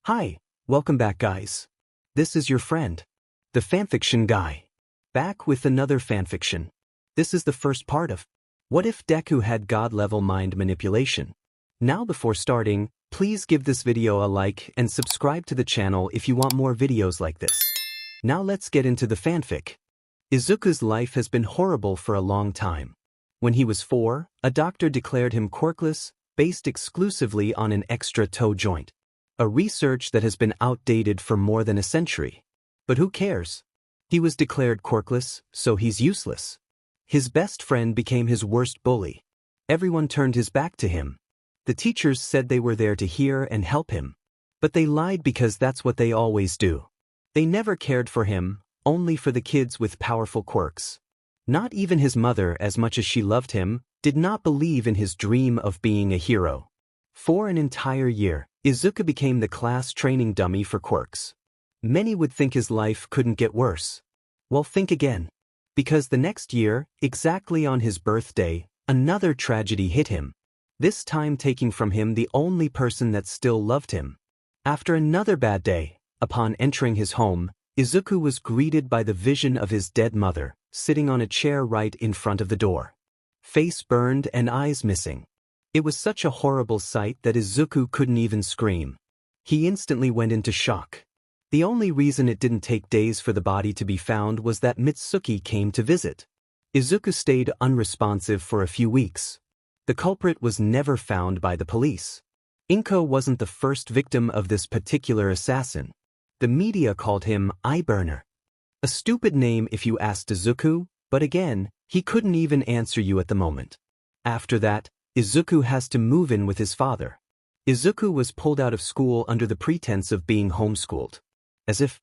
Hi, welcome back guys. This is your friend, the fanfiction guy. Back with another fanfiction. This is the first part of What If Deku Had God-Level Mind Manipulation? Now before starting, please give this video a like and subscribe to the channel if you want more videos like this. Now let's get into the fanfic. Izuku's life has been horrible for a long time. When he was 4, a doctor declared him quirkless, based exclusively on an extra toe joint. A research that has been outdated for more than a century. But who cares? He was declared quirkless, so he's useless. His best friend became his worst bully. Everyone turned his back to him. The teachers said they were there to hear and help him. But they lied because that's what they always do. They never cared for him, only for the kids with powerful quirks. Not even his mother, as much as she loved him, did not believe in his dream of being a hero. For an entire year, Izuku became the class training dummy for quirks. Many would think his life couldn't get worse. Well, think again. Because the next year, exactly on his birthday, another tragedy hit him. This time taking from him the only person that still loved him. After another bad day, upon entering his home, Izuku was greeted by the vision of his dead mother, sitting on a chair right in front of the door. Face burned and eyes missing. It was such a horrible sight that Izuku couldn't even scream. He instantly went into shock. The only reason it didn't take days for the body to be found was that Mitsuki came to visit. Izuku stayed unresponsive for a few weeks. The culprit was never found by the police. Inko wasn't the first victim of this particular assassin. The media called him Eyeburner. A stupid name if you asked Izuku, but again, he couldn't even answer you at the moment. After that, Izuku has to move in with his father. Izuku was pulled out of school under the pretense of being homeschooled. As if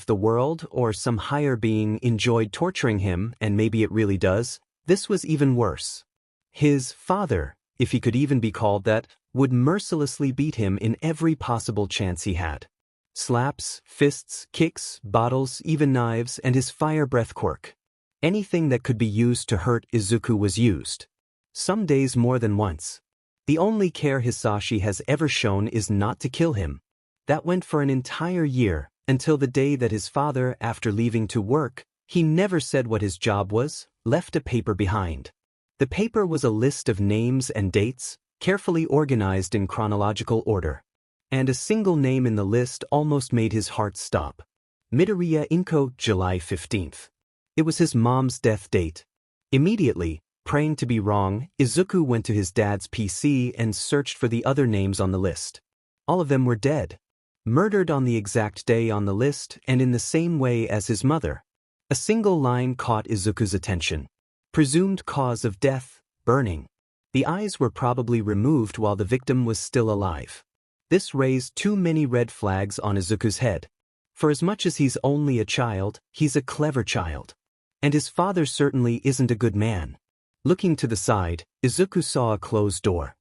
the world or some higher being enjoyed torturing him, and maybe it really does, this was even worse. His father, if he could even be called that, would mercilessly beat him in every possible chance he had. Slaps, fists, kicks, bottles, even knives, and his fire breath quirk. Anything that could be used to hurt Izuku was used. Some days more than once. The only care Hisashi has ever shown is not to kill him. That went for an entire year, until the day that his father, after leaving to work, he never said what his job was, left a paper behind. The paper was a list of names and dates, carefully organized in chronological order. And a single name in the list almost made his heart stop. Midroriya Izuku, July 15th. It was his mom's death date. Immediately, praying to be wrong, Izuku went to his dad's PC and searched for the other names on the list. All of them were dead. Murdered on the exact day on the list and in the same way as his mother. A single line caught Izuku's attention. Presumed cause of death, burning. The eyes were probably removed while the victim was still alive. This raised too many red flags on Izuku's head. For as much as he's only a child, he's a clever child. And his father certainly isn't a good man. Looking to the side, Izuku saw a closed door.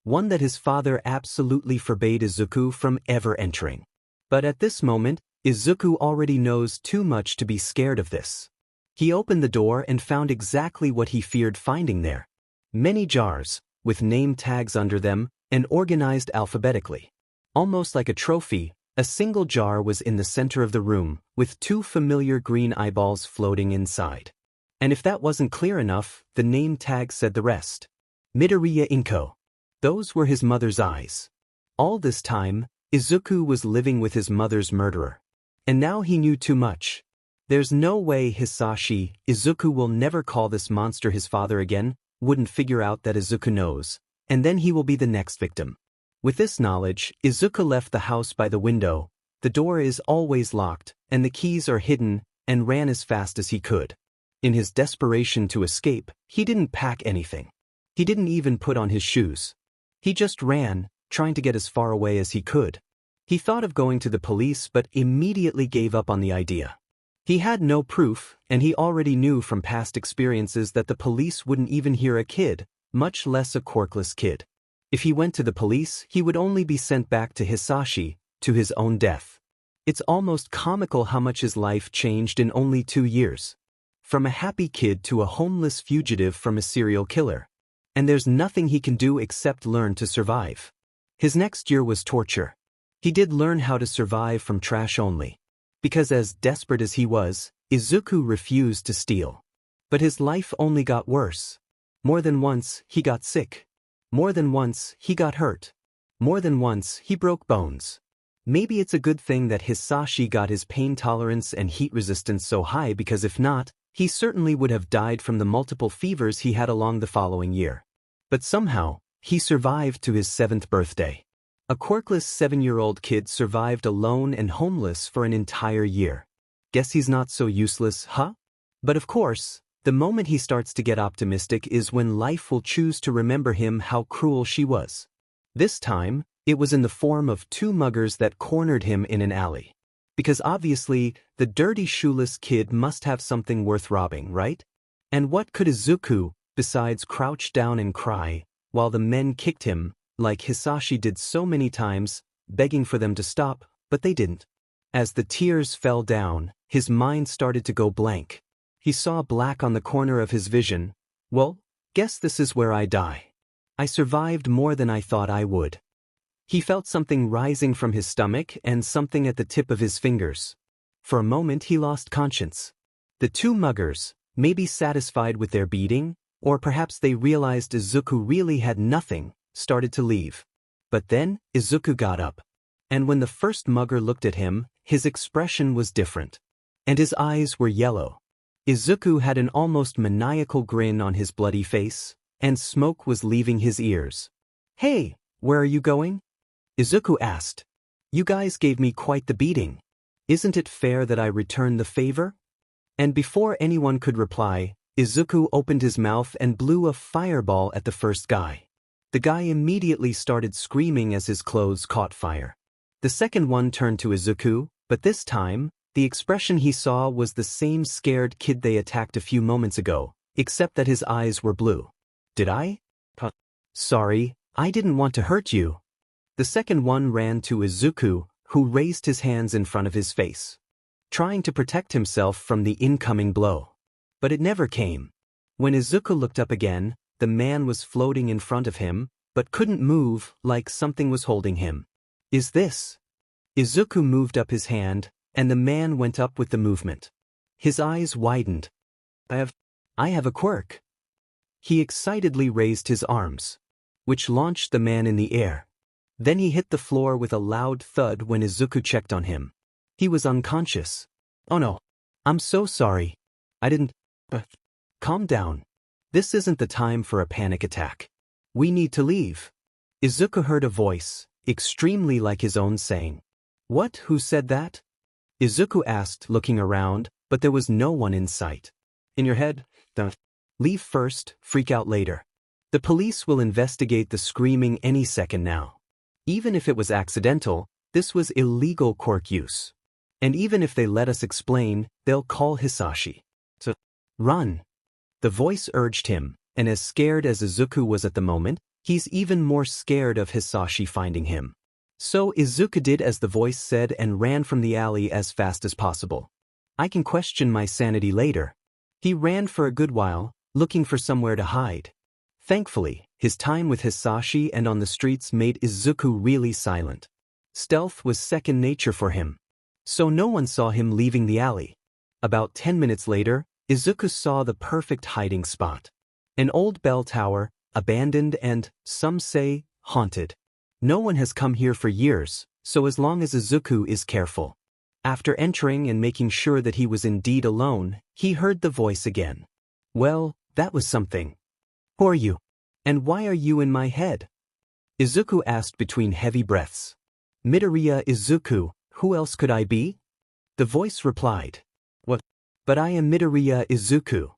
One that his father absolutely forbade Izuku from ever entering. But at this moment, Izuku already knows too much to be scared of this. He opened the door and found exactly what he feared finding there. Many jars, with name tags under them, and organized alphabetically. Almost like a trophy, a single jar was in the center of the room, with 2 familiar green eyeballs floating inside. And if that wasn't clear enough, the name tag said the rest. Midoriya Izuku. Those were his mother's eyes. All this time, Izuku was living with his mother's murderer. And now he knew too much. There's no way Izuku will never call this monster his father again, wouldn't figure out that Izuku knows, and then he will be the next victim. With this knowledge, Izuku left the house by the window, the door is always locked, and the keys are hidden, and ran as fast as he could. In his desperation to escape, he didn't pack anything. He didn't even put on his shoes. He just ran, trying to get as far away as he could. He thought of going to the police but immediately gave up on the idea. He had no proof, and he already knew from past experiences that the police wouldn't even hear a kid, much less a quirkless kid. If he went to the police, he would only be sent back to Hisashi, to his own death. It's almost comical how much his life changed in only 2 years. From a happy kid to a homeless fugitive from a serial killer. And there's nothing he can do except learn to survive. His next year was torture. He did learn how to survive from trash only. Because as desperate as he was, Izuku refused to steal. But his life only got worse. More than once, he got sick. More than once, he got hurt. More than once, he broke bones. Maybe it's a good thing that Hisashi got his pain tolerance and heat resistance so high, because if not, he certainly would have died from the multiple fevers he had along the following year. But somehow, he survived to his 7th birthday. A quirkless 7-year-old kid survived alone and homeless for an entire year. Guess he's not so useless, huh? But of course, the moment he starts to get optimistic is when life will choose to remember him how cruel she was. This time, it was in the form of 2 muggers that cornered him in an alley. Because obviously, the dirty shoeless kid must have something worth robbing, right? And what could Izuku, besides crouch down and cry, while the men kicked him, like Hisashi did so many times, begging for them to stop, but they didn't. As the tears fell down, his mind started to go blank. He saw black on the corner of his vision. Well, guess this is where I die. I survived more than I thought I would. He felt something rising from his stomach and something at the tip of his fingers. For a moment he lost conscience. The 2 muggers, maybe satisfied with their beating, or perhaps they realized Izuku really had nothing, started to leave. But then, Izuku got up. And when the first mugger looked at him, his expression was different. And his eyes were yellow. Izuku had an almost maniacal grin on his bloody face, and smoke was leaving his ears. "Hey, where are you going?" Izuku asked. "You guys gave me quite the beating. Isn't it fair that I return the favor?" And before anyone could reply, Izuku opened his mouth and blew a fireball at the first guy. The guy immediately started screaming as his clothes caught fire. The second one turned to Izuku, but this time, the expression he saw was the same scared kid they attacked a few moments ago, except that his eyes were blue. "Did I? Sorry, I didn't want to hurt you." The second one ran to Izuku, who raised his hands in front of his face, trying to protect himself from the incoming blow. But it never came. When Izuku looked up again, the man was floating in front of him, but couldn't move, like something was holding him. "Is this?" Izuku moved up his hand, and the man went up with the movement. His eyes widened. I have a quirk." He excitedly raised his arms, which launched the man in the air. Then he hit the floor with a loud thud when Izuku checked on him. He was unconscious. "Oh no. I'm so sorry. I didn't." "Calm down. This isn't the time for a panic attack. We need to leave." Izuku heard a voice, extremely like his own, saying, "What? Who said that?" Izuku asked, looking around, but there was no one in sight. "In your head? Don't leave first, freak out later. The police will investigate the screaming any second now. Even if it was accidental, this was illegal quirk use. And even if they let us explain, they'll call Hisashi. So, run." The voice urged him, and as scared as Izuku was at the moment, he's even more scared of Hisashi finding him. So Izuku did as the voice said and ran from the alley as fast as possible. "I can question my sanity later." He ran for a good while, looking for somewhere to hide. Thankfully, his time with Hisashi and on the streets made Izuku really silent. Stealth was second nature for him. So no one saw him leaving the alley. About 10 minutes later, Izuku saw the perfect hiding spot. An old bell tower, abandoned and, some say, haunted. No one has come here for years, so as long as Izuku is careful. After entering and making sure that he was indeed alone, he heard the voice again. "Well, that was something. Who are you? And why are you in my head?" Izuku asked between heavy breaths. "Midoriya Izuku, who else could I be?" The voice replied. "What? But I am Midoriya Izuku."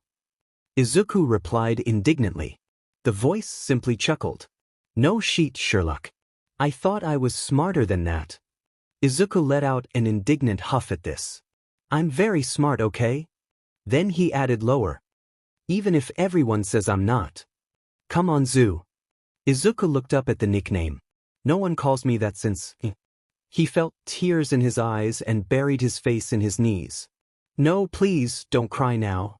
Izuku replied indignantly. The voice simply chuckled. "No shit, Sherlock. I thought I was smarter than that." Izuku let out an indignant huff at this. "I'm very smart, okay?" Then he added lower. "Even if everyone says I'm not. Come on, Zoo." Izuku looked up at the nickname. "No one calls me that since..." He felt tears in his eyes and buried his face in his knees. "No, please, don't cry now."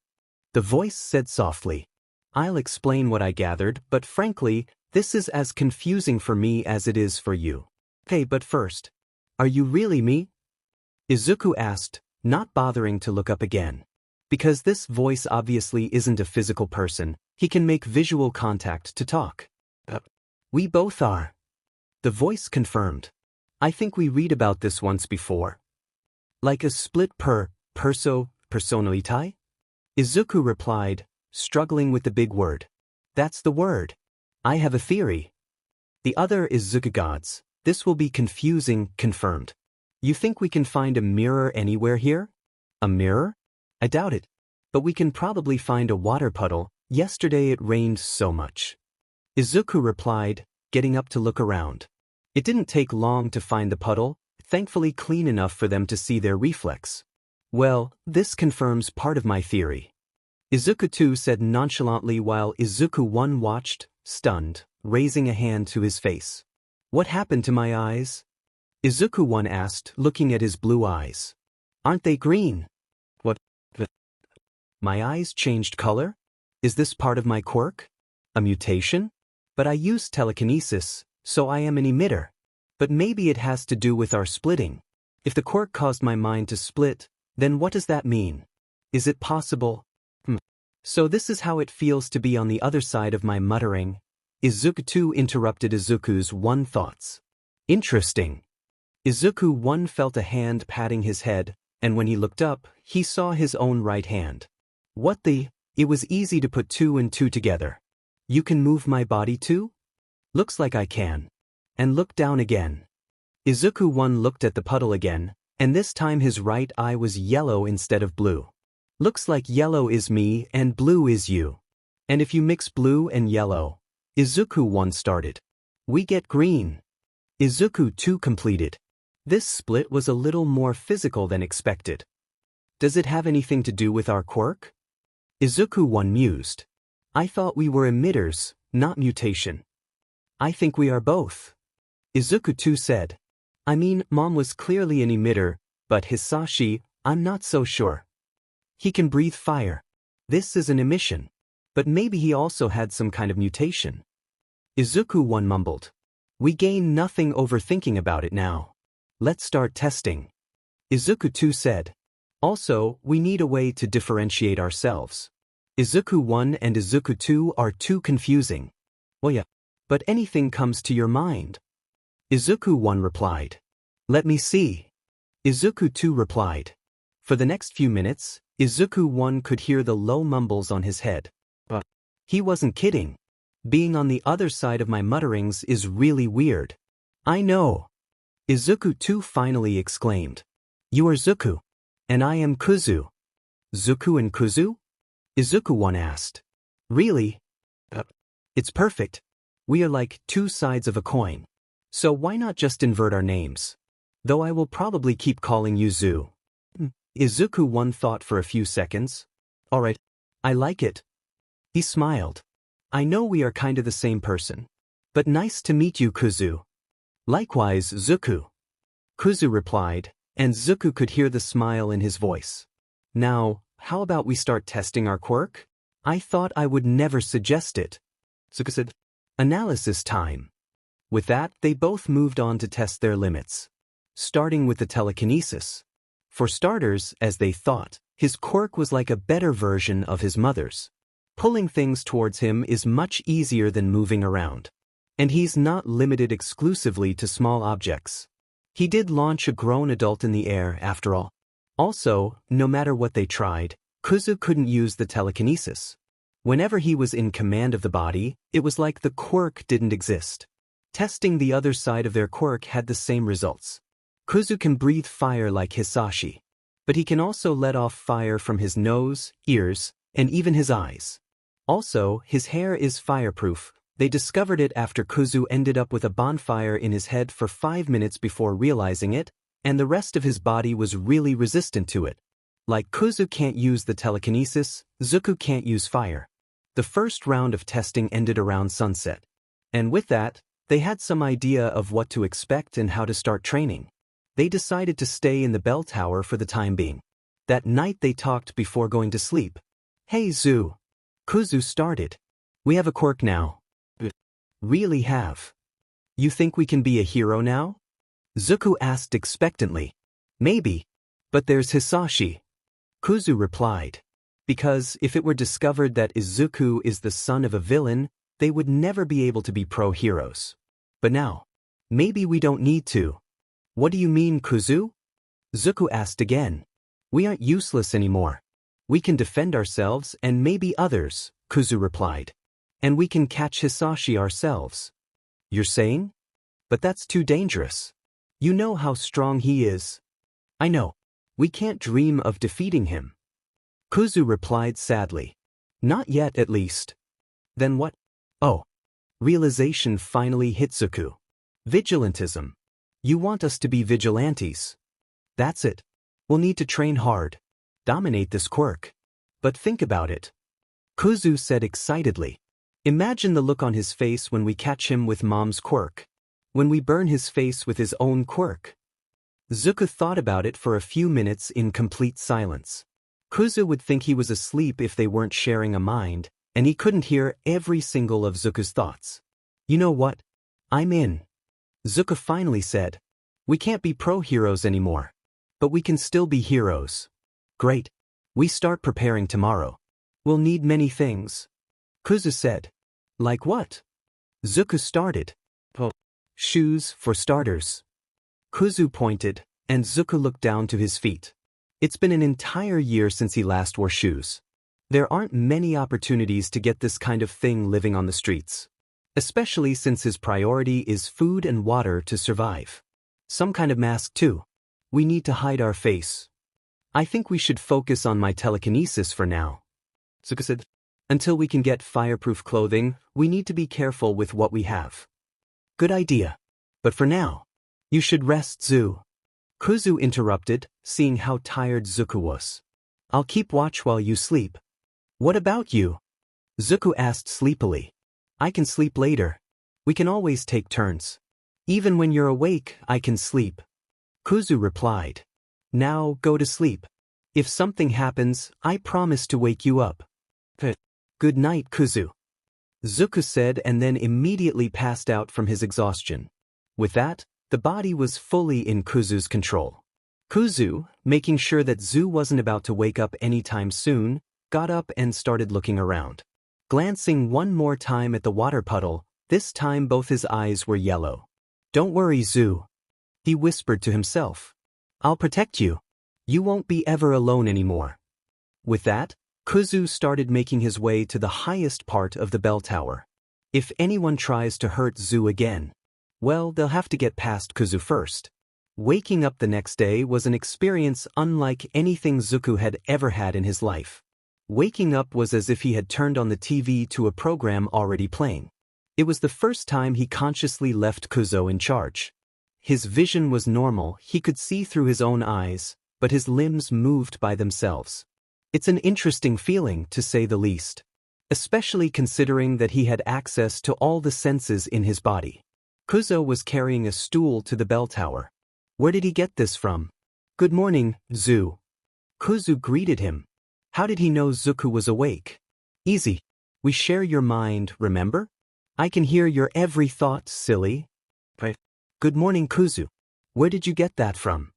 The voice said softly. "I'll explain what I gathered, but frankly, this is as confusing for me as it is for you. Okay, but first, Are you really me? Izuku asked, not bothering to look up again. Because this voice obviously isn't a physical person, he can make visual contact to talk. We both are. The voice confirmed. I think we read about this once before. Like a split personality? Izuku replied, struggling with the big word. That's the word. I have a theory. The other is Izuku gods. This will be confusing, confirmed. You think we can find a mirror anywhere here? A mirror? I doubt it. But we can probably find a water puddle. Yesterday it rained so much. Izuku replied, getting up to look around. It didn't take long to find the puddle, thankfully clean enough for them to see their reflex. Well, this confirms part of my theory. Izuku 2 said nonchalantly while Izuku 1 watched, stunned, raising a hand to his face. What happened to my eyes? Izuku 1 asked, looking at his blue eyes. Aren't they green? What? My eyes changed color? Is this part of my quirk? A mutation? But I use telekinesis, so I am an emitter. But maybe it has to do with our splitting. If the quirk caused my mind to split, then what does that mean? Is it possible? So this is how it feels to be on the other side of my muttering. Izuku 2 interrupted Izuku's 1 thoughts. Interesting. Izuku 1 felt a hand patting his head, and when he looked up, he saw his own right hand. What the? It was easy to put 2 and 2 together. You can move my body too? Looks like I can. And look down again. Izuku 1 looked at the puddle again, and this time his right eye was yellow instead of blue. Looks like yellow is me and blue is you. And if you mix blue and yellow, Izuku 1 started. We get green. Izuku 2 completed. This split was a little more physical than expected. Does it have anything to do with our quirk? Izuku 1 mused. I thought we were emitters, not mutation. I think we are both. Izuku 2 said. I mean, Mom was clearly an emitter, but Hisashi, I'm not so sure. He can breathe fire. This is an emission. But maybe he also had some kind of mutation. Izuku 1 mumbled. We gain nothing overthinking about it now. Let's start testing. Izuku 2 said. Also, we need a way to differentiate ourselves. Izuku 1 and Izuku 2 are too confusing. Well yeah, but anything comes to your mind. Izuku 1 replied. Let me see. Izuku 2 replied. For the next few minutes, Izuku 1 could hear the low mumbles on his head. But he wasn't kidding. Being on the other side of my mutterings is really weird. I know. Izuku 2 finally exclaimed. You are Zuku. And I am Kuzu. Zuku and Kuzu? Izuku 1 asked. Really? It's perfect. We are like 2 sides of a coin. So why not just invert our names? Though I will probably keep calling you Zu. Izuku 1 thought for a few seconds. Alright, I like it. He smiled. I know we are kinda the same person. But nice to meet you, Kuzu. Likewise, Zuku. Kuzu replied, and Zuku could hear the smile in his voice. Now, how about we start testing our quirk? I thought I would never suggest it. Zuku said, analysis time. With that, they both moved on to test their limits. Starting with the telekinesis. For starters, as they thought, his quirk was like a better version of his mother's. Pulling things towards him is much easier than moving around. And he's not limited exclusively to small objects. He did launch a grown adult in the air, after all. Also, no matter what they tried, Kuzu couldn't use the telekinesis. Whenever he was in command of the body, it was like the quirk didn't exist. Testing the other side of their quirk had the same results. Kuzu can breathe fire like Hisashi, but he can also let off fire from his nose, ears, and even his eyes. Also, his hair is fireproof. They discovered it after Kuzu ended up with a bonfire in his head for 5 minutes before realizing it, and the rest of his body was really resistant to it. Like Kuzu can't use the telekinesis, Zuku can't use fire. The first round of testing ended around sunset. And with that, they had some idea of what to expect and how to start training. They decided to stay in the bell tower for the time being. That night they talked before going to sleep. Hey Zu. Kuzu started. We have a quirk now. Really have. You think we can be a hero now? Zuku asked expectantly. Maybe. But there's Hisashi. Kuzu replied. Because if it were discovered that Izuku is the son of a villain, they would never be able to be pro-heroes. But now, maybe we don't need to. What do you mean, Kuzu? Zuku asked again. We aren't useless anymore. We can defend ourselves and maybe others, Kuzu replied. And we can catch Hisashi ourselves. You're saying? But that's too dangerous. You know how strong he is. I know. We can't dream of defeating him. Kuzu replied sadly. Not yet, at least. Then what? Oh. Realization finally hit Zuku. Vigilantism. You want us to be vigilantes. That's it. We'll need to train hard. Dominate this quirk. But think about it. Kuzu said excitedly. Imagine the look on his face when we catch him with Mom's quirk. When we burn his face with his own quirk. Zuku thought about it for a few minutes in complete silence. Kuzu would think he was asleep if they weren't sharing a mind, and he couldn't hear every single of Zuku's thoughts. You know what? I'm in. Zuku finally said. We can't be pro-heroes anymore. But we can still be heroes. Great. We start preparing tomorrow. We'll need many things. Kuzu said. Like what? Zuku started. Shoes, for starters. Kuzu pointed, and Zuku looked down to his feet. It's been an entire year since he last wore shoes. There aren't many opportunities to get this kind of thing living on the streets. Especially since his priority is food and water to survive. Some kind of mask too. We need to hide our face. I think we should focus on my telekinesis for now. Zuko said. Until we can get fireproof clothing, we need to be careful with what we have. Good idea. But for now, you should rest, Zu. Kuzu interrupted, seeing how tired Zuku was. I'll keep watch while you sleep. What about you? Zuku asked sleepily. I can sleep later. We can always take turns. Even when you're awake, I can sleep. Kuzu replied. Now go to sleep. If something happens, I promise to wake you up. Good night, Kuzu. Zuku said and then immediately passed out from his exhaustion. With that, the body was fully in Kuzu's control. Kuzu, making sure that Zu wasn't about to wake up anytime soon, got up and started looking around. Glancing one more time at the water puddle, this time both his eyes were yellow. Don't worry, Zu. He whispered to himself. I'll protect you. You won't be ever alone anymore. With that, Kuzu started making his way to the highest part of the bell tower. If anyone tries to hurt Zu again, well, they'll have to get past Kuzu first. Waking up the next day was an experience unlike anything Zuku had ever had in his life. Waking up was as if he had turned on the TV to a program already playing. It was the first time he consciously left Kuzo in charge. His vision was normal, he could see through his own eyes, but his limbs moved by themselves. It's an interesting feeling, to say the least. Especially considering that he had access to all the senses in his body. Kuzo was carrying a stool to the bell tower. Where did he get this from? Good morning, Zu. Kuzu greeted him. How did he know Zuku was awake? Easy. We share your mind, remember? I can hear your every thought, silly. Good morning, Kuzu. Where did you get that from?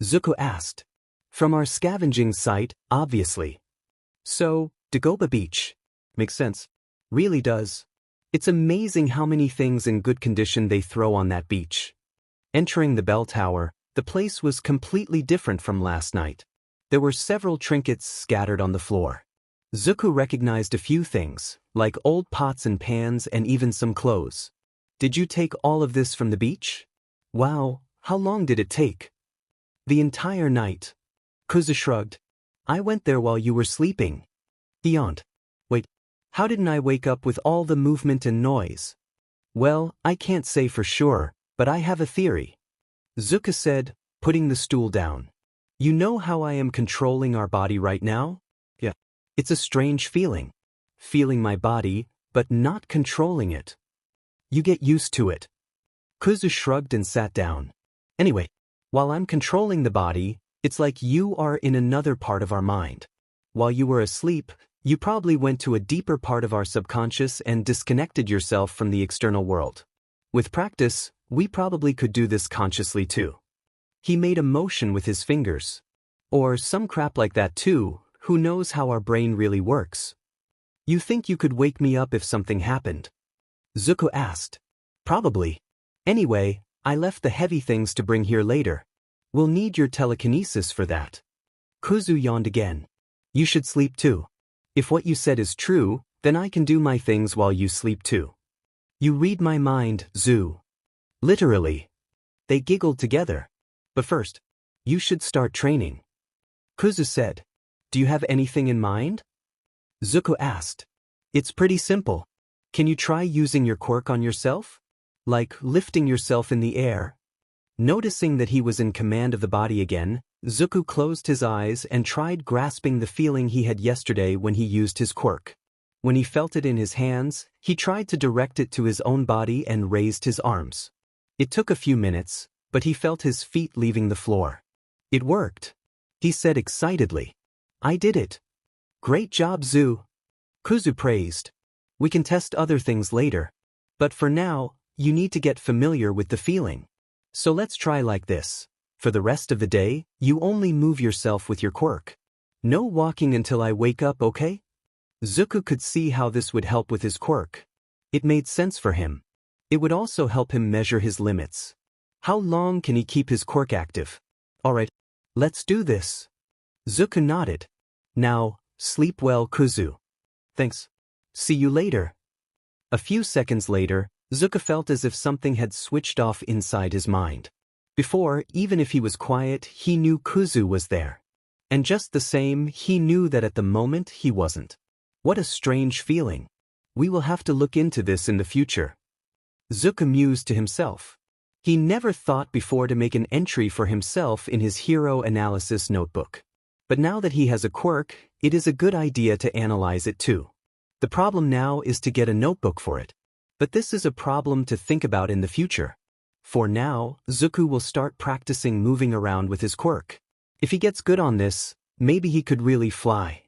Zuko asked. From our scavenging site, obviously. So, Dagobah Beach. Makes sense. Really does. It's amazing how many things in good condition they throw on that beach. Entering the bell tower, the place was completely different from last night. There were several trinkets scattered on the floor. Zuko recognized a few things, like old pots and pans and even some clothes. Did you take all of this from the beach? Wow, how long did it take? The entire night. Kuzu shrugged. I went there while you were sleeping. He yawned. Wait, how didn't I wake up with all the movement and noise? Well, I can't say for sure, but I have a theory. Zuko said, putting the stool down. You know how I am controlling our body right now? Yeah. It's a strange feeling. Feeling my body, but not controlling it. You get used to it. Kuzu shrugged and sat down. Anyway, while I'm controlling the body, it's like you are in another part of our mind. While you were asleep, you probably went to a deeper part of our subconscious and disconnected yourself from the external world. With practice, we probably could do this consciously too. He made a motion with his fingers. Or some crap like that too, who knows how our brain really works. You think you could wake me up if something happened? Zuko asked. Probably. Anyway, I left the heavy things to bring here later. We'll need your telekinesis for that. Kuzu yawned again. You should sleep too. If what you said is true, then I can do my things while you sleep too. You read my mind, Zu. Literally. They giggled together. But first, you should start training. Kuzu said. Do you have anything in mind? Zuko asked. It's pretty simple. Can you try using your quirk on yourself? Like lifting yourself in the air? Noticing that he was in command of the body again, Zuko closed his eyes and tried grasping the feeling he had yesterday when he used his quirk. When he felt it in his hands, he tried to direct it to his own body and raised his arms. It took a few minutes, but he felt his feet leaving the floor. It worked. He said excitedly. I did it. Great job, Zu. Kuzu praised. We can test other things later. But for now, you need to get familiar with the feeling. So let's try like this. For the rest of the day, you only move yourself with your quirk. No walking until I wake up, okay? Zuko could see how this would help with his quirk. It made sense for him. It would also help him measure his limits. How long can he keep his quirk active? Alright, let's do this. Zuko nodded. Now, sleep well, Kuzu. Thanks. See you later. A few seconds later, Zuko felt as if something had switched off inside his mind. Before, even if he was quiet, he knew Kuzu was there. And just the same, he knew that at the moment he wasn't. What a strange feeling. We will have to look into this in the future. Zuko mused to himself. He never thought before to make an entry for himself in his hero analysis notebook. But now that he has a quirk, it is a good idea to analyze it too. The problem now is to get a notebook for it. But this is a problem to think about in the future. For now, Zuko will start practicing moving around with his quirk. If he gets good on this, maybe he could really fly.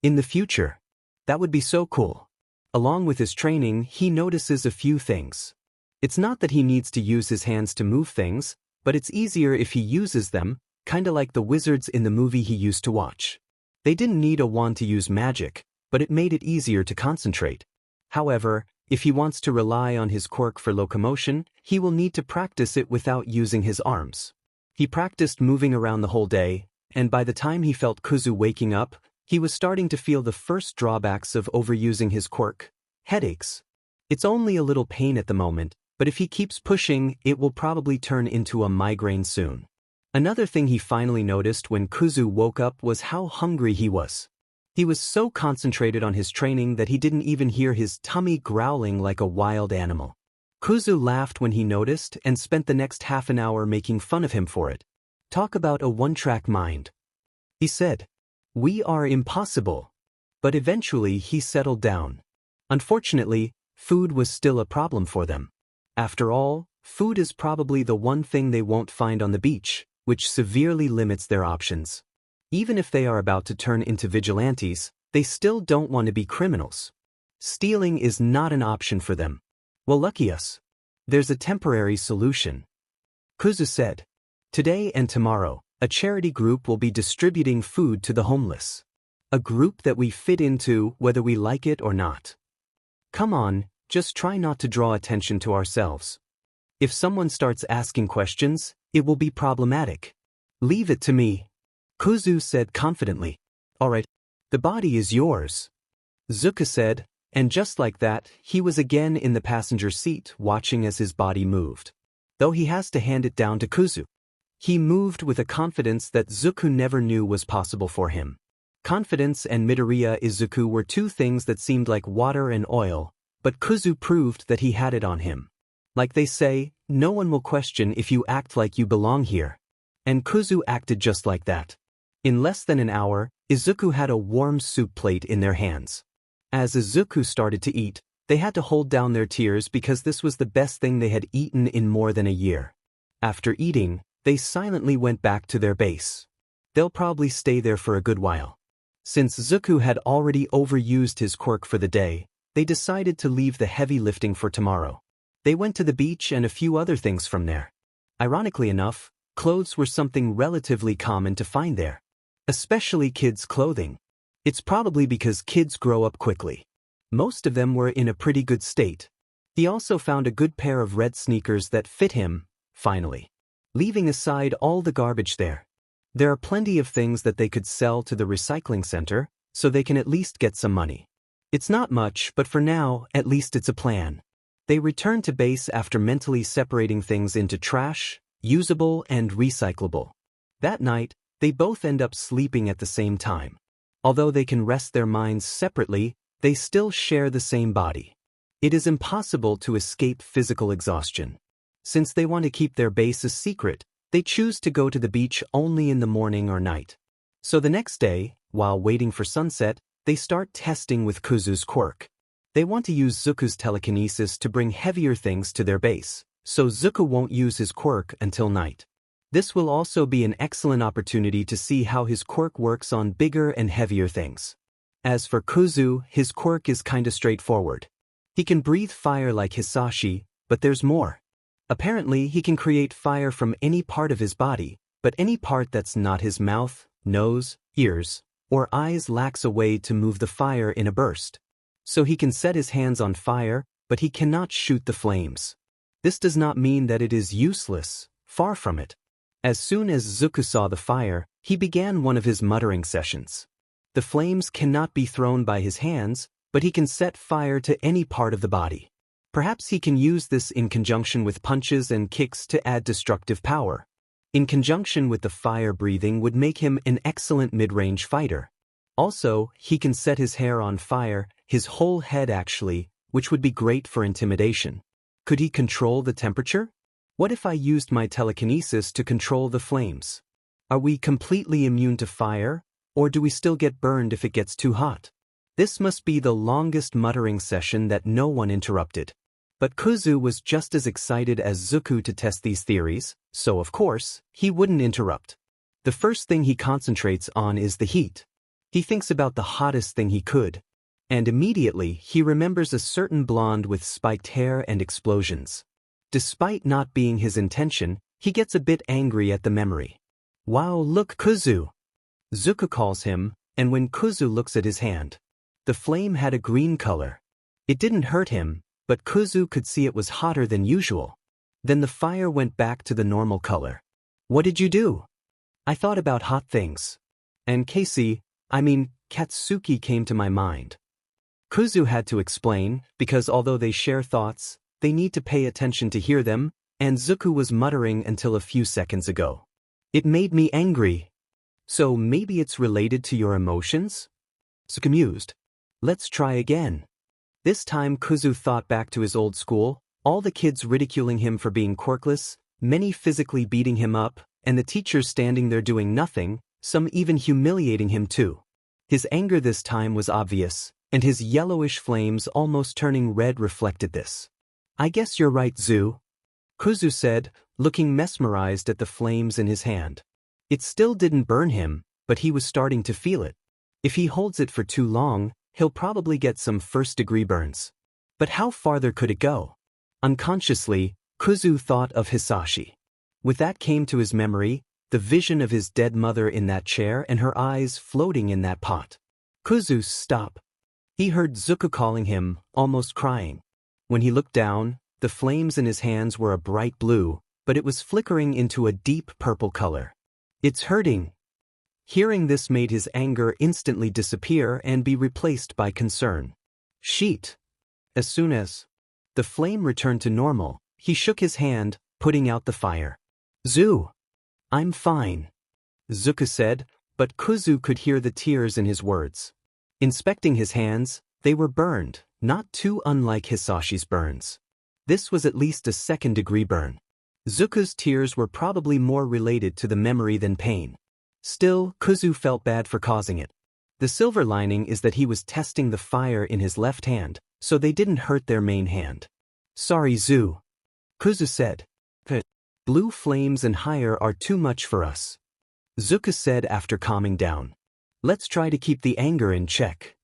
In the future. That would be so cool. Along with his training, he notices a few things. It's not that he needs to use his hands to move things, but it's easier if he uses them, kinda like the wizards in the movie he used to watch. They didn't need a wand to use magic, but it made it easier to concentrate. However, if he wants to rely on his quirk for locomotion, he will need to practice it without using his arms. He practiced moving around the whole day, and by the time he felt Kuzu waking up, he was starting to feel the first drawbacks of overusing his quirk: headaches. It's only a little pain at the moment, but if he keeps pushing, it will probably turn into a migraine soon. Another thing he finally noticed when Kuzu woke up was how hungry he was. He was so concentrated on his training that he didn't even hear his tummy growling like a wild animal. Kuzu laughed when he noticed and spent the next half an hour making fun of him for it. Talk about a one-track mind. He said, "We are impossible." But eventually he settled down. Unfortunately, food was still a problem for them. After all, food is probably the one thing they won't find on the beach, which severely limits their options. Even if they are about to turn into vigilantes, they still don't want to be criminals. Stealing is not an option for them. Well, lucky us. There's a temporary solution. Kuzu said, "Today and tomorrow, a charity group will be distributing food to the homeless. A group that we fit into whether we like it or not. Come on, just try not to draw attention to ourselves. If someone starts asking questions, it will be problematic. Leave it to me." Kuzu said confidently. "Alright, the body is yours," Zuko said, and just like that, he was again in the passenger seat watching as his body moved. Though he has to hand it down to Kuzu. He moved with a confidence that Zuko never knew was possible for him. Confidence and Midroriya Izuku were two things that seemed like water and oil, but Kuzu proved that he had it on him. Like they say, no one will question if you act like you belong here. And Kuzu acted just like that. In less than an hour, Izuku had a warm soup plate in their hands. As Izuku started to eat, they had to hold down their tears because this was the best thing they had eaten in more than a year. After eating, they silently went back to their base. They'll probably stay there for a good while. Since Izuku had already overused his quirk for the day, they decided to leave the heavy lifting for tomorrow. They went to the beach and a few other things from there. Ironically enough, clothes were something relatively common to find there. Especially kids' clothing. It's probably because kids grow up quickly. Most of them were in a pretty good state. He also found a good pair of red sneakers that fit him, finally. Leaving aside all the garbage there. There are plenty of things that they could sell to the recycling center, so they can at least get some money. It's not much, but for now, at least it's a plan. They return to base after mentally separating things into trash, usable, and recyclable. That night, they both end up sleeping at the same time. Although they can rest their minds separately, they still share the same body. It is impossible to escape physical exhaustion. Since they want to keep their base a secret, they choose to go to the beach only in the morning or night. So the next day, while waiting for sunset, they start testing with Kuzu's quirk. They want to use Zuku's telekinesis to bring heavier things to their base, so Zuku won't use his quirk until night. This will also be an excellent opportunity to see how his quirk works on bigger and heavier things. As for Kuzu, his quirk is kinda straightforward. He can breathe fire like Hisashi, but there's more. Apparently, he can create fire from any part of his body, but any part that's not his mouth, nose, ears, or eyes lacks a way to move the fire in a burst. So he can set his hands on fire, but he cannot shoot the flames. This does not mean that it is useless, far from it. As soon as Zuku saw the fire, he began one of his muttering sessions. The flames cannot be thrown by his hands, but he can set fire to any part of the body. Perhaps he can use this in conjunction with punches and kicks to add destructive power. In conjunction with the fire breathing would make him an excellent mid-range fighter. Also, he can set his hair on fire, his whole head actually, which would be great for intimidation. Could he control the temperature? What if I used my telekinesis to control the flames? Are we completely immune to fire, or do we still get burned if it gets too hot? This must be the longest muttering session that no one interrupted. But Kuzu was just as excited as Zuku to test these theories, so of course, he wouldn't interrupt. The first thing he concentrates on is the heat. He thinks about the hottest thing he could. And immediately, he remembers a certain blonde with spiked hair and explosions. Despite not being his intention, he gets a bit angry at the memory. Wow, look, Kuzu! Zuku calls him, and when Kuzu looks at his hand, the flame had a green color. It didn't hurt him, but Kuzu could see it was hotter than usual. Then the fire went back to the normal color. What did you do? I thought about hot things. And Katsuki came to my mind. Kuzu had to explain, because although they share thoughts, they need to pay attention to hear them, and Zuku was muttering until a few seconds ago. It made me angry. So maybe it's related to your emotions? Zuku mused. Let's try again. This time Kuzu thought back to his old school, all the kids ridiculing him for being quirkless, many physically beating him up, and the teachers standing there doing nothing, some even humiliating him too. His anger this time was obvious, and his yellowish flames almost turning red reflected this. I guess you're right, Zu, Kuzu said, looking mesmerized at the flames in his hand. It still didn't burn him, but he was starting to feel it. If he holds it for too long, he'll probably get some first-degree burns. But how farther could it go? Unconsciously, Kuzu thought of Hisashi. With that came to his memory, the vision of his dead mother in that chair and her eyes floating in that pot. Kuzu, stop. He heard Zuku calling him, almost crying. When he looked down, the flames in his hands were a bright blue, but it was flickering into a deep purple color. It's hurting. Hearing this made his anger instantly disappear and be replaced by concern. Sheet. As soon as the flame returned to normal, he shook his hand, putting out the fire. Zu. I'm fine, Zuku said, but Kuzu could hear the tears in his words. Inspecting his hands, they were burned, not too unlike Hisashi's burns. This was at least a second-degree burn. Zuku's tears were probably more related to the memory than pain. Still, Kuzu felt bad for causing it. The silver lining is that he was testing the fire in his left hand, so they didn't hurt their main hand. Sorry, Zu, Kuzu said. Blue flames and higher are too much for us, Zuku said after calming down. Let's try to keep the anger in check.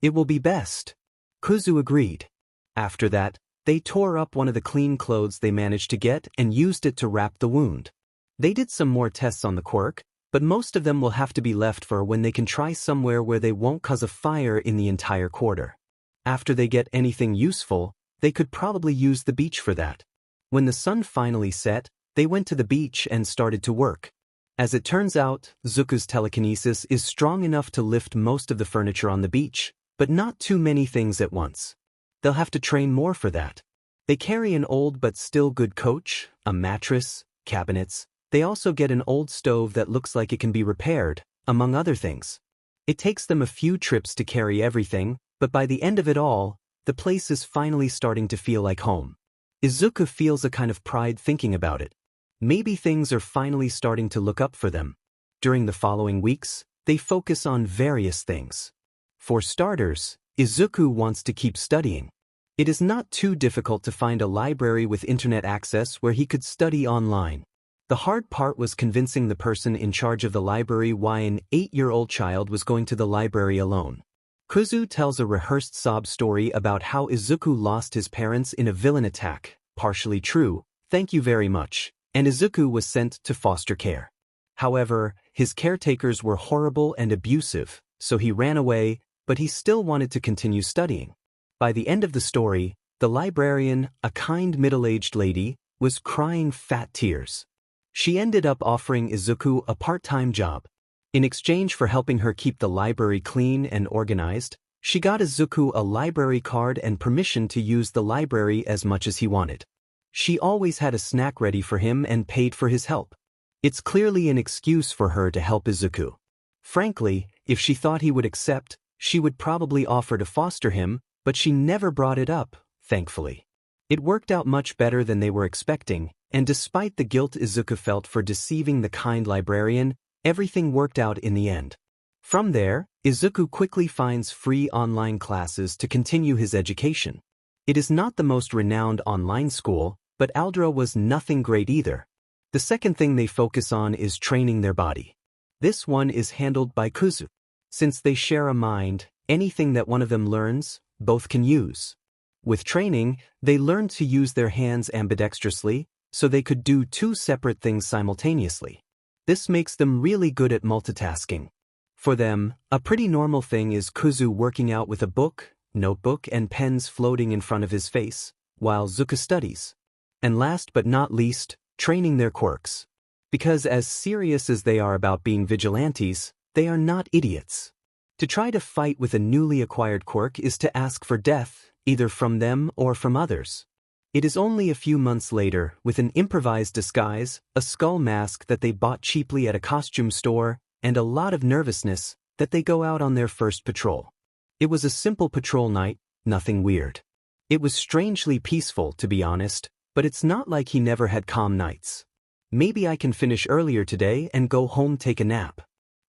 It will be best, Kuzu agreed. After that, They tore up one of the clean clothes they managed to get and used it to wrap the wound. They did some more tests on the quirk, but most of them will have to be left for when they can try somewhere where they won't cause a fire in the entire quarter. After they get anything useful, they could probably use the beach for that. When the sun finally set, they went to the beach and started to work. As it turns out, Izuku's telekinesis is strong enough to lift most of the furniture on the beach, but not too many things at once. They'll have to train more for that. They carry an old but still good coach, a mattress, cabinets. They also get an old stove that looks like it can be repaired, among other things. It takes them a few trips to carry everything, but by the end of it all, the place is finally starting to feel like home. Izuku feels a kind of pride thinking about it. Maybe things are finally starting to look up for them. During the following weeks, they focus on various things. For starters, Izuku wants to keep studying. It is not too difficult to find a library with internet access where he could study online. The hard part was convincing the person in charge of the library why an 8-year-old child was going to the library alone. Kuzu tells a rehearsed sob story about how Izuku lost his parents in a villain attack, partially true, thank you very much, and Izuku was sent to foster care. However, his caretakers were horrible and abusive, so he ran away, but he still wanted to continue studying. By the end of the story, the librarian, a kind middle-aged lady, was crying fat tears. She ended up offering Izuku a part-time job. In exchange for helping her keep the library clean and organized, she got Izuku a library card and permission to use the library as much as he wanted. She always had a snack ready for him and paid for his help. It's clearly an excuse for her to help Izuku. Frankly, if she thought he would accept, she would probably offer to foster him, but she never brought it up, thankfully. It worked out much better than they were expecting, and despite the guilt Izuku felt for deceiving the kind librarian, everything worked out in the end. From there, Izuku quickly finds free online classes to continue his education. It is not the most renowned online school, but Aldra was nothing great either. The second thing they focus on is training their body. This one is handled by Kuzu. Since they share a mind, anything that one of them learns, both can use. With training, they learn to use their hands ambidextrously, so they could do 2 separate things simultaneously. This makes them really good at multitasking. For them, a pretty normal thing is Kuzu working out with a book, notebook and pens floating in front of his face, while Izuku studies. And last but not least, training their quirks. Because as serious as they are about being vigilantes, they are not idiots. To try to fight with a newly acquired quirk is to ask for death, either from them or from others. It is only a few months later, with an improvised disguise, a skull mask that they bought cheaply at a costume store, and a lot of nervousness, that they go out on their first patrol. It was a simple patrol night, nothing weird. It was strangely peaceful, to be honest, but it's not like he never had calm nights. Maybe I can finish earlier today and go home take a nap.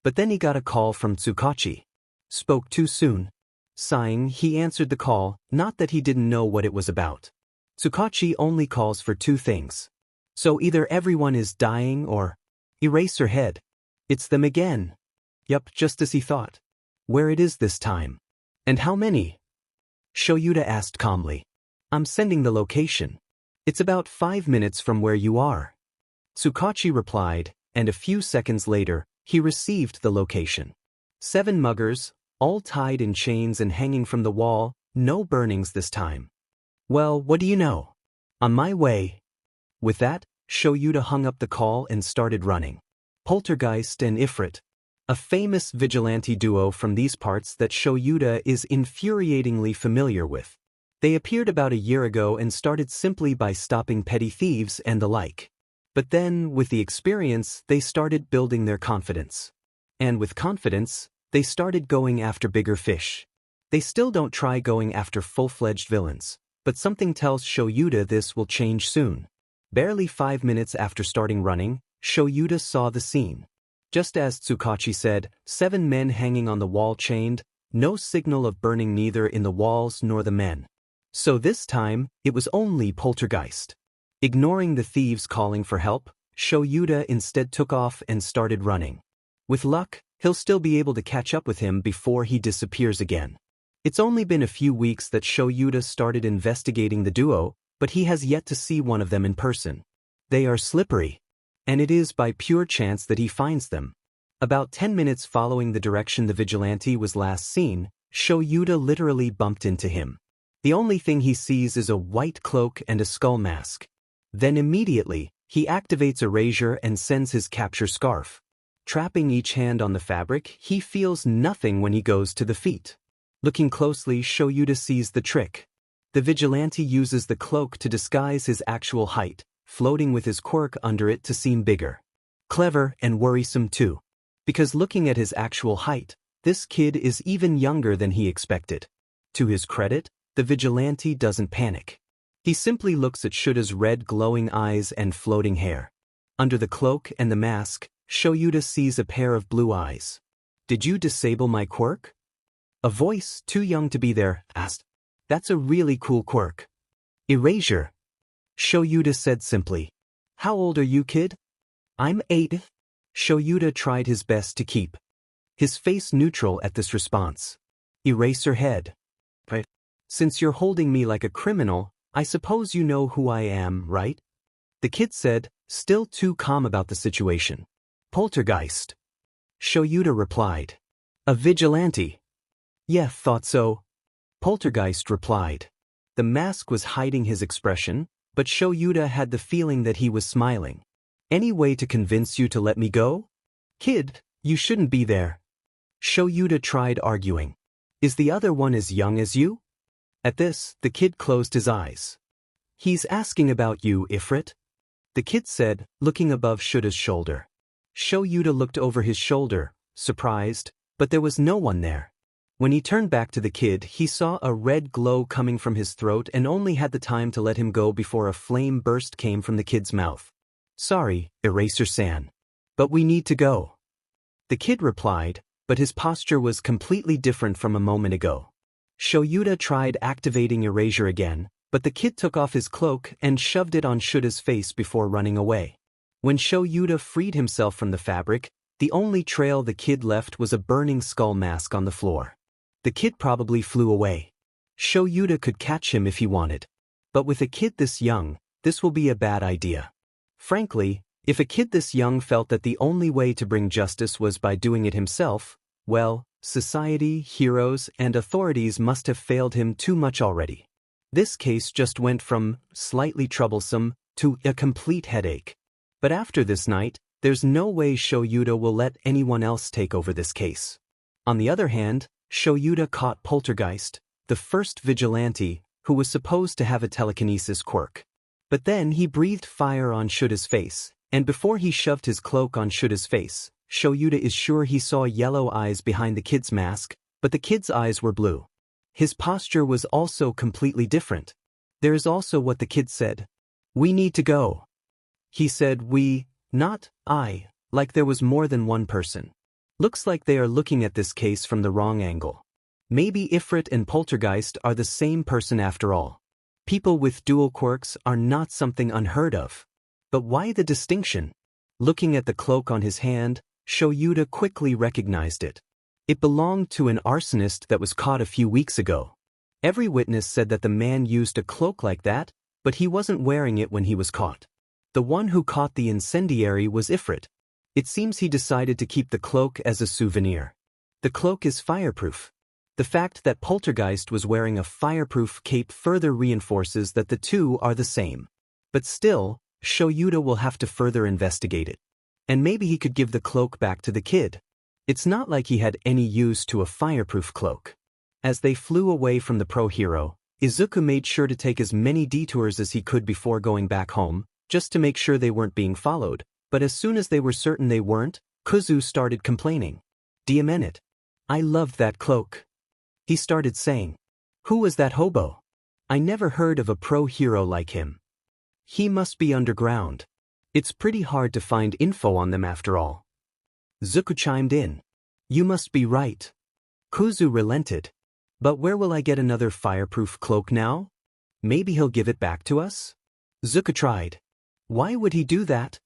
But then he got a call from Tsukachi. Spoke too soon. Sighing, he answered the call, not that he didn't know what it was about. Tsukachi only calls for 2 things. So either everyone is dying or Eraserhead. It's them again. Yup, just as he thought. Where it is this time. And how many? Shouta asked calmly. I'm sending the location. It's about 5 minutes from where you are. Tsukachi replied, and a few seconds later, he received the location. 7 muggers, all tied in chains and hanging from the wall, no burnings this time. Well, what do you know? On my way. With that, Shouta hung up the call and started running. Poltergeist and Ifrit, a famous vigilante duo from these parts that Shouta is infuriatingly familiar with. They appeared about a year ago and started simply by stopping petty thieves and the like. But then, with the experience, they started building their confidence. And with confidence, they started going after bigger fish. They still don't try going after full-fledged villains, but something tells Shouta this will change soon. Barely 5 minutes after starting running, Shouta saw the scene. Just as Tsukachi said, 7 men hanging on the wall chained, no signal of burning neither in the walls nor the men. So this time, it was only Poltergeist. Ignoring the thieves calling for help, Shouta instead took off and started running. With luck, he'll still be able to catch up with him before he disappears again. It's only been a few weeks that Shouta started investigating the duo, but he has yet to see one of them in person. They are slippery. And it is by pure chance that he finds them. About 10 minutes following the direction the vigilante was last seen, Shouta literally bumped into him. The only thing he sees is a white cloak and a skull mask. Then immediately, he activates Erasure and sends his capture scarf. Trapping each hand on the fabric, he feels nothing when he goes to the feet. Looking closely, Shouta sees the trick. The vigilante uses the cloak to disguise his actual height, floating with his quirk under it to seem bigger. Clever and worrisome too. Because looking at his actual height, this kid is even younger than he expected. To his credit, the vigilante doesn't panic. He simply looks at Shouta's red glowing eyes and floating hair. Under the cloak and the mask, Shouta sees a pair of blue eyes. "Did you disable my quirk?" A voice, too young to be there, asked. "That's a really cool quirk." "Erasure," Shouta said simply. "How old are you, kid?" "I'm 8. Shouta tried his best to keep his face neutral at this response. "Eraserhead. Right. Since you're holding me like a criminal, I suppose you know who I am, right?" The kid said, still too calm about the situation. "Poltergeist." Shouta replied. "A vigilante." "Yeah, thought so." Poltergeist replied. The mask was hiding his expression, but Shouta had the feeling that he was smiling. "Any way to convince you to let me go?" "Kid, you shouldn't be there." Shouta tried arguing. "Is the other one as young as you?" At this, the kid closed his eyes. "He's asking about you, Ifrit," the kid said, looking above Shouta's shoulder. Shouta looked over his shoulder, surprised, but there was no one there. When he turned back to the kid, he saw a red glow coming from his throat and only had the time to let him go before a flame burst came from the kid's mouth. "Sorry, Eraser-san. But we need to go." The kid replied, but his posture was completely different from a moment ago. Shouta tried activating Erasure again, but the kid took off his cloak and shoved it on Shouta's face before running away. When Shouta freed himself from the fabric, the only trail the kid left was a burning skull mask on the floor. The kid probably flew away. Shouta could catch him if he wanted. But with a kid this young, this will be a bad idea. Frankly, if a kid this young felt that the only way to bring justice was by doing it himself, well, society, heroes, and authorities must have failed him too much already. This case just went from slightly troublesome to a complete headache. But after this night, there's no way Shouta will let anyone else take over this case. On the other hand, Shouta caught Poltergeist, the first vigilante, who was supposed to have a telekinesis quirk. But then he breathed fire on Shouta's face, and before he shoved his cloak on Shouta's face, Shouta is sure he saw yellow eyes behind the kid's mask, but the kid's eyes were blue. His posture was also completely different. There is also what the kid said. "We need to go." He said we, not I, like there was more than one person. Looks like they are looking at this case from the wrong angle. Maybe Ifrit and Poltergeist are the same person after all. People with dual quirks are not something unheard of. But why the distinction? Looking at the cloak on his hand, Shouta quickly recognized it. It belonged to an arsonist that was caught a few weeks ago. Every witness said that the man used a cloak like that, but he wasn't wearing it when he was caught. The one who caught the incendiary was Ifrit. It seems he decided to keep the cloak as a souvenir. The cloak is fireproof. The fact that Poltergeist was wearing a fireproof cape further reinforces that the two are the same. But still, Shouta will have to further investigate it. And maybe he could give the cloak back to the kid. It's not like he had any use to a fireproof cloak. As they flew away from the pro-hero, Izuku made sure to take as many detours as he could before going back home, just to make sure they weren't being followed. But as soon as they were certain they weren't, Kuzu started complaining. "Diamenet. I loved that cloak." He started saying. "Who was that hobo? I never heard of a pro-hero like him. He must be underground. It's pretty hard to find info on them after all." Zuko chimed in. "You must be right." Kuzu relented. "But where will I get another fireproof cloak now? Maybe he'll give it back to us?" Zuko tried. "Why would he do that?"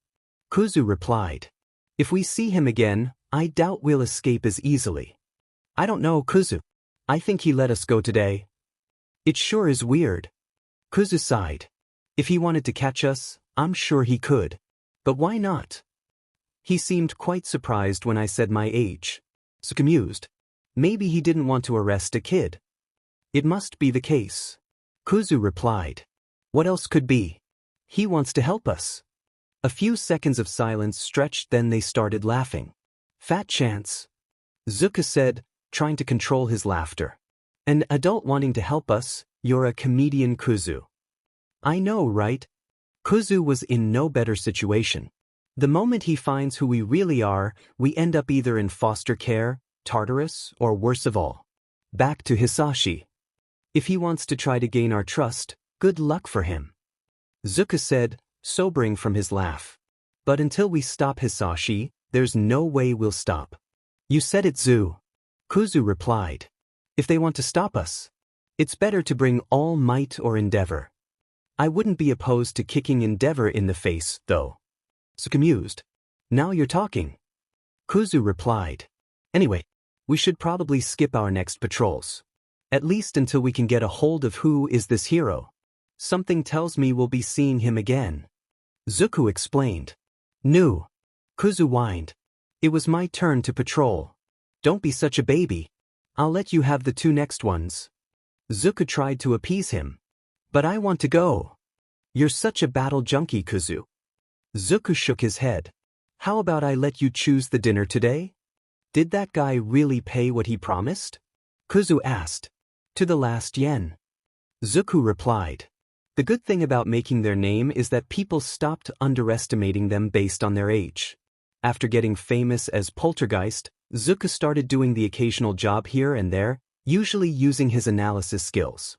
Kuzu replied. "If we see him again, I doubt we'll escape as easily." "I don't know, Kuzu. I think he let us go today. It sure is weird. Kuzu sighed. If he wanted to catch us, I'm sure he could. But why not? He seemed quite surprised when I said my age. So amused. Maybe he didn't want to arrest a kid. It must be the case. Kuzu replied. What else could be? He wants to help us. A few seconds of silence stretched, then they started laughing. Fat chance. Izuku said, trying to control his laughter. An adult wanting to help us, you're a comedian, Kuzu. I know, right? Kuzu was in no better situation. The moment he finds who we really are, we end up either in foster care, Tartarus, or worse of all, back to Hisashi. If he wants to try to gain our trust, good luck for him. Izuku said, sobering from his laugh. But until we stop Hisashi, there's no way we'll stop. You said it, Zu. Kuzu replied. If they want to stop us, it's better to bring all might or endeavor. I wouldn't be opposed to kicking Endeavor in the face, though. So amused. Now you're talking. Kuzu replied. Anyway, we should probably skip our next patrols. At least until we can get a hold of who is this hero. Something tells me we'll be seeing him again. Izuku explained. No. Kuzu whined. It was my turn to patrol. Don't be such a baby. I'll let you have the 2 next ones. Izuku tried to appease him. But I want to go. You're such a battle junkie, Kuzu. Izuku shook his head. How about I let you choose the dinner today? Did that guy really pay what he promised? Kuzu asked. To the last yen. Izuku replied. The good thing about making their name is that people stopped underestimating them based on their age. After getting famous as Poltergeist, Izuku started doing the occasional job here and there, usually using his analysis skills.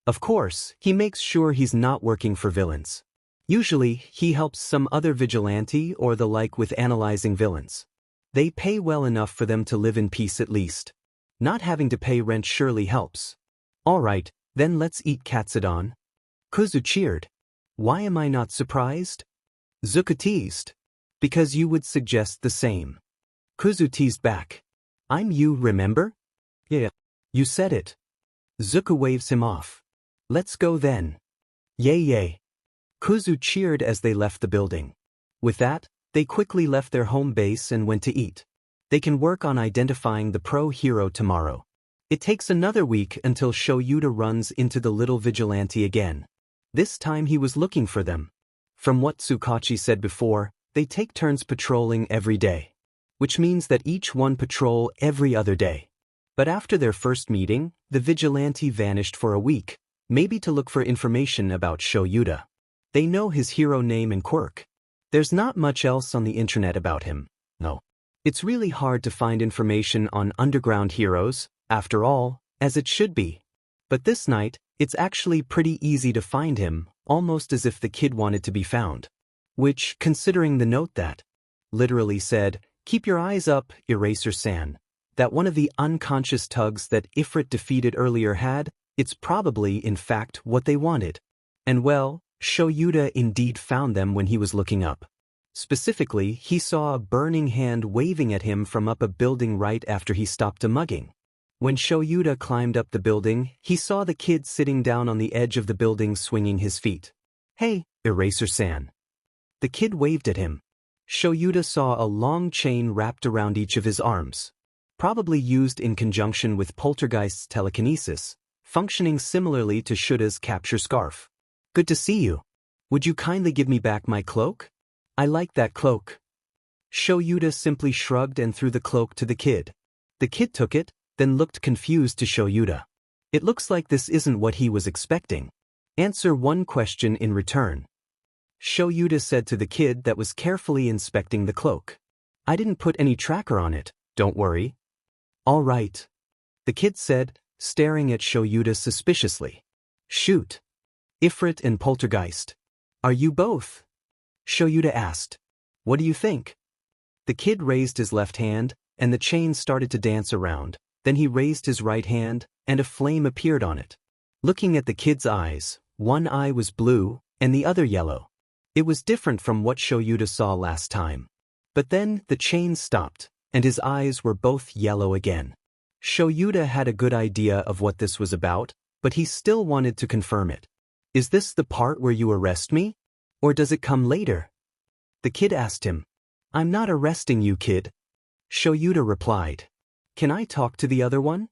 Of course, he makes sure he's not working for villains. Usually, he helps some other vigilante or the like with analyzing villains. They pay well enough for them to live in peace at least. Not having to pay rent surely helps. Alright, then let's eat katsudon. Kuzu cheered. Why am I not surprised? Izuku teased. Because you would suggest the same. Kuzu teased back. I'm you, remember? Yeah. You said it. Izuku waves him off. Let's go then. Yay yay. Kuzu cheered as they left the building. With that, they quickly left their home base and went to eat. They can work on identifying the pro-hero tomorrow. It takes another week until Shouta runs into the little vigilante again. This time he was looking for them. From what Tsukachi said before, they take turns patrolling every day. Which means that each one patrol every other day. But after their first meeting, the vigilante vanished for a week, maybe to look for information about Shouta. They know his hero name and quirk. There's not much else on the internet about him, no. It's really hard to find information on underground heroes, after all, as it should be. But this night, it's actually pretty easy to find him, almost as if the kid wanted to be found. Which, considering the note that literally said, keep your eyes up, Eraser-san, that one of the unconscious tugs that Ifrit defeated earlier had, it's probably in fact what they wanted. And well, Shouta indeed found them when he was looking up. Specifically, he saw a burning hand waving at him from up a building right after he stopped a mugging. When Shouta climbed up the building, he saw the kid sitting down on the edge of the building swinging his feet. Hey, Eraser-san. The kid waved at him. Shouta saw a long chain wrapped around each of his arms. Probably used in conjunction with Poltergeist's telekinesis, functioning similarly to Shuta's capture scarf. Good to see you. Would you kindly give me back my cloak? I like that cloak. Shouta simply shrugged and threw the cloak to the kid. The kid took it, then looked confused to Shouta. It looks like this isn't what he was expecting. Answer one question in return. Shouta said to the kid that was carefully inspecting the cloak. I didn't put any tracker on it, don't worry. All right. The kid said, staring at Shouta suspiciously. Shoot. Ifrit and Poltergeist. Are you both? Shouta asked. What do you think? The kid raised his left hand, and the chain started to dance around. Then he raised his right hand, and a flame appeared on it. Looking at the kid's eyes, one eye was blue, and the other yellow. It was different from what Shouta saw last time. But then the chain stopped, and his eyes were both yellow again. Shouta had a good idea of what this was about, but he still wanted to confirm it. Is this the part where you arrest me? Or does it come later? The kid asked him. I'm not arresting you, kid. Shouta replied. Can I talk to the other one?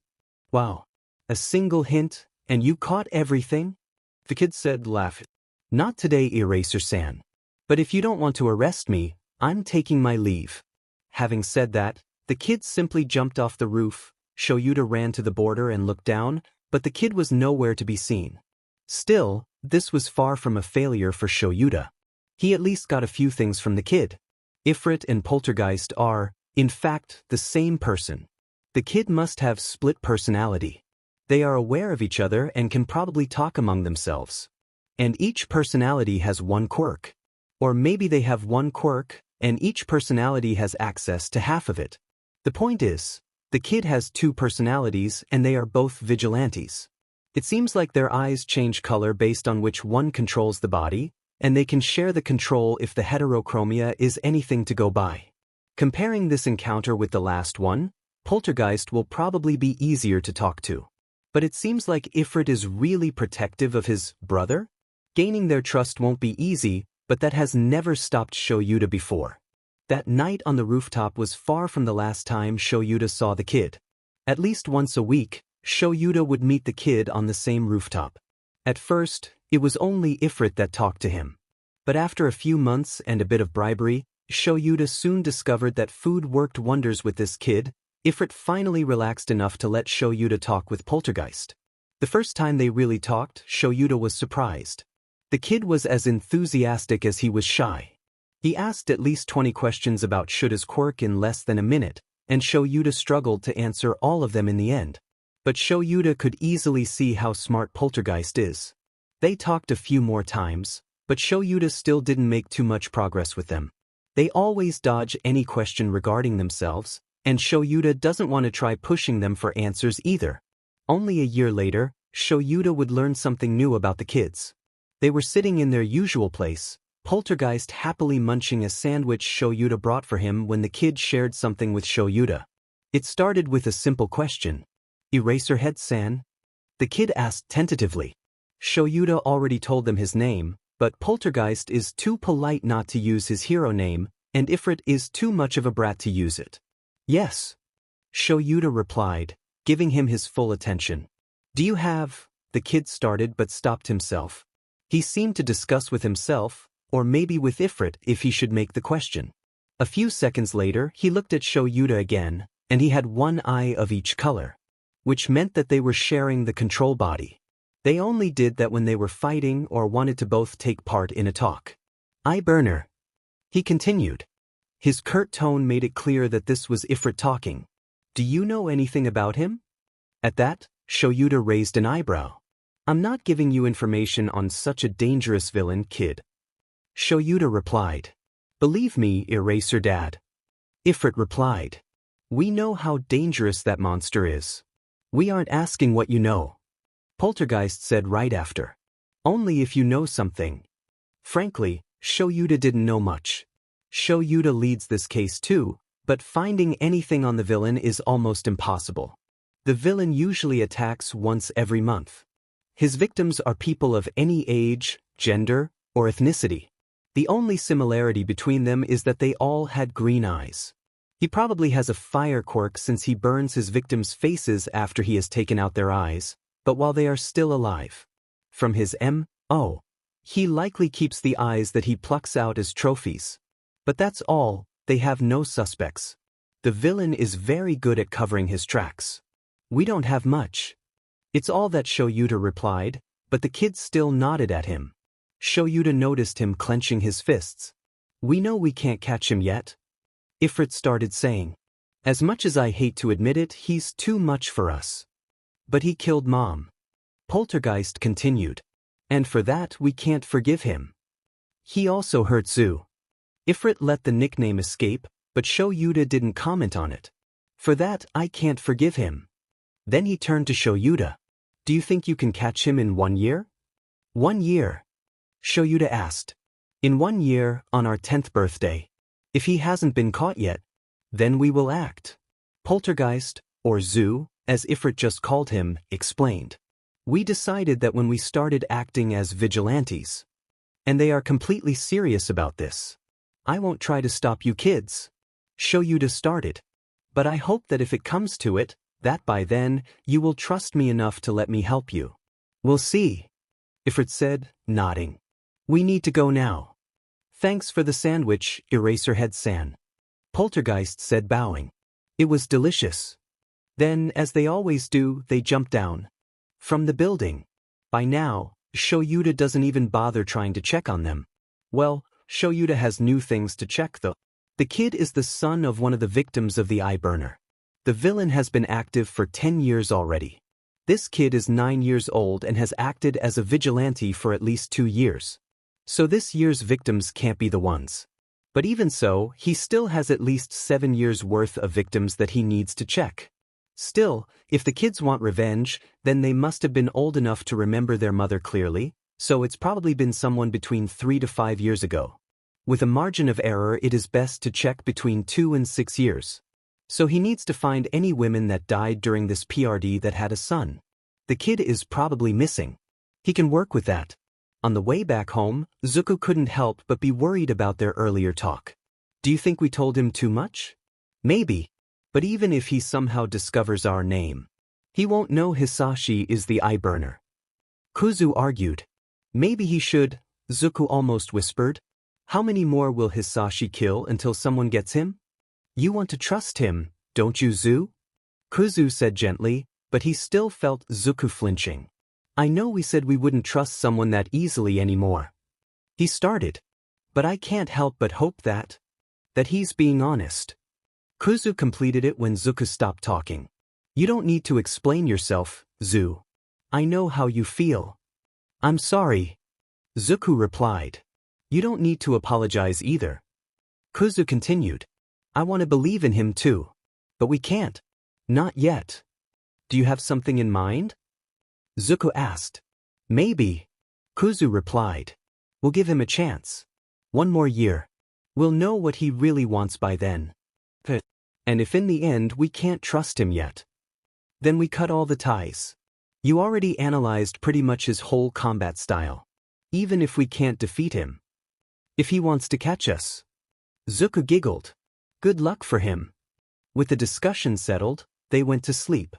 Wow. A single hint, and you caught everything? The kid said, laughing. Not today, Eraser-san. But if you don't want to arrest me, I'm taking my leave. Having said that, the kid simply jumped off the roof. Shouta ran to the border and looked down, but the kid was nowhere to be seen. Still, this was far from a failure for Shouta. He at least got a few things from the kid. Ifrit and Poltergeist are, in fact, the same person. The kid must have split personality. They are aware of each other and can probably talk among themselves. And each personality has one quirk. Or maybe they have one quirk, and each personality has access to half of it. The point is, the kid has two personalities and they are both vigilantes. It seems like their eyes change color based on which one controls the body, and they can share the control if the heterochromia is anything to go by. Comparing this encounter with the last one, Poltergeist will probably be easier to talk to. But it seems like Ifrit is really protective of his brother? Gaining their trust won't be easy, but that has never stopped Shouta before. That night on the rooftop was far from the last time Shouta saw the kid. At least once a week, Shouta would meet the kid on the same rooftop. At first, it was only Ifrit that talked to him. But after a few months and a bit of bribery, Shouta soon discovered that food worked wonders with this kid. Ifrit finally relaxed enough to let Shouta talk with Poltergeist. The first time they really talked, Shouta was surprised. The kid was as enthusiastic as he was shy. He asked at least 20 questions about Shouta's quirk in less than a minute, and Shouta struggled to answer all of them in the end. But Shouta could easily see how smart Poltergeist is. They talked a few more times, but Shouta still didn't make too much progress with them. They always dodge any question regarding themselves, and Shouta doesn't want to try pushing them for answers either. Only a year later, Shouta would learn something new about the kids. They were sitting in their usual place, Poltergeist happily munching a sandwich Shouta brought for him when the kid shared something with Shouta. It started with a simple question. Eraserhead-san? The kid asked tentatively. Shouta already told them his name, but Poltergeist is too polite not to use his hero name, and Ifrit is too much of a brat to use it. Yes. Shouta replied, giving him his full attention. Do you have? The kid started but stopped himself. He seemed to discuss with himself, or maybe with Ifrit if he should make the question. A few seconds later he looked at Shouta again, and he had one eye of each color. Which meant that they were sharing the control body. They only did that when they were fighting or wanted to both take part in a talk. Eye burner. He continued. His curt tone made it clear that this was Ifrit talking. Do you know anything about him? At that, Shouta raised an eyebrow. I'm not giving you information on such a dangerous villain, kid. Shouta replied. Believe me, Eraser Dad. Ifrit replied. We know how dangerous that monster is. We aren't asking what you know. Poltergeist said right after. Only if you know something. Frankly, Shouta didn't know much. Shouta leads this case too, but finding anything on the villain is almost impossible. The villain usually attacks once every month. His victims are people of any age, gender, or ethnicity. The only similarity between them is that they all had green eyes. He probably has a fire quirk since he burns his victims' faces after he has taken out their eyes, but while they are still alive. From his M.O., he likely keeps the eyes that he plucks out as trophies. But that's all, they have no suspects. The villain is very good at covering his tracks. We don't have much. It's all that Shouta replied, but the kid still nodded at him. Shouta noticed him clenching his fists. We know we can't catch him yet. Ifrit started saying. As much as I hate to admit it, he's too much for us. But he killed Mom. Poltergeist continued. And for that we can't forgive him. He also hurt Zu. Ifrit let the nickname escape, but Shouta didn't comment on it. For that I can't forgive him. Then he turned to Shouta. Do you think you can catch him in 1 year? 1 year? Shouta asked. In 1 year, on our 10th birthday. If he hasn't been caught yet, then we will act. Poltergeist, or Zu, as Ifrit just called him, explained. We decided that when we started acting as vigilantes. And they are completely serious about this. I won't try to stop you kids. Shouta started. But I hope that if it comes to it, that by then, you will trust me enough to let me help you. We'll see. Ifrit said, nodding. We need to go now. Thanks for the sandwich, Eraserhead-san. Poltergeist said, bowing. It was delicious. Then, as they always do, they jumped down. From the building. By now, Shouta doesn't even bother trying to check on them. Well, Shouta has new things to check though. The kid is the son of one of the victims of the eye burner. The villain has been active for 10 years already. This kid is 9 years old and has acted as a vigilante for at least 2 years. So this year's victims can't be the ones. But even so, he still has at least 7 years worth of victims that he needs to check. Still, if the kids want revenge, then they must have been old enough to remember their mother clearly, so it's probably been someone between 3 to 5 years ago. With a margin of error, it is best to check between 2 and 6 years. So he needs to find any women that died during this PRD that had a son. The kid is probably missing. He can work with that. On the way back home, Izuku couldn't help but be worried about their earlier talk. Do you think we told him too much? Maybe. But even if he somehow discovers our name, he won't know Hisashi is the eye burner. Kuzu argued. Maybe he should, Izuku almost whispered. How many more will Hisashi kill until someone gets him? You want to trust him, don't you, Zu? Kuzu said gently, but he still felt Izuku flinching. I know we said we wouldn't trust someone that easily anymore. He started. But I can't help but hope that he's being honest. Kuzu completed it when Izuku stopped talking. You don't need to explain yourself, Zu. I know how you feel. I'm sorry. Izuku replied. You don't need to apologize either. Kuzu continued. I want to believe in him too. But we can't. Not yet. Do you have something in mind? Izuku asked. Maybe. Kuzu replied. We'll give him a chance. 1 more year. We'll know what he really wants by then. And if in the end we can't trust him yet, then we cut all the ties. You already analyzed pretty much his whole combat style. Even if we can't defeat him. If he wants to catch us. Izuku giggled. Good luck for him. With the discussion settled, they went to sleep.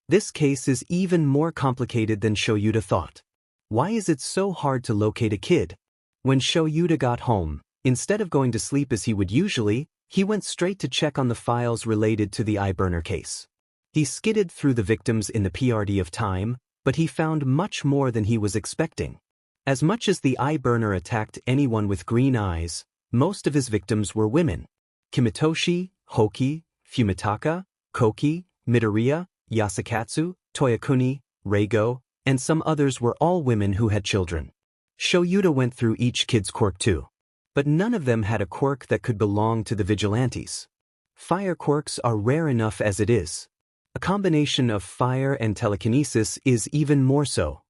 This case is even more complicated than Shouta thought. Why is it so hard to locate a kid? When Shouta got home, instead of going to sleep as he would usually, he went straight to check on the files related to the eye burner case. He skidded through the victims in the PRD of time, but he found much more than he was expecting. As much as the eye burner attacked anyone with green eyes, most of his victims were women. Kimitoshi, Hoki, Fumitaka, Koki, Midoriya, Yasukatsu, Toyokuni, Reigo, and some others were all women who had children. Shouta went through each kid's quirk too. But none of them had a quirk that could belong to the vigilantes. Fire quirks are rare enough as it is. A combination of fire and telekinesis is even more so.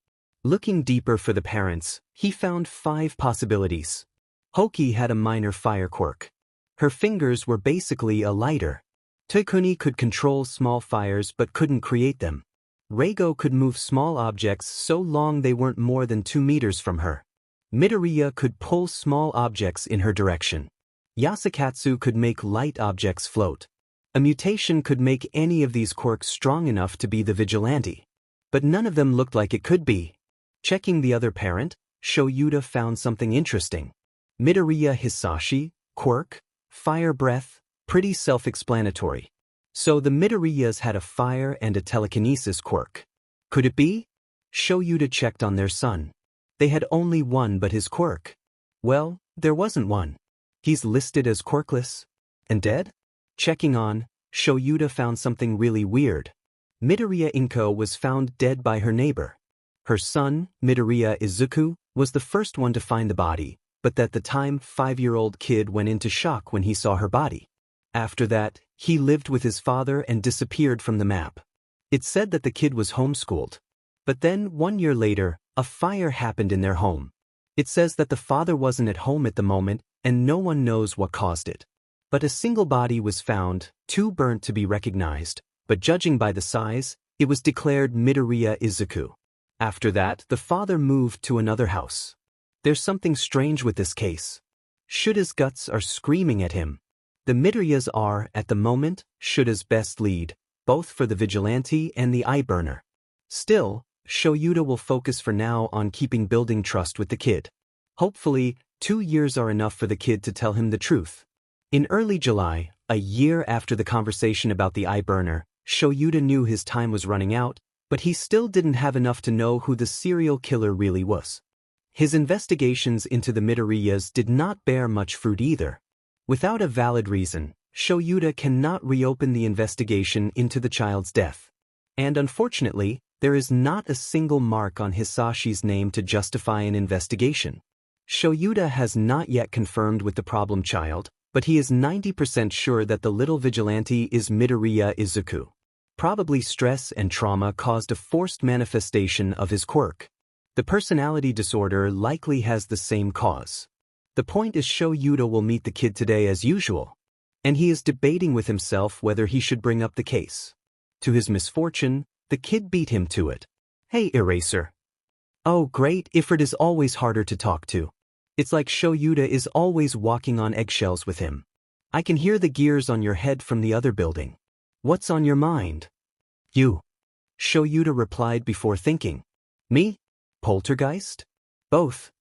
Looking deeper for the parents, he found 5 possibilities. Hoki had a minor fire quirk. Her fingers were basically a lighter. Toyokuni could control small fires but couldn't create them. Reigo could move small objects so long they weren't more than 2 meters from her. Midoriya could pull small objects in her direction. Yasukatsu could make light objects float. A mutation could make any of these quirks strong enough to be the vigilante. But none of them looked like it could be. Checking the other parent, Shouta found something interesting. Midoriya Hisashi, quirk, fire breath, pretty self-explanatory. So the Midoriyas had a fire and a telekinesis quirk. Could it be? Shouta checked on their son. They had only one but his quirk. Well, there wasn't one. He's listed as quirkless. And dead? Checking on, Shouta found something really weird. Midoriya Inko was found dead by her neighbor. Her son, Midroriya Izuku, was the first one to find the body, but at the time 5-year-old kid went into shock when he saw her body. After that, he lived with his father and disappeared from the map. It said that the kid was homeschooled. But then, 1 year later, a fire happened in their home. It says that the father wasn't at home at the moment, and no one knows what caused it. But a single body was found, too burnt to be recognized, but judging by the size, It was declared Midroriya Izuku. After that, the father moved to another house. There's something strange with this case. Shouta's guts are screaming at him. The Midoriyas are, at the moment, Shouta's best lead, both for the vigilante and the eye burner. Still, Shouta will focus for now on building trust with the kid. Hopefully, 2 years are enough for the kid to tell him the truth. In early July, a year after the conversation about the eye burner, Shouta knew his time was running out, but he still didn't have enough to know who the serial killer really was. His investigations into the Midoriyas did not bear much fruit either. Without a valid reason, Shouta cannot reopen the investigation into the child's death. And unfortunately, there is not a single mark on Hisashi's name to justify an investigation. Shouta has not yet confirmed with the problem child, but he is 90% sure that the little vigilante is Midroriya Izuku. Probably stress and trauma caused a forced manifestation of his quirk. The personality disorder likely has the same cause. The point is Shouta will meet the kid today as usual, and he is debating with himself whether he should bring up the case. To his misfortune, the kid beat him to it. "Hey, Eraser." "Oh great, Ifrit is always harder to talk to. It's like Shouta is always walking on eggshells with him. I can hear the gears on your head from the other building. What's on your mind?" "You," Shouta replied before thinking. "Me? Poltergeist?" "Both,"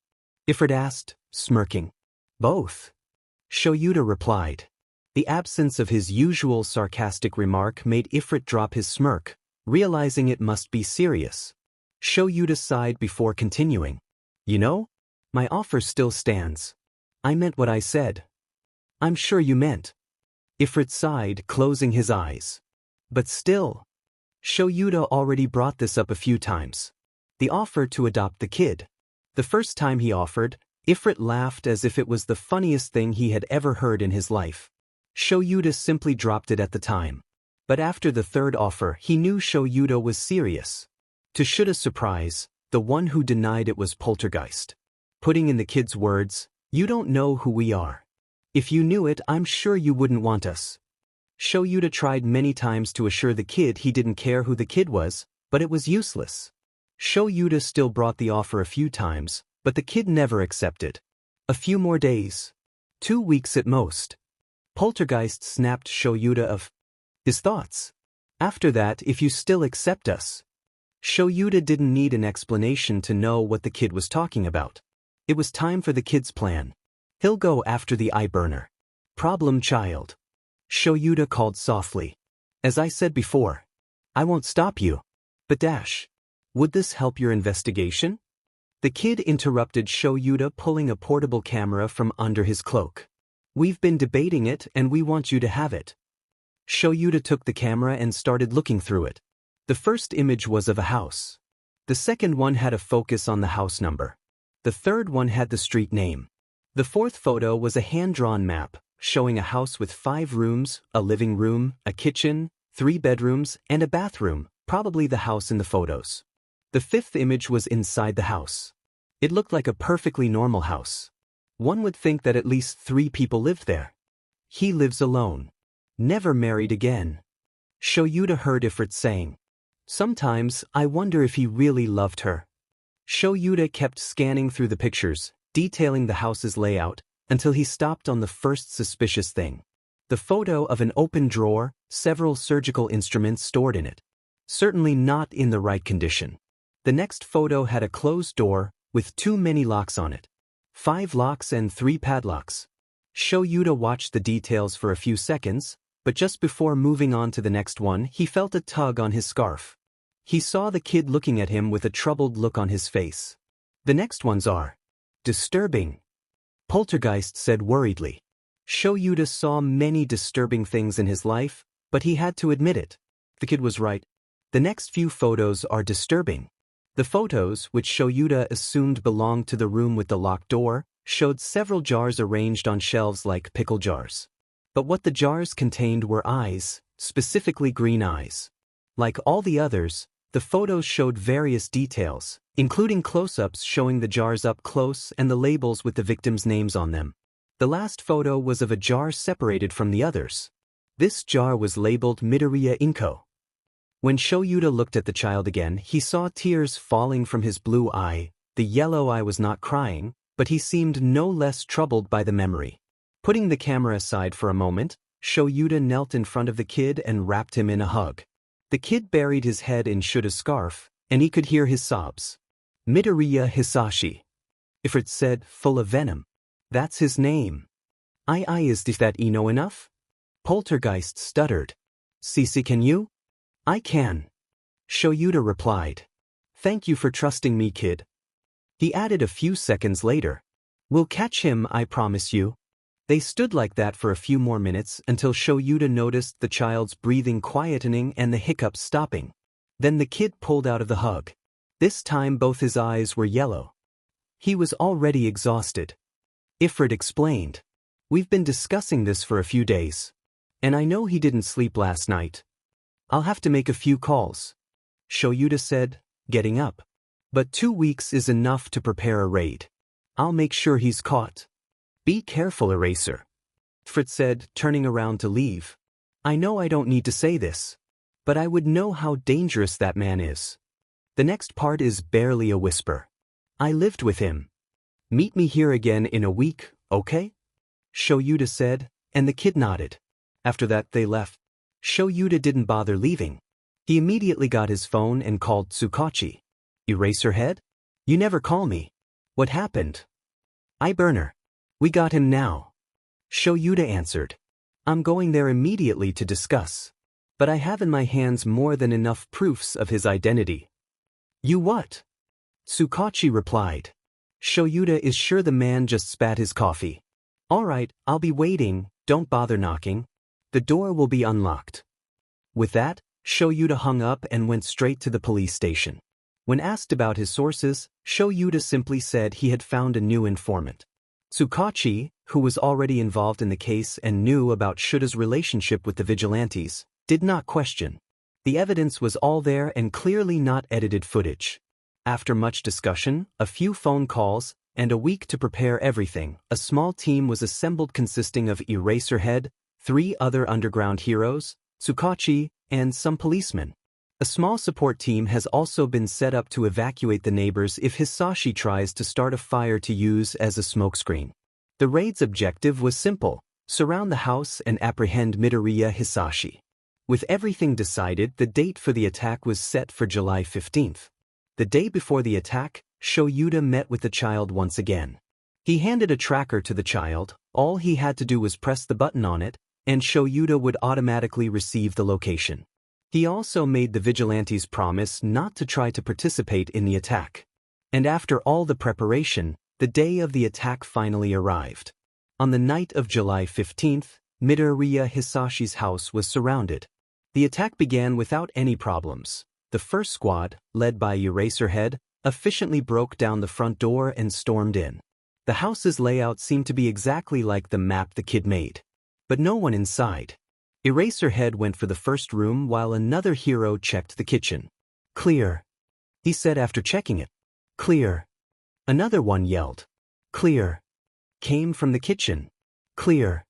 Ifrit asked, smirking. "Both," Shouta replied. The absence of his usual sarcastic remark made Ifrit drop his smirk, realizing it must be serious. Shouta sighed before continuing. "You know, my offer still stands. I meant what I said." "I'm sure you meant." Ifrit sighed, closing his eyes. "But still." Shouta already brought this up a few times. The offer to adopt the kid. The first time he offered, Ifrit laughed as if it was the funniest thing he had ever heard in his life. Shouta simply dropped it at the time. But after the third offer, he knew Shouta was serious. To Shouta's surprise, the one who denied it was Poltergeist. Putting in the kid's words, "You don't know who we are. If you knew it, I'm sure you wouldn't want us." Shouta tried many times to assure the kid he didn't care who the kid was, but it was useless. Shouta still brought the offer a few times, but the kid never accepted. A few more days. 2 weeks at most. Poltergeist snapped Shouta of his thoughts. "After that, if you still accept us." Shouta didn't need an explanation to know what the kid was talking about. It was time for the kid's plan. He'll go after the eye burner. "Problem child," Shouta called softly. "As I said before, I won't stop you. But would this help your investigation?" The kid interrupted Shouta, pulling a portable camera from under his cloak. "We've been debating it and we want you to have it." Shouta took the camera and started looking through it. The first image was of a house. The second one had a focus on the house number. The third one had the street name. The fourth photo was a hand-drawn map, showing a house with 5 rooms, a living room, a kitchen, 3 bedrooms, and a bathroom, probably the house in the photos. The fifth image was inside the house. It looked like a perfectly normal house. One would think that at least 3 people lived there. He lives alone. Never married again. Shouta heard Ifrit saying. Sometimes, I wonder if he really loved her. Shouta kept scanning through the pictures, detailing the house's layout, until he stopped on the first suspicious thing. The photo of an open drawer, several surgical instruments stored in it. Certainly not in the right condition. The next photo had a closed door, with too many locks on it. 5 locks and 3 padlocks. Shouta watched the details for a few seconds, but just before moving on to the next one, he felt a tug on his scarf. He saw the kid looking at him with a troubled look on his face. The next ones are disturbing, Poltergeist said worriedly. Shouta saw many disturbing things in his life, but he had to admit it. The kid was right. The next few photos are disturbing. The photos, which Shouta assumed belonged to the room with the locked door, showed several jars arranged on shelves like pickle jars. But what the jars contained were eyes, specifically green eyes. Like all the others, the photos showed various details, including close-ups showing the jars up close and the labels with the victims' names on them. The last photo was of a jar separated from the others. This jar was labeled Midroriya Izuku. When Shoyuta looked at the child again, he saw tears falling from his blue eye. The yellow eye was not crying, but he seemed no less troubled by the memory. Putting the camera aside for a moment, Shoyuta knelt in front of the kid and wrapped him in a hug. The kid buried his head in Shuta's scarf, and he could hear his sobs. Midoriya Hisashi. Ifrit said, full of venom. That's his name. Is that Ino enough? Poltergeist stuttered. Cece, can you? I can. Shoyuta replied. Thank you for trusting me, kid. He added a few seconds later. We'll catch him, I promise you. They stood like that for a few more minutes until Shoyuta noticed the child's breathing quietening and the hiccups stopping. Then the kid pulled out of the hug. This time both his eyes were yellow. He was already exhausted. Ifrit explained. We've been discussing this for a few days. And I know he didn't sleep last night. I'll have to make a few calls. Shoyuta said, getting up. But 2 weeks is enough to prepare a raid. I'll make sure he's caught. Be careful, Eraser. Ifrit said, turning around to leave. I know I don't need to say this, but I would know how dangerous that man is. The next part is barely a whisper. I lived with him. Meet me here again in a week, okay? Shoyuta said, and the kid nodded. After that they left. Shoyuta didn't bother leaving. He immediately got his phone and called Tsukachi. Eraserhead? You never call me. What happened? Burner. We got him now. Shoyuta answered. I'm going there immediately to discuss. But I have in my hands more than enough proofs of his identity. You what? Tsukachi replied. Shoyuta is sure the man just spat his coffee. All right, I'll be waiting, don't bother knocking. The door will be unlocked. With that, Shoyuta hung up and went straight to the police station. When asked about his sources, Shoyuta simply said he had found a new informant. Tsukachi, who was already involved in the case and knew about Shuta's relationship with the vigilantes, did not question. The evidence was all there and clearly not edited footage. After much discussion, a few phone calls, and a week to prepare everything, a small team was assembled consisting of Eraserhead, 3 other underground heroes, Tsukachi, and some policemen. A small support team has also been set up to evacuate the neighbors if Hisashi tries to start a fire to use as a smokescreen. The raid's objective was simple: surround the house and apprehend Midoriya Hisashi. With everything decided, the date for the attack was set for July 15th. The day before the attack, Shoyuta met with the child once again. He handed a tracker to the child. All he had to do was press the button on it, and Shoyuta would automatically receive the location. He also made the vigilantes promise not to try to participate in the attack. And after all the preparation, the day of the attack finally arrived. On the night of July 15th, Midoriya Hisashi's house was surrounded. The attack began without any problems. The first squad, led by Eraserhead, efficiently broke down the front door and stormed in. The house's layout seemed to be exactly like the map the kid made. But no one inside. Eraserhead went for the first room while another hero checked the kitchen. Clear, he said after checking it. Clear. Another one yelled. Clear. Came from the kitchen. Clear.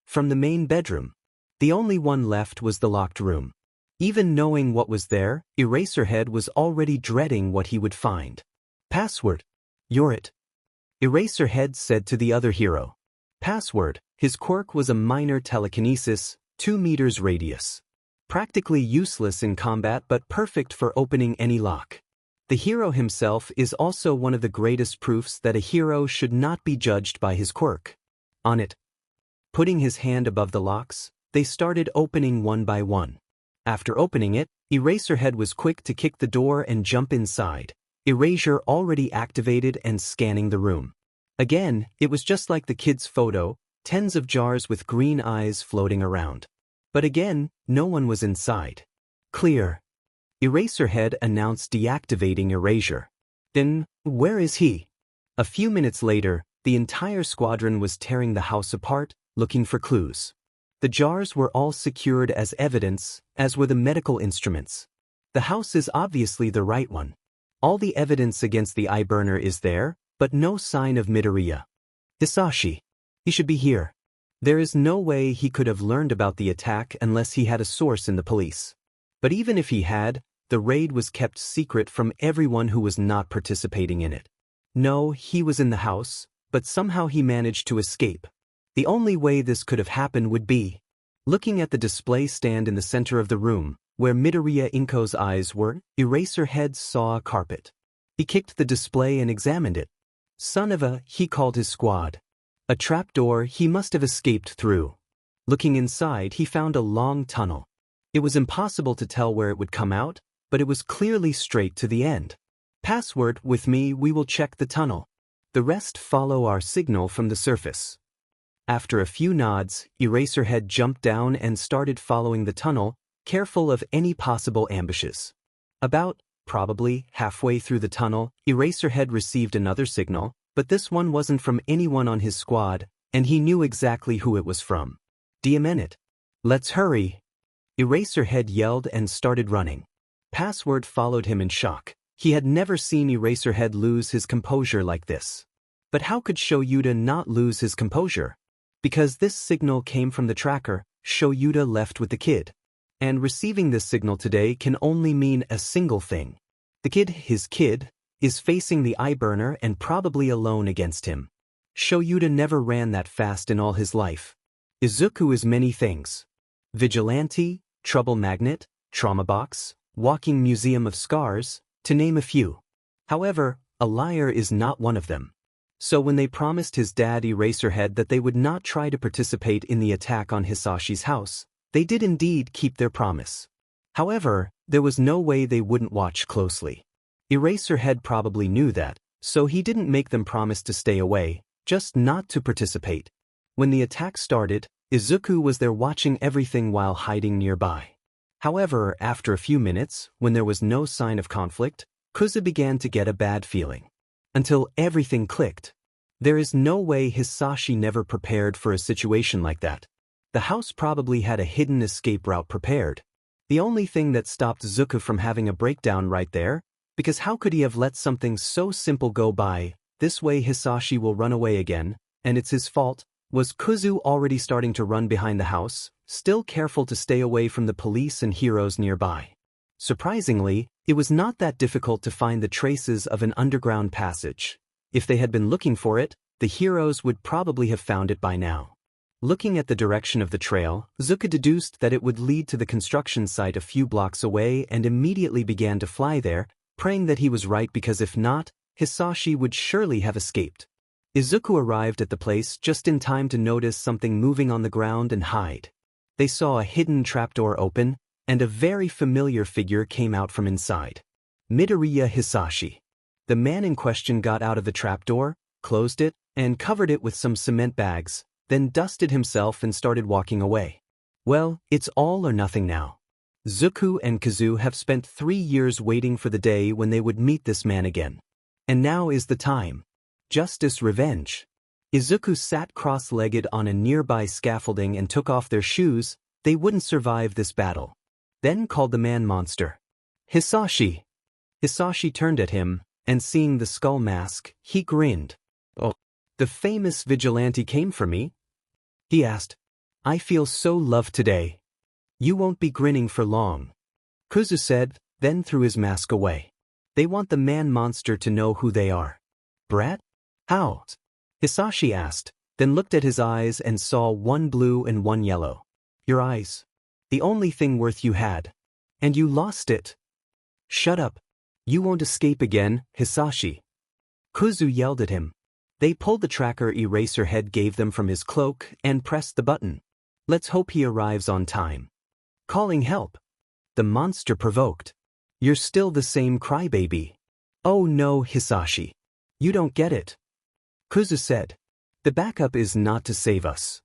From the main bedroom. The only one left was the locked room. Even knowing what was there, Eraserhead was already dreading what he would find. Password. You're it. Eraserhead said to the other hero. Password. His quirk was a minor telekinesis, 2 meters radius. Practically useless in combat but perfect for opening any lock. The hero himself is also one of the greatest proofs that a hero should not be judged by his quirk. On it. Putting his hand above the locks, they started opening one by one. After opening it, Eraserhead was quick to kick the door and jump inside, Erasure already activated and scanning the room. Again, it was just like the kid's photo, tens of jars with green eyes floating around. But again, no one was inside. Clear. Eraserhead announced deactivating Erasure. Then, where is he? A few minutes later, the entire squadron was tearing the house apart, looking for clues. The jars were all secured as evidence, as were the medical instruments. The house is obviously the right one. All the evidence against the eye burner is there, but no sign of Midoriya Hisashi. He should be here. There is no way he could have learned about the attack unless he had a source in the police. But even if he had, the raid was kept secret from everyone who was not participating in it. No, he was in the house, but somehow he managed to escape. The only way this could have happened would be looking at the display stand in the center of the room, where Midoriya Izuku's eyes were. Eraserhead saw a carpet. He kicked the display and examined it. Son of a, he called his squad. A trapdoor he must have escaped through. Looking inside, he found a long tunnel. It was impossible to tell where it would come out, but it was clearly straight to the end. Password with me, we will check the tunnel. The rest follow our signal from the surface. After a few nods, Eraserhead jumped down and started following the tunnel, careful of any possible ambushes. About, probably, halfway through the tunnel, Eraserhead received another signal, but this one wasn't from anyone on his squad, and he knew exactly who it was from. Diamenet. Let's hurry. Eraserhead yelled and started running. Password followed him in shock. He had never seen Eraserhead lose his composure like this. But how could Shouta not lose his composure? Because this signal came from the tracker, Shouta left with the kid. And receiving this signal today can only mean a single thing. The kid, his kid, is facing the eye burner and probably alone against him. Shouta never ran that fast in all his life. Izuku is many things. Vigilante, trouble magnet, trauma box, walking museum of scars, to name a few. However, a liar is not one of them. So when they promised his dad Eraserhead that they would not try to participate in the attack on Hisashi's house, they did indeed keep their promise. However, there was no way they wouldn't watch closely. Eraserhead probably knew that, so he didn't make them promise to stay away, just not to participate. When the attack started, Izuku was there watching everything while hiding nearby. However, after a few minutes, when there was no sign of conflict, Kuzu began to get a bad feeling. Until everything clicked. There is no way Hisashi never prepared for a situation like that. The house probably had a hidden escape route prepared. The only thing that stopped Izuku from having a breakdown right there, because how could he have let something so simple go by, this way Hisashi will run away again, and it's his fault, was Kuzu already starting to run behind the house, still careful to stay away from the police and heroes nearby. Surprisingly, it was not that difficult to find the traces of an underground passage. If they had been looking for it, the heroes would probably have found it by now. Looking at the direction of the trail, Izuku deduced that it would lead to the construction site a few blocks away and immediately began to fly there, praying that he was right because if not, Hisashi would surely have escaped. Izuku arrived at the place just in time to notice something moving on the ground and hide. They saw a hidden trapdoor open, and a very familiar figure came out from inside. Midoriya Hisashi. The man in question got out of the trapdoor, closed it, and covered it with some cement bags, then dusted himself and started walking away. Well, it's all or nothing now. Izuku and Kuzu have spent 3 years waiting for the day when they would meet this man again. And now is the time. Justice, revenge. Izuku sat cross-legged on a nearby scaffolding and took off their shoes. They wouldn't survive this battle. Then called the man monster. Hisashi. Hisashi turned at him, and seeing the skull mask, he grinned. Oh, the famous vigilante came for me? He asked. I feel so loved today. You won't be grinning for long. Kuzu said, then threw his mask away. They want the man monster to know who they are. Brat? How? Hisashi asked, then looked at his eyes and saw one blue and one yellow. Your eyes. The only thing worth you had. And you lost it. Shut up. You won't escape again, Hisashi. Kuzu yelled at him. They pulled the tracker Eraserhead gave them from his cloak and pressed the button. Let's hope he arrives on time. Calling help. The monster provoked. You're still the same crybaby. Oh no, Hisashi. You don't get it. Kuzu said. The backup is not to save us.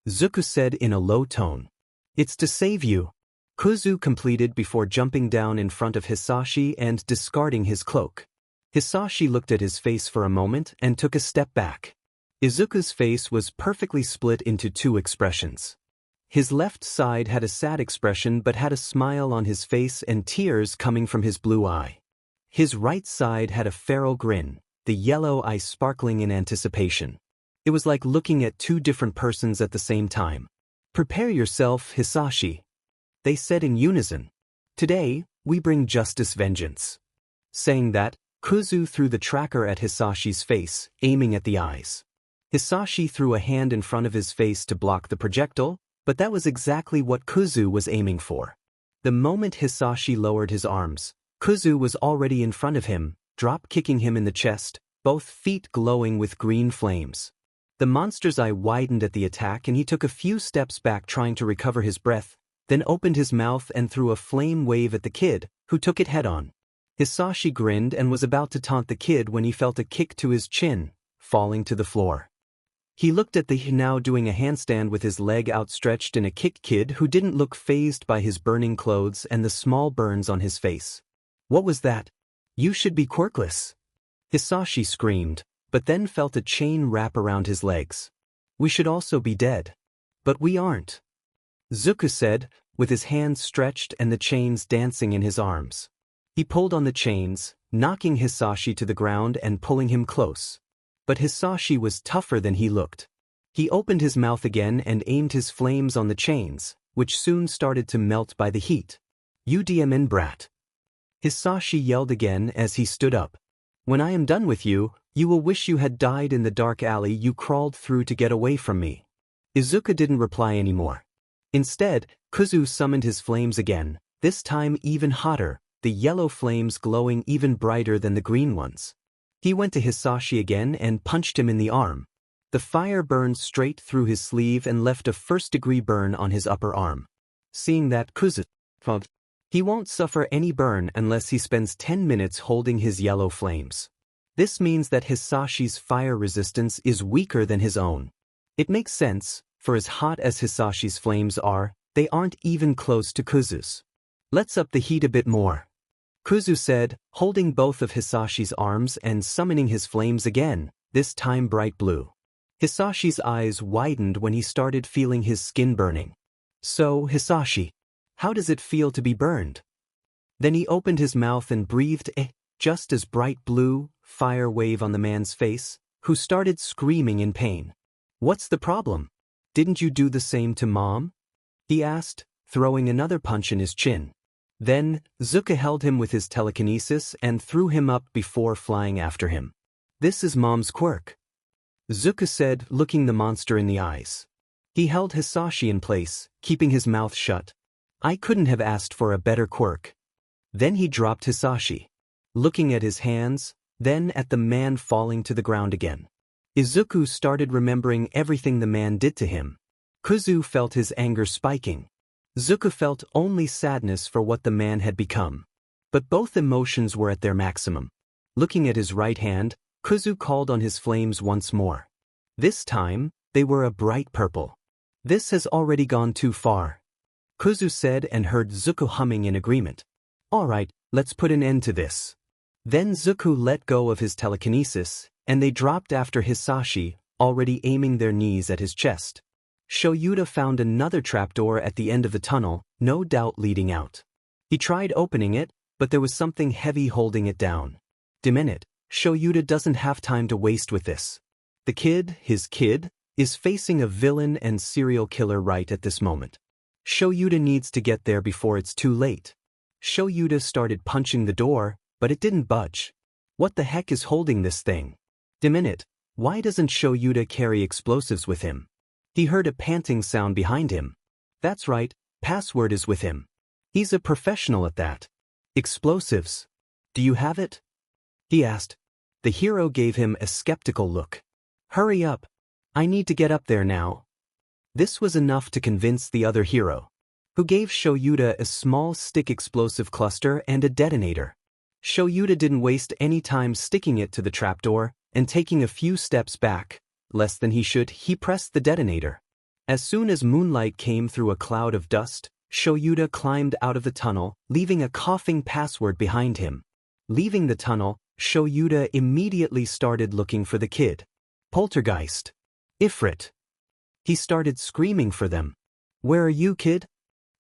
Izuku said in a low tone. It's to save you. Kuzu completed before jumping down in front of Hisashi and discarding his cloak. Hisashi looked at his face for a moment and took a step back. Izuku's face was perfectly split into 2 expressions. His left side had a sad expression but had a smile on his face and tears coming from his blue eye. His right side had a feral grin, the yellow eye sparkling in anticipation. It was like looking at 2 different persons at the same time. Prepare yourself, Hisashi. They said in unison. Today, we bring justice vengeance. Saying that, Kuzu threw the tracker at Hisashi's face, aiming at the eyes. Hisashi threw a hand in front of his face to block the projectile, but that was exactly what Kuzu was aiming for. The moment Hisashi lowered his arms, Kuzu was already in front of him, drop-kicking him in the chest, both feet glowing with green flames. The monster's eye widened at the attack and he took a few steps back trying to recover his breath, then opened his mouth and threw a flame wave at the kid, who took it head-on. Hisashi grinned and was about to taunt the kid when he felt a kick to his chin, falling to the floor. He looked at the now doing a handstand with his leg outstretched in a kick kid who didn't look fazed by his burning clothes and the small burns on his face. What was that? You should be quirkless. Hisashi screamed, but then felt a chain wrap around his legs. We should also be dead. But we aren't. Izuku said, with his hands stretched and the chains dancing in his arms. He pulled on the chains, knocking Hisashi to the ground and pulling him close. But Hisashi was tougher than he looked. He opened his mouth again and aimed his flames on the chains, which soon started to melt by the heat. You DMN brat. Hisashi yelled again as he stood up. When I am done with you, you will wish you had died in the dark alley you crawled through to get away from me. Izuku didn't reply anymore. Instead, Kuzu summoned his flames again, this time even hotter, the yellow flames glowing even brighter than the green ones. He went to Hisashi again and punched him in the arm. The fire burned straight through his sleeve and left a first-degree burn on his upper arm. Seeing that, Kuzu thought, he won't suffer any burn unless he spends 10 minutes holding his yellow flames. This means that Hisashi's fire resistance is weaker than his own. It makes sense, for as hot as Hisashi's flames are, they aren't even close to Kuzu's. Let's up the heat a bit more. Kuzu said, holding both of Hisashi's arms and summoning his flames again, this time bright blue. Hisashi's eyes widened when he started feeling his skin burning. So, Hisashi, how does it feel to be burned? Then he opened his mouth and breathed just as bright blue fire wave on the man's face, who started screaming in pain. What's the problem? Didn't you do the same to Mom? He asked, throwing another punch in his chin. Then, Izuku held him with his telekinesis and threw him up before flying after him. This is Mom's quirk. Izuku said, looking the monster in the eyes. He held Hisashi in place, keeping his mouth shut. I couldn't have asked for a better quirk. Then he dropped Hisashi, looking at his hands, then at the man falling to the ground again. Izuku started remembering everything the man did to him. Kuzu felt his anger spiking. Izuku felt only sadness for what the man had become. But both emotions were at their maximum. Looking at his right hand, Kuzu called on his flames once more. This time, they were a bright purple. This has already gone too far. Kuzu said and heard Izuku humming in agreement. Alright, let's put an end to this. Then Izuku let go of his telekinesis, and they dropped after Hisashi, already aiming their knees at his chest. Shouta found another trapdoor at the end of the tunnel, no doubt leading out. He tried opening it, but there was something heavy holding it down. Minute, Shouta doesn't have time to waste with this. The kid, his kid, is facing a villain and serial killer right at this moment. Shouta needs to get there before it's too late. Shouta started punching the door, but it didn't budge. What the heck is holding this thing? Minute, why doesn't Shouta carry explosives with him? He heard a panting sound behind him. That's right, password is with him. He's a professional at that. Explosives. Do you have it? He asked. The hero gave him a skeptical look. Hurry up. I need to get up there now. This was enough to convince the other hero, who gave Shouta a small stick explosive cluster and a detonator. Shouta didn't waste any time sticking it to the trapdoor, and taking a few steps back, less than he should, he pressed the detonator. As soon as moonlight came through a cloud of dust, Shouta climbed out of the tunnel, leaving a coughing password behind him. Leaving the tunnel, Shouta immediately started looking for the kid. Poltergeist. Ifrit. He started screaming for them. Where are you, kid?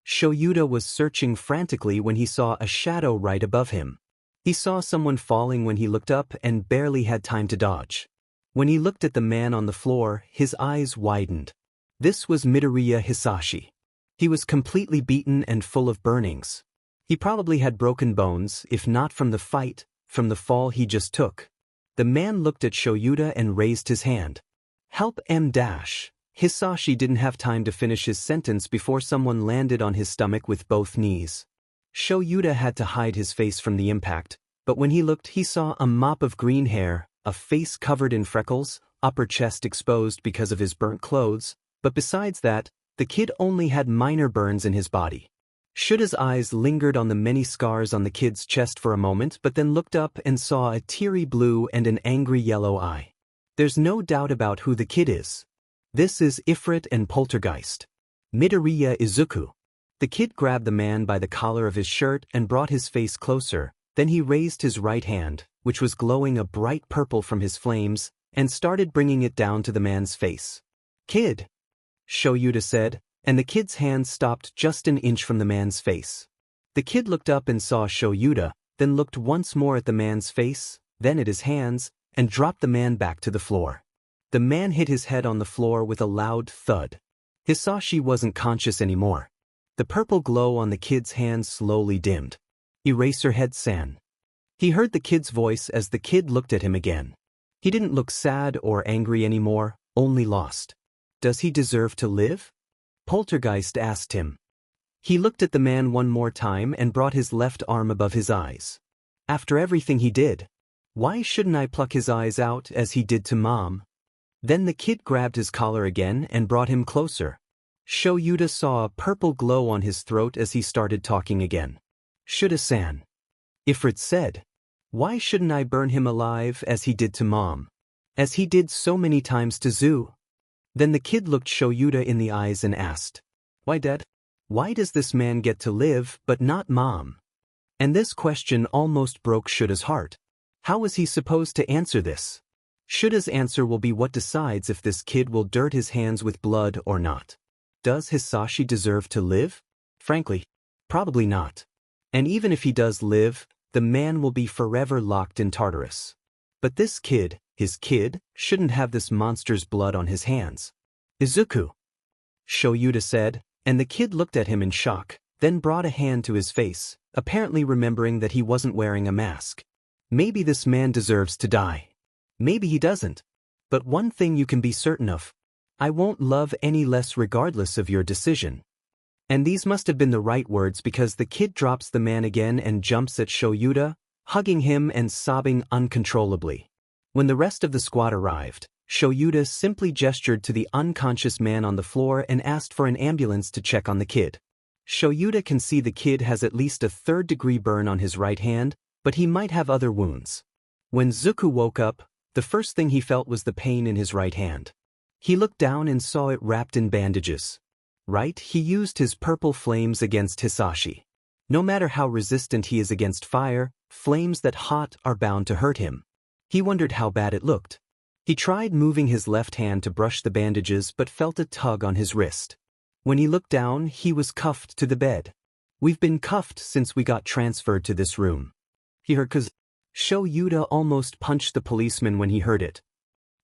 Shouta was searching frantically when he saw a shadow right above him. He saw someone falling when he looked up and barely had time to dodge. When he looked at the man on the floor, his eyes widened. This was Midoriya Hisashi. He was completely beaten and full of burnings. He probably had broken bones, if not from the fight, from the fall he just took. The man looked at Shouta and raised his hand. Help M-. Hisashi didn't have time to finish his sentence before someone landed on his stomach with both knees. Shouta had to hide his face from the impact, but when he looked he saw a mop of green hair, a face covered in freckles, upper chest exposed because of his burnt clothes, but besides that, the kid only had minor burns in his body. Shouta's eyes lingered on the many scars on the kid's chest for a moment but then looked up and saw a teary blue and an angry yellow eye. There's no doubt about who the kid is. This is Ifrit and Poltergeist. Midroriya Izuku. The kid grabbed the man by the collar of his shirt and brought his face closer, then he raised his right hand, which was glowing a bright purple from his flames, and started bringing it down to the man's face. Kid, Shouta said, and the kid's hand stopped just an inch from the man's face. The kid looked up and saw Shouta, then looked once more at the man's face, then at his hands, and dropped the man back to the floor. The man hit his head on the floor with a loud thud. Hisashi wasn't conscious anymore. The purple glow on the kid's hand slowly dimmed. Eraserhead-san. He heard the kid's voice as the kid looked at him again. He didn't look sad or angry anymore, only lost. Does he deserve to live? Poltergeist asked him. He looked at the man one more time and brought his left arm above his eyes. After everything he did, why shouldn't I pluck his eyes out as he did to Mom? Then the kid grabbed his collar again and brought him closer. Shouta saw a purple glow on his throat as he started talking again. Shouta-san. Ifrit said. Why shouldn't I burn him alive as he did to Mom? As he did so many times to Zu? Then the kid looked Shouta in the eyes and asked. Why, Dad? Why does this man get to live but not Mom? And this question almost broke Shouta's heart. How was he supposed to answer this? Shouta's answer will be what decides if this kid will dirt his hands with blood or not. Does Hisashi deserve to live? Frankly, probably not. And even if he does live, the man will be forever locked in Tartarus. But this kid, his kid, shouldn't have this monster's blood on his hands. Izuku, Shouta said, and the kid looked at him in shock, then brought a hand to his face, apparently remembering that he wasn't wearing a mask. Maybe this man deserves to die. Maybe he doesn't. But one thing you can be certain of. I won't love any less regardless of your decision. And these must have been the right words because the kid drops the man again and jumps at Shouta, hugging him and sobbing uncontrollably. When the rest of the squad arrived, Shouta simply gestured to the unconscious man on the floor and asked for an ambulance to check on the kid. Shouta can see the kid has at least a third-degree burn on his right hand, but he might have other wounds. When Zuku woke up, the first thing he felt was the pain in his right hand. He looked down and saw it wrapped in bandages. Right, he used his purple flames against Hisashi. No matter how resistant he is against fire, flames that hot are bound to hurt him. He wondered how bad it looked. He tried moving his left hand to brush the bandages but felt a tug on his wrist. When he looked down, he was cuffed to the bed. We've been cuffed since we got transferred to this room. He heard Shouta almost punched the policeman when he heard it.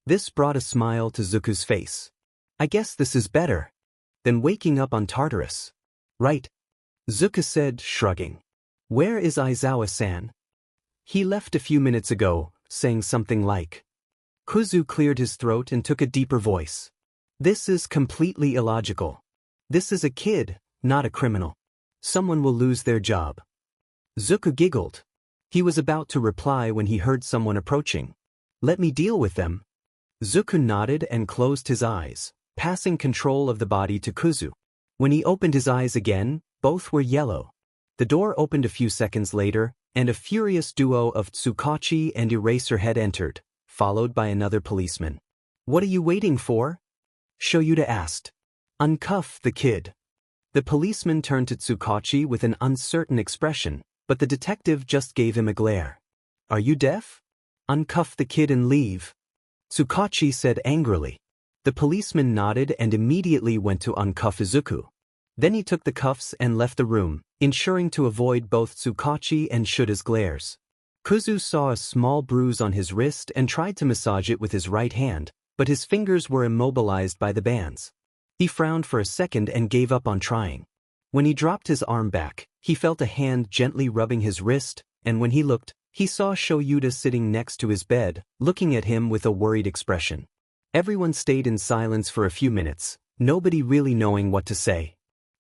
This brought a smile to Zuku's face. I guess this is better than waking up on Tartarus. Right? Zuku said, shrugging. Where is Aizawa-san? He left a few minutes ago, saying something like. Kuzu cleared his throat and took a deeper voice. This is completely illogical. This is a kid, not a criminal. Someone will lose their job. Zuku giggled. He was about to reply when he heard someone approaching. Let me deal with them. Zuku nodded and closed his eyes, passing control of the body to Kuzu. When he opened his eyes again, both were yellow. The door opened a few seconds later, and a furious duo of Tsukachi and Eraserhead entered, followed by another policeman. What are you waiting for? Shouta asked. Uncuff the kid. The policeman turned to Tsukachi with an uncertain expression, but the detective just gave him a glare. Are you deaf? Uncuff the kid and leave. Tsukachi said angrily. The policeman nodded and immediately went to uncuff Izuku. Then he took the cuffs and left the room, ensuring to avoid both Tsukachi and Shouta's glares. Kuzu saw a small bruise on his wrist and tried to massage it with his right hand, but his fingers were immobilized by the bands. He frowned for a second and gave up on trying. When he dropped his arm back, he felt a hand gently rubbing his wrist, and when he looked, he saw Shouta sitting next to his bed, looking at him with a worried expression. Everyone stayed in silence for a few minutes, nobody really knowing what to say.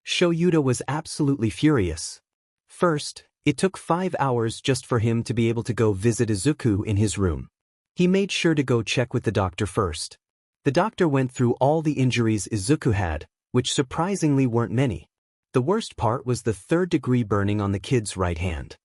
Shouta was absolutely furious. First, it took 5 hours just for him to be able to go visit Izuku in his room. He made sure to go check with the doctor first. The doctor went through all the injuries Izuku had, which surprisingly weren't many. The worst part was the third-degree burning on the kid's right hand.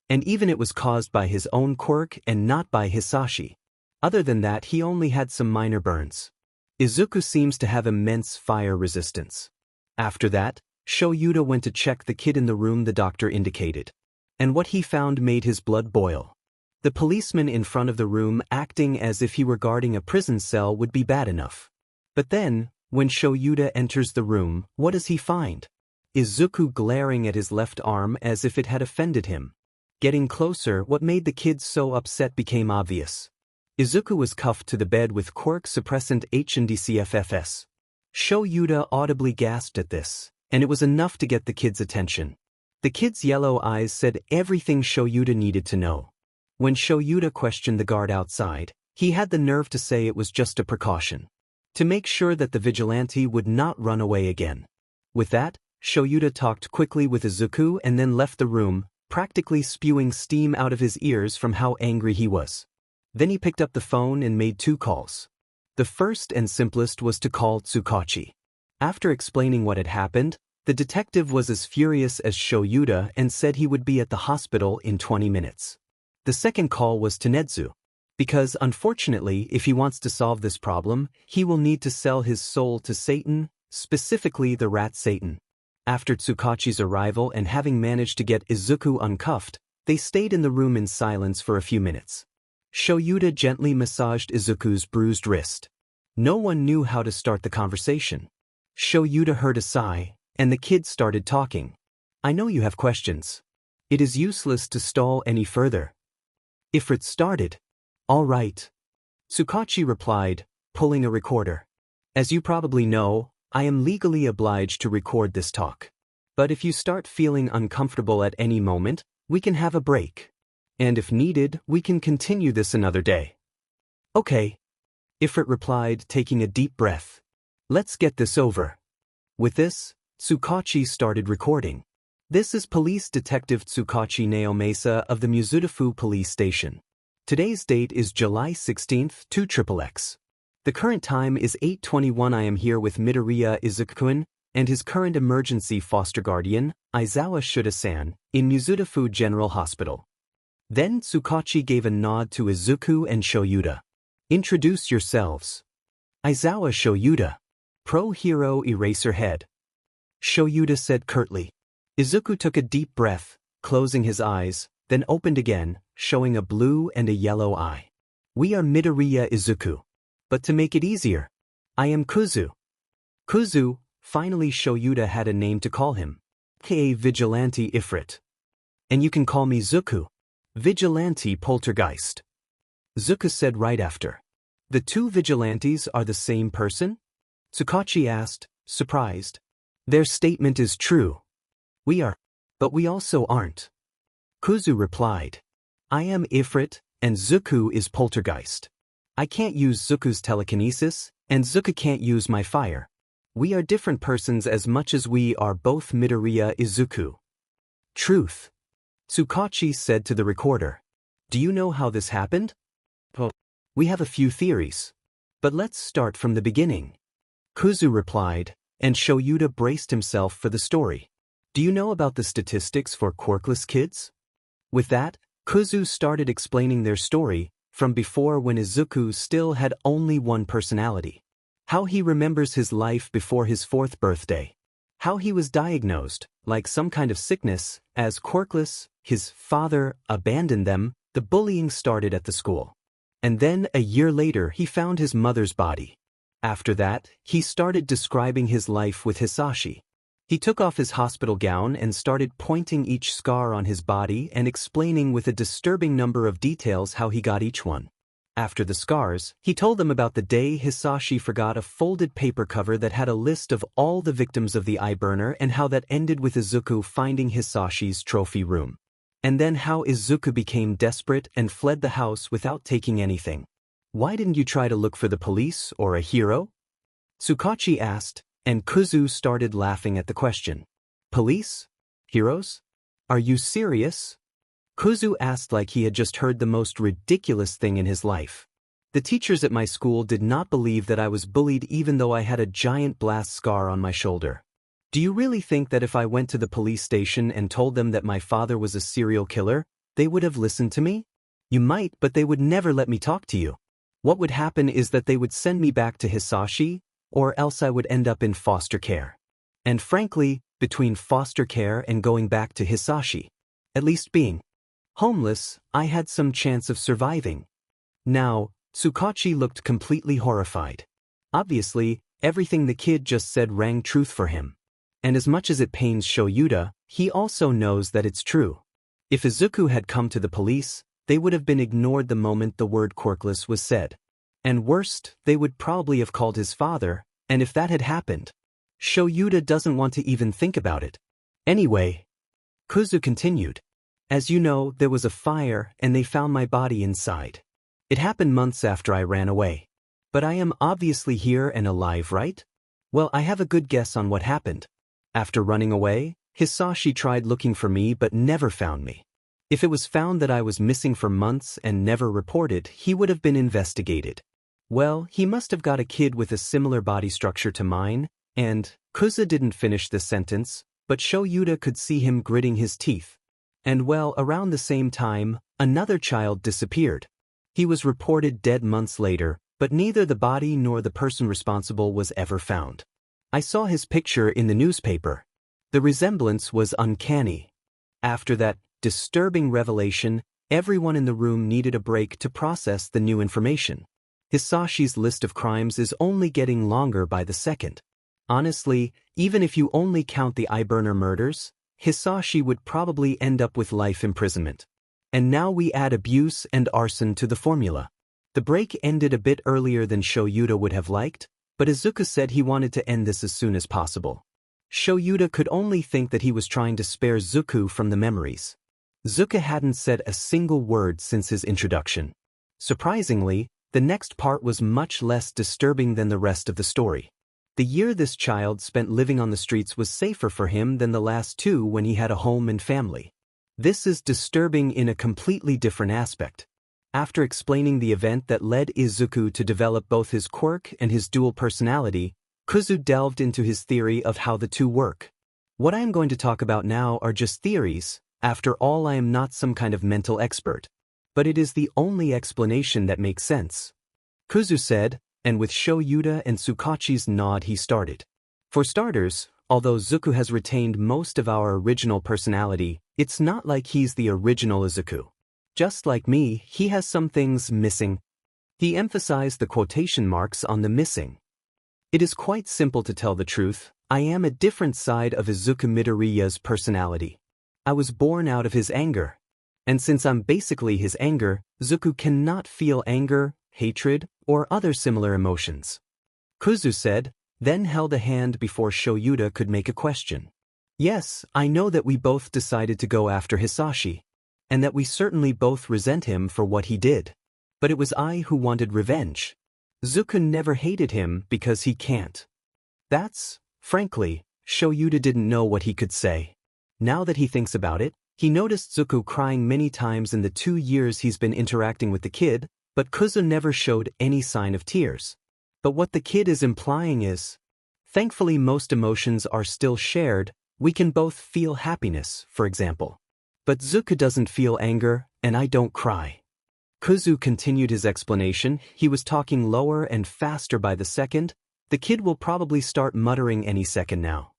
And even it was caused by his own quirk and not by Hisashi. Other than that, he only had some minor burns. Izuku seems to have immense fire resistance. After that, Shouta went to check the kid in the room the doctor indicated. And what he found made his blood boil. The policeman in front of the room acting as if he were guarding a prison cell would be bad enough. But then, when Shouta enters the room, what does he find? Izuku glaring at his left arm as if it had offended him. Getting closer, what made the kid so upset became obvious. Izuku was cuffed to the bed with quirk suppressant HNDCFFS. Shouta audibly gasped at this, and it was enough to get the kid's attention. The kid's yellow eyes said everything Shouta needed to know. When Shouta questioned the guard outside, he had the nerve to say it was just a precaution. To make sure that the vigilante would not run away again. With that, Shouta talked quickly with Izuku and then left the room, practically spewing steam out of his ears from how angry he was. Then he picked up the phone and made 2 calls. The first and simplest was to call Tsukachi. After explaining what had happened, the detective was as furious as Shouta and said he would be at the hospital in 20 minutes. The second call was to Nedzu. Because unfortunately, if he wants to solve this problem, he will need to sell his soul to Satan, specifically the rat Satan. After Tsukachi's arrival and having managed to get Izuku uncuffed, they stayed in the room in silence for a few minutes. Shouta gently massaged Izuku's bruised wrist. No one knew how to start the conversation. Shouta heard a sigh, and the kid started talking. I know you have questions. It is useless to stall any further. Ifrit started. All right. Tsukachi replied, pulling a recorder. As you probably know, I am legally obliged to record this talk. But if you start feeling uncomfortable at any moment, we can have a break. And if needed, we can continue this another day. Okay. Ifrit replied, taking a deep breath. Let's get this over. With this, Tsukachi started recording. This is Police Detective Tsukachi Naomasa of the Musutafu Police Station. Today's date is July 16th, 2XXX. The current time is 8:21. I am here with Midroriya Izuku and his current emergency foster guardian, Aizawa Shouta-san, in Musutafu General Hospital. Then Tsukachi gave a nod to Izuku and Shouta. Introduce yourselves. Aizawa Shouta. Pro Hero Eraserhead. Shouta said curtly. Izuku took a deep breath, closing his eyes, then opened again, showing a blue and a yellow eye. We are Midroriya Izuku. But to make it easier, I am Kuzu. Kuzu, finally Shouta had a name to call him. aka Vigilante Ifrit. And you can call me Zuku. Vigilante Poltergeist. Zuku said right after. The 2 vigilantes are the same person? Tsukachi asked, surprised. Their statement is true. We are. But we also aren't. Kuzu replied. I am Ifrit, and Zuku is Poltergeist. I can't use Zuku's telekinesis, and Zuku can't use my fire. We are different persons as much as we are both Midroriya Izuku. Truth. Tsukachi said to the recorder. Do you know how this happened? Well, we have a few theories. But let's start from the beginning. Kuzu replied, and Shouta braced himself for the story. Do you know about the statistics for quirkless kids? With that, Kuzu started explaining their story, from before when Izuku still had only one personality. How he remembers his life before his 4th birthday. How he was diagnosed, like some kind of sickness, as quirkless, his father abandoned them, the bullying started at the school. And then a year later he found his mother's body. After that, he started describing his life with Hisashi. He took off his hospital gown and started pointing each scar on his body and explaining with a disturbing number of details how he got each one. After the scars, he told them about the day Hisashi forgot a folded paper cover that had a list of all the victims of the eye burner and how that ended with Izuku finding Hisashi's trophy room. And then how Izuku became desperate and fled the house without taking anything. Why didn't you try to look for the police or a hero? Tsukachi asked, and Kuzu started laughing at the question. Police? Heroes? Are you serious? Kuzu asked like he had just heard the most ridiculous thing in his life. The teachers at my school did not believe that I was bullied even though I had a giant blast scar on my shoulder. Do you really think that if I went to the police station and told them that my father was a serial killer, they would have listened to me? You might, but they would never let me talk to you. What would happen is that they would send me back to Hisashi, or else I would end up in foster care. And frankly, between foster care and going back to Hisashi, at least being homeless, I had some chance of surviving. Now, Tsukachi looked completely horrified. Obviously, everything the kid just said rang truth for him. And as much as it pains Shouta, he also knows that it's true. If Izuku had come to the police, they would have been ignored the moment the word quirkless was said. And worst, they would probably have called his father, and if that had happened, Shouta doesn't want to even think about it. Anyway, Kuzu continued. As you know, there was a fire and they found my body inside. It happened months after I ran away. But I am obviously here and alive, right? Well, I have a good guess on what happened. After running away, Hisashi tried looking for me but never found me. If it was found that I was missing for months and never reported, he would have been investigated. Well, he must have got a kid with a similar body structure to mine, and Kuzu didn't finish the sentence, but Shouta could see him gritting his teeth. And well, around the same time, another child disappeared. He was reported dead months later, but neither the body nor the person responsible was ever found. I saw his picture in the newspaper. The resemblance was uncanny. After that disturbing revelation, everyone in the room needed a break to process the new information. Hisashi's list of crimes is only getting longer by the second. Honestly, even if you only count the eyeburner murders, Hisashi would probably end up with life imprisonment. And now we add abuse and arson to the formula. The break ended a bit earlier than Shouta would have liked, but Izuku said he wanted to end this as soon as possible. Shouta could only think that he was trying to spare Zuku from the memories. Zuka hadn't said a single word since his introduction. Surprisingly, the next part was much less disturbing than the rest of the story. The year this child spent living on the streets was safer for him than the last two when he had a home and family. This is disturbing in a completely different aspect. After explaining the event that led Izuku to develop both his quirk and his dual personality, Kuzu delved into his theory of how the two work. What I am going to talk about now are just theories. After all, I am not some kind of mental expert. But it is the only explanation that makes sense. Kuzu said, and with Shouta and Tsukachi's nod he started. For starters, although Zuku has retained most of our original personality, it's not like he's the original Izuku. Just like me, he has some things missing. He emphasized the quotation marks on the missing. It is quite simple to tell the truth. I am a different side of Izuku Midoriya's personality. I was born out of his anger. And since I'm basically his anger, Zuku cannot feel anger, hatred, or other similar emotions. Kuzu said, then held a hand before Shouta could make a question. Yes, I know that we both decided to go after Hisashi, and that we certainly both resent him for what he did. But it was I who wanted revenge. Zuku never hated him because he can't. That's, frankly, Shouta didn't know what he could say. Now that he thinks about it, he noticed Zuku crying many times in the 2 years he's been interacting with the kid, but Kuzu never showed any sign of tears. But what the kid is implying is, thankfully most emotions are still shared, we can both feel happiness, for example. But Zuku doesn't feel anger, and I don't cry. Kuzu continued his explanation. He was talking lower and faster by the second. The kid will probably start muttering any second now.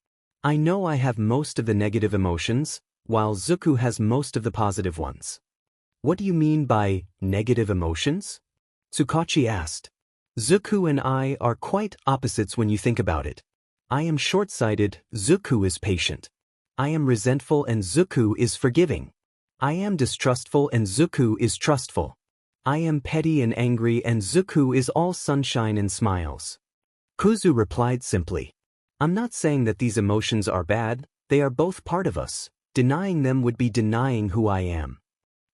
I know I have most of the negative emotions, while Zuku has most of the positive ones. What do you mean by negative emotions? Tsukachi asked. Zuku and I are quite opposites when you think about it. I am short-sighted, Zuku is patient. I am resentful and Zuku is forgiving. I am distrustful and Zuku is trustful. I am petty and angry and Zuku is all sunshine and smiles. Kuzu replied simply. I'm not saying that these emotions are bad, they are both part of us. Denying them would be denying who I am.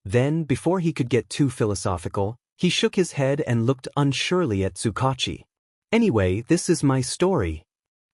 Then, before he could get too philosophical, he shook his head and looked unsurely at Tsukachi. Anyway, this is my story.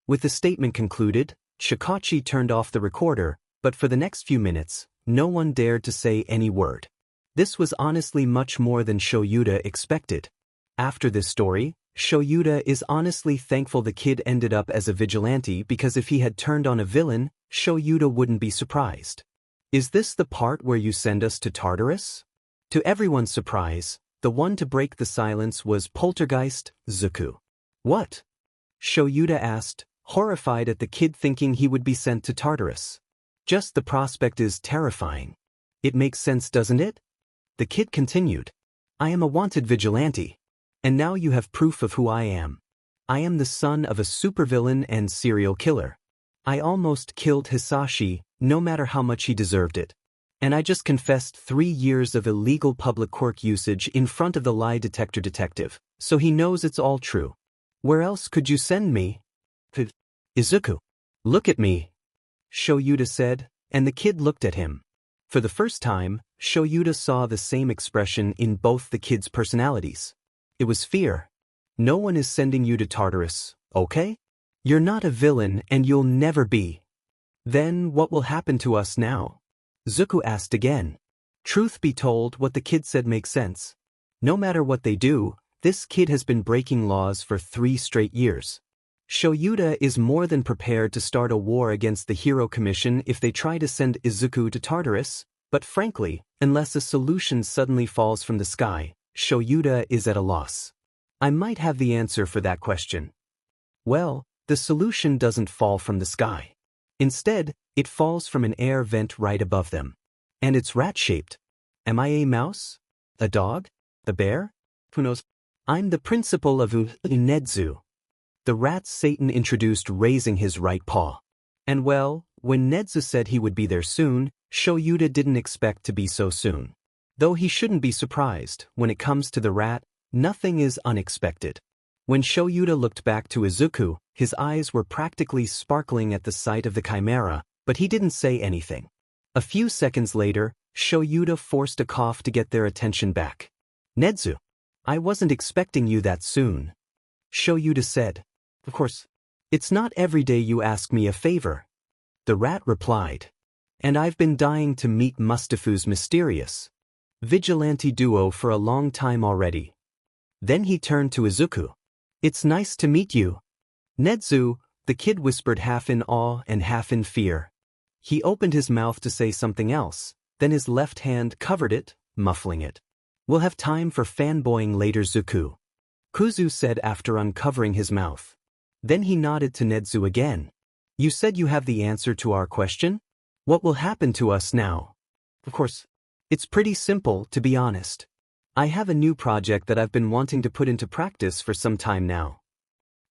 With the statement concluded, Tsukachi turned off the recorder, but for the next few minutes, no one dared to say any word. This was honestly much more than Shouta expected. After this story, Shouta is honestly thankful the kid ended up as a vigilante because if he had turned on a villain, Shouta wouldn't be surprised. Is this the part where you send us to Tartarus? To everyone's surprise, the one to break the silence was Poltergeist, Izuku. What? Shouta asked, horrified at the kid thinking he would be sent to Tartarus. Just the prospect is terrifying. It makes sense, doesn't it? The kid continued. I am a wanted vigilante. And now you have proof of who I am. I am the son of a supervillain and serial killer. I almost killed Hisashi, no matter how much he deserved it. And I just confessed 3 years of illegal public quirk usage in front of the lie detector detective, so he knows it's all true. Where else could you send me? Izuku. Look at me, Shouta said, and the kid looked at him. For the first time, Shouta saw the same expression in both the kids' personalities. It was fear. No one is sending you to Tartarus, okay? You're not a villain and you'll never be. Then what will happen to us now? Zuko asked again. Truth be told, what the kid said makes sense. No matter what they do, this kid has been breaking laws for 3 straight years. Shouta is more than prepared to start a war against the Hero Commission if they try to send Izuku to Tartarus, but frankly, unless a solution suddenly falls from the sky, Shouta is at a loss. I might have the answer for that question. Well, the solution doesn't fall from the sky. Instead, it falls from an air vent right above them. And it's rat-shaped. Am I a mouse? A dog? A bear? Who knows? I'm the principal of Unedzu. The rat Satan introduced, raising his right paw. And well, when Nedzu said he would be there soon, Shouta didn't expect to be so soon. Though he shouldn't be surprised, when it comes to the rat, nothing is unexpected. When Shouta looked back to Izuku, his eyes were practically sparkling at the sight of the chimera, but he didn't say anything. A few seconds later, Shouta forced a cough to get their attention back. Nedzu, I wasn't expecting you that soon. Shouta said. Of course. It's not every day you ask me a favor. The rat replied. And I've been dying to meet Musutafu's mysterious vigilante duo for a long time already. Then he turned to Izuku. It's nice to meet you. Nedzu, the kid whispered, half in awe and half in fear. He opened his mouth to say something else, then his left hand covered it, muffling it. We'll have time for fanboying later, Zuku. Kuzu said after uncovering his mouth. Then he nodded to Nedzu again. You said you have the answer to our question? What will happen to us now? Of course. It's pretty simple, to be honest. I have a new project that I've been wanting to put into practice for some time now.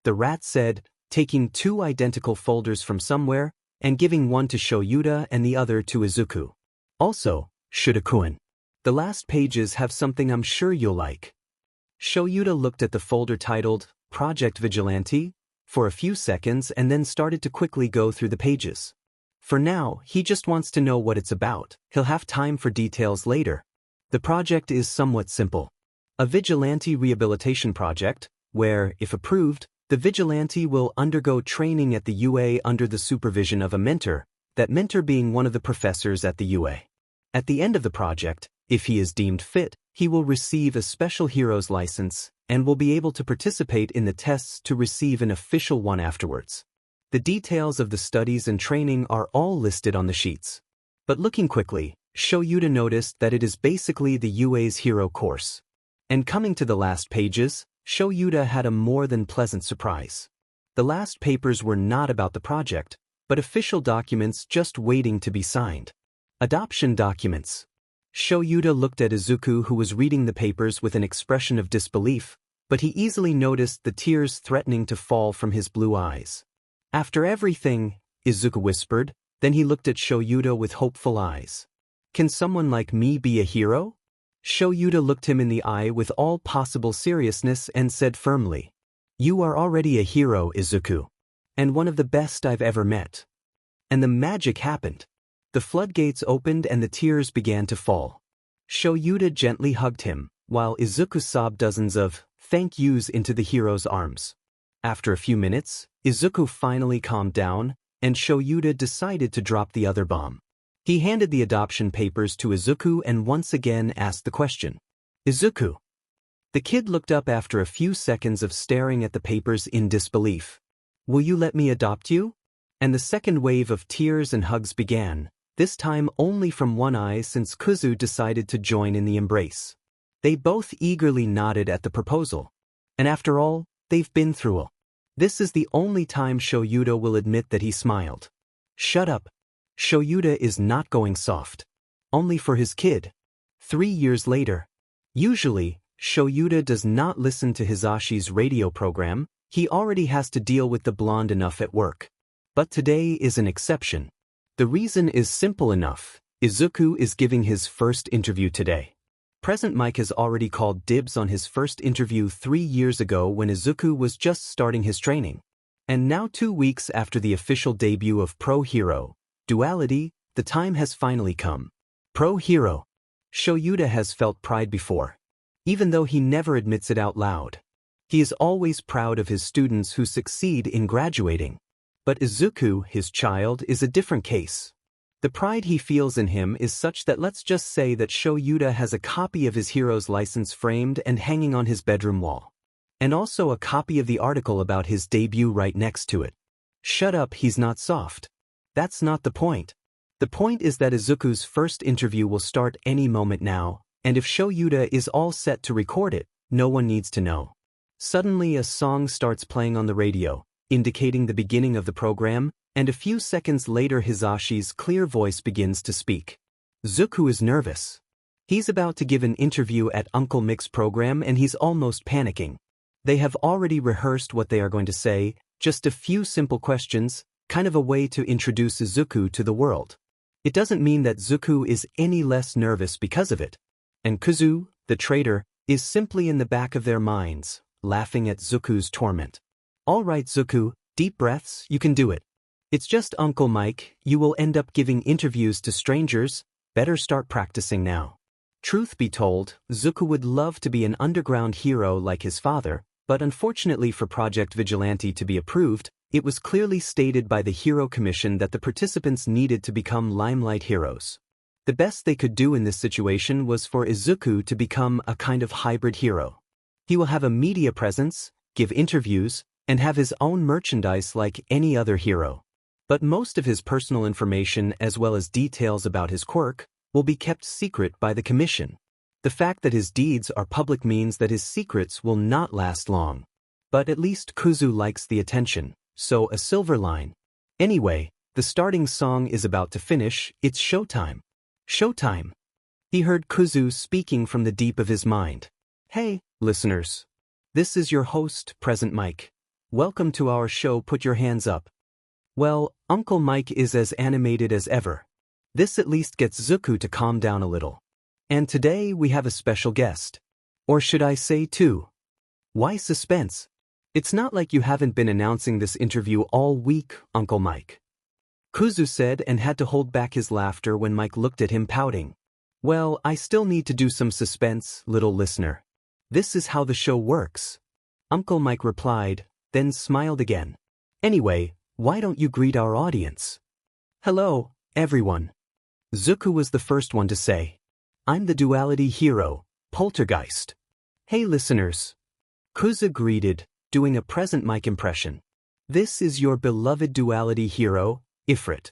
The rat said, taking 2 identical folders from somewhere, and giving one to Shouta and the other to Izuku. Also, Shouta-kun. The last pages have something I'm sure you'll like. Shouta looked at the folder titled, Project Vigilante, for a few seconds and then started to quickly go through the pages. For now, he just wants to know what it's about. He'll have time for details later. The project is somewhat simple. A vigilante rehabilitation project, where, if approved, the vigilante will undergo training at the UA under the supervision of a mentor, that mentor being one of the professors at the UA. At the end of the project, if he is deemed fit, he will receive a special hero's license and will be able to participate in the tests to receive an official one afterwards. The details of the studies and training are all listed on the sheets. But looking quickly, Shouta noticed that it is basically the UA's hero course. And coming to the last pages, Shouta had a more than pleasant surprise. The last papers were not about the project, but official documents just waiting to be signed. Adoption documents. Shouta looked at Izuku, who was reading the papers with an expression of disbelief, but he easily noticed the tears threatening to fall from his blue eyes. After everything, Izuku whispered, then he looked at Shouta with hopeful eyes. Can someone like me be a hero? Shouta looked him in the eye with all possible seriousness and said firmly, "You are already a hero, Izuku. And one of the best I've ever met." And the magic happened. The floodgates opened and the tears began to fall. Shouta gently hugged him, while Izuku sobbed dozens of thank yous into the hero's arms. After a few minutes, Izuku finally calmed down, and Shouta decided to drop the other bomb. He handed the adoption papers to Izuku and once again asked the question. "Izuku." The kid looked up after a few seconds of staring at the papers in disbelief. "Will you let me adopt you?" And the second wave of tears and hugs began, this time only from one eye since Kuzu decided to join in the embrace. They both eagerly nodded at the proposal. And after all, they've been through all. This is the only time Shouta will admit that he smiled. Shut up. Shouta is not going soft. Only for his kid. 3 years later. Usually, Shouta does not listen to Hisashi's radio program, he already has to deal with the blonde enough at work. But today is an exception. The reason is simple enough, Izuku is giving his first interview today. Present Mike has already called dibs on his first interview 3 years ago when Izuku was just starting his training. And now 2 weeks after the official debut of Pro Hero Duality, the time has finally come. Pro Hero. Shouta has felt pride before. Even though he never admits it out loud. He is always proud of his students who succeed in graduating. But Izuku, his child, is a different case. The pride he feels in him is such that let's just say that Shouta has a copy of his hero's license framed and hanging on his bedroom wall. And also a copy of the article about his debut right next to it. Shut up, he's not soft. That's not the point. The point is that Izuku's first interview will start any moment now, and if Shouta is all set to record it, no one needs to know. Suddenly a song starts playing on the radio, indicating the beginning of the program, and a few seconds later Hisashi's clear voice begins to speak. Izuku is nervous. He's about to give an interview at Uncle Mick's program and he's almost panicking. They have already rehearsed what they are going to say, just a few simple questions, kind of a way to introduce Izuku to the world. It doesn't mean that Izuku is any less nervous because of it. And Kuzu, the traitor, is simply in the back of their minds, laughing at Izuku's torment. All right, Izuku, deep breaths, you can do it. It's just Uncle Mike, you will end up giving interviews to strangers, better start practicing now. Truth be told, Izuku would love to be an underground hero like his father, but unfortunately for Project Vigilante to be approved, it was clearly stated by the Hero Commission that the participants needed to become limelight heroes. The best they could do in this situation was for Izuku to become a kind of hybrid hero. He will have a media presence, give interviews, and have his own merchandise like any other hero. But most of his personal information as well as details about his quirk will be kept secret by the commission. The fact that his deeds are public means that his secrets will not last long. But at least Kuzu likes the attention, so a silver line. Anyway, the starting song is about to finish, it's showtime. Showtime. He heard Kuzu speaking from the deep of his mind. Hey, listeners. This is your host, Present Mike. Welcome to our show, put your hands up. Well, Uncle Mike is as animated as ever. This at least gets Izuku to calm down a little. And today we have a special guest. Or should I say two? Why suspense? It's not like you haven't been announcing this interview all week, Uncle Mike. Kuzu said and had to hold back his laughter when Mike looked at him pouting. Well, I still need to do some suspense, little listener. This is how the show works. Uncle Mike replied, then smiled again. Anyway, why don't you greet our audience? Hello, everyone. Izuku was the first one to say. I'm the duality hero, Poltergeist. Hey listeners. Kuzu greeted, doing a Present Mike impression. This is your beloved duality hero, Ifrit.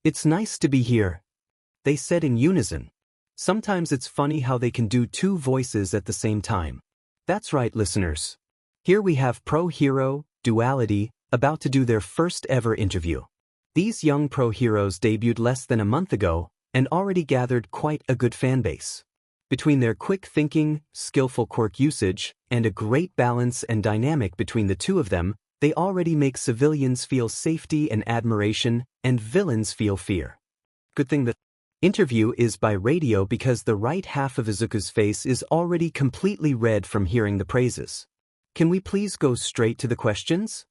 It's nice to be here. They said in unison. Sometimes it's funny how they can do two voices at the same time. That's right, listeners. Here we have Pro Hero, Duality, about to do their first ever interview. These young pro heroes debuted less than a month ago and already gathered quite a good fanbase. Between their quick thinking, skillful quirk usage, and a great balance and dynamic between the two of them, they already make civilians feel safety and admiration, and villains feel fear. Good thing that Interview is by radio because the right half of Izuku's face is already completely red from hearing the praises. Can we please go straight to the questions?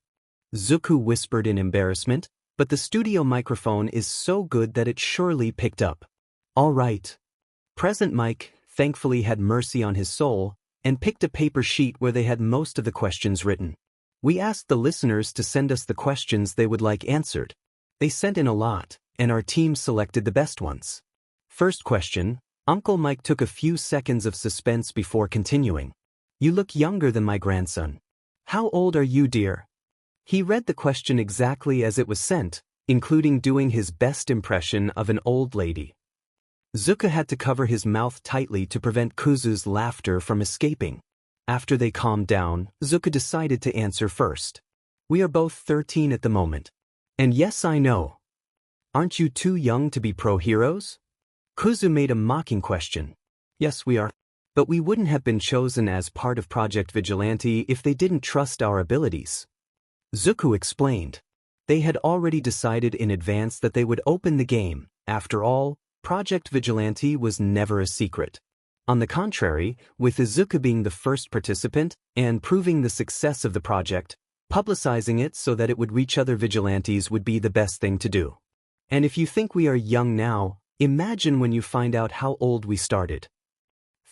Izuku whispered in embarrassment, but the studio microphone is so good that it surely picked up. All right. Present Mike thankfully had mercy on his soul and picked a paper sheet where they had most of the questions written. We asked the listeners to send us the questions they would like answered. They sent in a lot, and our team selected the best ones. First question, Uncle Mike took a few seconds of suspense before continuing. You look younger than my grandson. How old are you, dear? He read the question exactly as it was sent, including doing his best impression of an old lady. Izuku had to cover his mouth tightly to prevent Kuzu's laughter from escaping. After they calmed down, Izuku decided to answer first. We are both 13 at the moment. And yes, I know. Aren't you too young to be pro-heroes? Kuzu made a mocking question. Yes, we are. But we wouldn't have been chosen as part of Project Vigilante if they didn't trust our abilities. Izuku explained. They had already decided in advance that they would open the game. After all, Project Vigilante was never a secret. On the contrary, with Izuku being the first participant and proving the success of the project, publicizing it so that it would reach other vigilantes would be the best thing to do. And if you think we are young now, imagine when you find out how old we started.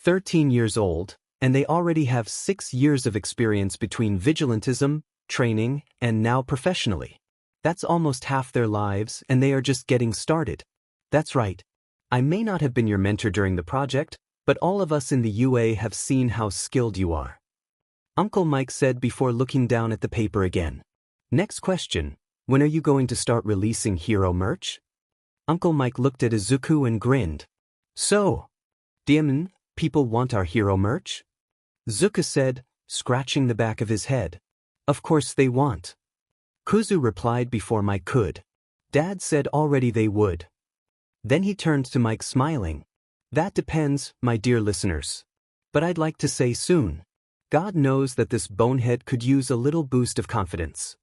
13 years old, and they already have 6 years of experience between vigilantism, training, and now professionally. That's almost half their lives, and they are just getting started. That's right. I may not have been your mentor during the project, but all of us in the UA have seen how skilled you are. Uncle Mike said before looking down at the paper again. Next question, when are you going to start releasing hero merch? Uncle Mike looked at Izuku and grinned. So, Diamond, people want our hero merch? Izuku said, scratching the back of his head. Of course they want. Kuzu replied before Mike could. Dad said already they would. Then he turned to Mike smiling. That depends, my dear listeners. But I'd like to say soon. God knows that this bonehead could use a little boost of confidence.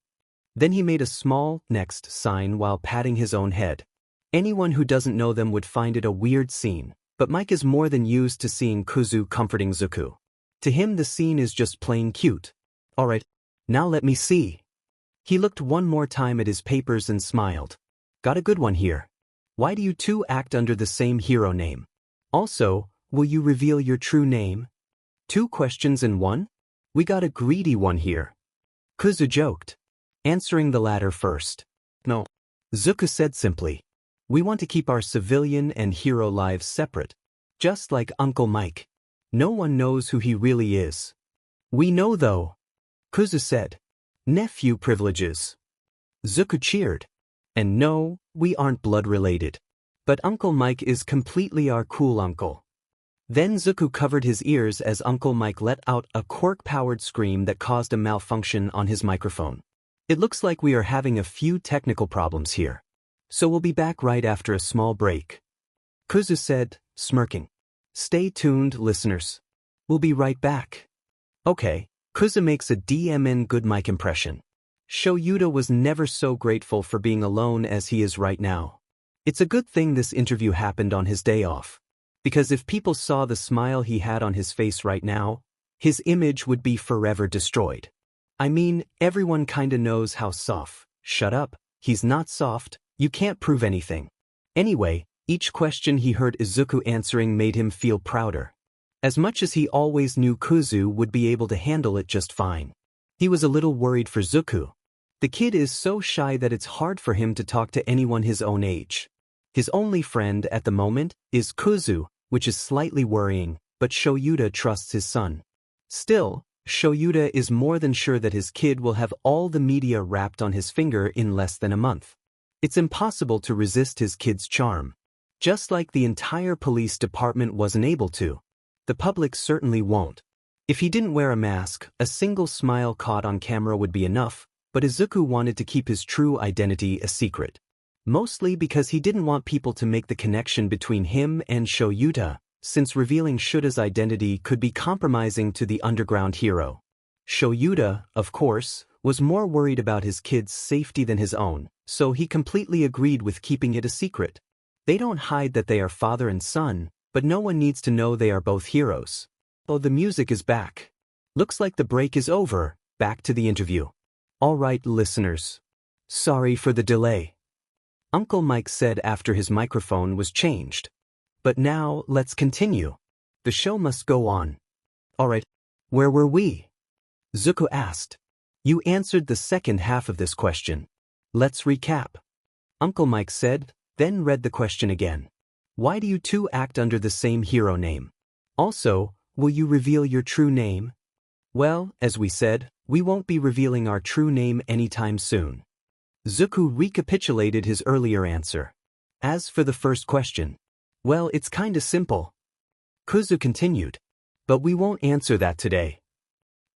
Then he made a small next sign while patting his own head. Anyone who doesn't know them would find it a weird scene, but Mike is more than used to seeing Kuzu comforting Izuku. To him the scene is just plain cute. Alright, now let me see. He looked one more time at his papers and smiled. Got a good one here. Why do you two act under the same hero name? Also, will you reveal your true name? 2 questions in one? We got a greedy one here. Kuzu joked. Answering the latter first. No. Izuku said simply. We want to keep our civilian and hero lives separate. Just like Uncle Mike. No one knows who he really is. We know though. Kuzu said. Nephew privileges. Izuku cheered. And no, we aren't blood related. But Uncle Mike is completely our cool uncle. Then Izuku covered his ears as Uncle Mike let out a quirk-powered scream that caused a malfunction on his microphone. It looks like we are having a few technical problems here. So we'll be back right after a small break. Kuzu said, smirking. Stay tuned, listeners. We'll be right back. Okay, Kuzu makes a DMN good mic impression. Shouta was never so grateful for being alone as he is right now. It's a good thing this interview happened on his day off. Because if people saw the smile he had on his face right now, his image would be forever destroyed. I mean, everyone kinda knows how soft. Shut up, he's not soft, you can't prove anything. Anyway, each question he heard Izuku answering made him feel prouder. As much as he always knew Kuzu would be able to handle it just fine. He was a little worried for Izuku. The kid is so shy that it's hard for him to talk to anyone his own age. His only friend at the moment is Kuzu, which is slightly worrying, but Shouta trusts his son. Still, Shouta is more than sure that his kid will have all the media wrapped on his finger in less than a month. It's impossible to resist his kid's charm. Just like the entire police department wasn't able to. The public certainly won't. If he didn't wear a mask, a single smile caught on camera would be enough, but Izuku wanted to keep his true identity a secret. Mostly because he didn't want people to make the connection between him and Shouta, since revealing Shouta's identity could be compromising to the underground hero. Shouta, of course, was more worried about his kid's safety than his own, so he completely agreed with keeping it a secret. They don't hide that they are father and son, but no one needs to know they are both heroes. Oh, the music is back. Looks like the break is over, back to the interview. All right, listeners. Sorry for the delay. Uncle Mike said after his microphone was changed. But now, let's continue. The show must go on. All right, where were we? Zuko asked. You answered the second half of this question. Let's recap. Uncle Mike said, then read the question again. Why do you two act under the same hero name? Also, will you reveal your true name? Well, as we said, we won't be revealing our true name anytime soon. Zuko recapitulated his earlier answer. As for the first question, well, it's kinda simple. Kuzu continued. But we won't answer that today.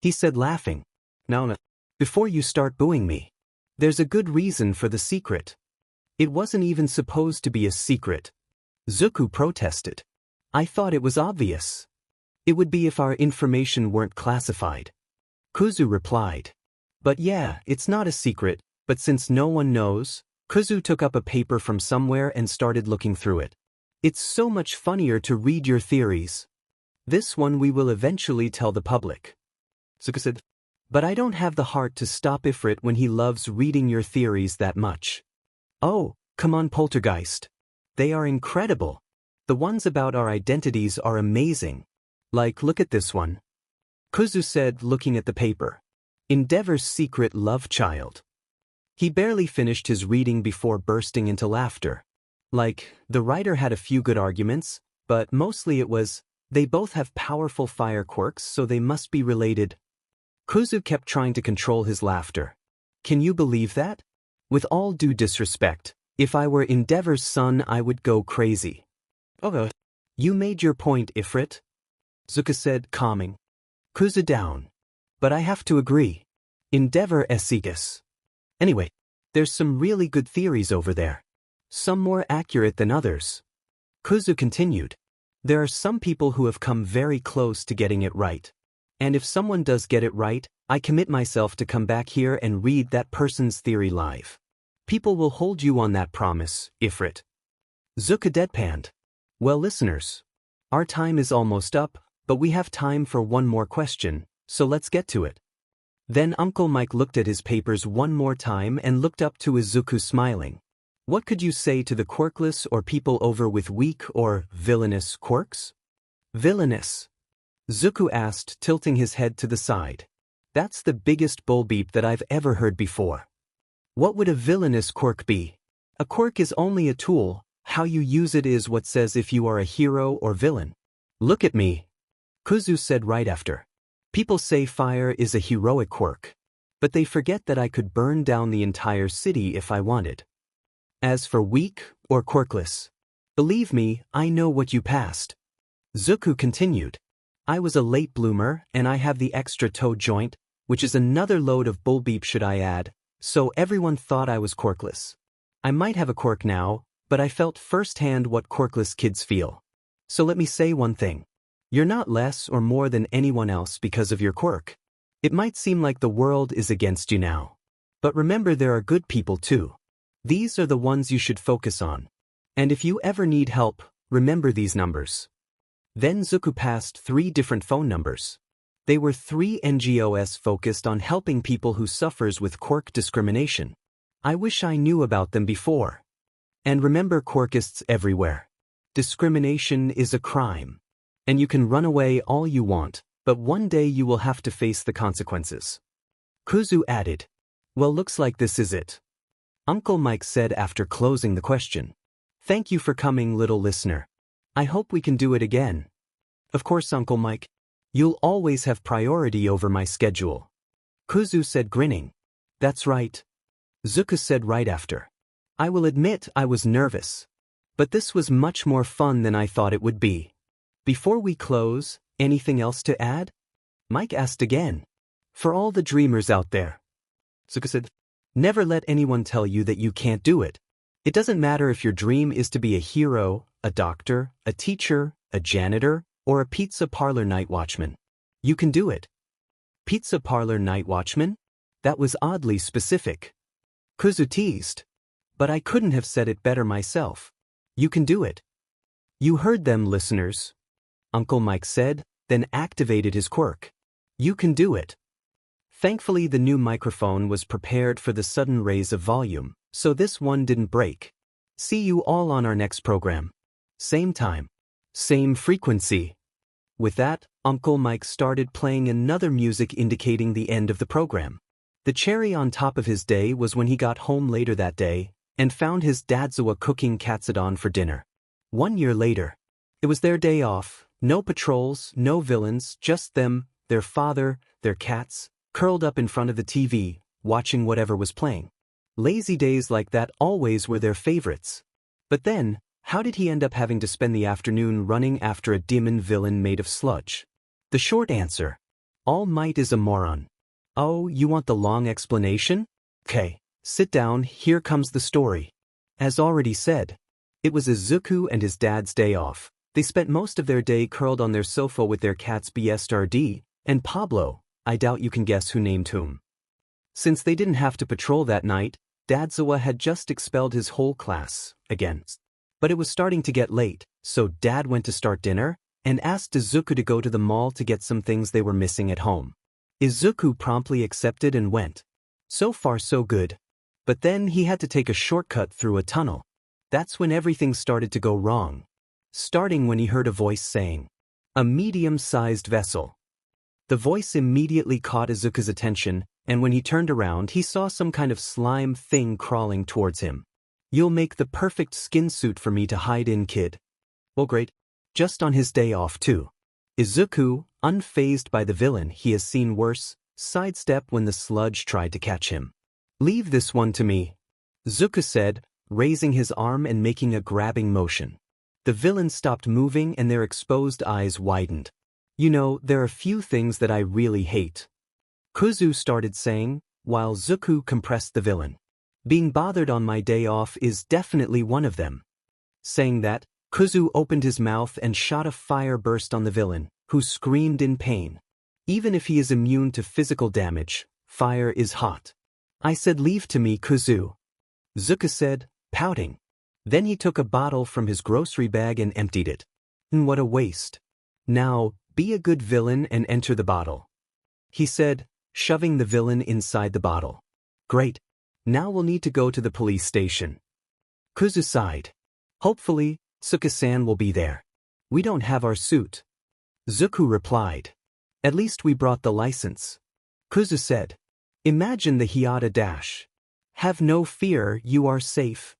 He said laughing. Now, before you start booing me, there's a good reason for the secret. It wasn't even supposed to be a secret. Zuko protested. I thought it was obvious. It would be if our information weren't classified. Kuzu replied. But yeah, it's not a secret, but since no one knows, Kuzu took up a paper from somewhere and started looking through it. It's so much funnier to read your theories. This one we will eventually tell the public. Zuko said, but I don't have the heart to stop Ifrit when he loves reading your theories that much. Oh, come on, Poltergeist. They are incredible. The ones about our identities are amazing. Like, look at this one. Kuzu said, looking at the paper. Endeavor's secret love child. He barely finished his reading before bursting into laughter. Like, the writer had a few good arguments, but mostly it was, they both have powerful fire quirks, so they must be related. Kuzu kept trying to control his laughter. Can you believe that? With all due disrespect, if I were Endeavor's son, I would go crazy. Oh, you made your point, Ifrit. Zuko said, calming. Kuzu down. But I have to agree. Endeavor esigus. Anyway, there's some really good theories over there. Some more accurate than others. Kuzu continued. There are some people who have come very close to getting it right. And if someone does get it right, I commit myself to come back here and read that person's theory live. People will hold you on that promise, Ifrit. Zuko deadpanned. Well, listeners, our time is almost up, but we have time for one more question, so let's get to it. Then Uncle Mike looked at his papers one more time and looked up to Izuku smiling. What could you say to the quirkless or people over with weak or villainous quirks? Villainous. Zuko asked, tilting his head to the side. That's the biggest bull beep that I've ever heard before. What would a villainous quirk be? A quirk is only a tool, how you use it is what says if you are a hero or villain. Look at me. Kuzu said right after. People say fire is a heroic quirk. But they forget that I could burn down the entire city if I wanted. As for weak or quirkless, believe me, I know what you passed. Zuko continued. I was a late bloomer and I have the extra toe joint, which is another load of bull beep should I add, so everyone thought I was quirkless. I might have a quirk now, but I felt firsthand what quirkless kids feel. So let me say one thing. You're not less or more than anyone else because of your quirk. It might seem like the world is against you now. But remember there are good people too. These are the ones you should focus on. And if you ever need help, remember these numbers. Then Zuko passed 3 different phone numbers. They were 3 NGOs focused on helping people who suffers with quirk discrimination. I wish I knew about them before. And remember quirkists everywhere. Discrimination is a crime. And you can run away all you want, but one day you will have to face the consequences. Kuzu added. Well, looks like this is it. Uncle Mike said after closing the question. Thank you for coming, little listener. I hope we can do it again. Of course, Uncle Mike. You'll always have priority over my schedule. Kuzu said grinning. That's right. Zuko said right after. I will admit I was nervous. But this was much more fun than I thought it would be. Before we close, anything else to add? Mike asked again. For all the dreamers out there. Zuko said, never let anyone tell you that you can't do it. It doesn't matter if your dream is to be a hero, a doctor, a teacher, a janitor, or a pizza parlor night watchman. You can do it. Pizza parlor night watchman? That was oddly specific. Kuzu teased. But I couldn't have said it better myself. You can do it. You heard them, listeners. Uncle Mike said, then activated his quirk. You can do it. Thankfully, the new microphone was prepared for the sudden raise of volume, so this one didn't break. See you all on our next program. Same time. Same frequency. With that, Uncle Mike started playing another music indicating the end of the program. The cherry on top of his day was when he got home later that day and found his Aizawa cooking katsudon for dinner. 1 year later. It was their day off, no patrols, no villains, just them, their father, their cats, curled up in front of the TV, watching whatever was playing. Lazy days like that always were their favorites. But then, how did he end up having to spend the afternoon running after a demon villain made of sludge? The short answer: All Might is a moron. Oh, you want the long explanation? Okay, sit down, here comes the story. As already said, it was Izuku and his dad's day off. They spent most of their day curled on their sofa with their cats BSRD and Pablo. I doubt you can guess who named whom. Since they didn't have to patrol that night, Aizawa had just expelled his whole class, again. But it was starting to get late, so Dad went to start dinner and asked Izuku to go to the mall to get some things they were missing at home. Izuku promptly accepted and went. So far so good. But then he had to take a shortcut through a tunnel. That's when everything started to go wrong. Starting when he heard a voice saying, "A medium-sized vessel." The voice immediately caught Izuku's attention, and when he turned around he saw some kind of slime thing crawling towards him. "You'll make the perfect skin suit for me to hide in, kid." Well, great. Just on his day off too. Izuku, unfazed by the villain he has seen worse, sidestepped when the sludge tried to catch him. "Leave this one to me," Izuku said, raising his arm and making a grabbing motion. The villain stopped moving and their exposed eyes widened. "You know, there are few things that I really hate," Kuzu started saying, while Izuku compressed the villain. "Being bothered on my day off is definitely one of them." Saying that, Kuzu opened his mouth and shot a fire burst on the villain, who screamed in pain. Even if he is immune to physical damage, fire is hot. "I said leave to me, Kuzu," Izuku said, pouting. Then he took a bottle from his grocery bag and emptied it. "What a waste. Now, be a good villain and enter the bottle," he said, shoving the villain inside the bottle. "Great. Now we'll need to go to the police station." Kuzu sighed. "Hopefully, Suka-san will be there. We don't have our suit." Izuku replied. "At least we brought the license." Kuzu said. "Imagine the Hiata dash." "Have no fear, you are safe,"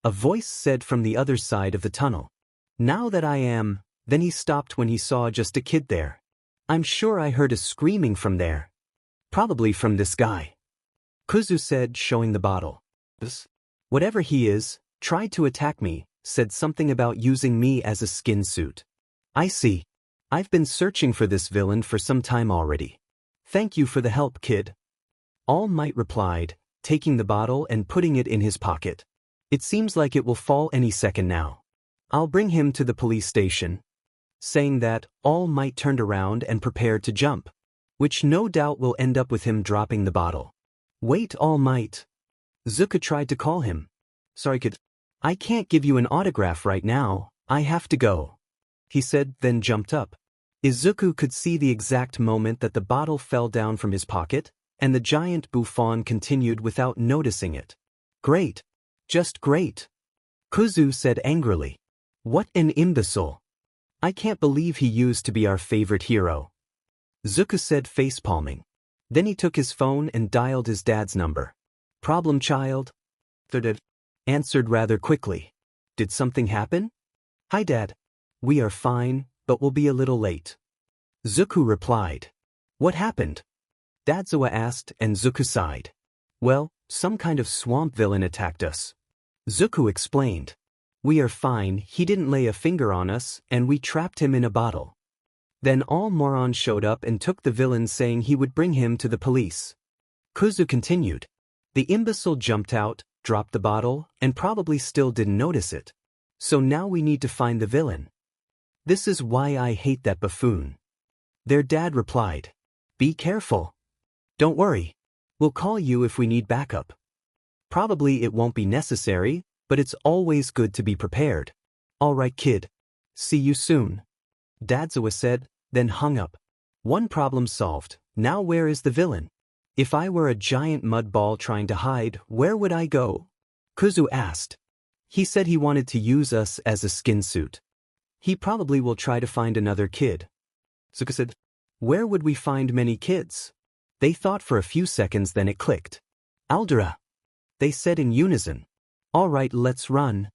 a voice said from the other side of the tunnel. "Now that I am," then he stopped when he saw just a kid there. "I'm sure I heard a screaming from there. Probably from this guy," Kuzu said, showing the bottle. "Whatever he is, tried to attack me, said something about using me as a skin suit." "I see. I've been searching for this villain for some time already. Thank you for the help, kid," All Might replied, taking the bottle and putting it in his pocket. "It seems like it will fall any second now. I'll bring him to the police station." Saying that, All Might turned around and prepared to jump, which no doubt will end up with him dropping the bottle. "Wait, All Might." Izuku tried to call him. "Sorry, kid. I can't give you an autograph right now, I have to go," he said, then jumped up. Izuku could see the exact moment that the bottle fell down from his pocket, and the giant bouffon continued without noticing it. "Great. Just great," Kuzu said angrily. "What an imbecile. I can't believe he used to be our favorite hero," Izuku said, facepalming. Then he took his phone and dialed his dad's number. "Problem child?" Dad answered rather quickly. "Did something happen?" "Hi, Dad. We are fine, but we'll be a little late," Izuku replied. "What happened?" Aizawa asked, and Izuku sighed. "Well, some kind of swamp villain attacked us," Izuku explained. "We are fine, he didn't lay a finger on us, and we trapped him in a bottle." Then All Moron showed up and took the villain, saying he would bring him to the police. Kuzu continued. "The imbecile jumped out, dropped the bottle, and probably still didn't notice it. So now we need to find the villain. This is why I hate that buffoon." Their dad replied. "Be careful. Don't worry. We'll call you if we need backup. Probably it won't be necessary, but it's always good to be prepared." Alright kid. See you soon. Aizawa said, then hung up. One problem solved. Now where is the villain? If I were a giant mud ball trying to hide, where would I go? Kuzu asked. He said he wanted to use us as a skin suit. He probably will try to find another kid. Zuko said, where would we find many kids? They thought for a few seconds, then it clicked. Aldera. They said in unison. Alright, let's run.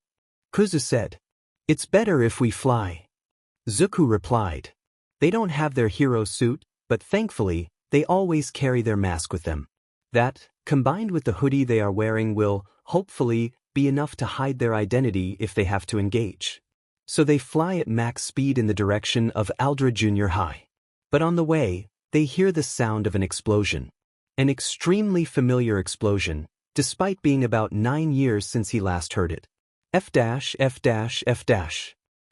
Kuzu said. It's better if we fly. Zuko replied. They don't have their hero suit, but thankfully, they always carry their mask with them. That, combined with the hoodie they are wearing, will, hopefully, be enough to hide their identity if they have to engage. So they fly at max speed in the direction of Aldera Junior High. But on the way, they hear the sound of an explosion. An extremely familiar explosion, despite being about 9 years since he last heard it. F-.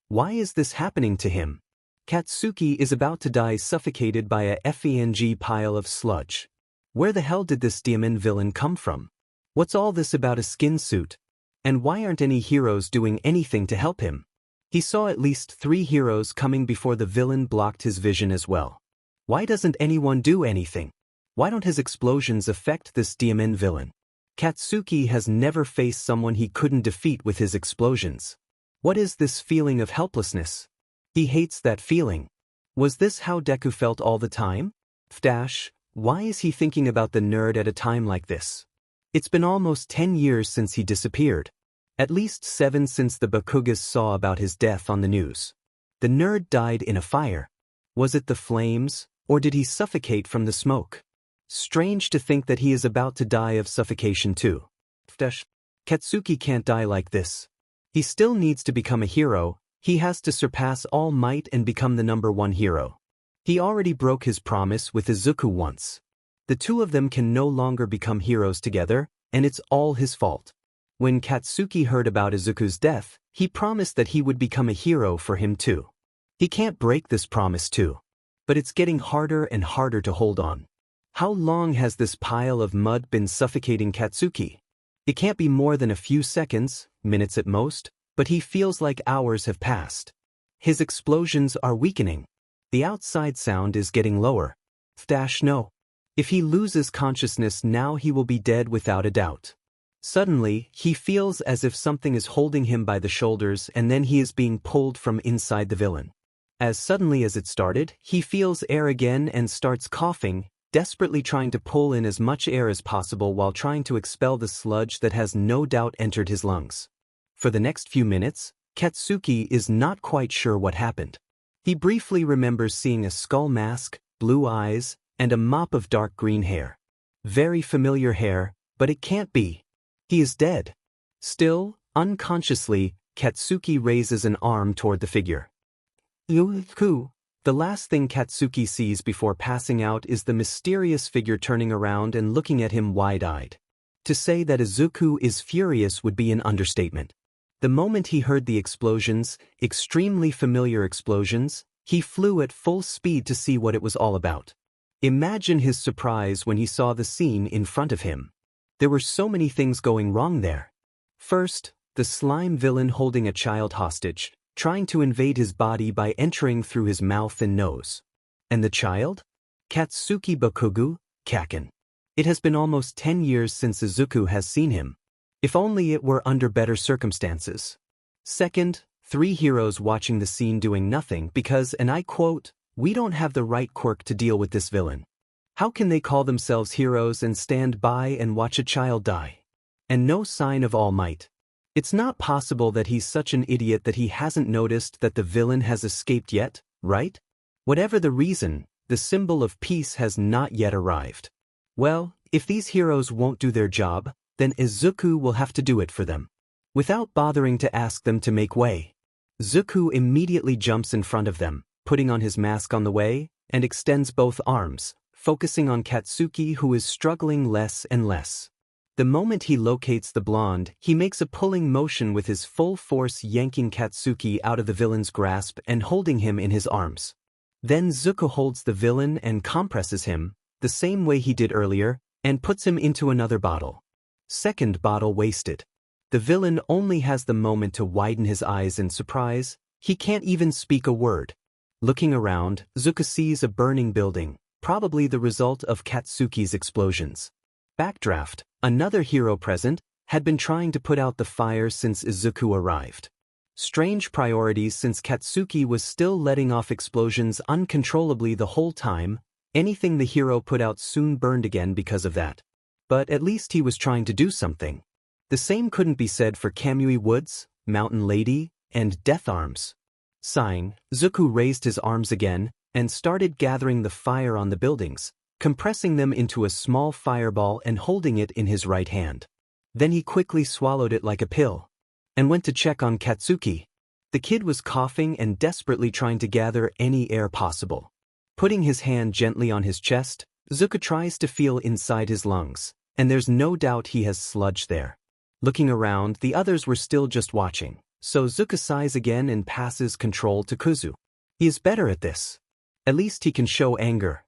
Why is this happening to him? Katsuki is about to die suffocated by a FENG pile of sludge. Where the hell did this demon villain come from? What's all this about a skin suit? And why aren't any heroes doing anything to help him? He saw at least 3 heroes coming before the villain blocked his vision as well. Why doesn't anyone do anything? Why don't his explosions affect this demon villain? Katsuki has never faced someone he couldn't defeat with his explosions. What is this feeling of helplessness? He hates that feeling. Was this how Deku felt all the time? Why is he thinking about the nerd at a time like this? It's been almost 10 years since he disappeared. At least 7 since the Bakugas saw about his death on the news. The nerd died in a fire. Was it the flames, or did he suffocate from the smoke? Strange to think that he is about to die of suffocation too. Katsuki can't die like this. He still needs to become a hero. He has to surpass All Might and become the #1 hero. He already broke his promise with Izuku once. The two of them can no longer become heroes together, and it's all his fault. When Katsuki heard about Izuku's death, he promised that he would become a hero for him too. He can't break this promise too. But it's getting harder and harder to hold on. How long has this pile of mud been suffocating Katsuki? It can't be more than a few seconds, minutes at most, but he feels like hours have passed. His explosions are weakening. The outside sound is getting lower. No. If he loses consciousness now, he will be dead without a doubt. Suddenly, he feels as if something is holding him by the shoulders, and then he is being pulled from inside the villain. As suddenly as it started, he feels air again and starts coughing, desperately trying to pull in as much air as possible while trying to expel the sludge that has no doubt entered his lungs. For the next few minutes, Katsuki is not quite sure what happened. He briefly remembers seeing a skull mask, blue eyes, and a mop of dark green hair. Very familiar hair, but it can't be. He is dead. Still, unconsciously, Katsuki raises an arm toward the figure. Izuku. The last thing Katsuki sees before passing out is the mysterious figure turning around and looking at him wide-eyed. To say that Izuku is furious would be an understatement. The moment he heard the explosions, extremely familiar explosions, he flew at full speed to see what it was all about. Imagine his surprise when he saw the scene in front of him. There were so many things going wrong there. First, the slime villain holding a child hostage, trying to invade his body by entering through his mouth and nose. And the child? Katsuki Bakugu, Kaken. It has been almost 10 years since Izuku has seen him. If only it were under better circumstances. Second, 3 heroes watching the scene doing nothing because, and I quote, "We don't have the right quirk to deal with this villain." How can they call themselves heroes and stand by and watch a child die? And no sign of All Might. It's not possible that he's such an idiot that he hasn't noticed that the villain has escaped yet, right? Whatever the reason, the symbol of peace has not yet arrived. Well, if these heroes won't do their job, then Izuku will have to do it for them. Without bothering to ask them to make way. Izuku immediately jumps in front of them, putting on his mask on the way, and extends both arms, focusing on Katsuki, who is struggling less and less. The moment he locates the blonde, he makes a pulling motion with his full force, yanking Katsuki out of the villain's grasp and holding him in his arms. Then Izuku holds the villain and compresses him, the same way he did earlier, and puts him into another bottle. Second bottle wasted. The villain only has the moment to widen his eyes in surprise. He can't even speak a word. Looking around, Izuku sees a burning building, probably the result of Katsuki's explosions. Backdraft, another hero present, had been trying to put out the fire since Izuku arrived. Strange priorities since Katsuki was still letting off explosions uncontrollably the whole time. Anything the hero put out soon burned again because of that. But at least he was trying to do something. The same couldn't be said for Kamui Woods, Mountain Lady, and Death Arms. Sighing, Izuku raised his arms again and started gathering the fire on the buildings, compressing them into a small fireball and holding it in his right hand. Then he quickly swallowed it like a pill and went to check on Katsuki. The kid was coughing and desperately trying to gather any air possible. Putting his hand gently on his chest, Izuku tries to feel inside his lungs, and there's no doubt he has sludge there. Looking around, the others were still just watching, so Izuku sighs again and passes control to Kuzu. He is better at this. At least he can show anger.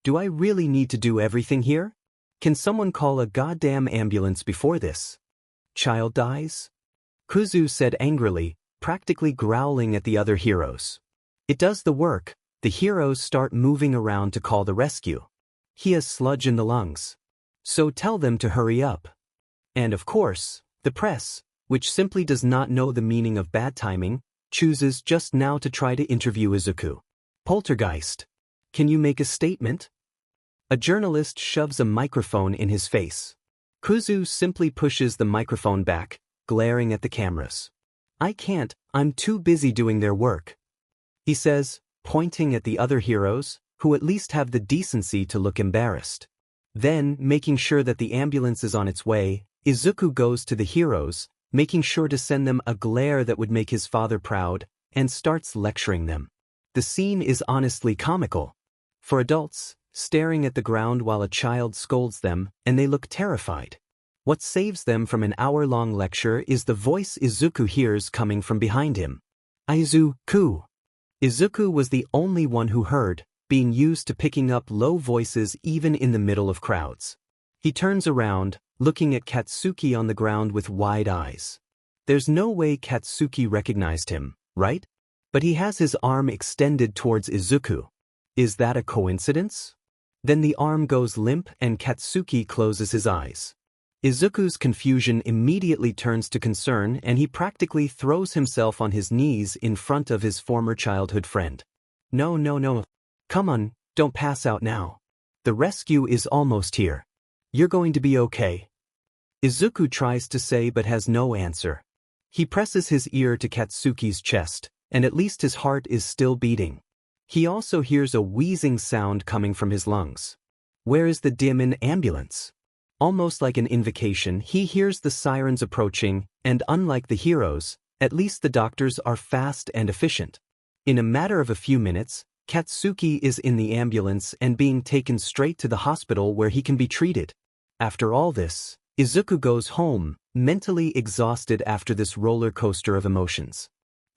Do I really need to do everything here? Can someone call a goddamn ambulance before this child dies? Kuzu said angrily, practically growling at the other heroes. It does the work. The heroes start moving around to call the rescue. He has sludge in the lungs. So tell them to hurry up. And of course, the press, which simply does not know the meaning of bad timing, chooses just now to try to interview Izuku. Poltergeist, can you make a statement? A journalist shoves a microphone in his face. Kuzu simply pushes the microphone back, glaring at the cameras. I can't, I'm too busy doing their work. He says, pointing at the other heroes, who at least have the decency to look embarrassed. Then, making sure that the ambulance is on its way, Izuku goes to the heroes, making sure to send them a glare that would make his father proud, and starts lecturing them. The scene is honestly comical. For adults, staring at the ground while a child scolds them, and they look terrified. What saves them from an hour-long lecture is the voice Izuku hears coming from behind him. Izuku. Izuku was the only one who heard, being used to picking up low voices even in the middle of crowds. He turns around, looking at Katsuki on the ground with wide eyes. There's no way Katsuki recognized him, right? But he has his arm extended towards Izuku. Is that a coincidence? Then the arm goes limp and Katsuki closes his eyes. Izuku's confusion immediately turns to concern and he practically throws himself on his knees in front of his former childhood friend. No. Come on, don't pass out now. The rescue is almost here. You're going to be okay. Izuku tries to say but has no answer. He presses his ear to Katsuki's chest, and at least his heart is still beating. He also hears a wheezing sound coming from his lungs. Where is the demon ambulance? Almost like an invocation, he hears the sirens approaching, and unlike the heroes, at least the doctors are fast and efficient. In a matter of a few minutes, Katsuki is in the ambulance and being taken straight to the hospital where he can be treated. After all this, Izuku goes home, mentally exhausted after this roller coaster of emotions.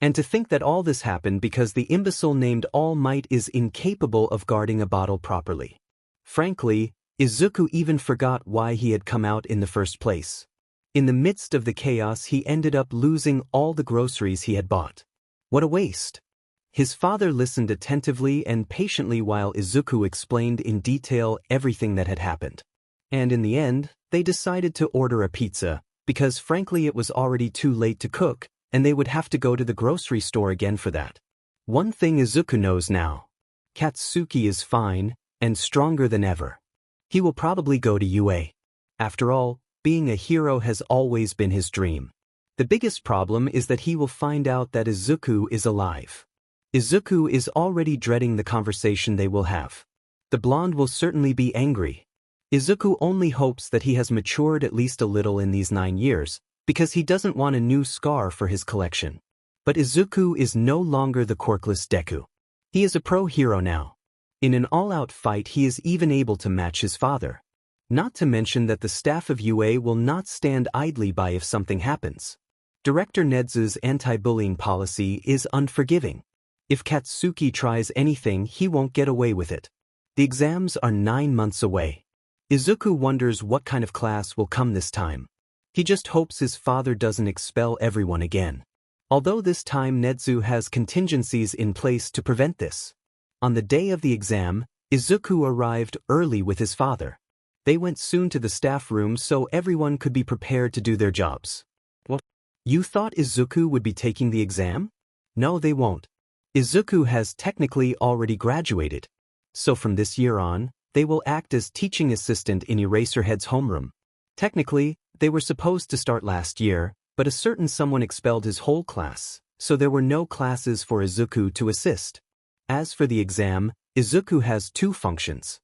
And to think that all this happened because the imbecile named All Might is incapable of guarding a bottle properly. Frankly, Izuku even forgot why he had come out in the first place. In the midst of the chaos, he ended up losing all the groceries he had bought. What a waste. His father listened attentively and patiently while Izuku explained in detail everything that had happened. And in the end, they decided to order a pizza, because frankly it was already too late to cook, and they would have to go to the grocery store again for that. One thing Izuku knows now. Katsuki is fine, and stronger than ever. He will probably go to UA. After all, being a hero has always been his dream. The biggest problem is that he will find out that Izuku is alive. Izuku is already dreading the conversation they will have. The blonde will certainly be angry. Izuku only hopes that he has matured at least a little in these 9 years, because he doesn't want a new scar for his collection. But Izuku is no longer the quirkless Deku. He is a pro hero now. In an all-out fight he is even able to match his father. Not to mention that the staff of UA will not stand idly by if something happens. Director Nedzu's anti-bullying policy is unforgiving. If Katsuki tries anything, he won't get away with it. The exams are 9 months away. Izuku wonders what kind of class will come this time. He just hopes his father doesn't expel everyone again. Although this time Nezu has contingencies in place to prevent this. On the day of the exam, Izuku arrived early with his father. They went soon to the staff room so everyone could be prepared to do their jobs. What? You thought Izuku would be taking the exam? No, they won't. Izuku has technically already graduated. So from this year on, they will act as teaching assistant in Eraserhead's homeroom. Technically, they were supposed to start last year, but a certain someone expelled his whole class, so there were no classes for Izuku to assist. As for the exam, Izuku has two functions.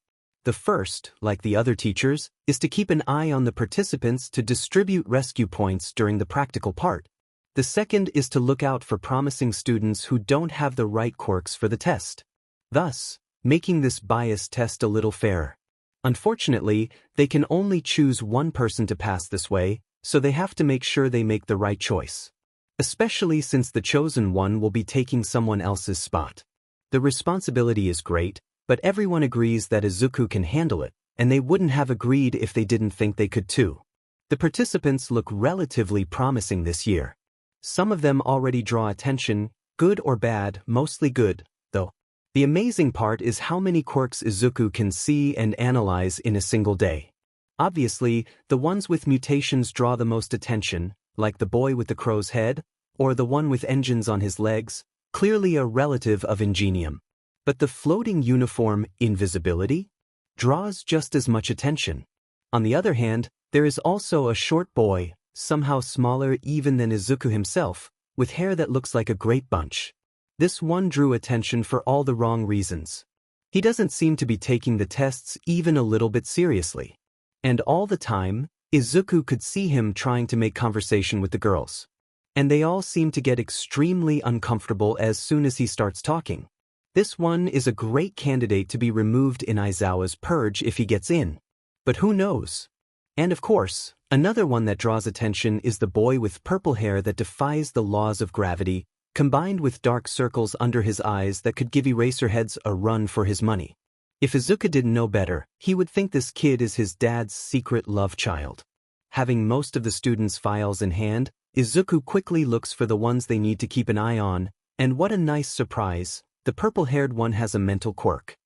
The first, like the other teachers, is to keep an eye on the participants to distribute rescue points during the practical part. The second is to look out for promising students who don't have the right quirks for the test, thus making this biased test a little fairer. Unfortunately, they can only choose one person to pass this way, so they have to make sure they make the right choice. Especially since the chosen one will be taking someone else's spot. The responsibility is great, but everyone agrees that Izuku can handle it, and they wouldn't have agreed if they didn't think they could too. The participants look relatively promising this year. Some of them already draw attention, good or bad, mostly good, though. The amazing part is how many quirks Izuku can see and analyze in a single day. Obviously, the ones with mutations draw the most attention, like the boy with the crow's head, or the one with engines on his legs, clearly a relative of Ingenium. But the floating uniform, invisibility, draws just as much attention. On the other hand, there is also a short boy, somehow smaller even than Izuku himself, with hair that looks like a grape bunch. This one drew attention for all the wrong reasons. He doesn't seem to be taking the tests even a little bit seriously. And all the time, Izuku could see him trying to make conversation with the girls. And they all seem to get extremely uncomfortable as soon as he starts talking. This one is a great candidate to be removed in Aizawa's purge if he gets in. But who knows? And of course, another one that draws attention is the boy with purple hair that defies the laws of gravity, combined with dark circles under his eyes that could give Eraserheads a run for his money. If Izuku didn't know better, he would think this kid is his dad's secret love child. Having most of the students' files in hand, Izuku quickly looks for the ones they need to keep an eye on, and what a nice surprise, the purple-haired one has a mental quirk.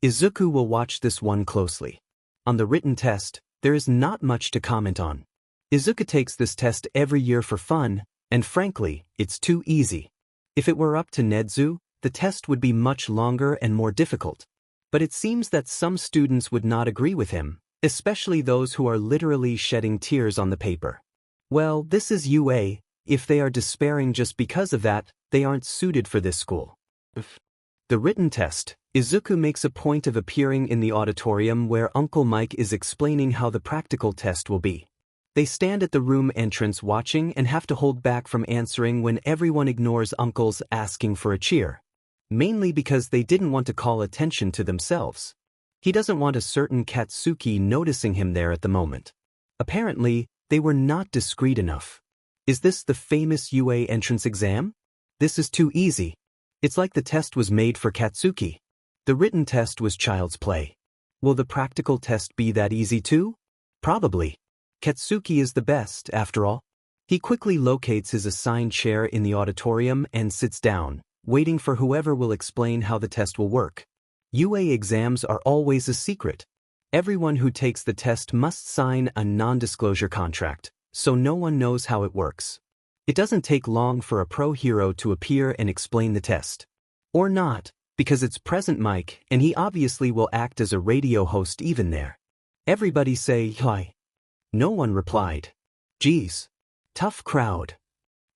Izuku will watch this one closely. On the written test, there is not much to comment on. Izuku takes this test every year for fun, and frankly, it's too easy. If it were up to Nezu, the test would be much longer and more difficult. But it seems that some students would not agree with him, especially those who are literally shedding tears on the paper. Well, this is UA, if they are despairing just because of that, they aren't suited for this school. The written test, Izuku makes a point of appearing in the auditorium where Uncle Mike is explaining how the practical test will be. They stand at the room entrance watching and have to hold back from answering when everyone ignores Uncle's asking for a cheer. Mainly because they didn't want to call attention to themselves. He doesn't want a certain Katsuki noticing him there at the moment. Apparently, they were not discreet enough. Is this the famous UA entrance exam? This is too easy. It's like the test was made for Katsuki. The written test was child's play. Will the practical test be that easy too? Probably. Katsuki is the best, after all. He quickly locates his assigned chair in the auditorium and sits down, waiting for whoever will explain how the test will work. UA exams are always a secret. Everyone who takes the test must sign a non-disclosure contract, so no one knows how it works. It doesn't take long for a pro hero to appear and explain the test. Or not, because it's Present Mike and he obviously will act as a radio host even there. Everybody say, "Hi." No one replied. Geez. Tough crowd.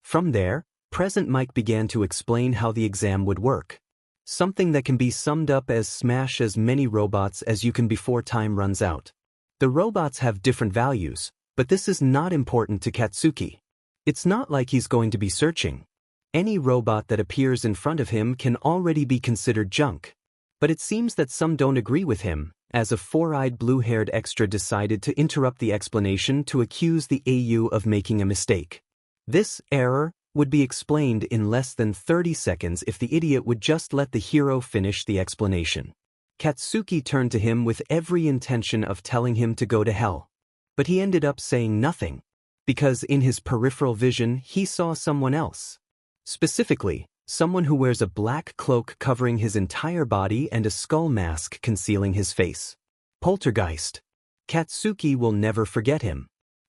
From there, Present Mike began to explain how the exam would work. Something that can be summed up as smash as many robots as you can before time runs out. The robots have different values, but this is not important to Katsuki. It's not like he's going to be searching. Any robot that appears in front of him can already be considered junk. But it seems that some don't agree with him, as a four-eyed blue-haired extra decided to interrupt the explanation to accuse the AU of making a mistake. This error would be explained in less than 30 seconds if the idiot would just let the hero finish the explanation. Katsuki turned to him with every intention of telling him to go to hell. But he ended up saying nothing, because in his peripheral vision he saw someone else. Specifically, someone who wears a black cloak covering his entire body and a skull mask concealing his face. Poltergeist. Katsuki will never forget him.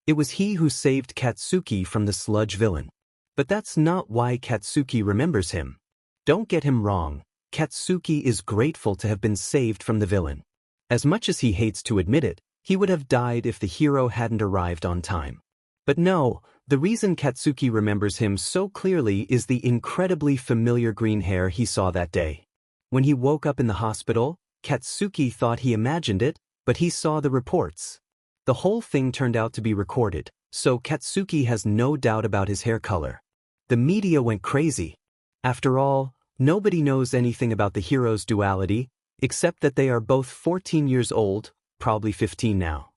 It was he who saved Katsuki from the sludge villain. But that's not why Katsuki remembers him. Don't get him wrong, Katsuki is grateful to have been saved from the villain. As much as he hates to admit it, he would have died if the hero hadn't arrived on time. But no, the reason Katsuki remembers him so clearly is the incredibly familiar green hair he saw that day. When he woke up in the hospital, Katsuki thought he imagined it, but he saw the reports. The whole thing turned out to be recorded, so Katsuki has no doubt about his hair color. The media went crazy. After all, nobody knows anything about the hero's duality, except that they are both 14 years old, probably 15 now.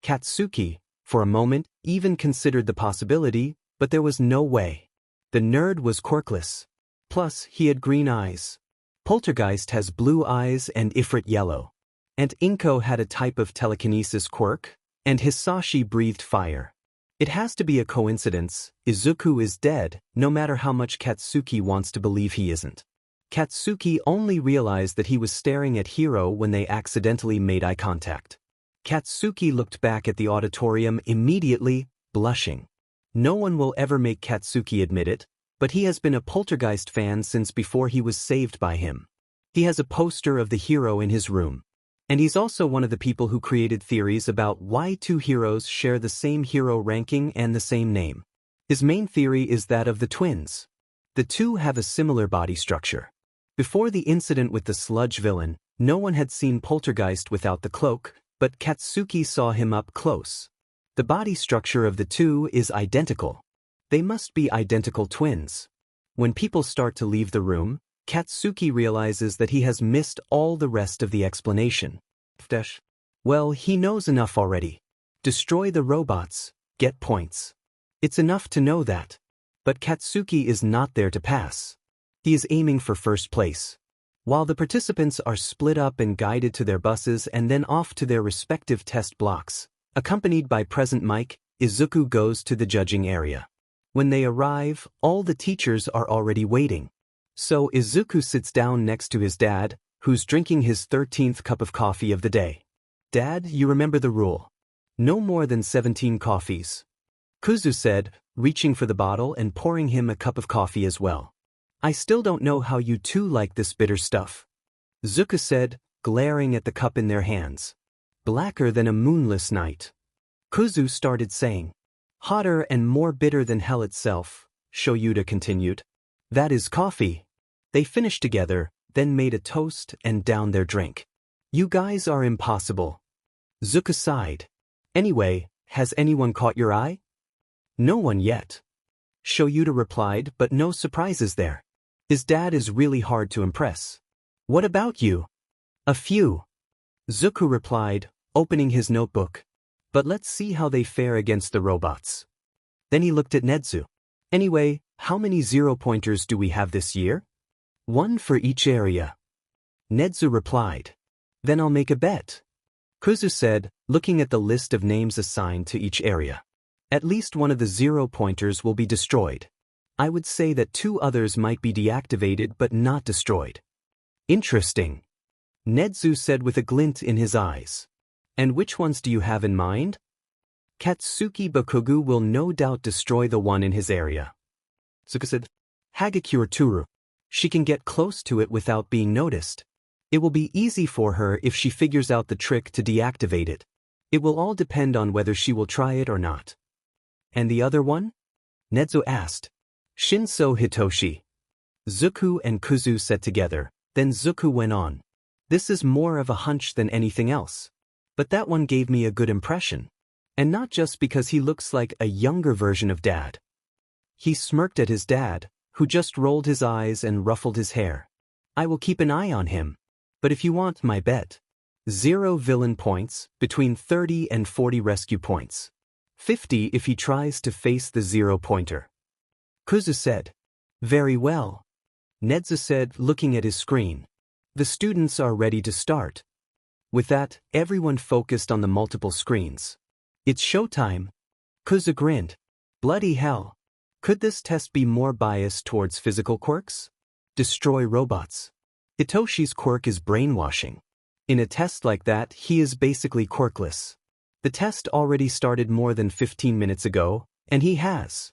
Katsuki, for a moment, even considered the possibility, but there was no way. The nerd was quirkless. Plus, he had green eyes. Poltergeist has blue eyes and Ifrit yellow. And Inko had a type of telekinesis quirk, and Hisashi breathed fire. It has to be a coincidence. Izuku is dead, no matter how much Katsuki wants to believe he isn't. Katsuki only realized that he was staring at Hiro when they accidentally made eye contact. Katsuki looked back at the auditorium immediately, blushing. No one will ever make Katsuki admit it, but he has been a Poltergeist fan since before he was saved by him. He has a poster of the hero in his room. And he's also one of the people who created theories about why two heroes share the same hero ranking and the same name. His main theory is that of the twins. The two have a similar body structure. Before the incident with the sludge villain, no one had seen Poltergeist without the cloak, but Katsuki saw him up close. The body structure of the two is identical. They must be identical twins. When people start to leave the room, Katsuki realizes that he has missed all the rest of the explanation. Well, he knows enough already. Destroy the robots, get points. It's enough to know that. But Katsuki is not there to pass. He is aiming for first place. While the participants are split up and guided to their buses and then off to their respective test blocks, accompanied by present Mike, Izuku goes to the judging area. When they arrive, all the teachers are already waiting. So Izuku sits down next to his dad, who's drinking his 13th cup of coffee of the day. Dad, you remember the rule. No more than 17 coffees. Kuzu said, reaching for the bottle and pouring him a cup of coffee as well. I still don't know how you two like this bitter stuff. Zuka said, glaring at the cup in their hands. Blacker than a moonless night. Kuzu started saying. Hotter and more bitter than hell itself, Shoyuta continued. That is coffee. They finished together, then made a toast and downed their drink. You guys are impossible. Zuka sighed. Anyway, has anyone caught your eye? No one yet. Shoyuta replied, but no surprises there. His dad is really hard to impress. What about you? A few. Zuku replied, opening his notebook. But let's see how they fare against the robots. Then he looked at Nedzu. Anyway, how many 0-pointers do we have this year? 1 for each area. Nedzu replied. Then I'll make a bet. Kuzu said, looking at the list of names assigned to each area. At least one of the 0-pointers will be destroyed. I would say that 2 others might be deactivated but not destroyed. Interesting. Nedzu said with a glint in his eyes. And which ones do you have in mind? Katsuki Bakugu will no doubt destroy the one in his area. Zuka said, Hagakure Turu. She can get close to it without being noticed. It will be easy for her if she figures out the trick to deactivate it. It will all depend on whether she will try it or not. And the other one? Nedzu asked. Shinso Hitoshi. Zuku and Kuzu said together, then Zuku went on. This is more of a hunch than anything else. But that one gave me a good impression. And not just because he looks like a younger version of Dad. He smirked at his dad, who just rolled his eyes and ruffled his hair. I will keep an eye on him. But if you want my bet, 0 villain points, between 30 and 40 rescue points. 50 if he tries to face the 0-pointer. Kuzu said. Very well. Nedzu said, looking at his screen. The students are ready to start. With that, everyone focused on the multiple screens. It's showtime. Kuza grinned. Bloody hell. Could this test be more biased towards physical quirks? Destroy robots. Hitoshi's quirk is brainwashing. In a test like that, he is basically quirkless. The test already started more than 15 minutes ago, and he has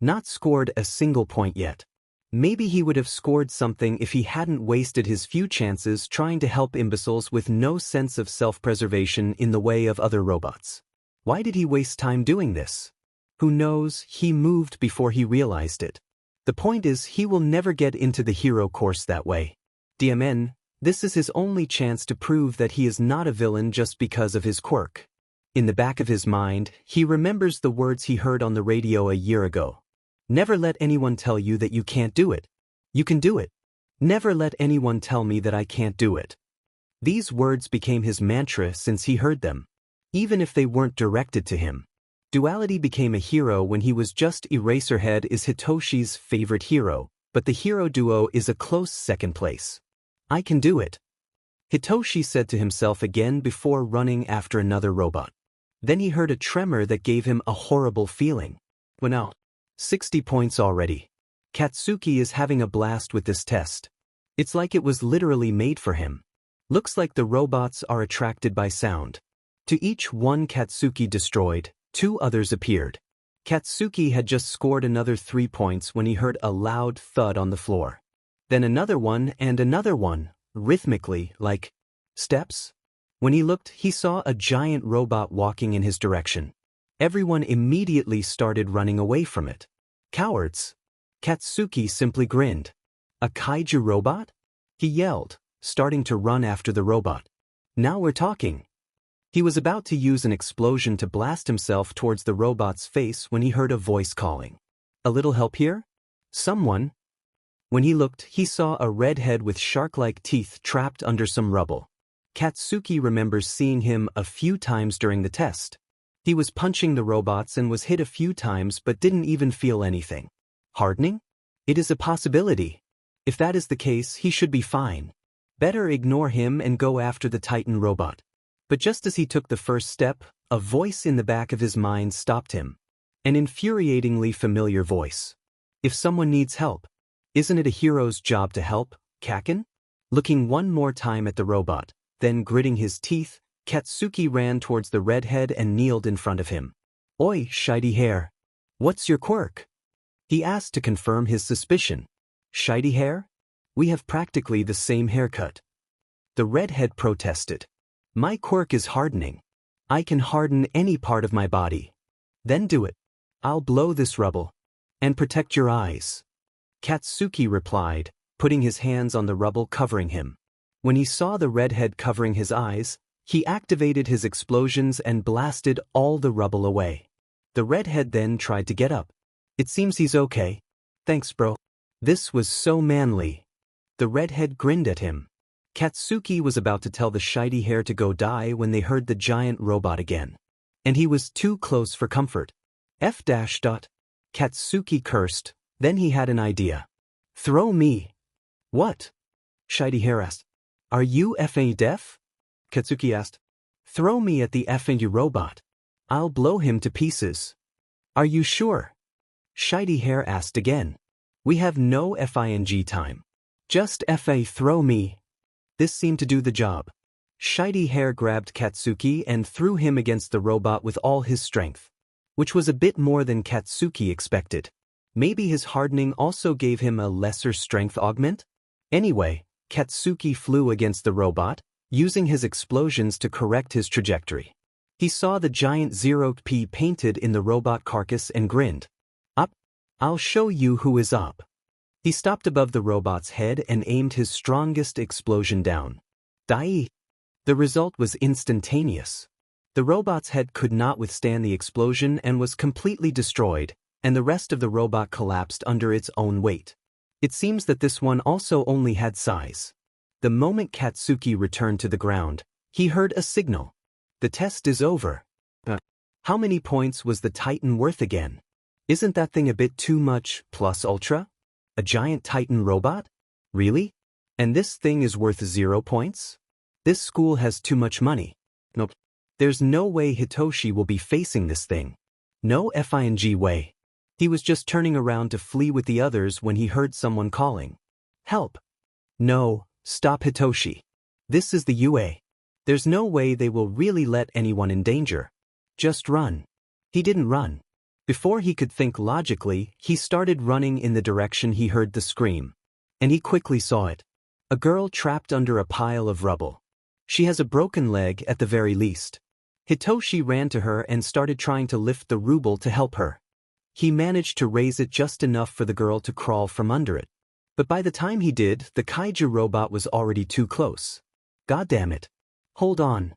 not scored a single point yet. Maybe he would have scored something if he hadn't wasted his few chances trying to help imbeciles with no sense of self-preservation in the way of other robots. Why did he waste time doing this? Who knows, he moved before he realized it. The point is, he will never get into the hero course that way. DMN, this is his only chance to prove that he is not a villain just because of his quirk. In the back of his mind, he remembers the words he heard on the radio a year ago. Never let anyone tell you that you can't do it. You can do it. Never let anyone tell me that I can't do it. These words became his mantra since he heard them, even if they weren't directed to him. Duality became a hero when he was just Eraserhead is Hitoshi's favorite hero, but the hero duo is a close second place. I can do it, Hitoshi said to himself again before running after another robot. Then he heard a tremor that gave him a horrible feeling. When out. 60 points already. Katsuki is having a blast with this test. It's like it was literally made for him. Looks like the robots are attracted by sound. To each one Katsuki destroyed, 2 others appeared. Katsuki had just scored another 3 points when he heard a loud thud on the floor. Then another one and another one, rhythmically, like steps. When he looked, he saw a giant robot walking in his direction. Everyone immediately started running away from it. Cowards. Katsuki simply grinned. A kaiju robot? He yelled, starting to run after the robot. Now we're talking. He was about to use an explosion to blast himself towards the robot's face when he heard a voice calling. A little help here? Someone. When he looked, he saw a redhead with shark-like teeth trapped under some rubble. Katsuki remembers seeing him a few times during the test. He was punching the robots and was hit a few times but didn't even feel anything. Hardening? It is a possibility. If that is the case, he should be fine. Better ignore him and go after the Titan robot. But just as he took the first step, a voice in the back of his mind stopped him. An infuriatingly familiar voice. If someone needs help, isn't it a hero's job to help, Kaken? Looking one more time at the robot, then gritting his teeth, Katsuki ran towards the redhead and kneeled in front of him. Oi, shiny hair. What's your quirk? He asked to confirm his suspicion. Shiny hair? We have practically the same haircut. The redhead protested. My quirk is hardening. I can harden any part of my body. Then do it. I'll blow this rubble. And protect your eyes. Katsuki replied, putting his hands on the rubble covering him. When he saw the redhead covering his eyes, he activated his explosions and blasted all the rubble away. The redhead then tried to get up. It seems he's okay. Thanks, bro. This was so manly. The redhead grinned at him. Katsuki was about to tell the shiny hair to go die when they heard the giant robot again. And he was too close for comfort. F-. Katsuki cursed, then he had an idea. Throw me. What? Shiny hair asked. Are you effing deaf? Katsuki asked. Throw me at the effing robot. I'll blow him to pieces. Are you sure? Shiny hair asked again. We have no FING time. Just FA throw me. This seemed to do the job. Shiny hair grabbed Katsuki and threw him against the robot with all his strength, which was a bit more than Katsuki expected. Maybe his hardening also gave him a lesser strength augment? Anyway, Katsuki flew against the robot, using his explosions to correct his trajectory. He saw the giant Zero-P painted in the robot carcass and grinned. Up. I'll show you who is up. He stopped above the robot's head and aimed his strongest explosion down. Dai. The result was instantaneous. The robot's head could not withstand the explosion and was completely destroyed, and the rest of the robot collapsed under its own weight. It seems that this one also only had size. The moment Katsuki returned to the ground, he heard a signal. The test is over. How many points was the Titan worth again? Isn't that thing a bit too much, plus ultra? A giant Titan robot? Really? And this thing is worth 0 points? This school has too much money. Nope. There's no way Hitoshi will be facing this thing. No FING way. He was just turning around to flee with the others when he heard someone calling. Help! No, stop Hitoshi. This is the UA. There's no way they will really let anyone in danger. Just run. He didn't run. Before he could think logically, he started running in the direction he heard the scream. And he quickly saw it. A girl trapped under a pile of rubble. She has a broken leg at the very least. Hitoshi ran to her and started trying to lift the ruble to help her. He managed to raise it just enough for the girl to crawl from under it. But by the time he did, the kaiju robot was already too close. God damn it. Hold on.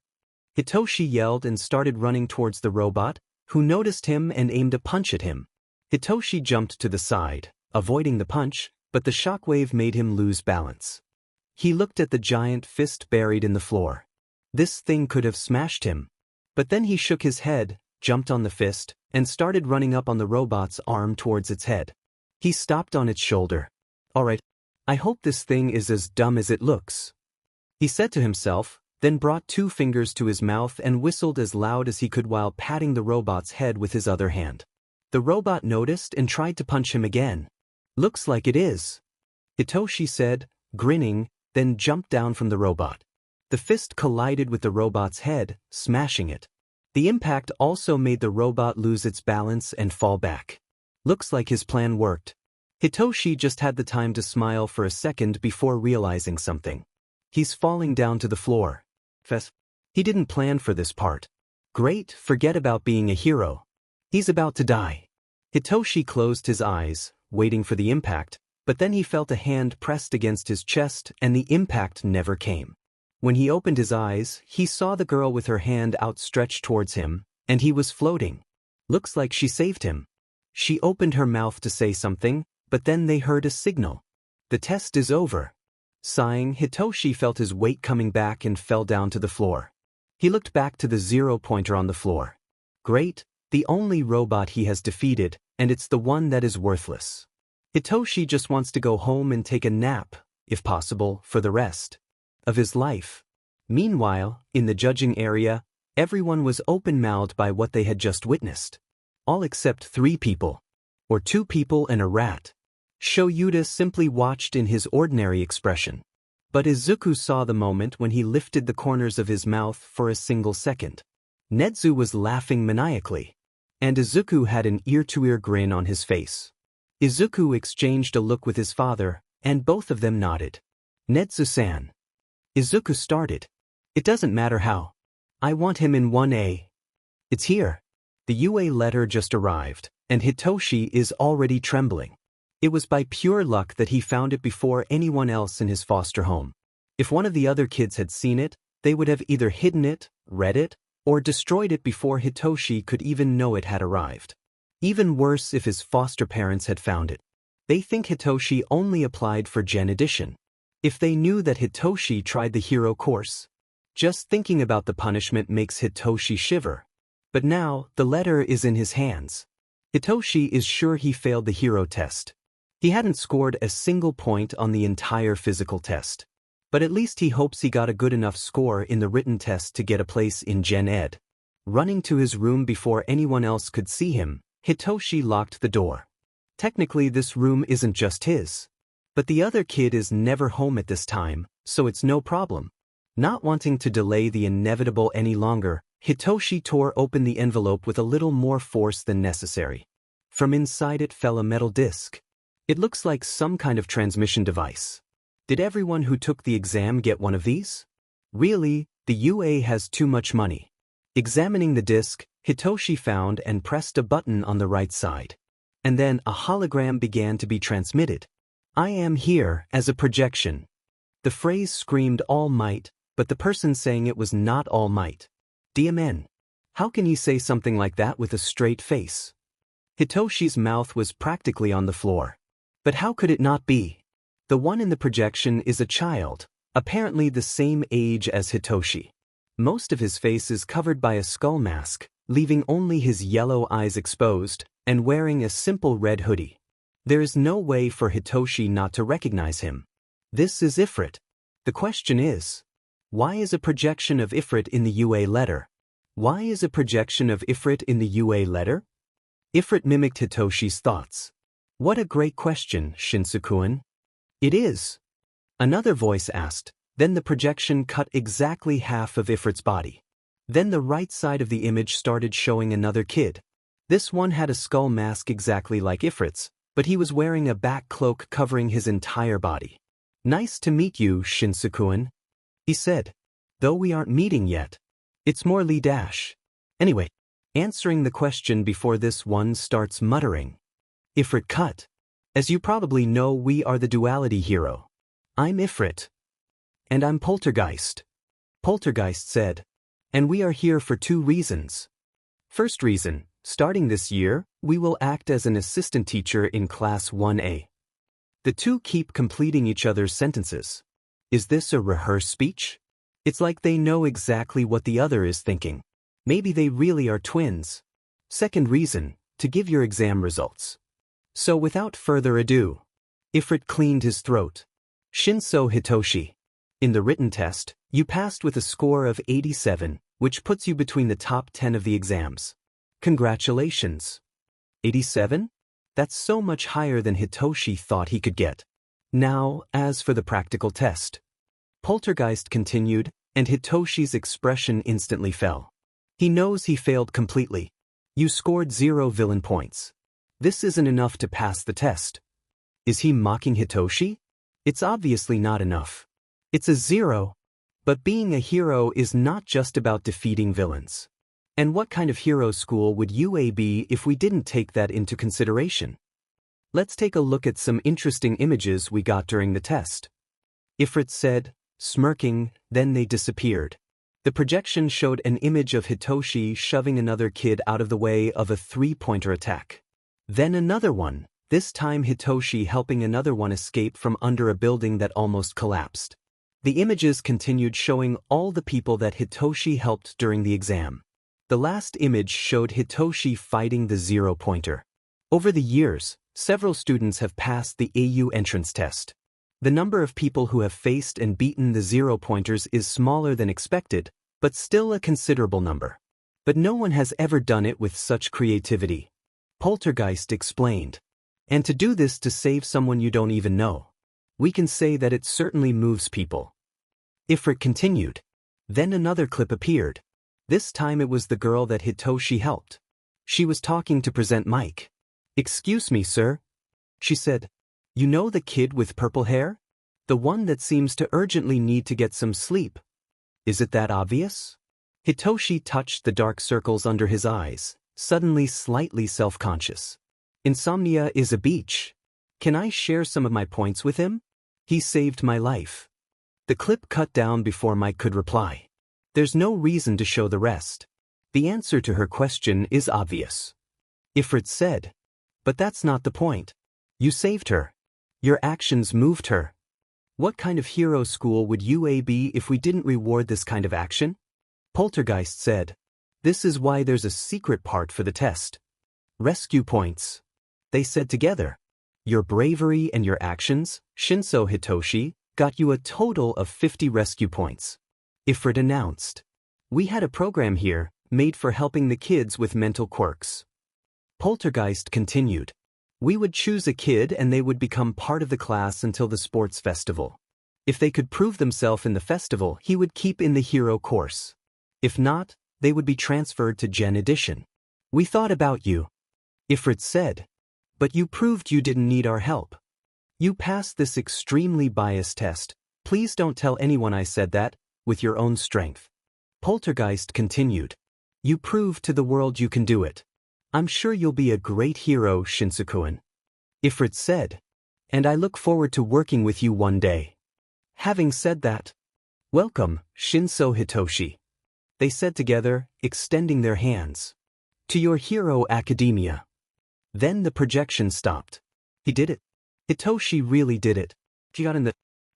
Hitoshi yelled and started running towards the robot, who noticed him and aimed a punch at him. Hitoshi jumped to the side, avoiding the punch, but the shockwave made him lose balance. He looked at the giant fist buried in the floor. This thing could have smashed him. But then he shook his head, jumped on the fist, and started running up on the robot's arm towards its head. He stopped on its shoulder. Alright, I hope this thing is as dumb as it looks. He said to himself, then brought 2 fingers to his mouth and whistled as loud as he could while patting the robot's head with his other hand. The robot noticed and tried to punch him again. Looks like it is. Hitoshi said, grinning, then jumped down from the robot. The fist collided with the robot's head, smashing it. The impact also made the robot lose its balance and fall back. Looks like his plan worked. Hitoshi just had the time to smile for a second before realizing something. He's falling down to the floor. He didn't plan for this part. Great, forget about being a hero. He's about to die. Hitoshi closed his eyes, waiting for the impact, but then he felt a hand pressed against his chest and the impact never came. When he opened his eyes, he saw the girl with her hand outstretched towards him, and he was floating. Looks like she saved him. She opened her mouth to say something, but then they heard a signal. The test is over. Sighing, Hitoshi felt his weight coming back and fell down to the floor. He looked back to the 0-pointer on the floor. Great, the only robot he has defeated, and it's the one that is worthless. Hitoshi just wants to go home and take a nap, if possible, for the rest of his life. Meanwhile, in the judging area, everyone was open-mouthed by what they had just witnessed. All except 3 people. Or 2 people and a rat. Shouta simply watched in his ordinary expression. But Izuku saw the moment when he lifted the corners of his mouth for a single second. Netsu was laughing maniacally. And Izuku had an ear-to-ear grin on his face. Izuku exchanged a look with his father, and both of them nodded. Netsu-san. Izuku started. It doesn't matter how. I want him in 1A. It's here. The UA letter just arrived, and Hitoshi is already trembling. It was by pure luck that he found it before anyone else in his foster home. If one of the other kids had seen it, they would have either hidden it, read it, or destroyed it before Hitoshi could even know it had arrived. Even worse if his foster parents had found it. They think Hitoshi only applied for Gen Edition. If they knew that Hitoshi tried the hero course. Just thinking about the punishment makes Hitoshi shiver. But now, the letter is in his hands. Hitoshi is sure he failed the hero test. He hadn't scored a single point on the entire physical test. But at least he hopes he got a good enough score in the written test to get a place in Gen Ed. Running to his room before anyone else could see him, Hitoshi locked the door. Technically this room isn't just his. But the other kid is never home at this time, so it's no problem. Not wanting to delay the inevitable any longer, Hitoshi tore open the envelope with a little more force than necessary. From inside it fell a metal disc. It looks like some kind of transmission device. Did everyone who took the exam get one of these? Really, the UA has too much money. Examining the disc, Hitoshi found and pressed a button on the right side. And then a hologram began to be transmitted. I am here as a projection. The phrase screamed All Might, but the person saying it was not All Might. DMN. How can you say something like that with a straight face? Hitoshi's mouth was practically on the floor. But how could it not be? The one in the projection is a child, apparently the same age as Hitoshi. Most of his face is covered by a skull mask, leaving only his yellow eyes exposed, and wearing a simple red hoodie. There is no way for Hitoshi not to recognize him. This is Ifrit. The question is, why is a projection of Ifrit in the UA letter? Why is a projection of Ifrit in the UA letter? Ifrit mimicked Hitoshi's thoughts. What a great question, Shinsuke-kun. It is. Another voice asked. Then the projection cut exactly half of Ifrit's body. Then the right side of the image started showing another kid. This one had a skull mask exactly like Ifrit's, but he was wearing a back cloak covering his entire body. Nice to meet you, Shinsuke-kun, he said. Though we aren't meeting yet. It's more Lee Dash. Anyway, answering the question before this one starts muttering. Ifrit cut. As you probably know, we are the duality hero. I'm Ifrit. And I'm Poltergeist. Poltergeist said. And we are here for 2 reasons. First reason, starting this year, we will act as an assistant teacher in Class 1A. The two keep completing each other's sentences. Is this a rehearsed speech? It's like they know exactly what the other is thinking. Maybe they really are twins. Second reason, to give your exam results. So without further ado, Ifrit cleaned his throat. Shinso Hitoshi. In the written test, you passed with a score of 87, which puts you between the top 10 of the exams. Congratulations. 87? That's so much higher than Hitoshi thought he could get. Now, as for the practical test. Poltergeist continued, and Hitoshi's expression instantly fell. He knows he failed completely. You scored 0 villain points. This isn't enough to pass the test. Is he mocking Hitoshi? It's obviously not enough. It's a 0. But being a hero is not just about defeating villains. And what kind of hero school would UA be if we didn't take that into consideration? Let's take a look at some interesting images we got during the test. Ifrit said, smirking, then they disappeared. The projection showed an image of Hitoshi shoving another kid out of the way of a 3-pointer attack. Then another one, this time Hitoshi helping another one escape from under a building that almost collapsed. The images continued showing all the people that Hitoshi helped during the exam. The last image showed Hitoshi fighting the 0-pointer. Over the years, several students have passed the AU entrance test. The number of people who have faced and beaten the 0-pointers is smaller than expected, but still a considerable number. But no one has ever done it with such creativity. Poltergeist explained. And to do this to save someone you don't even know. We can say that it certainly moves people. Ifrit continued. Then another clip appeared. This time it was the girl that Hitoshi helped. She was talking to present Mike. Excuse me, sir. She said. You know the kid with purple hair? The one that seems to urgently need to get some sleep. Is it that obvious? Hitoshi touched the dark circles under his eyes, suddenly slightly self-conscious. Insomnia is a beach. Can I share some of my points with him? He saved my life. The clip cut down before Mike could reply. There's no reason to show the rest. The answer to her question is obvious. Ifrit said. But that's not the point. You saved her. Your actions moved her. What kind of hero school would UA be if we didn't reward this kind of action? Poltergeist said. This is why there's a secret part for the test. Rescue points. They said together. Your bravery and your actions, Shinso Hitoshi, got you a total of 50 rescue points. Ifrit announced. We had a program here, made for helping the kids with mental quirks. Poltergeist continued. We would choose a kid and they would become part of the class until the sports festival. If they could prove themselves in the festival, he would keep in the hero course. If not, they would be transferred to Gen Edition. We thought about you. Ifrit said. But you proved you didn't need our help. You passed this extremely biased test. Please don't tell anyone I said that, with your own strength. Poltergeist continued. You proved to the world you can do it. I'm sure you'll be a great hero, Shinsuke-kun. Ifrit said. And I look forward to working with you one day. Having said that, welcome, Shinso Hitoshi. They said together, extending their hands. To your hero academia. Then the projection stopped. He did it. Hitoshi really did it. He got in the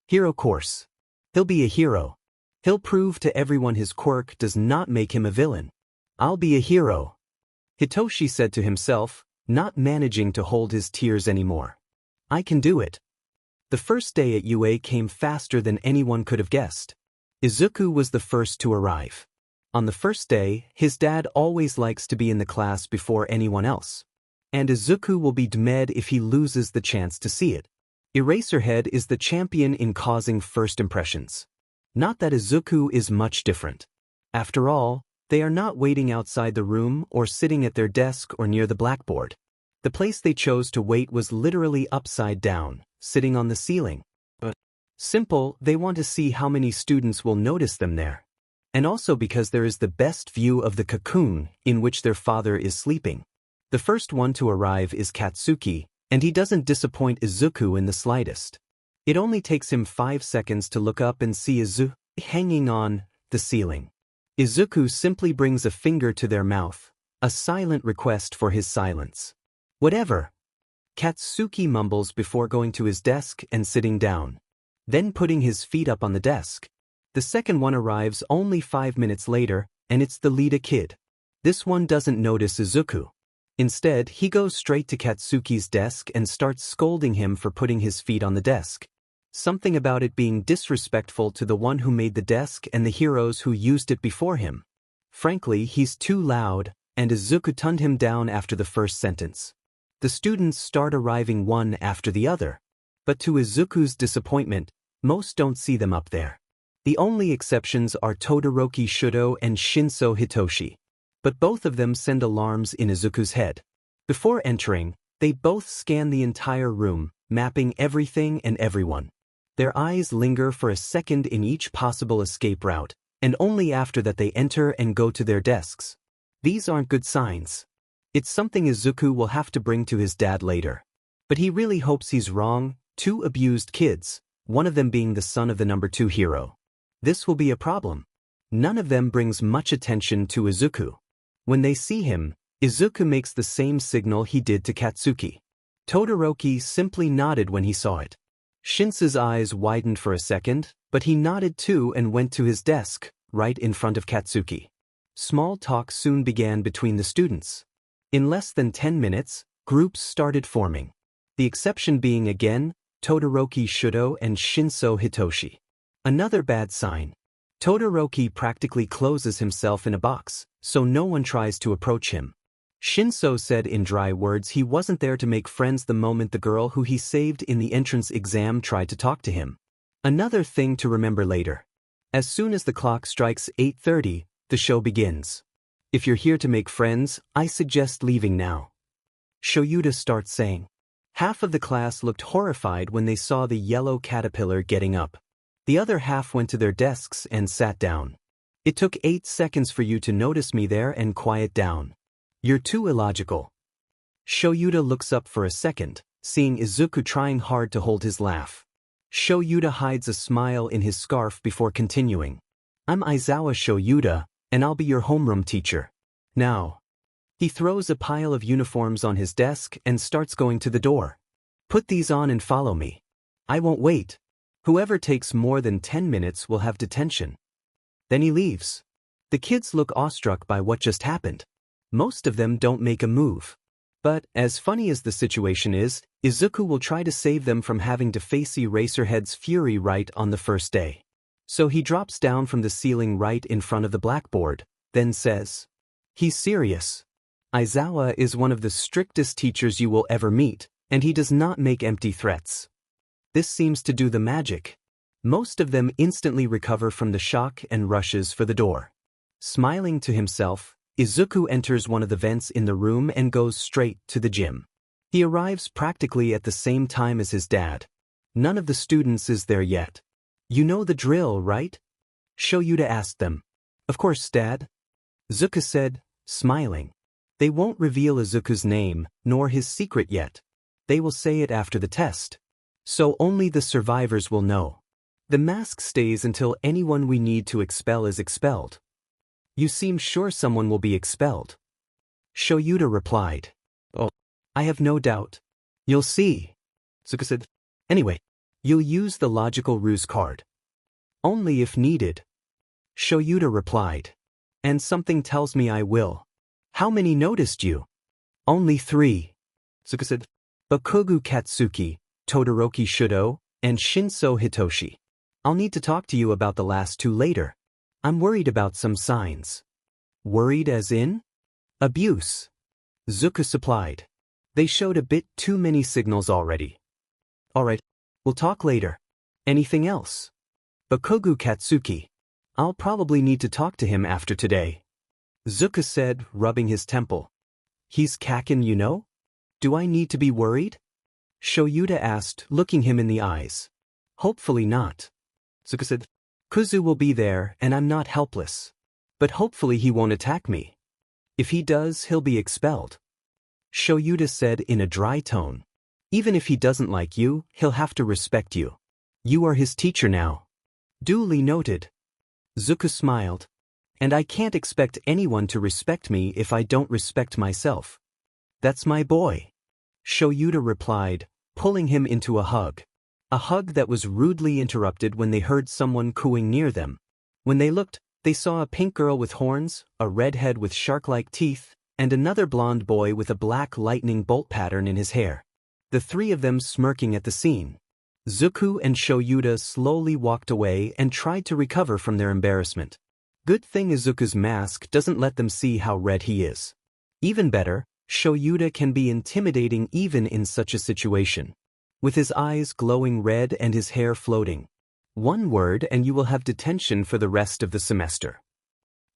hero course. He'll be a hero. He'll prove to everyone his quirk does not make him a villain. I'll be a hero. Hitoshi said to himself, not managing to hold his tears anymore. I can do it. The first day at UA came faster than anyone could have guessed. Izuku was the first to arrive. On the first day, his dad always likes to be in the class before anyone else. And Izuku will be dead if he loses the chance to see it. Eraserhead is the champion in causing first impressions. Not that Izuku is much different. After all, they are not waiting outside the room or sitting at their desk or near the blackboard. The place they chose to wait was literally upside down, sitting on the ceiling. Simple, they want to see how many students will notice them there. And also because there is the best view of the cocoon in which their father is sleeping. The first one to arrive is Katsuki, and he doesn't disappoint Izuku in the slightest. It only takes him 5 seconds to look up and see Izuku hanging on the ceiling. Izuku simply brings a finger to their mouth, a silent request for his silence. Whatever. Katsuki mumbles before going to his desk and sitting down. Then putting his feet up on the desk. The second one arrives only 5 minutes later, and it's the lead kid. This one doesn't notice Izuku. Instead, he goes straight to Katsuki's desk and starts scolding him for putting his feet on the desk. Something about it being disrespectful to the one who made the desk and the heroes who used it before him. Frankly, he's too loud, and Izuku turned him down after the first sentence. The students start arriving one after the other. But to Izuku's disappointment, most don't see them up there. The only exceptions are Todoroki Shudo and Shinso Hitoshi. But both of them send alarms in Izuku's head. Before entering, they both scan the entire room, mapping everything and everyone. Their eyes linger for a second in each possible escape route, and only after that they enter and go to their desks. These aren't good signs. It's something Izuku will have to bring to his dad later. But he really hopes he's wrong. 2 abused kids, one of them being the son of the number 2 hero. This will be a problem. None of them brings much attention to Izuku. When they see him, Izuku makes the same signal he did to Katsuki. Todoroki simply nodded when he saw it. Shinso's eyes widened for a second, but he nodded too and went to his desk, right in front of Katsuki. Small talk soon began between the students. In less than 10 minutes, groups started forming. The exception being again, Todoroki Shudo and Shinso Hitoshi. Another bad sign. Todoroki practically closes himself in a box, so no one tries to approach him. Shinso said in dry words he wasn't there to make friends the moment the girl who he saved in the entrance exam tried to talk to him. Another thing to remember later. As soon as the clock strikes 8:30, the show begins. If you're here to make friends, I suggest leaving now. Shouta starts saying. Half of the class looked horrified when they saw the yellow caterpillar getting up. The other half went to their desks and sat down. It took 8 seconds for you to notice me there and quiet down. You're too illogical. Shouta looks up for a second, seeing Izuku trying hard to hold his laugh. Shouta hides a smile in his scarf before continuing. I'm Aizawa Shouta, and I'll be your homeroom teacher. Now. He throws a pile of uniforms on his desk and starts going to the door. Put these on and follow me. I won't wait. Whoever takes more than 10 minutes will have detention. Then he leaves. The kids look awestruck by what just happened. Most of them don't make a move. But, as funny as the situation is, Izuku will try to save them from having to face Eraserhead's fury right on the first day. So he drops down from the ceiling right in front of the blackboard, then says, "He's serious. Aizawa is one of the strictest teachers you will ever meet, and he does not make empty threats." This seems to do the magic. Most of them instantly recover from the shock and rushes for the door. Smiling to himself, Izuku enters one of the vents in the room and goes straight to the gym. He arrives practically at the same time as his dad. None of the students is there yet. You know the drill, right? Shouta asked them. Of course, Dad. Izuku said, smiling. They won't reveal Izuku's name, nor his secret yet. They will say it after the test. So only the survivors will know. The mask stays until anyone we need to expel is expelled. You seem sure someone will be expelled. Shouta replied. Oh, I have no doubt. You'll see. Izuku said. Anyway, you'll use the logical ruse card. Only if needed. Shouta replied. And something tells me I will. How many noticed you? Only 3. Izuku said. Bakugo Katsuki, Todoroki Shudo, and Shinso Hitoshi. I'll need to talk to you about the last 2 later. I'm worried about some signs. Worried as in? Abuse. Zuko supplied. They showed a bit too many signals already. Alright, we'll talk later. Anything else? Bakogu Katsuki. I'll probably need to talk to him after today. Zuko said, rubbing his temple. He's Kakin, you know? Do I need to be worried? Shouta asked, looking him in the eyes. Hopefully not. Zuko said, Kuzu will be there and I'm not helpless. But hopefully he won't attack me. If he does, he'll be expelled. Shouta said in a dry tone. Even if he doesn't like you, he'll have to respect you. You are his teacher now. Duly noted. Zuko smiled. And I can't expect anyone to respect me if I don't respect myself. That's my boy. Shouta replied, pulling him into a hug. A hug that was rudely interrupted when they heard someone cooing near them. When they looked, they saw a pink girl with horns, a redhead with shark-like teeth, and another blonde boy with a black lightning bolt pattern in his hair. The three of them smirking at the scene. Zuko and Shouta slowly walked away and tried to recover from their embarrassment. Good thing Izuku's mask doesn't let them see how red he is. Even better, Shouta can be intimidating even in such a situation. With his eyes glowing red and his hair floating. One word and you will have detention for the rest of the semester.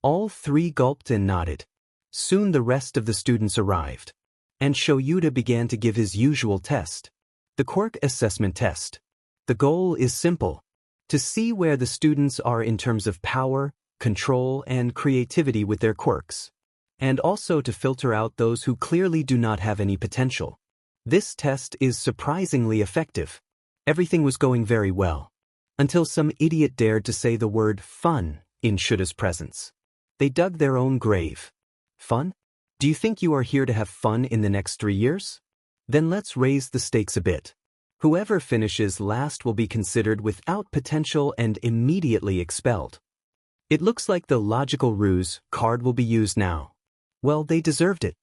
All three gulped and nodded. Soon the rest of the students arrived. And Shouta began to give his usual test. The quirk assessment test. The goal is simple. To see where the students are in terms of power, control, and creativity with their quirks. And also to filter out those who clearly do not have any potential. This test is surprisingly effective. Everything was going very well. Until some idiot dared to say the word fun in Shouta's presence. They dug their own grave. Fun? Do you think you are here to have fun in the next 3 years? Then let's raise the stakes a bit. Whoever finishes last will be considered without potential and immediately expelled. It looks like the logical ruse card will be used now. Well, they deserved it.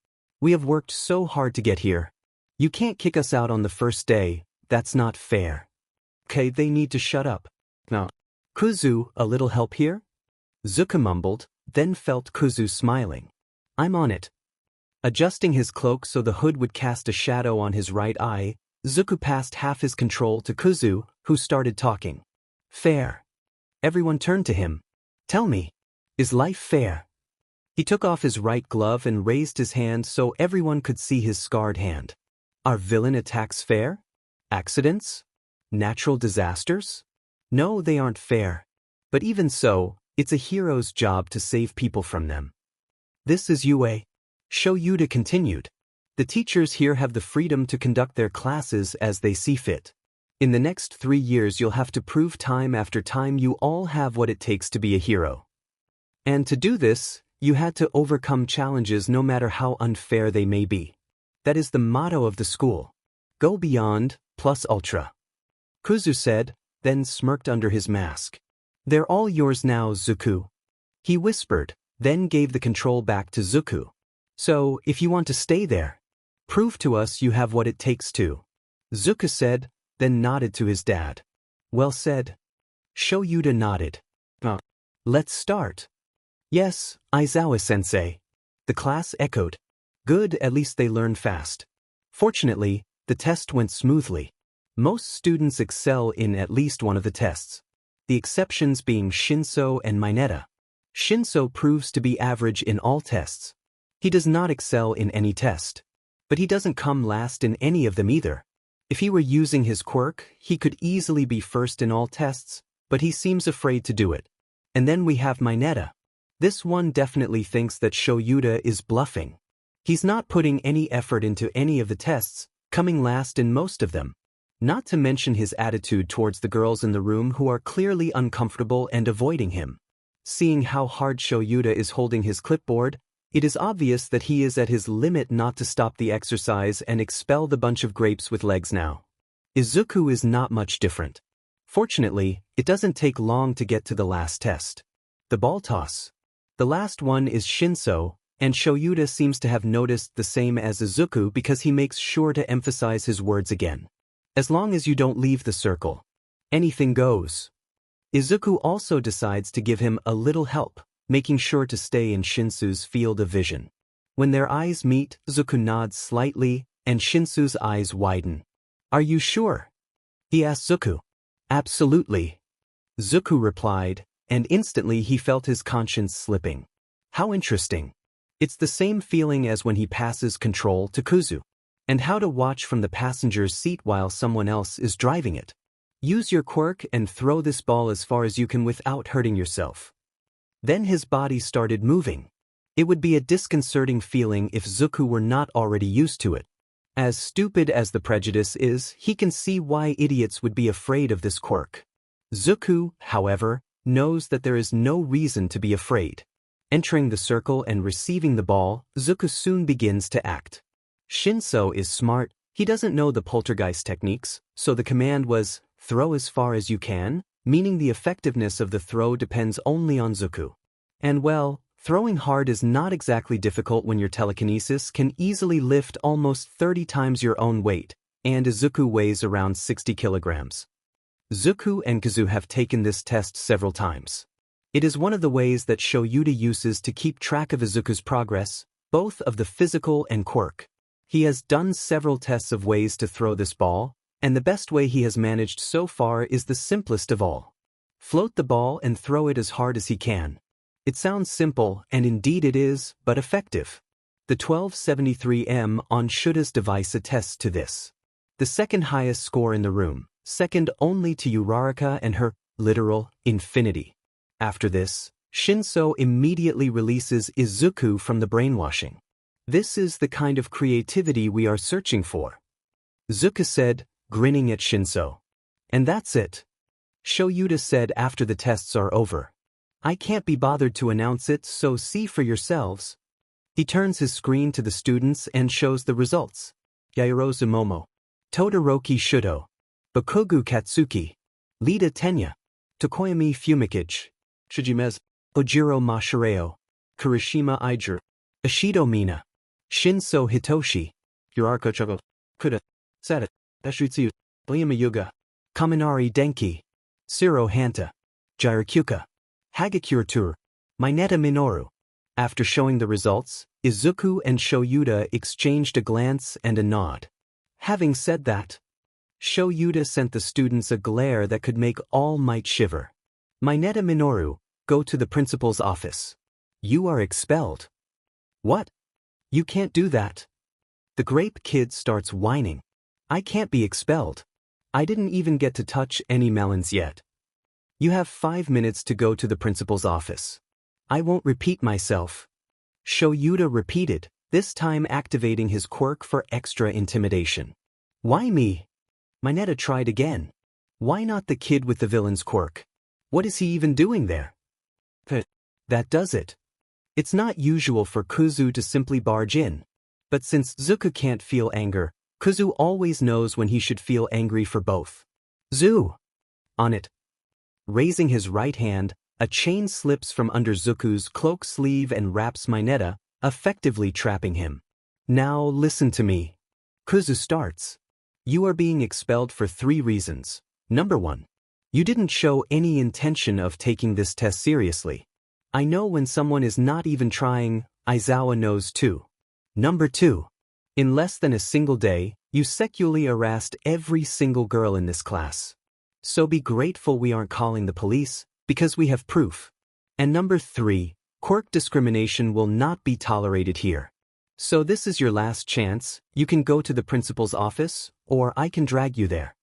We have worked so hard to get here. You can't kick us out on the first day, that's not fair. Okay, they need to shut up. Now, Kuzu, a little help here? Zuko mumbled, then felt Kuzu smiling. I'm on it. Adjusting his cloak so the hood would cast a shadow on his right eye, Zuko passed half his control to Kuzu, who started talking. Fair. Everyone turned to him. Tell me, is life fair? He took off his right glove and raised his hand so everyone could see his scarred hand. Are villain attacks fair? Accidents? Natural disasters? No, they aren't fair. But even so, it's a hero's job to save people from them. This is UA. Shouta continued. The teachers here have the freedom to conduct their classes as they see fit. In the next 3 years you'll have to prove time after time you all have what it takes to be a hero. And to do this, you had to overcome challenges no matter how unfair they may be. That is the motto of the school. Go beyond, plus ultra. Kuzu said, then smirked under his mask. They're all yours now, Zuko. He whispered, then gave the control back to Zuko. So, if you want to stay there, prove to us you have what it takes to. Zuko said, then nodded to his dad. Well said. Shouta nodded. Let's start. Yes, Aizawa-sensei. The class echoed. Good, at least they learned fast. Fortunately, the test went smoothly. Most students excel in at least one of the tests. The exceptions being Shinso and Mineta. Shinso proves to be average in all tests. He does not excel in any test. But he doesn't come last in any of them either. If he were using his quirk, he could easily be first in all tests, but he seems afraid to do it. And then we have Mineta. This one definitely thinks that Shouta is bluffing. He's not putting any effort into any of the tests, coming last in most of them. Not to mention his attitude towards the girls in the room who are clearly uncomfortable and avoiding him. Seeing how hard Shouta is holding his clipboard, it is obvious that he is at his limit not to stop the exercise and expel the bunch of grapes with legs now. Izuku is not much different. Fortunately, it doesn't take long to get to the last test. The ball toss. The last one is Shinso, and Shouta seems to have noticed the same as Izuku because he makes sure to emphasize his words again. As long as you don't leave the circle. Anything goes. Izuku also decides to give him a little help, making sure to stay in Shinsu's field of vision. When their eyes meet, Izuku nods slightly, and Shinsu's eyes widen. "Are you sure?" he asked Izuku. "Absolutely," Izuku replied, and instantly he felt his conscience slipping. How interesting. It's the same feeling as when he passes control to Kuzu. And how to watch from the passenger's seat while someone else is driving it. Use your quirk and throw this ball as far as you can without hurting yourself. Then his body started moving. It would be a disconcerting feeling if Izuku were not already used to it. As stupid as the prejudice is, he can see why idiots would be afraid of this quirk. Izuku, however, knows that there is no reason to be afraid. Entering the circle and receiving the ball, Izuku soon begins to act. Shinso is smart, he doesn't know the poltergeist techniques, so the command was, "Throw as far as you can," meaning the effectiveness of the throw depends only on Izuku. And well, throwing hard is not exactly difficult when your telekinesis can easily lift almost 30 times your own weight, and Izuku weighs around 60 kilograms. Izuku and Kuzu have taken this test several times. It is one of the ways that Shouta uses to keep track of Izuku's progress, both of the physical and quirk. He has done several tests of ways to throw this ball, and the best way he has managed so far is the simplest of all. Float the ball and throw it as hard as he can. It sounds simple, and indeed it is, but effective. The 1273M on Shouta's device attests to this. The second highest score in the room, second only to Uraraka and her literal infinity. After this, Shinso immediately releases Izuku from the brainwashing. This is the kind of creativity we are searching for, Izuku said, grinning at Shinso. And that's it. Shouta said after the tests are over. I can't be bothered to announce it, so see for yourselves. He turns his screen to the students and shows the results. Yaoyorozu Momo, Todoroki Shuto, Bakugu Katsuki, Lida Tenya, Tokoyami Fumikage, Shijimez, Ojiro Mashireo, Kurishima Iger, Ishido Mina, Shinso Hitoshi, Uraraka Chogo, Kuda, Sada, Eshutsu, Oyama Yuga, Kaminari Denki, Siro Hanta, Jirakyuka, Hagakure, Mineta Minoru. After showing the results, Izuku and Shouta exchanged a glance and a nod. Having said that, Shouta sent the students a glare that could make all might shiver. Mineta Minoru, go to the principal's office. You are expelled. What? You can't do that. The grape kid starts whining. I can't be expelled. I didn't even get to touch any melons yet. You have 5 minutes to go to the principal's office. I won't repeat myself. Shouta repeated, this time activating his quirk for extra intimidation. Why me? Mineta tried again. Why not the kid with the villain's quirk? What is he even doing there? That does it. It's not usual for Kuzu to simply barge in. But since Izuku can't feel anger, Kuzu always knows when he should feel angry for both. Zu! On it. Raising his right hand, a chain slips from under Izuku's cloak sleeve and wraps Mineta, effectively trapping him. Now listen to me. Kuzu starts. You are being expelled for 3 reasons. Number 1. You didn't show any intention of taking this test seriously. I know when someone is not even trying, Aizawa knows too. Number 2. In less than a single day, you sexually harassed every single girl in this class. So be grateful we aren't calling the police, because we have proof. And number 3, quirk discrimination will not be tolerated here. So this is your last chance, you can go to the principal's office, or I can drag you there.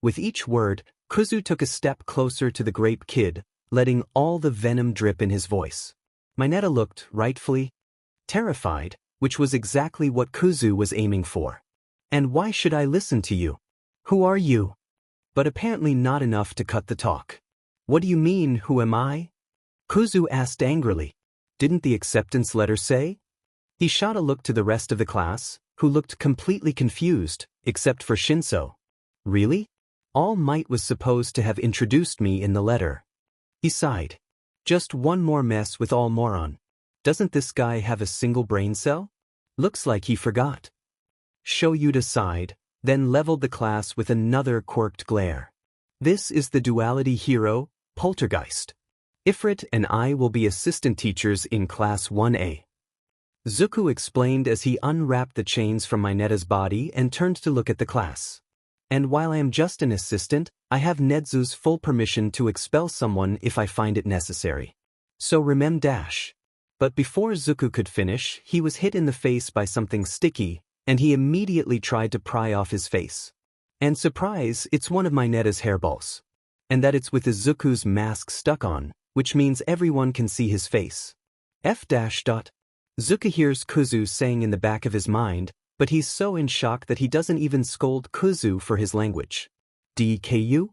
With each word, Kuzu took a step closer to the grape kid, letting all the venom drip in his voice. Mineta looked, rightfully, terrified, which was exactly what Kuzu was aiming for. And why should I listen to you? Who are you? But apparently not enough to cut the talk. What do you mean, who am I? Kuzu asked angrily. Didn't the acceptance letter say? He shot a look to the rest of the class, who looked completely confused, except for Shinso. Really? All Might was supposed to have introduced me in the letter. He sighed. Just one more mess with All Moron. Doesn't this guy have a single brain cell? Looks like he forgot. Shouta sighed, then leveled the class with another quirked glare. This is the duality hero, Poltergeist. Ifrit and I will be assistant teachers in Class 1A. Zuku explained as he unwrapped the chains from Mineta's body and turned to look at the class. And while I am just an assistant, I have Nedzu's full permission to expel someone if I find it necessary. So remember. But before Zuku could finish, he was hit in the face by something sticky, and he immediately tried to pry off his face. And surprise, it's one of Mineta's hairballs. And that it's with Izuku's mask stuck on, which means everyone can see his face. Zuka hears Kuzu saying in the back of his mind, but he's so in shock that he doesn't even scold Kuzu for his language. DKU?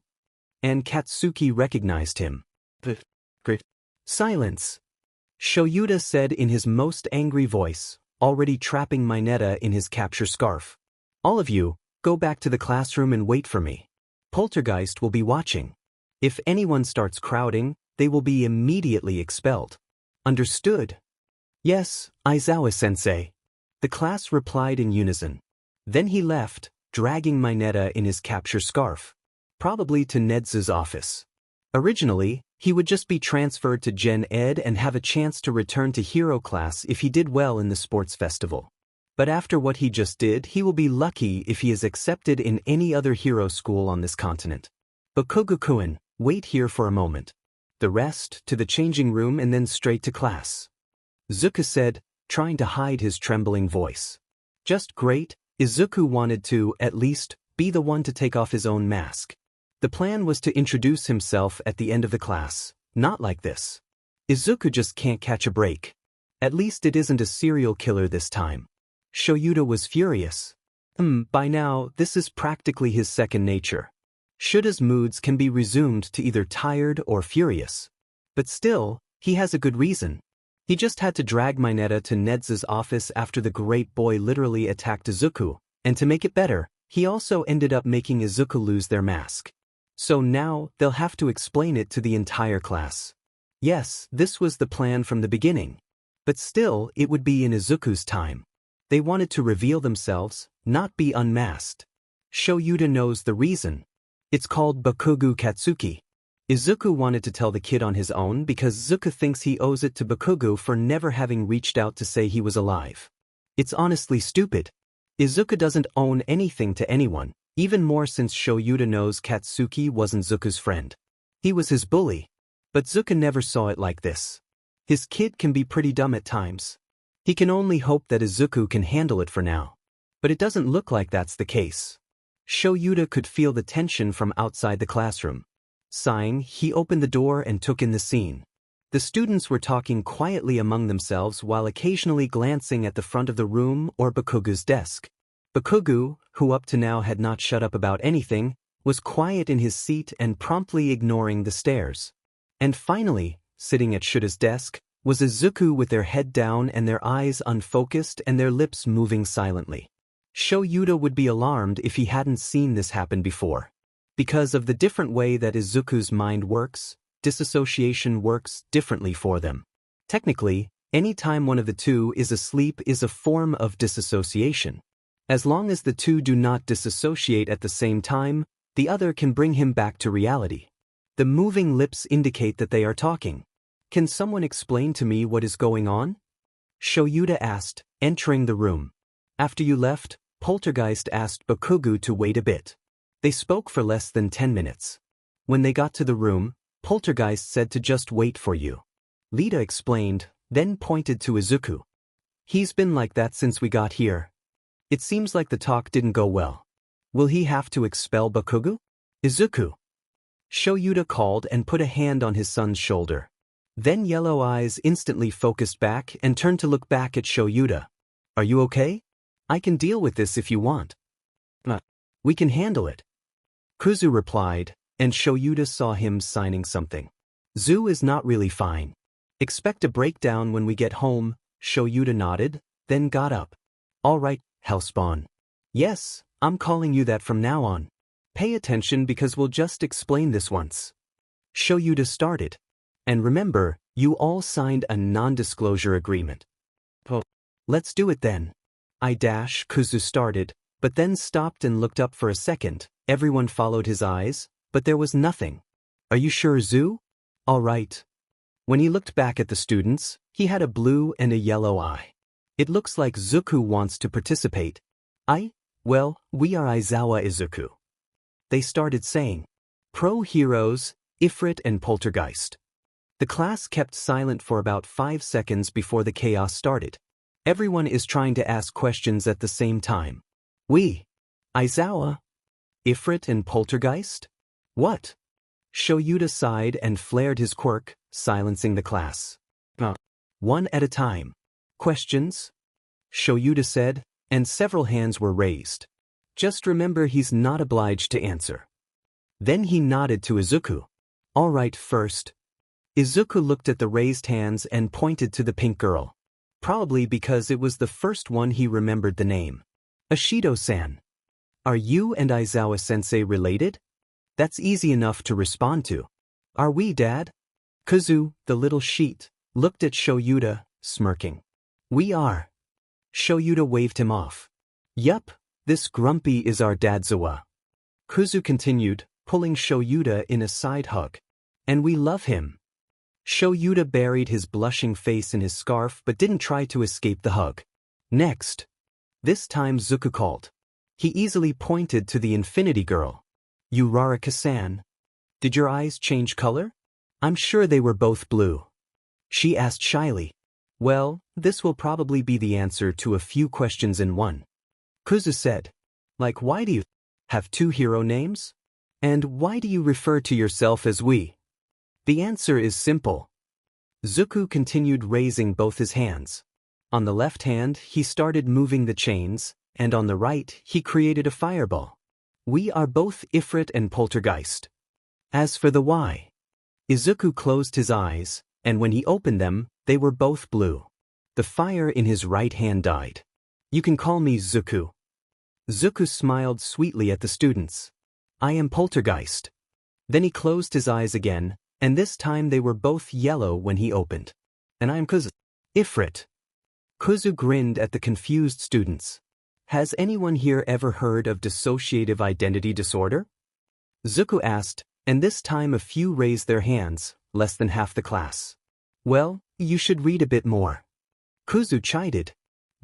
And Katsuki recognized him. Great. Silence. Shouta said in his most angry voice, already trapping Mineta in his capture scarf. All of you, go back to the classroom and wait for me. Poltergeist will be watching. If anyone starts crowding, they will be immediately expelled. Understood? Yes, Aizawa-sensei. The class replied in unison. Then he left, dragging Mineta in his capture scarf. Probably to Nedzu's office. Originally, he would just be transferred to Gen Ed and have a chance to return to Hero class if he did well in the sports festival. But after what he just did, he will be lucky if he is accepted in any other hero school on this continent. Bakugo-kun, wait here for a moment. The rest, to the changing room and then straight to class. Zuka said, trying to hide his trembling voice. Just great, Izuku wanted to, at least, be the one to take off his own mask. The plan was to introduce himself at the end of the class, not like this. Izuku just can't catch a break. At least it isn't a serial killer this time. Shouta was furious. By now, this is practically his second nature. Shouta's moods can be resumed to either tired or furious. But still, he has a good reason. He just had to drag Mineta to Nedzu's office after the great boy literally attacked Izuku, and to make it better, he also ended up making Izuku lose their mask. So now, they'll have to explain it to the entire class. Yes, this was the plan from the beginning. But still, it would be in Izuku's time. They wanted to reveal themselves, not be unmasked. Shouta knows the reason. It's called Bakugo Katsuki. Izuku wanted to tell the kid on his own because Zuka thinks he owes it to Bakugo for never having reached out to say he was alive. It's honestly stupid. Izuku doesn't own anything to anyone, even more since Shouta knows Katsuki wasn't Zuka's friend. He was his bully. But Zuka never saw it like this. His kid can be pretty dumb at times. He can only hope that Izuku can handle it for now. But it doesn't look like that's the case. Shouta could feel the tension from outside the classroom. Sighing, he opened the door and took in the scene. The students were talking quietly among themselves while occasionally glancing at the front of the room or Bakugo's desk. Bakugo, who up to now had not shut up about anything, was quiet in his seat and promptly ignoring the stares. And finally, sitting at Shouta's desk, was Izuku with their head down and their eyes unfocused and their lips moving silently. Shouta would be alarmed if he hadn't seen this happen before. Because of the different way that Izuku's mind works, disassociation works differently for them. Technically, any time one of the two is asleep is a form of disassociation. As long as the two do not disassociate at the same time, the other can bring him back to reality. The moving lips indicate that they are talking. Can someone explain to me what is going on? Shouta asked, entering the room. After you left, Poltergeist asked Bakugo to wait a bit. They spoke for less than 10 minutes. When they got to the room, Poltergeist said to just wait for you. Lita explained, then pointed to Izuku. He's been like that since we got here. It seems like the talk didn't go well. Will he have to expel Bakugo? Izuku. Shouta called and put a hand on his son's shoulder. Then yellow eyes instantly focused back and turned to look back at Shouta. Are you okay? I can deal with this if you want. We can handle it. Kuzu replied, and Shouta saw him signing something. Zu is not really fine. Expect a breakdown when we get home, Shouta nodded, then got up. All right, Hellspawn. Yes, I'm calling you that from now on. Pay attention because we'll just explain this once. Shouta started. And remember, you all signed a non-disclosure agreement. Let's do it then. Kuzu started, but then stopped and looked up for a second. Everyone followed his eyes, but there was nothing. Are you sure, Zu? All right. When he looked back at the students, he had a blue and a yellow eye. It looks like Zuku wants to participate. Well, we are Aizawa Izuku. They started saying, Pro Heroes, Ifrit and Poltergeist. The class kept silent for about 5 seconds before the chaos started. Everyone is trying to ask questions at the same time. We, Aizawa, Ifrit and Poltergeist? What? Shouta sighed and flared his quirk, silencing the class. One at a time. Questions? Shouta said, and several hands were raised. Just remember he's not obliged to answer. Then he nodded to Izuku. All right, first. Izuku looked at the raised hands and pointed to the pink girl. Probably because it was the first one he remembered the name. Ashido-san. Are you and Aizawa-sensei related? That's easy enough to respond to. Are we, Dad? Kuzu, the little sheet, looked at Shouta, smirking. We are. Shouta waved him off. Yup, this grumpy is our Dadzawa. Kuzu continued, pulling Shouta in a side hug. And we love him. Shouta buried his blushing face in his scarf but didn't try to escape the hug. Next. This time Zuku called. He easily pointed to the Infinity Girl. Uraraka-san. Did your eyes change color? I'm sure they were both blue. She asked shyly. Well, this will probably be the answer to a few questions in one. Kuzu said. Like, why do you have 2 hero names? And why do you refer to yourself as we? The answer is simple. Zuku continued raising both his hands. On the left hand, he started moving the chains, and on the right, he created a fireball. We are both Ifrit and Poltergeist. As for the why, Izuku closed his eyes, and when he opened them, they were both blue. The fire in his right hand died. You can call me Zuku. Zuku smiled sweetly at the students. I am Poltergeist. Then he closed his eyes again, and this time they were both yellow when he opened. And I am Kuzu. Ifrit. Kuzu grinned at the confused students. Has anyone here ever heard of dissociative identity disorder? Zuku asked, and this time a few raised their hands, less than half the class. Well, you should read a bit more. Kuzu chided.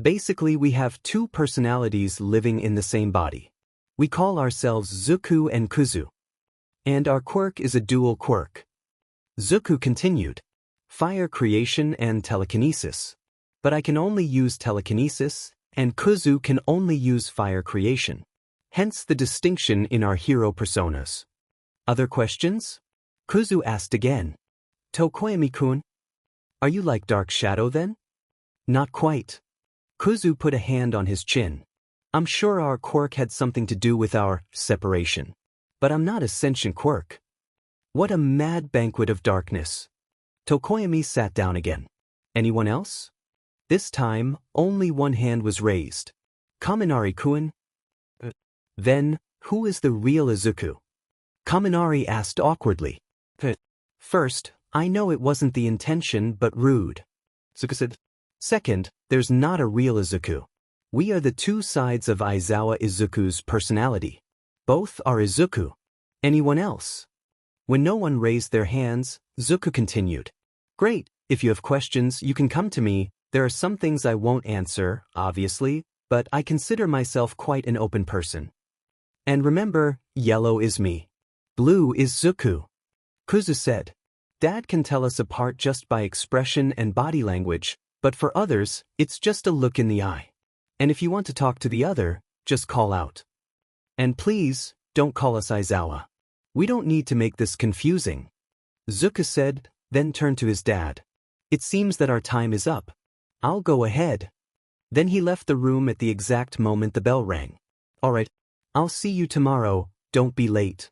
Basically, we have 2 personalities living in the same body. We call ourselves Zuku and Kuzu. And our quirk is a dual quirk. Zuku continued. Fire creation and telekinesis. But I can only use telekinesis, and Kuzu can only use fire creation. Hence the distinction in our hero personas. Other questions? Kuzu asked again. Tokoyami-kun? Are you like Dark Shadow then? Not quite. Kuzu put a hand on his chin. I'm sure our quirk had something to do with our separation. But I'm not a sentient quirk. What a mad banquet of darkness. Tokoyami sat down again. Anyone else? This time, only one hand was raised. Kaminari-kun? Then, who is the real Izuku? Kaminari asked awkwardly. First, I know it wasn't the intention but rude. Zuku said. Second, there's not a real Izuku. We are the 2 sides of Aizawa Izuku's personality. Both are Izuku. Anyone else? When no one raised their hands, Zuku continued. Great, if you have questions, you can come to me. There are some things I won't answer, obviously, but I consider myself quite an open person. And remember, yellow is me. Blue is Zuku. Kuzu said. Dad can tell us apart just by expression and body language, but for others, it's just a look in the eye. And if you want to talk to the other, just call out. And please, don't call us Aizawa. We don't need to make this confusing. Zuku said, then turned to his dad. It seems that our time is up. I'll go ahead. Then he left the room at the exact moment the bell rang. All right, I'll see you tomorrow, don't be late.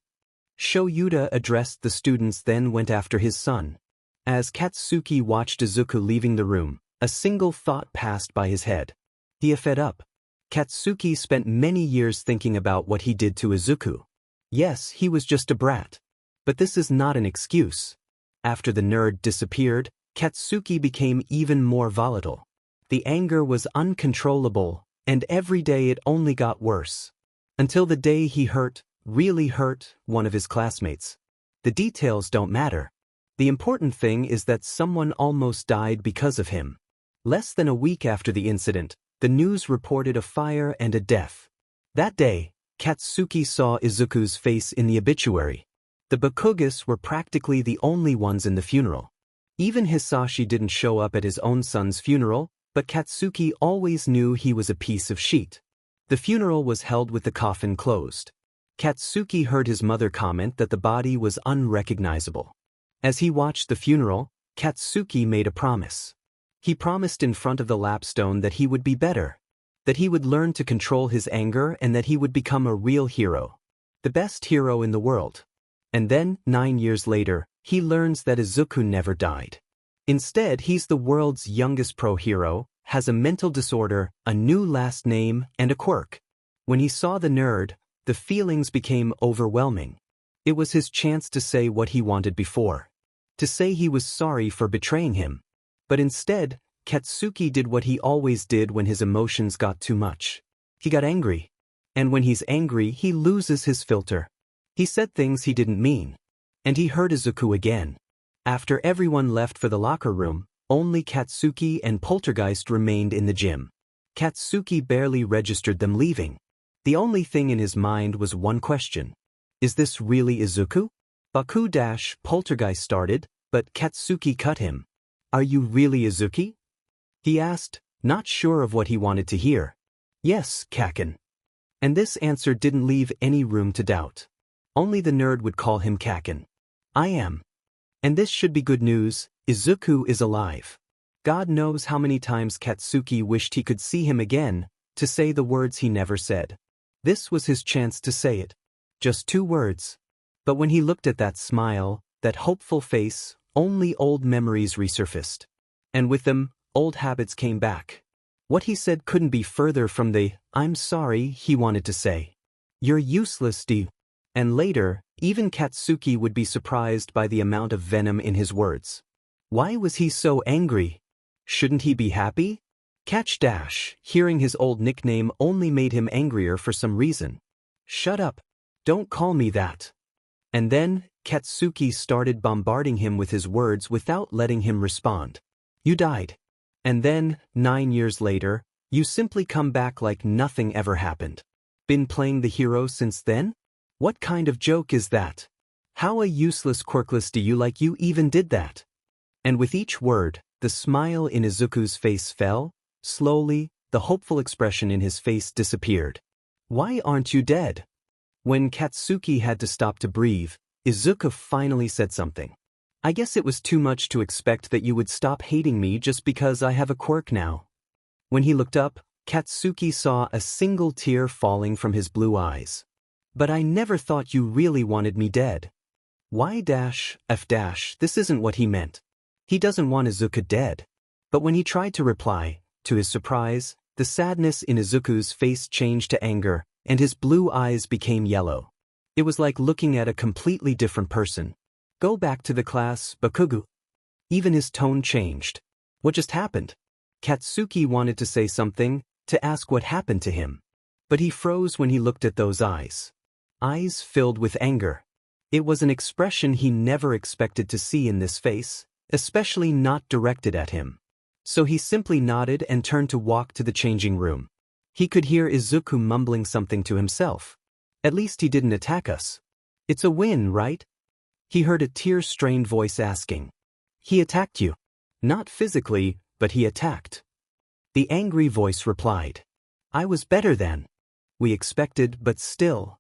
Shouta addressed the students then went after his son. As Katsuki watched Izuku leaving the room, a single thought passed by his head. He fed up. Katsuki spent many years thinking about what he did to Izuku. Yes, he was just a brat. But this is not an excuse. After the nerd disappeared, Katsuki became even more volatile. The anger was uncontrollable, and every day it only got worse. Until the day he hurt, really hurt, one of his classmates. The details don't matter. The important thing is that someone almost died because of him. Less than a week after the incident, the news reported a fire and a death. That day, Katsuki saw Izuku's face in the obituary. The Bakugas were practically the only ones in the funeral. Even Hisashi didn't show up at his own son's funeral, but Katsuki always knew he was a piece of shit. The funeral was held with the coffin closed. Katsuki heard his mother comment that the body was unrecognizable. As he watched the funeral, Katsuki made a promise. He promised in front of the lapstone that he would be better, that he would learn to control his anger and that he would become a real hero. The best hero in the world. And then, 9 years later, he learns that Izuku never died. Instead, he's the world's youngest pro-hero, has a mental disorder, a new last name, and a quirk. When he saw the nerd, the feelings became overwhelming. It was his chance to say what he wanted before. To say he was sorry for betraying him. But instead, Katsuki did what he always did when his emotions got too much. He got angry. And when he's angry, he loses his filter. He said things he didn't mean. And he hurt Izuku again. After everyone left for the locker room, only Katsuki and Poltergeist remained in the gym. Katsuki barely registered them leaving. The only thing in his mind was one question. Is this really Izuku? Poltergeist started, but Katsuki cut him. Are you really Izuki? He asked, not sure of what he wanted to hear. Yes, Kaken. And this answer didn't leave any room to doubt. Only the nerd would call him Kaken. I am. And this should be good news, Izuku is alive. God knows how many times Katsuki wished he could see him again, to say the words he never said. This was his chance to say it. Just 2 words. But when he looked at that smile, that hopeful face, only old memories resurfaced. And with them, old habits came back. What he said couldn't be further from the, I'm sorry, he wanted to say. You're useless, D. And later, even Katsuki would be surprised by the amount of venom in his words. Why was he so angry? Shouldn't he be happy? Hearing his old nickname only made him angrier for some reason. Shut up. Don't call me that. And then, Katsuki started bombarding him with his words without letting him respond. You died. And then, 9 years later, you simply come back like nothing ever happened. Been playing the hero since then? What kind of joke is that? How a useless quirkless do you like you even did that? And with each word, the smile in Izuku's face fell, slowly, the hopeful expression in his face disappeared. Why aren't you dead? When Katsuki had to stop to breathe, Izuku finally said something. I guess it was too much to expect that you would stop hating me just because I have a quirk now. When he looked up, Katsuki saw a single tear falling from his blue eyes. But I never thought you really wanted me dead. This isn't what he meant. He doesn't want Izuku dead. But when he tried to reply, to his surprise, the sadness in Izuku's face changed to anger, and his blue eyes became yellow. It was like looking at a completely different person. Go back to the class, Bakugu. Even his tone changed. What just happened? Katsuki wanted to say something, to ask what happened to him. But he froze when he looked at those eyes. Eyes filled with anger. It was an expression he never expected to see in this face, especially not directed at him. So he simply nodded and turned to walk to the changing room. He could hear Izuku mumbling something to himself. At least he didn't attack us. It's a win, right? He heard a tear-strained voice asking. He attacked you. Not physically, but he attacked. The angry voice replied. I was better than we expected, but still.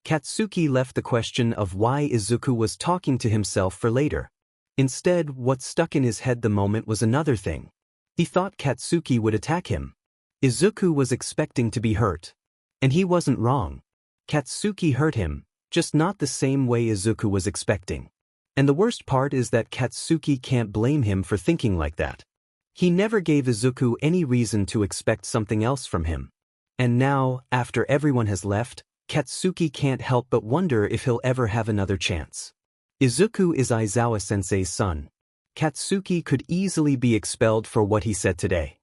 Katsuki left the question of why Izuku was talking to himself for later. Instead, what stuck in his head the moment was another thing. He thought Katsuki would attack him. Izuku was expecting to be hurt. And he wasn't wrong. Katsuki hurt him, just not the same way Izuku was expecting. And the worst part is that Katsuki can't blame him for thinking like that. He never gave Izuku any reason to expect something else from him. And now, after everyone has left, Katsuki can't help but wonder if he'll ever have another chance. Izuku is Aizawa-sensei's son. Katsuki could easily be expelled for what he said today.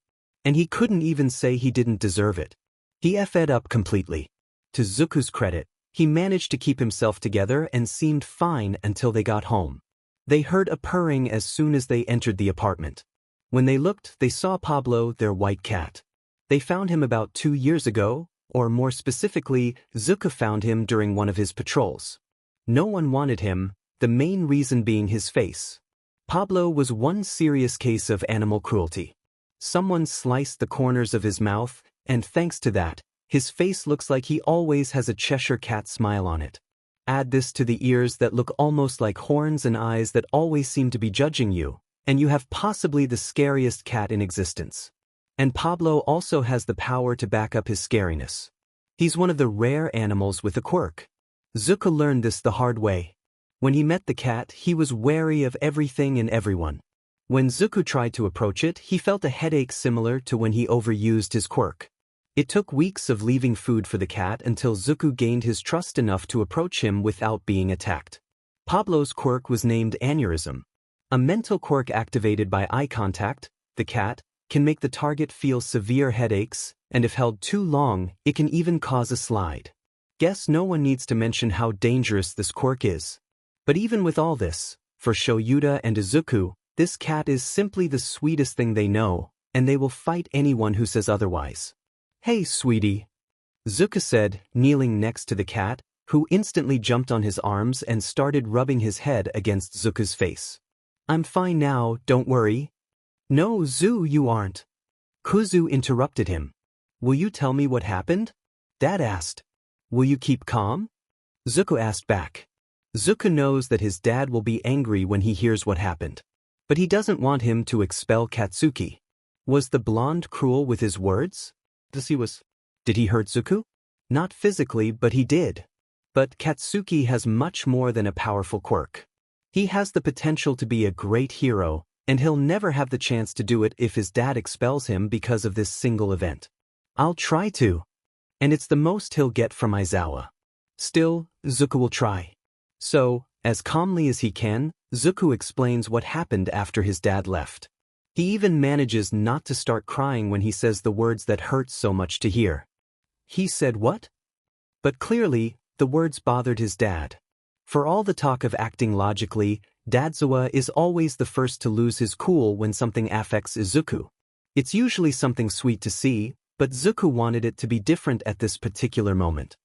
And he couldn't even say he didn't deserve it. He effed up completely. To Zuku's credit, he managed to keep himself together and seemed fine until they got home. They heard a purring as soon as they entered the apartment. When they looked, they saw Pablo, their white cat. They found him about 2 years ago, or more specifically, Izuku found him during one of his patrols. No one wanted him, the main reason being his face. Pablo was one serious case of animal cruelty. Someone sliced the corners of his mouth, and thanks to that, his face looks like he always has a Cheshire cat smile on it. Add this to the ears that look almost like horns and eyes that always seem to be judging you, and you have possibly the scariest cat in existence. And Pablo also has the power to back up his scariness. He's one of the rare animals with a quirk. Izuku learned this the hard way. When he met the cat, he was wary of everything and everyone. When Izuku tried to approach it, he felt a headache similar to when he overused his quirk. It took weeks of leaving food for the cat until Izuku gained his trust enough to approach him without being attacked. Pablo's quirk was named aneurysm. A mental quirk activated by eye contact, the cat, can make the target feel severe headaches, and if held too long, it can even cause a slide. Guess no one needs to mention how dangerous this quirk is. But even with all this, for Shouta and Izuku, this cat is simply the sweetest thing they know, and they will fight anyone who says otherwise. "Hey, sweetie," Izuku said, kneeling next to the cat, who instantly jumped on his arms and started rubbing his head against Izuku's face. "I'm fine now, don't worry." "No, Zu, you aren't." Kuzu interrupted him. "Will you tell me what happened?" Dad asked. "Will you keep calm?" Izuku asked back. Izuku knows that his dad will be angry when he hears what happened. But he doesn't want him to expel Katsuki. Was the blonde cruel with his words? Did he hurt Izuku? Not physically, but he did. But Katsuki has much more than a powerful quirk. He has the potential to be a great hero, and he'll never have the chance to do it if his dad expels him because of this single event. "I'll try to." And it's the most he'll get from Aizawa. Still, Izuku will try. So, as calmly as he can, Izuku explains what happened after his dad left. He even manages not to start crying when he says the words that hurt so much to hear. He said what? But clearly, the words bothered his dad. For all the talk of acting logically, Dadzawa is always the first to lose his cool when something affects Izuku. It's usually something sweet to see, but Izuku wanted it to be different at this particular moment.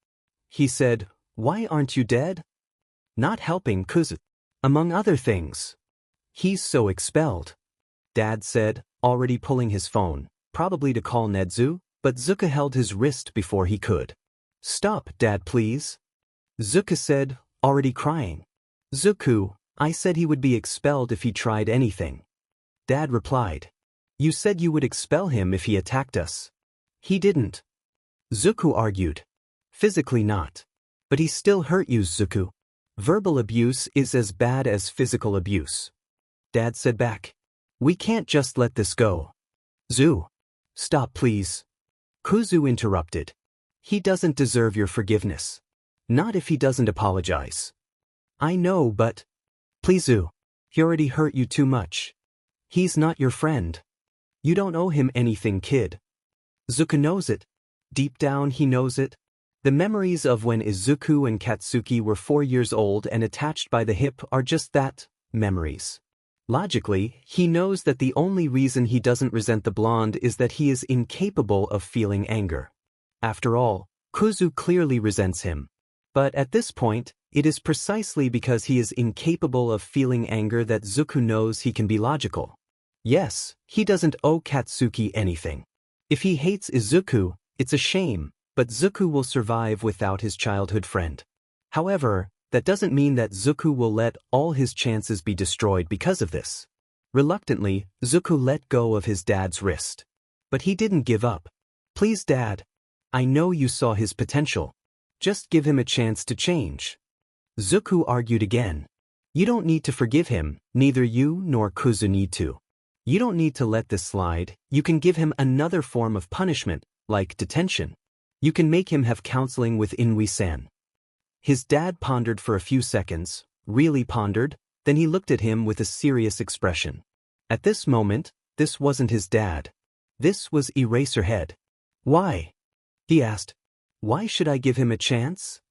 He said, "Why aren't you dead?" Not helping Kuzu. Among other things. "He's so expelled," Dad said, already pulling his phone, probably to call Nedzu, but Izuku held his wrist before he could. "Stop, Dad, please," Izuku said, already crying. "Izuku, I said he would be expelled if he tried anything." Dad replied. "You said you would expel him if he attacked us." "He didn't." Izuku argued. "Physically not. But he still hurt you, Izuku. Verbal abuse is as bad as physical abuse." Dad said back. "We can't just let this go." "Zu. Stop, please." Kuzu interrupted. "He doesn't deserve your forgiveness. Not if he doesn't apologize." "I know, but..." "Please, Zu. He already hurt you too much. He's not your friend. You don't owe him anything, kid." Izuku knows it. Deep down he knows it. The memories of when Izuku and Katsuki were 4 years old and attached by the hip are just that, memories. Logically, he knows that the only reason he doesn't resent the blonde is that he is incapable of feeling anger. After all, Kuzu clearly resents him. But at this point, it is precisely because he is incapable of feeling anger that Izuku knows he can be logical. Yes, he doesn't owe Katsuki anything. If he hates Izuku, it's a shame, but Izuku will survive without his childhood friend. However, that doesn't mean that Izuku will let all his chances be destroyed because of this. Reluctantly, Izuku let go of his dad's wrist. But he didn't give up. "Please, Dad. I know you saw his potential. Just give him a chance to change." Izuku argued again. "You don't need to forgive him, neither you nor Kuzu need to. You don't need to let this slide, you can give him another form of punishment, like detention. You can make him have counseling with Inui-san." His dad pondered for a few seconds, really pondered, then he looked at him with a serious expression. At this moment, this wasn't his dad. This was Eraserhead. "Why?" he asked. "Why should I give him a chance?"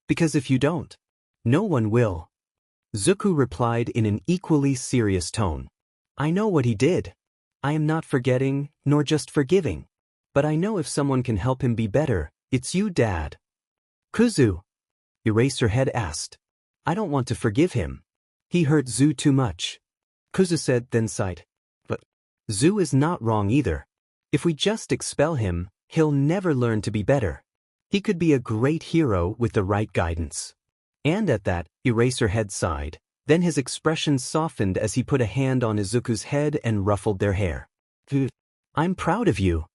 "Because if you don't, no one will." Zuku replied in an equally serious tone. I know what he did. I am not forgetting, nor just forgiving. But I know if someone can help him be better, it's you, Dad. Kuzu? Eraserhead asked. I don't want to forgive him. He hurt Zu too much. Kuzu said, then sighed. But Zu is not wrong either. If we just expel him, he'll never learn to be better. He could be a great hero with the right guidance. And at that, Eraserhead sighed. Then his expression softened as he put a hand on Izuku's head and ruffled their hair. I'm proud of you,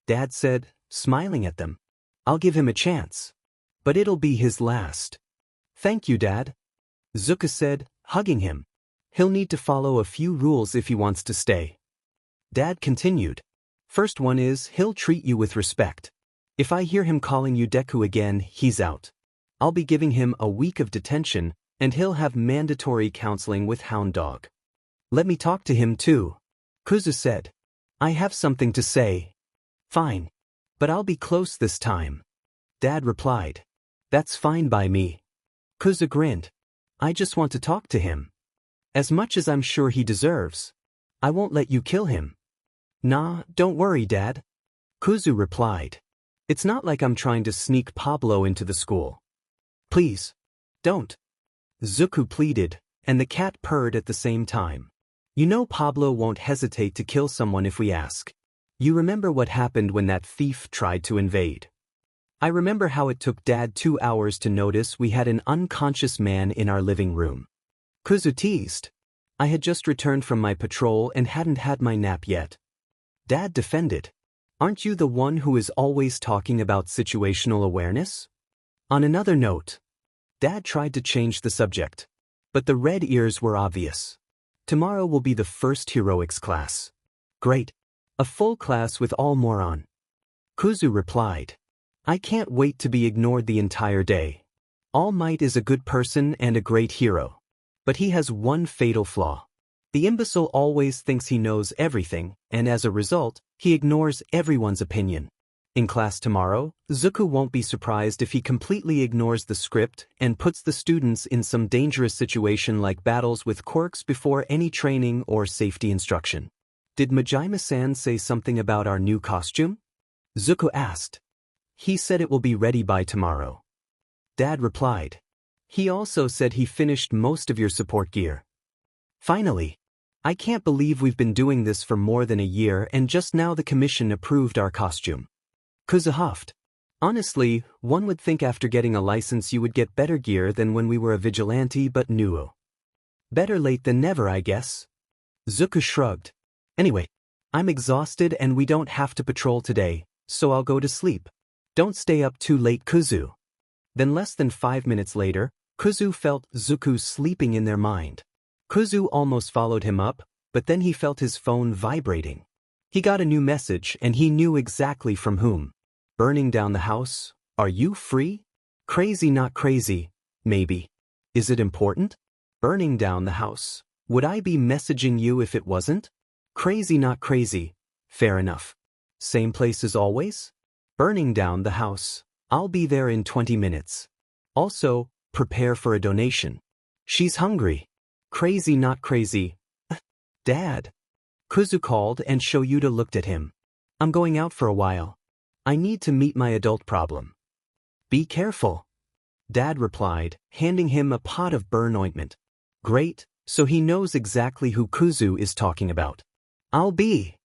Dad said, smiling at them. I'll give him a chance. But it'll be his last. Thank you, Dad, Zuka said, hugging him. He'll need to follow a few rules if he wants to stay. Dad continued. First one is he'll treat you with respect. If I hear him calling you Deku again, he's out. I'll be giving him a week of detention, and he'll have mandatory counseling with Hound Dog. Let me talk to him too, Kuzu said. I have something to say. Fine. But I'll be close this time, Dad replied. That's fine by me. Kuzu grinned. I just want to talk to him. As much as I'm sure he deserves. I won't let you kill him. Nah, don't worry, Dad, Kuzu replied. It's not like I'm trying to sneak Pablo into the school. Please, don't, Zuku pleaded, and the cat purred at the same time. You know Pablo won't hesitate to kill someone if we ask. You remember what happened when that thief tried to invade. I remember how it took Dad 2 hours to notice we had an unconscious man in our living room. Kuzu teased. I had just returned from my patrol and hadn't had my nap yet. Dad defended. Aren't you the one who is always talking about situational awareness? On another note, Dad tried to change the subject. But the red ears were obvious. Tomorrow will be the first heroics class. Great. A full class with all moron. Kuzu replied. I can't wait to be ignored the entire day. All Might is a good person and a great hero. But he has one fatal flaw. The imbecile always thinks he knows everything, and as a result, he ignores everyone's opinion. In class tomorrow, Zuku won't be surprised if he completely ignores the script and puts the students in some dangerous situation like battles with quirks before any training or safety instruction. Did Majima-san say something about our new costume? Zuku asked. He said it will be ready by tomorrow. Dad replied. He also said he finished most of your support gear. Finally. I can't believe we've been doing this for more than a year and just now the commission approved our costume. Kuzu huffed. Honestly, one would think after getting a license you would get better gear than when we were a vigilante, but no. Better late than never, I guess. Zuku shrugged. Anyway, I'm exhausted and we don't have to patrol today, so I'll go to sleep. Don't stay up too late, Kuzu. Then less than 5 minutes later, Kuzu felt Zuku sleeping in their mind. Kuzu almost followed him up, but then he felt his phone vibrating. He got a new message and he knew exactly from whom. Burning down the house? Are you free? Crazy not crazy, maybe. Is it important? Burning down the house. Would I be messaging you if it wasn't? Crazy not crazy. Fair enough. Same place as always? Burning down the house. I'll be there in 20 minutes. Also, prepare for a donation. She's hungry. Crazy not crazy. Dad. Kuzu called and Shouta looked at him. I'm going out for a while. I need to meet my adult problem. Be careful. Dad replied, handing him a pot of burn ointment. Great, so he knows exactly who Kuzu is talking about. I'll be.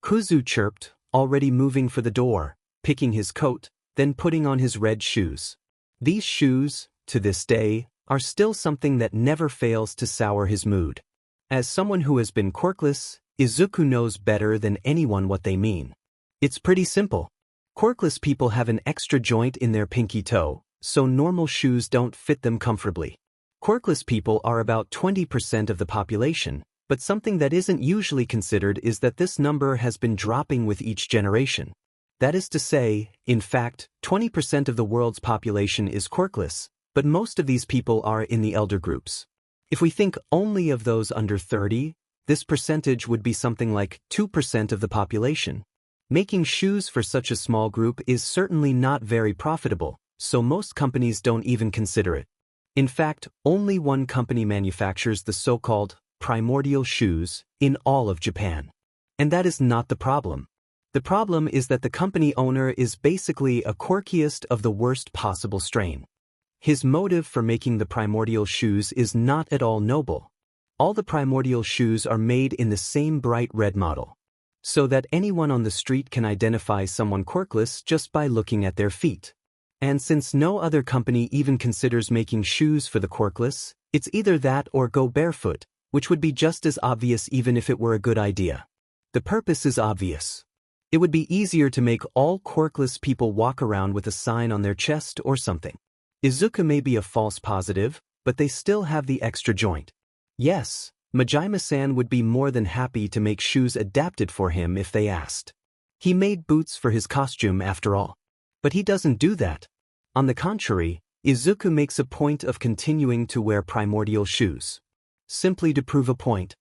Kuzu chirped, already moving for the door, picking his coat, then putting on his red shoes. These shoes, to this day, are still something that never fails to sour his mood. As someone who has been quirkless, Izuku knows better than anyone what they mean. It's pretty simple. Quirkless people have an extra joint in their pinky toe, so normal shoes don't fit them comfortably. Quirkless people are about 20% of the population, but something that isn't usually considered is that this number has been dropping with each generation. That is to say, in fact, 20% of the world's population is quirkless, but most of these people are in the elder groups. If we think only of those under 30, this percentage would be something like 2% of the population. Making shoes for such a small group is certainly not very profitable, so most companies don't even consider it. In fact, only one company manufactures the so-called primordial shoes in all of Japan. And that is not the problem. The problem is that the company owner is basically a quirkiest of the worst possible strain. His motive for making the primordial shoes is not at all noble. All the primordial shoes are made in the same bright red model, so that anyone on the street can identify someone quirkless just by looking at their feet. And since no other company even considers making shoes for the quirkless, it's either that or go barefoot, which would be just as obvious even if it were a good idea. The purpose is obvious. It would be easier to make all quirkless people walk around with a sign on their chest or something. Izuku may be a false positive, but they still have the extra joint. Yes, Majima-san would be more than happy to make shoes adapted for him if they asked. He made boots for his costume after all. But he doesn't do that. On the contrary, Izuku makes a point of continuing to wear primordial shoes. Simply to prove a point.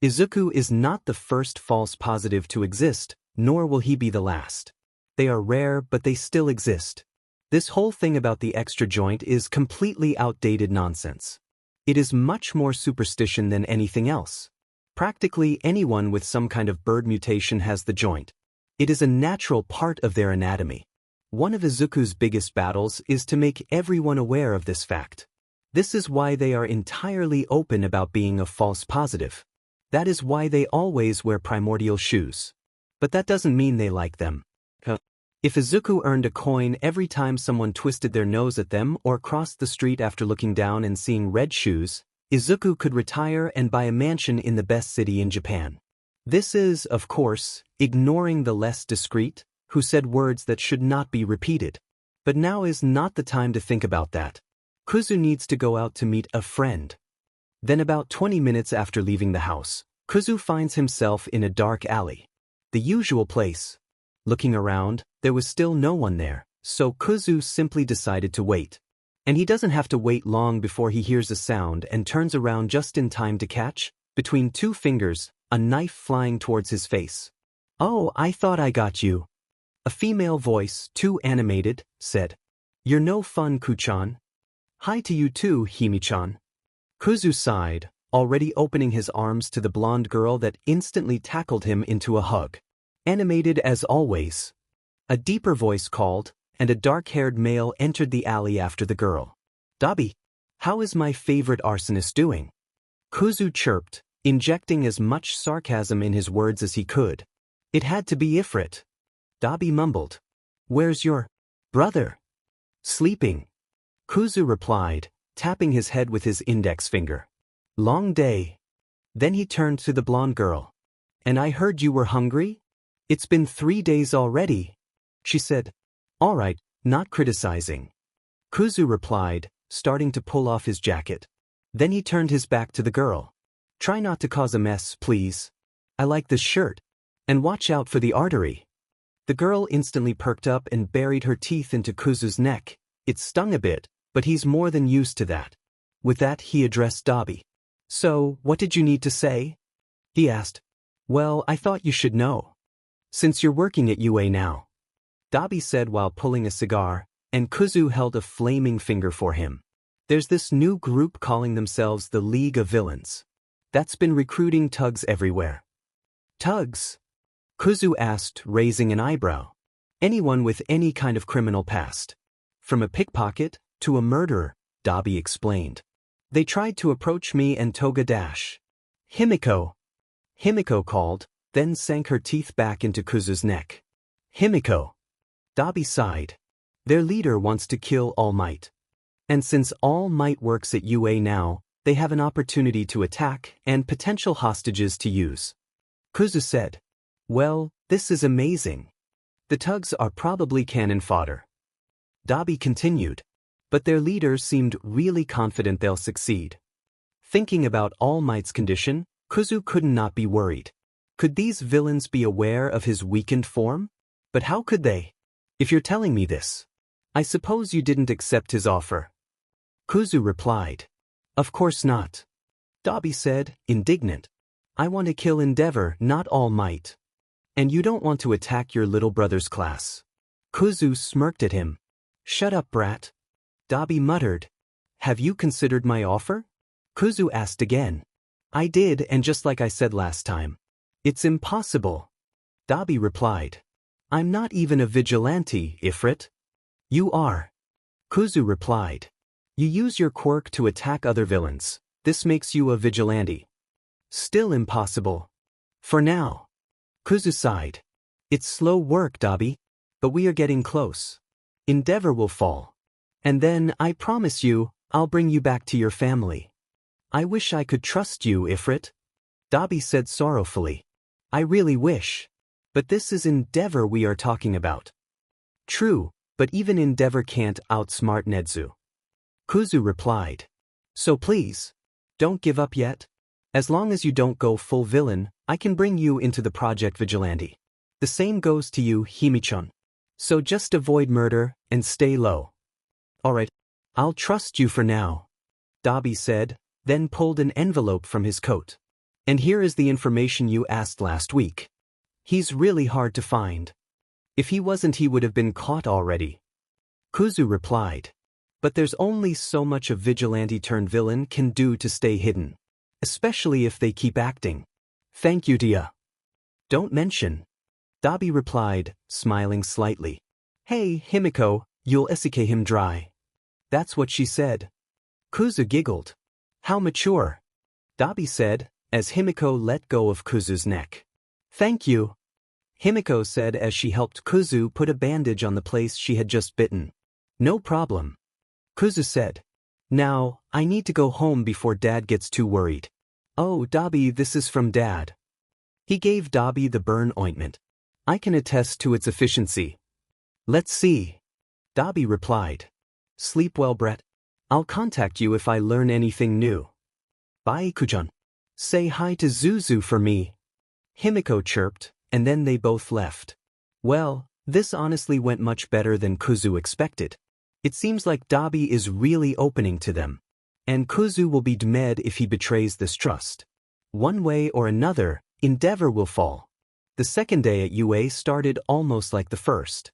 Izuku is not the first false positive to exist, nor will he be the last. They are rare, but they still exist. This whole thing about the extra joint is completely outdated nonsense. It is much more superstition than anything else. Practically anyone with some kind of bird mutation has the joint. It is a natural part of their anatomy. One of Izuku's biggest battles is to make everyone aware of this fact. This is why they are entirely open about being a false positive. That is why they always wear primordial shoes. But that doesn't mean they like them. If Izuku earned a coin every time someone twisted their nose at them or crossed the street after looking down and seeing red shoes, Izuku could retire and buy a mansion in the best city in Japan. This is, of course, ignoring the less discreet, who said words that should not be repeated. But now is not the time to think about that. Kuzu needs to go out to meet a friend. Then about 20 minutes after leaving the house, Kuzu finds himself in a dark alley. The usual place. Looking around, there was still no one there, so Kuzu simply decided to wait. And he doesn't have to wait long before he hears a sound and turns around just in time to catch, between two fingers, a knife flying towards his face. "Oh, I thought I got you." A female voice, too animated, said. "You're no fun, Kuchan." "Hi to you too, Himi-chan." Kuzu sighed, already opening his arms to the blonde girl that instantly tackled him into a hug. Animated as always. A deeper voice called, and a dark-haired male entered the alley after the girl. "Dabi, how is my favorite arsonist doing?" Kuzu chirped, injecting as much sarcasm in his words as he could. "It had to be Ifrit." Dabi mumbled. "Where's your brother?" "Sleeping." Kuzu replied, tapping his head with his index finger. "Long day." Then he turned to the blonde girl. "And I heard you were hungry? It's been 3 days already." She said, "All right, not criticizing." Kuzu replied, starting to pull off his jacket. Then he turned his back to the girl. "Try not to cause a mess, please. I like this shirt. And watch out for the artery." The girl instantly perked up and buried her teeth into Kuzu's neck. It stung a bit, but he's more than used to that. With that, he addressed Dabi. "So, what did you need to say?" he asked. "Well, I thought you should know. Since you're working at UA now," Dabi said while pulling a cigar, and Kuzu held a flaming finger for him. "There's this new group calling themselves the League of Villains. That's been recruiting thugs everywhere." "Thugs?" Kuzu asked, raising an eyebrow. "Anyone with any kind of criminal past. From a pickpocket to a murderer," Dabi explained. "They tried to approach me and Toga Dash." "Himiko!" Himiko called, then sank her teeth back into Kuzu's neck. "Himiko!" Dabi sighed. "Their leader wants to kill All Might. And since All Might works at UA now, they have an opportunity to attack and potential hostages to use." Kuzu said. "Well, this is amazing. The thugs are probably cannon fodder." Dabi continued. "But their leader seemed really confident they'll succeed." Thinking about All Might's condition, Kuzu could not be worried. Could these villains be aware of his weakened form? But how could they? "If you're telling me this, I suppose you didn't accept his offer." Kuzu replied. "Of course not." Dabi said, indignant. "I want to kill Endeavor, not All Might. And you don't want to attack your little brother's class." Kuzu smirked at him. "Shut up, brat." Dabi muttered. have you considered my offer? Kuzu asked again. I did, and just like I said last time. It's impossible. Dabi replied. I'm not even a vigilante, Ifrit. You are. Kuzu replied. You use your quirk to attack other villains. This makes you a vigilante. Still impossible. For now. Kuzu sighed. It's slow work, Dabi. But we are getting close. Endeavor will fall. And then, I promise you, I'll bring you back to your family. I wish I could trust you, Ifrit. Dabi said sorrowfully. I really wish. But this is Endeavor we are talking about. True, but even Endeavor can't outsmart Nezu. Kuzu replied. So please, don't give up yet. As long as you don't go full villain, I can bring you into the Project Vigilante. The same goes to you, Himi-chan. So just avoid murder and stay low. Alright, I'll trust you for now, Dabi said, then pulled an envelope from his coat. And here is the information you asked last week. He's really hard to find. If he wasn't, he would have been caught already. Kuzu replied. But there's only so much a vigilante-turned-villain can do to stay hidden. Especially if they keep acting. Thank you, Dia. Don't mention. Dabi replied, smiling slightly. Hey, Himiko, you'll esike him dry. That's what she said. Kuzu giggled. How mature. Dabi said, as Himiko let go of Kuzu's neck. Thank you. Himiko said as she helped Kuzu put a bandage on the place she had just bitten. No problem. Kuzu said. Now, I need to go home before Dad gets too worried. Oh, Dabi, this is from Dad. He gave Dabi the burn ointment. I can attest to its efficiency. Let's see. Dabi replied. Sleep well, Brett. I'll contact you if I learn anything new. Bye, Kujan. Say hi to Zuzu for me. Himiko chirped, and then they both left. Well, this honestly went much better than Kuzu expected. It seems like Dabi is really opening to them. And Kuzu will be demed if he betrays this trust. One way or another, Endeavor will fall. The second day at UA started almost like the first.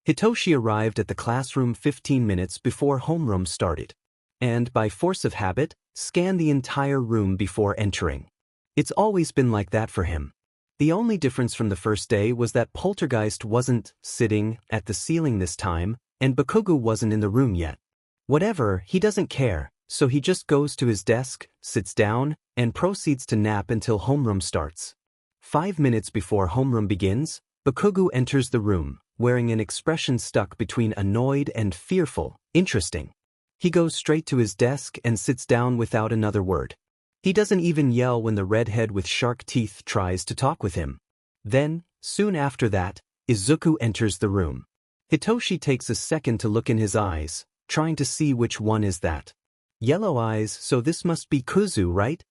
Hitoshi arrived at the classroom 15 minutes before homeroom started. And by force of habit, scanned the entire room before entering. It's always been like that for him. The only difference from the first day was that Poltergeist wasn't sitting at the ceiling this time, and Bakugo wasn't in the room yet. Whatever, he doesn't care, so he just goes to his desk, sits down, and proceeds to nap until homeroom starts. 5 minutes before homeroom begins, Bakugo enters the room, wearing an expression stuck between annoyed and fearful. Interesting. He goes straight to his desk and sits down without another word. He doesn't even yell when the redhead with shark teeth tries to talk with him. Then, soon after that, Izuku enters the room. Hitoshi takes a second to look in his eyes, trying to see which one is that. Yellow eyes, so this must be Kuzu, right?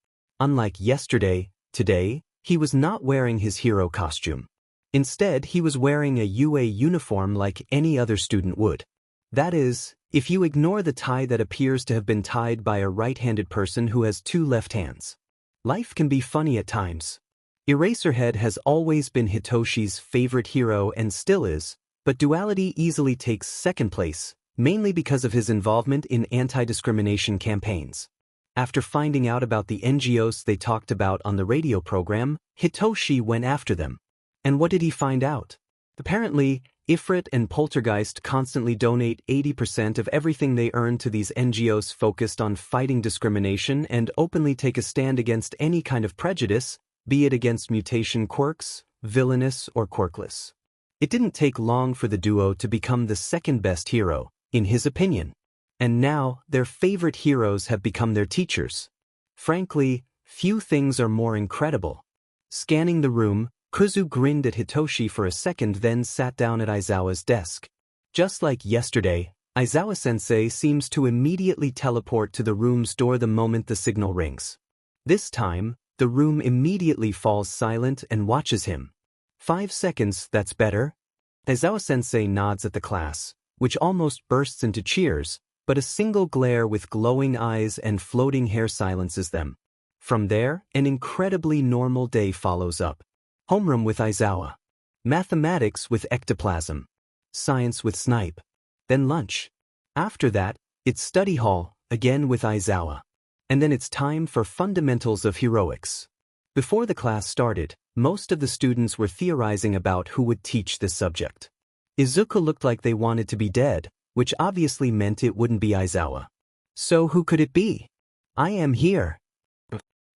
Unlike yesterday, today, he was not wearing his hero costume. Instead, he was wearing a UA uniform like any other student would. That is, if you ignore the tie that appears to have been tied by a right-handed person who has 2 left hands. Life can be funny at times. Eraserhead has always been Hitoshi's favorite hero and still is, but duality easily takes second place, mainly because of his involvement in anti-discrimination campaigns. After finding out about the NGOs they talked about on the radio program, Hitoshi went after them. And what did he find out? Apparently, Ifrit and Poltergeist constantly donate 80% of everything they earn to these NGOs focused on fighting discrimination and openly take a stand against any kind of prejudice, be it against mutation quirks, villainous, or quirkless. It didn't take long for the duo to become the second best hero, in his opinion. And now, their favorite heroes have become their teachers. Frankly, few things are more incredible. Scanning the room, Kuzu grinned at Hitoshi for a second, then sat down at Aizawa's desk. Just like yesterday, Aizawa-sensei seems to immediately teleport to the room's door the moment the signal rings. This time, the room immediately falls silent and watches him. 5 seconds, that's better. Aizawa-sensei nods at the class, which almost bursts into cheers, but a single glare with glowing eyes and floating hair silences them. From there, an incredibly normal day follows up. Homeroom with Aizawa. Mathematics with ectoplasm. Science with Snipe. Then lunch. After that, it's study hall, again with Aizawa. And then it's time for fundamentals of heroics. Before the class started, most of the students were theorizing about who would teach this subject. Izuku looked like they wanted to be dead, which obviously meant it wouldn't be Aizawa. So who could it be? I am here.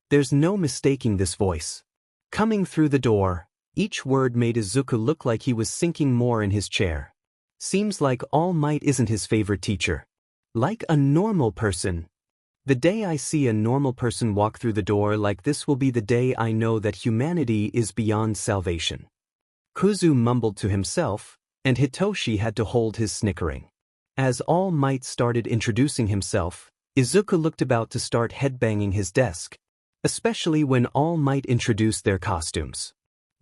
There's no mistaking this voice. Coming through the door, each word made Izuku look like he was sinking more in his chair. Seems like All Might isn't his favorite teacher. Like a normal person. The day I see a normal person walk through the door like this will be the day I know that humanity is beyond salvation. Kuzu mumbled to himself, and Hitoshi had to hold his snickering. As All Might started introducing himself, Izuku looked about to start headbanging his desk, especially when All Might introduced their costumes.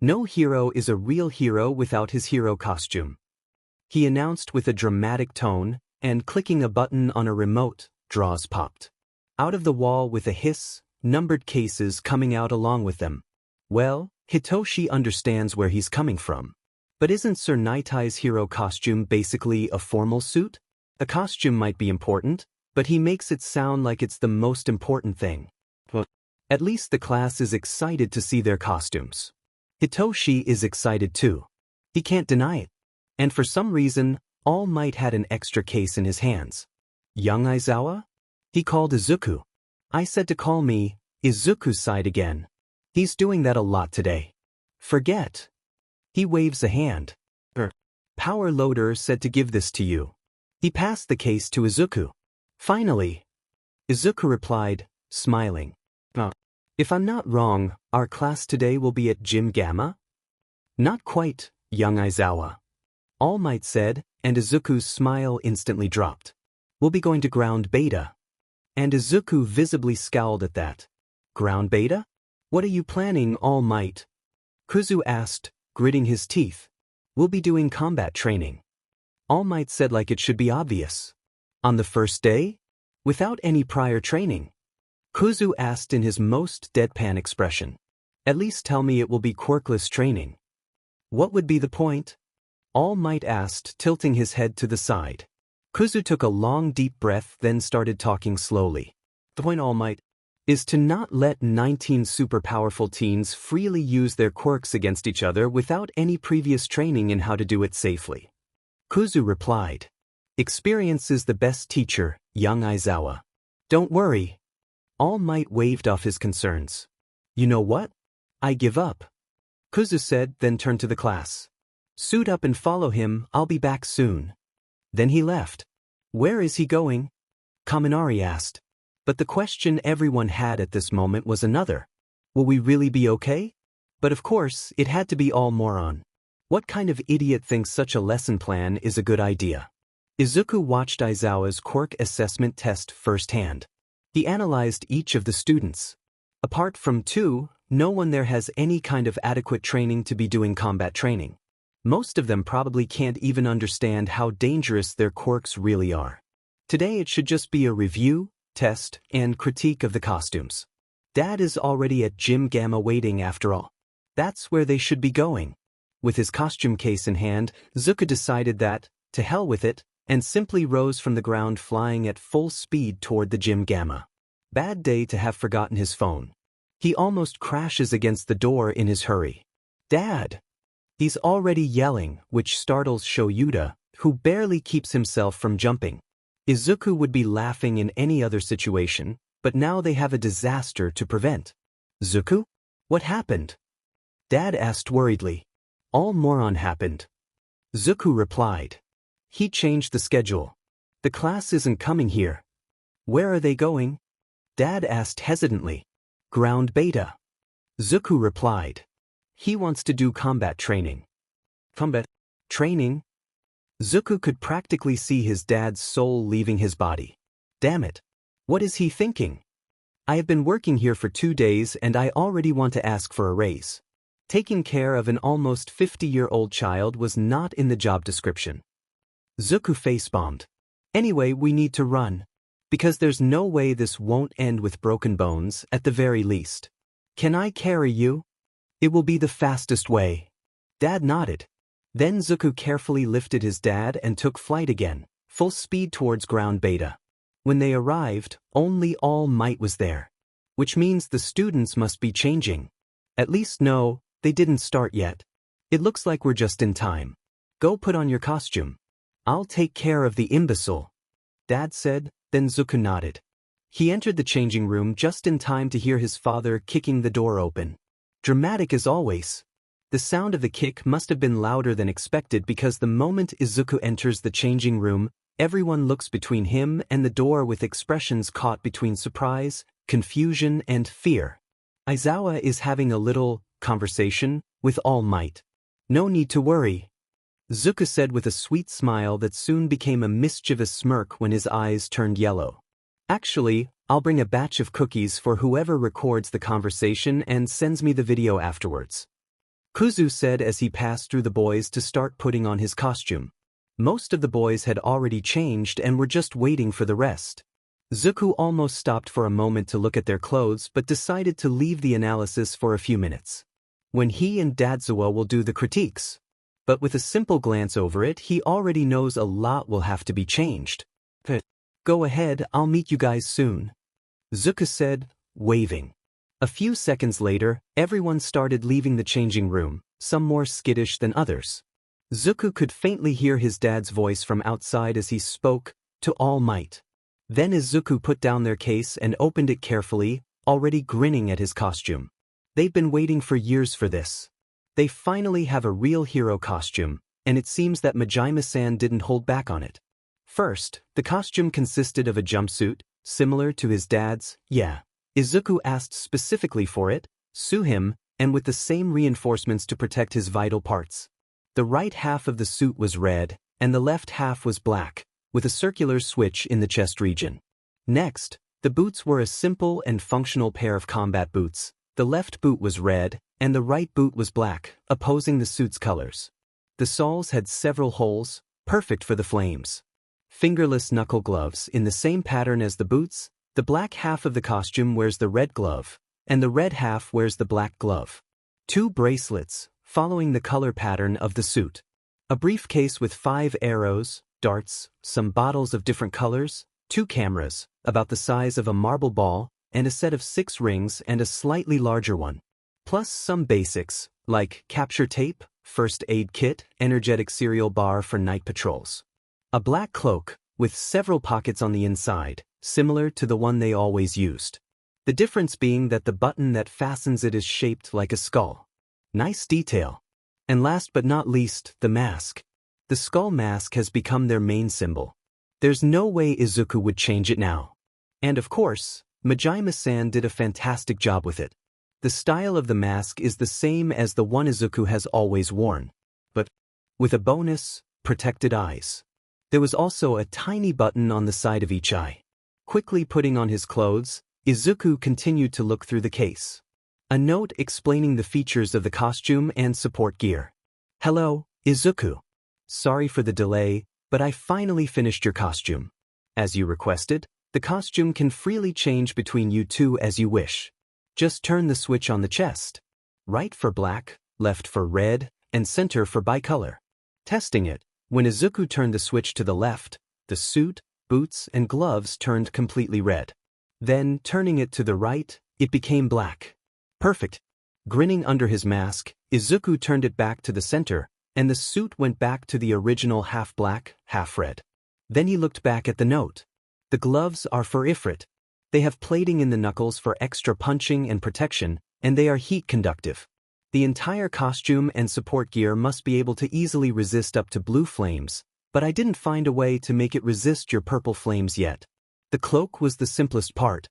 No hero is a real hero without his hero costume. He announced with a dramatic tone, and clicking a button on a remote, drawers popped. Out of the wall with a hiss, numbered cases coming out along with them. Well, Hitoshi understands where he's coming from. But isn't Sir Nitai's hero costume basically a formal suit? A costume might be important, but he makes it sound like it's the most important thing. At least the class is excited to see their costumes. Hitoshi is excited too. He can't deny it. And for some reason, All Might had an extra case in his hands. Young Aizawa? He called Izuku. I said to call me. Izuku sighed again. He's doing that a lot today. Forget. He waves a hand. Power Loader said to give this to you. He passed the case to Izuku. Finally. Izuku replied, smiling. If I'm not wrong, our class today will be at Gym Gamma? Not quite, young Aizawa. All Might said, and Izuku's smile instantly dropped. We'll be going to Ground Beta. And Izuku visibly scowled at that. Ground Beta? What are you planning, All Might? Kuzu asked, gritting his teeth. We'll be doing combat training. All Might said like it should be obvious. On the first day? Without any prior training? Kuzu asked in his most deadpan expression. At least tell me it will be quirkless training. What would be the point? All Might asked, tilting his head to the side. Kuzu took a long deep breath then started talking slowly. The point, All Might, is to not let 19 super powerful teens freely use their quirks against each other without any previous training in how to do it safely. Kuzu replied. Experience is the best teacher, young Aizawa. Don't worry. All Might waved off his concerns. You know what? I give up. Kuzu said, then turned to the class. Suit up and follow him, I'll be back soon. Then he left. Where is he going? Kaminari asked. But the question everyone had at this moment was another. Will we really be okay? But of course, it had to be all moron. What kind of idiot thinks such a lesson plan is a good idea? Izuku watched Aizawa's quirk assessment test firsthand. He analyzed each of the students. Apart from two, no one there has any kind of adequate training to be doing combat training. Most of them probably can't even understand how dangerous their quirks really are. Today it should just be a review, test, and critique of the costumes. Dad is already at Gym Gamma waiting after all. That's where they should be going. With his costume case in hand, Izuku decided that, to hell with it, and simply rose from the ground flying at full speed toward the Gym Gamma. Bad day to have forgotten his phone. He almost crashes against the door in his hurry. Dad! He's already yelling, which startles Shouta, who barely keeps himself from jumping. Izuku would be laughing in any other situation, but now they have a disaster to prevent. Izuku? What happened? Dad asked worriedly. All moron happened. Izuku replied. He changed the schedule. The class isn't coming here. Where are they going? Dad asked hesitantly. Ground Beta. Izuku replied. He wants to do combat training. Combat training? Izuku could practically see his dad's soul leaving his body. Damn it. What is he thinking? I have been working here for 2 days and I already want to ask for a raise. Taking care of an almost 50-year-old child was not in the job description. Izuku face-bombed. Anyway, we need to run. Because there's no way this won't end with broken bones, at the very least. Can I carry you? It will be the fastest way. Dad nodded. Then Izuku carefully lifted his dad and took flight again, full speed towards Ground Beta. When they arrived, only All Might was there. Which means the students must be changing. At least no, they didn't start yet. It looks like we're just in time. Go put on your costume. I'll take care of the imbecile, Dad said, then Zuko nodded. He entered the changing room just in time to hear his father kicking the door open. Dramatic as always. The sound of the kick must have been louder than expected because the moment Izuku enters the changing room, everyone looks between him and the door with expressions caught between surprise, confusion, and fear. Aizawa is having a little conversation with All Might. No need to worry, Zuko said with a sweet smile that soon became a mischievous smirk when his eyes turned yellow. Actually, I'll bring a batch of cookies for whoever records the conversation and sends me the video afterwards, Kuzu said as he passed through the boys to start putting on his costume. Most of the boys had already changed and were just waiting for the rest. Zuko almost stopped for a moment to look at their clothes but decided to leave the analysis for a few minutes. When he and Dadzawa will do the critiques. But with a simple glance over it, he already knows a lot will have to be changed. Go ahead, I'll meet you guys soon, Zuko said, waving. A few seconds later, everyone started leaving the changing room, some more skittish than others. Zuko could faintly hear his dad's voice from outside as he spoke to All Might. Then Izuku put down their case and opened it carefully, already grinning at his costume. They've been waiting for years for this. They finally have a real hero costume, and it seems that Majima-san didn't hold back on it. First, the costume consisted of a jumpsuit, similar to his dad's. Yeah, Izuku asked specifically for it, sue him, and with the same reinforcements to protect his vital parts. The right half of the suit was red, and the left half was black, with a circular switch in the chest region. Next, the boots were a simple and functional pair of combat boots. The left boot was red, and the right boot was black, opposing the suit's colors. The soles had several holes, perfect for the flames. Fingerless knuckle gloves in the same pattern as the boots. The black half of the costume wears the red glove, and the red half wears the black glove. 2 bracelets, following the color pattern of the suit. A briefcase with 5 arrows, darts, some bottles of different colors, 2 cameras, about the size of a marble ball, and a set of 6 rings and a slightly larger one. Plus some basics, like capture tape, first aid kit, energetic cereal bar for night patrols. A black cloak, with several pockets on the inside, similar to the one they always used. The difference being that the button that fastens it is shaped like a skull. Nice detail. And last but not least, the mask. The skull mask has become their main symbol. There's no way Izuku would change it now. And of course, Majima-san did a fantastic job with it. The style of the mask is the same as the one Izuku has always worn. But with a bonus, protected eyes. There was also a tiny button on the side of each eye. Quickly putting on his clothes, Izuku continued to look through the case. A note explaining the features of the costume and support gear. Hello, Izuku. Sorry for the delay, but I finally finished your costume. As you requested, the costume can freely change between you two as you wish. Just turn the switch on the chest. Right for black, left for red, and center for bicolor. Testing it. When Izuku turned the switch to the left, the suit, boots, and gloves turned completely red. Then, turning it to the right, it became black. Perfect. Grinning under his mask, Izuku turned it back to the center, and the suit went back to the original half black, half red. Then he looked back at the note. The gloves are for Ifrit. They have plating in the knuckles for extra punching and protection, and they are heat conductive. The entire costume and support gear must be able to easily resist up to blue flames, but I didn't find a way to make it resist your purple flames yet. The cloak was the simplest part.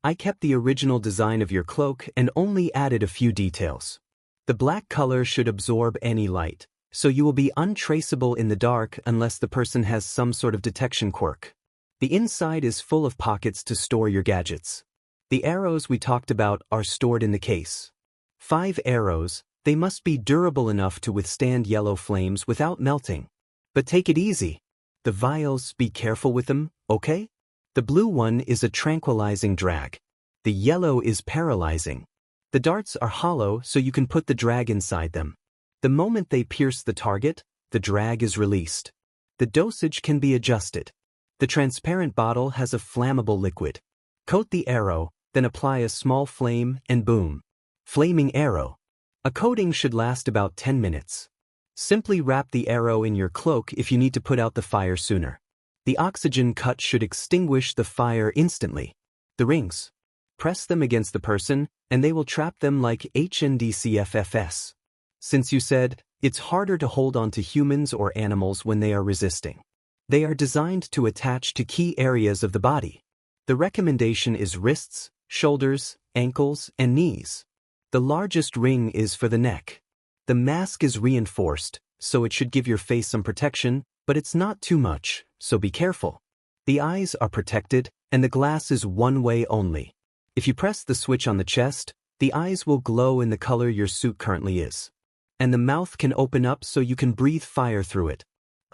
I kept the original design of your cloak and only added a few details. The black color should absorb any light, so you will be untraceable in the dark unless the person has some sort of detection quirk. The inside is full of pockets to store your gadgets. The arrows we talked about are stored in the case. 5 arrows, they must be durable enough to withstand yellow flames without melting. But take it easy. The vials, be careful with them, okay? The blue one is a tranquilizing drag. The yellow is paralyzing. The darts are hollow so you can put the drag inside them. The moment they pierce the target, the drag is released. The dosage can be adjusted. The transparent bottle has a flammable liquid. Coat the arrow, then apply a small flame and boom. Flaming arrow. A coating should last about 10 minutes. Simply wrap the arrow in your cloak if you need to put out the fire sooner. The oxygen cut should extinguish the fire instantly. The rings. Press them against the person, and they will trap them like HNDCFFS. Since you said, it's harder to hold on to humans or animals when they are resisting. They are designed to attach to key areas of the body. The recommendation is wrists, shoulders, ankles, and knees. The largest ring is for the neck. The mask is reinforced, so it should give your face some protection, but it's not too much, so be careful. The eyes are protected, and the glass is one way only. If you press the switch on the chest, the eyes will glow in the color your suit currently is. And the mouth can open up so you can breathe fire through it.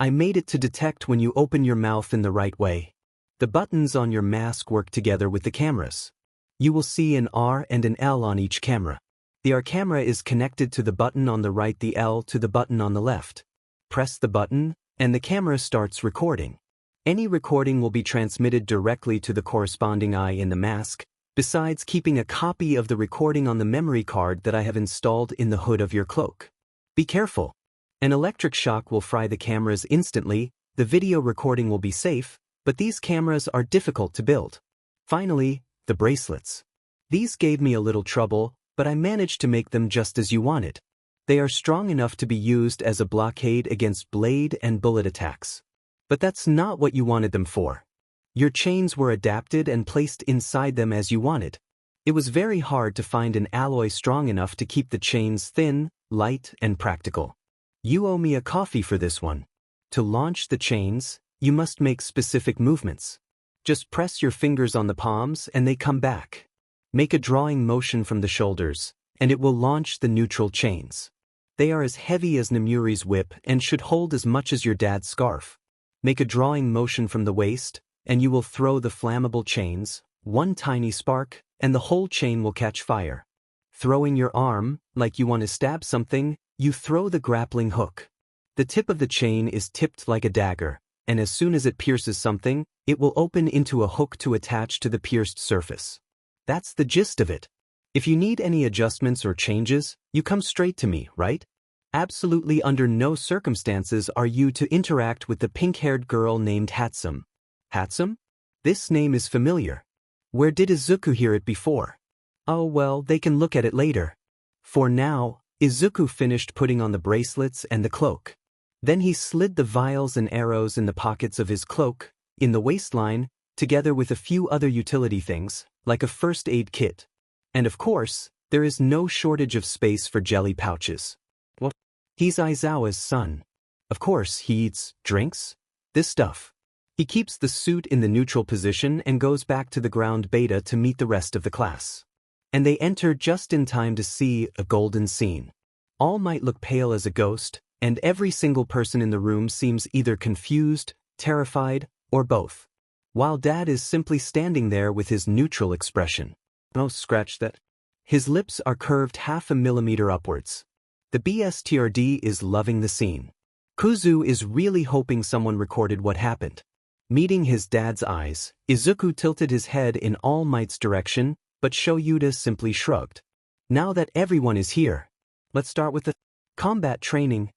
I made it to detect when you open your mouth in the right way. The buttons on your mask work together with the cameras. You will see an R and an L on each camera. The R camera is connected to the button on the right, the L to the button on the left. Press the button, and the camera starts recording. Any recording will be transmitted directly to the corresponding eye in the mask, besides keeping a copy of the recording on the memory card that I have installed in the hood of your cloak. Be careful. An electric shock will fry the cameras instantly. The video recording will be safe, but these cameras are difficult to build. Finally, the bracelets. These gave me a little trouble, but I managed to make them just as you wanted. They are strong enough to be used as a blockade against blade and bullet attacks. But that's not what you wanted them for. Your chains were adapted and placed inside them as you wanted. It was very hard to find an alloy strong enough to keep the chains thin, light, and practical. You owe me a coffee for this one. To launch the chains, you must make specific movements. Just press your fingers on the palms and they come back. Make a drawing motion from the shoulders, and it will launch the neutral chains. They are as heavy as Namuri's whip and should hold as much as your dad's scarf. Make a drawing motion from the waist, and you will throw the flammable chains, one tiny spark, and the whole chain will catch fire. Throwing your arm, like you want to stab something, you throw the grappling hook. The tip of the chain is tipped like a dagger, and as soon as it pierces something, it will open into a hook to attach to the pierced surface. That's the gist of it. If you need any adjustments or changes, you come straight to me, right? Absolutely under no circumstances are you to interact with the pink-haired girl named Hatsum. Hatsum? This name is familiar. Where did Izuku hear it before? Oh well, they can look at it later. For now, Izuku finished putting on the bracelets and the cloak. Then he slid the vials and arrows in the pockets of his cloak, in the waistline, together with a few other utility things, like a first aid kit. And of course, there is no shortage of space for jelly pouches. Well, he's Aizawa's son. Of course, he eats, drinks, this stuff. He keeps the suit in the neutral position and goes back to the ground beta to meet the rest of the class. And they enter just in time to see a golden scene. All Might look pale as a ghost, and every single person in the room seems either confused, terrified, or both. While Dad is simply standing there with his neutral expression. Oh, scratch that. His lips are curved 0.5 millimeter upwards. The BSTRD is loving the scene. Kuzu is really hoping someone recorded what happened. Meeting his dad's eyes, Izuku tilted his head in All Might's direction, but Shouta simply shrugged. Now that everyone is here, let's start with the combat training.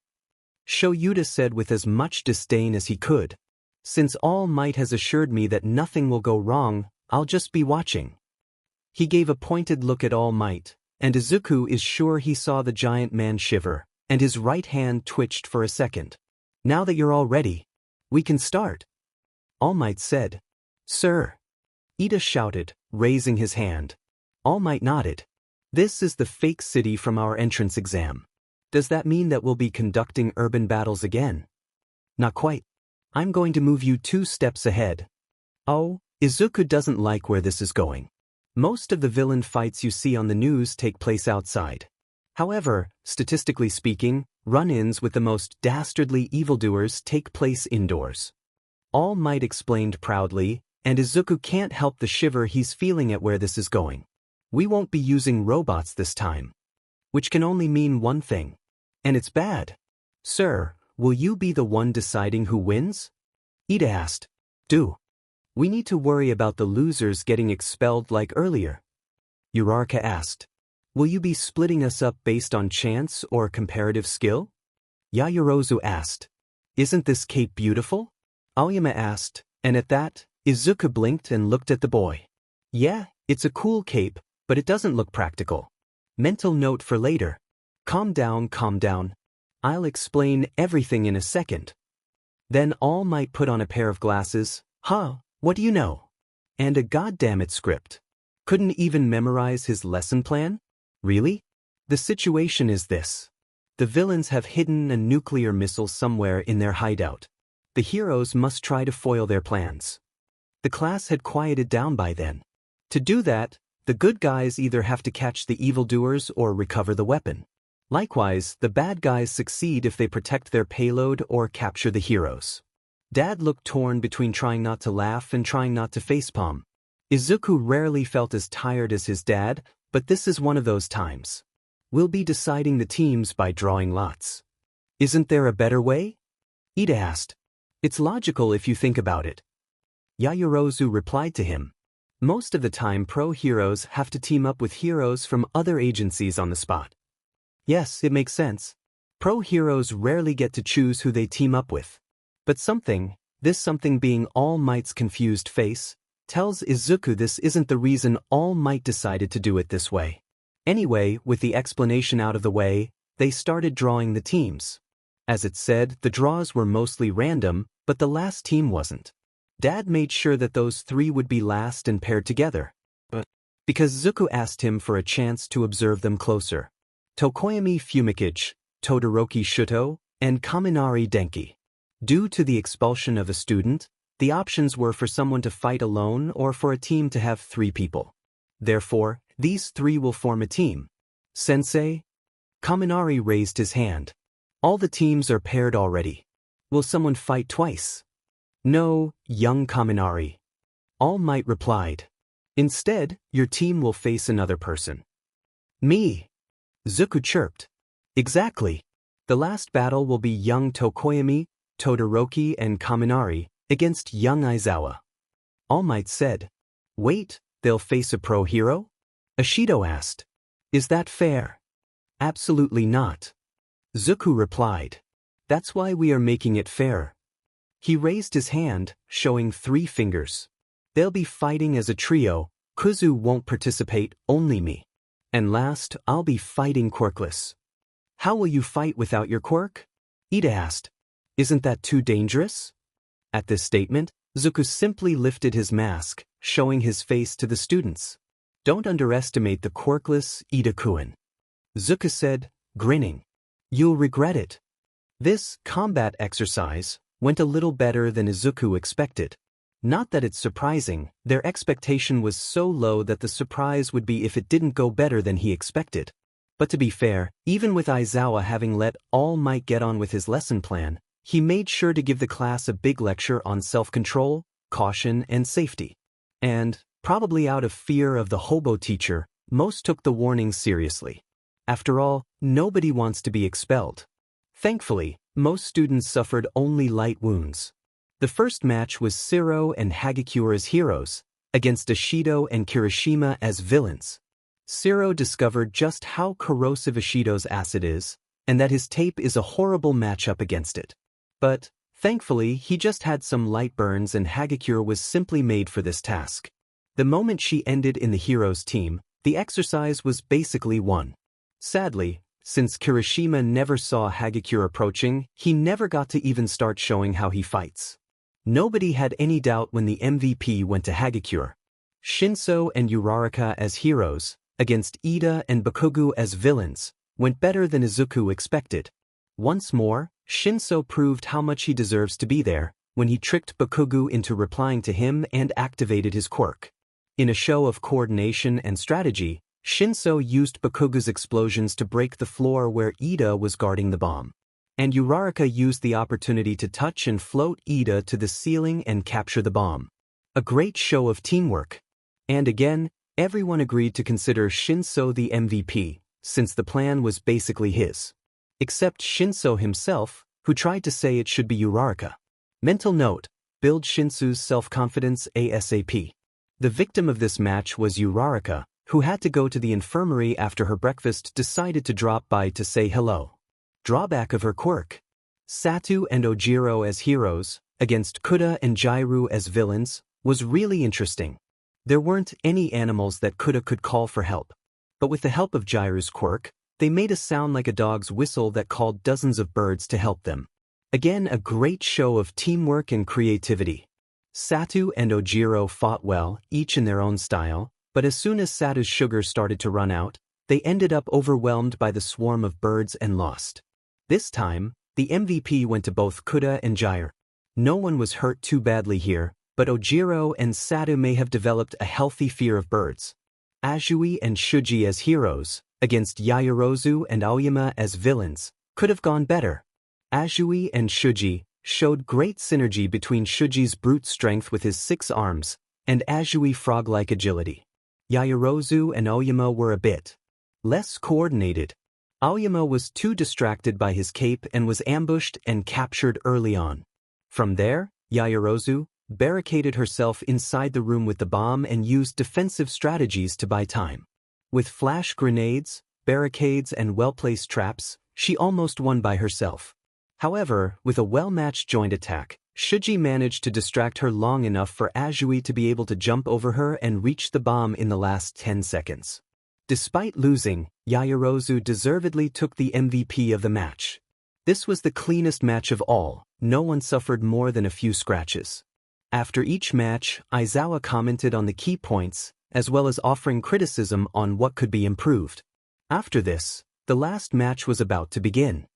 Shouta said with as much disdain as he could. Since All Might has assured me that nothing will go wrong, I'll just be watching. He gave a pointed look at All Might, and Izuku is sure he saw the giant man shiver, and his right hand twitched for a second. Now that you're all ready, we can start. All Might said. Sir. Ida shouted, raising his hand. All Might nodded. This is the fake city from our entrance exam. Does that mean that we'll be conducting urban battles again? Not quite. I'm going to move you 2 steps ahead. Oh, Izuku doesn't like where this is going. Most of the villain fights you see on the news take place outside. However, statistically speaking, run-ins with the most dastardly evildoers take place indoors. All Might explained proudly, and Izuku can't help the shiver he's feeling at where this is going. We won't be using robots this time. Which can only mean one thing. And it's bad. Sir, will you be the one deciding who wins? Ida asked. Do. We need to worry about the losers getting expelled like earlier. Uraraka asked. Will you be splitting us up based on chance or comparative skill? Yaoyorozu asked. Isn't this cape beautiful? Aoyama asked, and at that, Izuku blinked and looked at the boy. Yeah, it's a cool cape, but it doesn't look practical. Mental note for later. Calm down, calm down. I'll explain everything in a second. Then All Might put on a pair of glasses. Huh, what do you know? And a goddammit script. Couldn't even memorize his lesson plan? Really? The situation is this. The villains have hidden a nuclear missile somewhere in their hideout. The heroes must try to foil their plans. The class had quieted down by then. To do that, the good guys either have to catch the evildoers or recover the weapon. Likewise, the bad guys succeed if they protect their payload or capture the heroes. Dad looked torn between trying not to laugh and trying not to facepalm. Izuku rarely felt as tired as his dad, but this is one of those times. We'll be deciding the teams by drawing lots. Isn't there a better way? Ida asked. It's logical if you think about it. Yaoyorozu replied to him. Most of the time pro-heroes have to team up with heroes from other agencies on the spot. Yes, it makes sense. Pro-heroes rarely get to choose who they team up with. But this something being All Might's confused face, tells Izuku this isn't the reason All Might decided to do it this way. Anyway, with the explanation out of the way, they started drawing the teams. As it said, the draws were mostly random, but the last team wasn't. Dad made sure that those three would be last and paired together. But because Zuko asked him for a chance to observe them closer. Tokoyami Fumikichi, Todoroki Shuto, and Kaminari Denki. Due to the expulsion of a student, the options were for someone to fight alone or for a team to have 3 people. Therefore, these 3 will form a team. Sensei? Kaminari raised his hand. All the teams are paired already. Will someone fight twice? No, young Kaminari. All Might replied. Instead, your team will face another person. Me. Zuko chirped. Exactly. The last battle will be young Tokoyami, Todoroki, and Kaminari against young Aizawa. All Might said. Wait, they'll face a pro-hero? Ashido asked. Is that fair? Absolutely not. Zuko replied. That's why we are making it fair. He raised his hand, showing 3 fingers. They'll be fighting as a trio. Kuzu won't participate, only me. And last, I'll be fighting quirkless. How will you fight without your quirk? Ida asked. Isn't that too dangerous? At this statement, Zuko simply lifted his mask, showing his face to the students. Don't underestimate the quirkless Ida-kun. Zuko said, grinning. You'll regret it. This combat exercise went a little better than Izuku expected. Not that it's surprising, their expectation was so low that the surprise would be if it didn't go better than he expected. But to be fair, even with Aizawa having let All Might get on with his lesson plan, he made sure to give the class a big lecture on self-control, caution, and safety. And, probably out of fear of the hobo teacher, most took the warning seriously. After all, nobody wants to be expelled. Thankfully, most students suffered only light wounds. The first match was Siro and Hagakure as heroes, against Ashido and Kirishima as villains. Siro discovered just how corrosive Ashido's acid is, and that his tape is a horrible matchup against it. But, thankfully, he just had some light burns and Hagakure was simply made for this task. The moment she ended in the heroes' team, the exercise was basically won. Sadly, since Kirishima never saw Hagakure approaching, he never got to even start showing how he fights. Nobody had any doubt when the MVP went to Hagakure. Shinso and Uraraka as heroes, against Ida and Bakugo as villains, went better than Izuku expected. Once more, Shinso proved how much he deserves to be there, when he tricked Bakugo into replying to him and activated his quirk. In a show of coordination and strategy, Shinso used Bakugo's explosions to break the floor where Ida was guarding the bomb. And Uraraka used the opportunity to touch and float Ida to the ceiling and capture the bomb. A great show of teamwork. And again, everyone agreed to consider Shinso the MVP, since the plan was basically his. Except Shinso himself, who tried to say it should be Uraraka. Mental note, build Shinsu's self-confidence ASAP. The victim of this match was Uraraka, who had to go to the infirmary after her breakfast decided to drop by to say hello. Drawback of her quirk. Satu and Ojiro as heroes, against Kuda and Jairu as villains, was really interesting. There weren't any animals that Kuda could call for help. But with the help of Jairu's quirk, they made a sound like a dog's whistle that called dozens of birds to help them. Again, a great show of teamwork and creativity. Satu and Ojiro fought well, each in their own style, but as soon as Satu's sugar started to run out, they ended up overwhelmed by the swarm of birds and lost. This time, the MVP went to both Kuda and Jairu. No one was hurt too badly here, but Ojiro and Satu may have developed a healthy fear of birds. Azui and Shuji as heroes, against Yaoyorozu and Aoyama as villains, could have gone better. Azui and Shuji showed great synergy between Shuji's brute strength with his 6 arms, and Azui frog-like agility. Yaoyorozu and Aoyama were a bit less coordinated. Aoyama was too distracted by his cape and was ambushed and captured early on. From there, Yaoyorozu barricaded herself inside the room with the bomb and used defensive strategies to buy time. With flash grenades, barricades and well-placed traps, she almost won by herself. However, with a well-matched joint attack, Shuji managed to distract her long enough for Azui to be able to jump over her and reach the bomb in the last 10 seconds. Despite losing, Yaoyorozu deservedly took the MVP of the match. This was the cleanest match of all, no one suffered more than a few scratches. After each match, Aizawa commented on the key points, as well as offering criticism on what could be improved. After this, the last match was about to begin.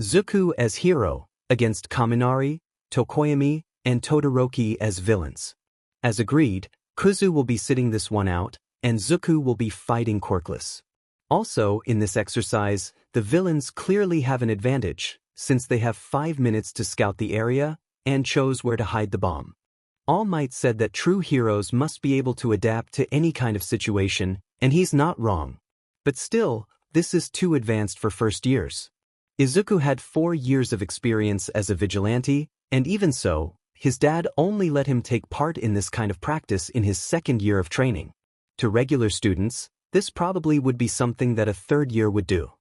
Zuku as hero, against Kaminari, Tokoyami, and Todoroki as villains. As agreed, Kuzu will be sitting this one out, and Zuku will be fighting quirkless. Also, in this exercise, the villains clearly have an advantage, since they have 5 minutes to scout the area, and chose where to hide the bomb. All Might said that true heroes must be able to adapt to any kind of situation, and he's not wrong. But still, this is too advanced for first years. Izuku had 4 years of experience as a vigilante, and even so, his dad only let him take part in this kind of practice in his 2nd year of training. To regular students, this probably would be something that a 3rd year would do.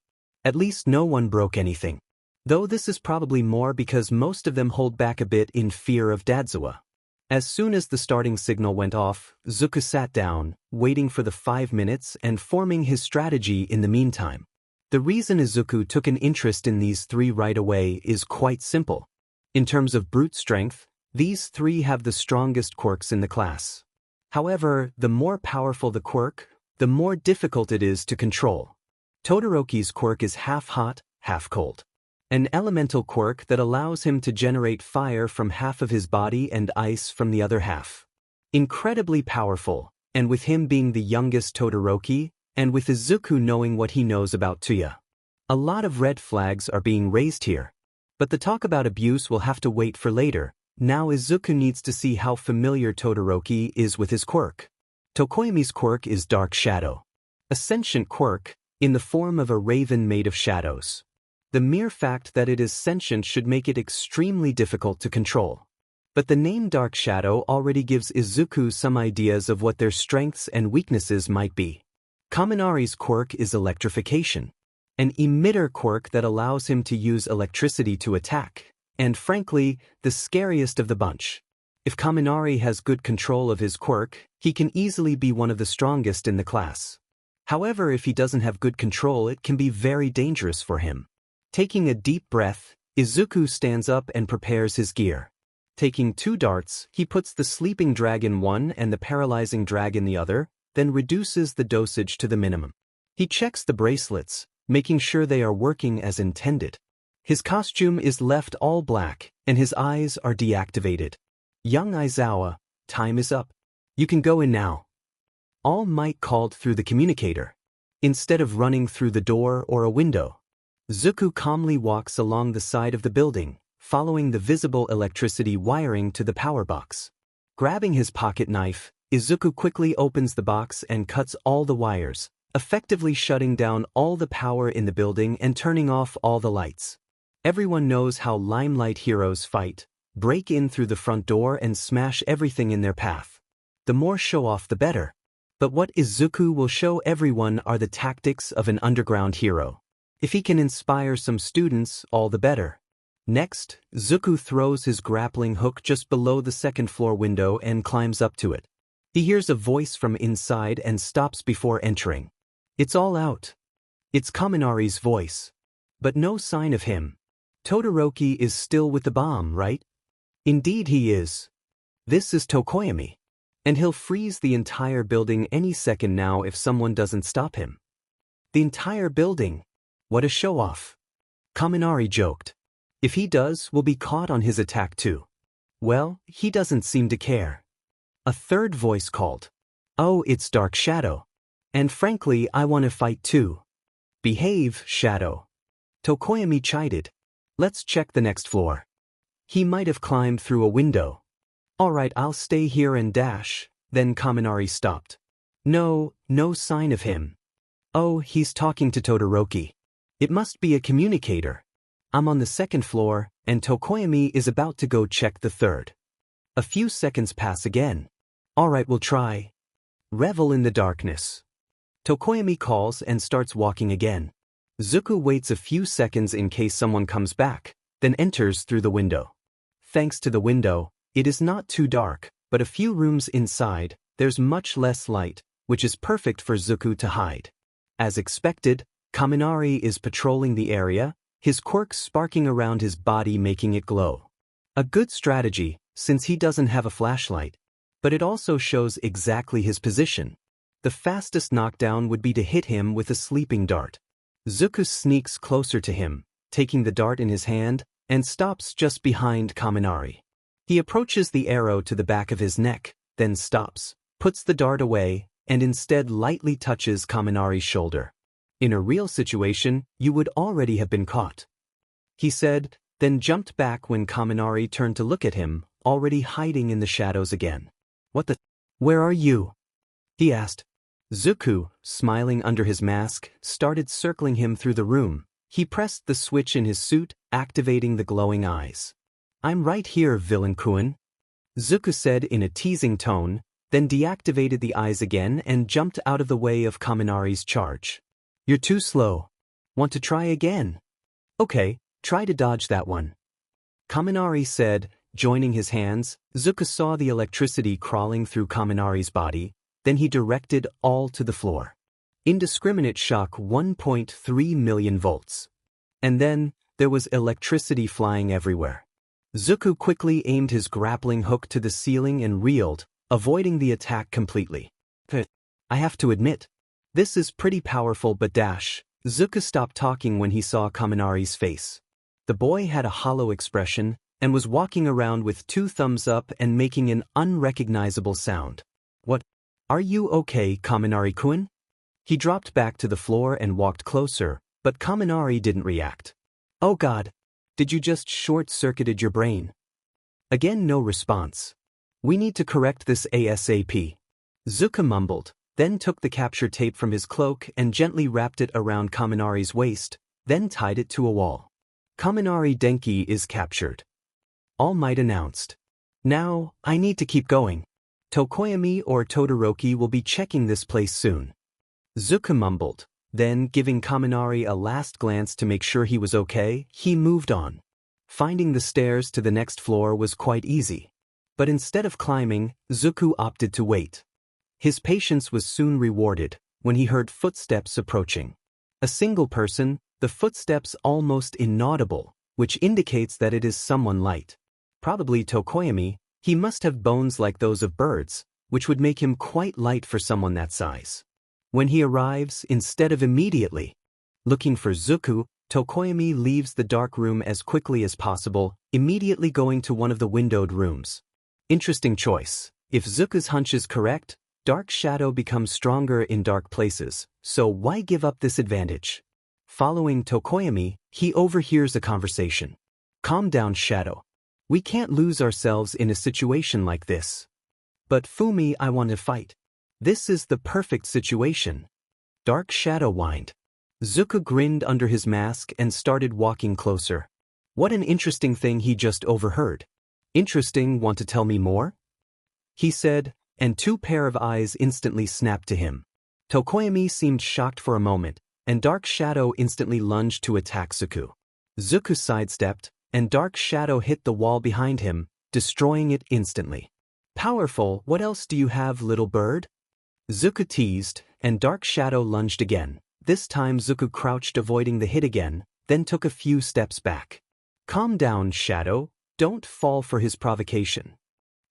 At least no one broke anything. Though this is probably more because most of them hold back a bit in fear of Dadzawa. As soon as the starting signal went off, Zuku sat down, waiting for the 5 minutes and forming his strategy in the meantime. The reason Izuku took an interest in these 3 right away is quite simple. In terms of brute strength, these 3 have the strongest quirks in the class. However, the more powerful the quirk, the more difficult it is to control. Todoroki's quirk is half hot, half cold. An elemental quirk that allows him to generate fire from half of his body and ice from the other half. Incredibly powerful, and with him being the youngest Todoroki, and with Izuku knowing what he knows about Tuya. A lot of red flags are being raised here. But the talk about abuse will have to wait for later. Now Izuku needs to see how familiar Todoroki is with his quirk. Tokoyami's quirk is Dark Shadow. A sentient quirk, in the form of a raven made of shadows. The mere fact that it is sentient should make it extremely difficult to control. But the name Dark Shadow already gives Izuku some ideas of what their strengths and weaknesses might be. Kaminari's quirk is Electrification. An emitter quirk that allows him to use electricity to attack, and frankly, the scariest of the bunch. If Kaminari has good control of his quirk, he can easily be one of the strongest in the class. However, if he doesn't have good control, it can be very dangerous for him. Taking a deep breath, Izuku stands up and prepares his gear. Taking 2 darts, he puts the sleeping dragon one and the paralyzing dragon the other, then reduces the dosage to the minimum. He checks the bracelets, making sure they are working as intended. His costume is left all black, and his eyes are deactivated. Young Aizawa, time is up. You can go in now. All Might called through the communicator. Instead of running through the door or a window, Zuku calmly walks along the side of the building, following the visible electricity wiring to the power box. Grabbing his pocket knife, Izuku quickly opens the box and cuts all the wires, effectively shutting down all the power in the building and turning off all the lights. Everyone knows how Limelight heroes fight. break in through the front door and smash everything in their path. The more show-off the better. But what Izuku will show everyone are the tactics of an underground hero. If he can inspire some students, all the better. Next, Izuku throws his grappling hook just below the second-floor window and climbs up to it. He hears a voice from inside and stops before entering. It's all out. It's Kaminari's voice. But no sign of him. Todoroki is still with the bomb, right? Indeed he is. This is Tokoyami. And he'll freeze the entire building any second now if someone doesn't stop him. The entire building? What a show-off. Kaminari joked. If he does, we'll be caught on his attack too. Well, he doesn't seem to care. A third voice called. Oh, it's Dark Shadow. And frankly, I want to fight too. Behave, Shadow. Tokoyami chided. Let's check the next floor. He might have climbed through a window. Alright, I'll stay here and dash. Then Kaminari stopped. No sign of him. Oh, he's talking to Todoroki. It must be a communicator. I'm on the second floor, and Tokoyami is about to go check the third. A few seconds pass again. Alright, we'll try. Revel in the darkness. Tokoyami calls and starts walking again. Izuku waits a few seconds in case someone comes back, then enters through the window. Thanks to the window, it is not too dark, but a few rooms inside, there's much less light, which is perfect for Izuku to hide. As expected, Kaminari is patrolling the area, his quirk sparking around his body making it glow. A good strategy, since he doesn't have a flashlight. But it also shows exactly his position. The fastest knockdown would be to hit him with a sleeping dart. Izuku sneaks closer to him, taking the dart in his hand, and stops just behind Kaminari. He approaches the arrow to the back of his neck, then stops, puts the dart away, and instead lightly touches Kaminari's shoulder. In a real situation, you would already have been caught. He said, then jumped back when Kaminari turned to look at him, already hiding in the shadows again. What the? Where are you? He asked. Izuku, smiling under his mask, started circling him through the room. He pressed the switch in his suit, activating the glowing eyes. I'm right here, villain-kun. Izuku said in a teasing tone, then deactivated the eyes again and jumped out of the way of Kaminari's charge. You're too slow. Want to try again? Okay, try to dodge that one. Kaminari said, joining his hands. Izuku saw the electricity crawling through Kaminari's body, then he directed all to the floor. Indiscriminate shock 1.3 million volts. And then, there was electricity flying everywhere. Izuku quickly aimed his grappling hook to the ceiling and reeled, avoiding the attack completely. I have to admit, this is pretty powerful but dash. Izuku stopped talking when he saw Kaminari's face. The boy had a hollow expression, and was walking around with two thumbs up and making an unrecognizable sound. What? Are you okay, Kaminari-kun? He dropped back to the floor and walked closer, but Kaminari didn't react. Oh god, did you just short-circuited your brain? Again no response. We need to correct this ASAP. Izuku mumbled, then took the capture tape from his cloak and gently wrapped it around Kaminari's waist, then tied it to a wall. Kaminari Denki is captured. All Might announced. Now, I need to keep going. Tokoyami or Todoroki will be checking this place soon. Izuku mumbled, then giving Kaminari a last glance to make sure he was okay, he moved on. Finding the stairs to the next floor was quite easy. But instead of climbing, Izuku opted to wait. His patience was soon rewarded when he heard footsteps approaching. A single person, the footsteps almost inaudible, which indicates that it is someone light. Probably Tokoyami. He must have bones like those of birds, which would make him quite light for someone that size. When he arrives, instead of immediately looking for Izuku, Tokoyami leaves the dark room as quickly as possible, immediately going to one of the windowed rooms. Interesting choice. If Izuku's hunch is correct, Dark Shadow becomes stronger in dark places, so why give up this advantage? Following Tokoyami, he overhears a conversation. Calm down, Shadow. We can't lose ourselves in a situation like this. But Fumi, I want to fight. This is the perfect situation. Dark Shadow whined. Izuku grinned under his mask and started walking closer. What an interesting thing he just overheard. Interesting, want to tell me more? He said, and two pair of eyes instantly snapped to him. Tokoyami seemed shocked for a moment, and Dark Shadow instantly lunged to attack Zuku. Zuku sidestepped, and Dark Shadow hit the wall behind him, destroying it instantly. Powerful, what else do you have, little bird? Zuku teased, and Dark Shadow lunged again. This time Zuku crouched, avoiding the hit again, then took a few steps back. Calm down, Shadow, don't fall for his provocation.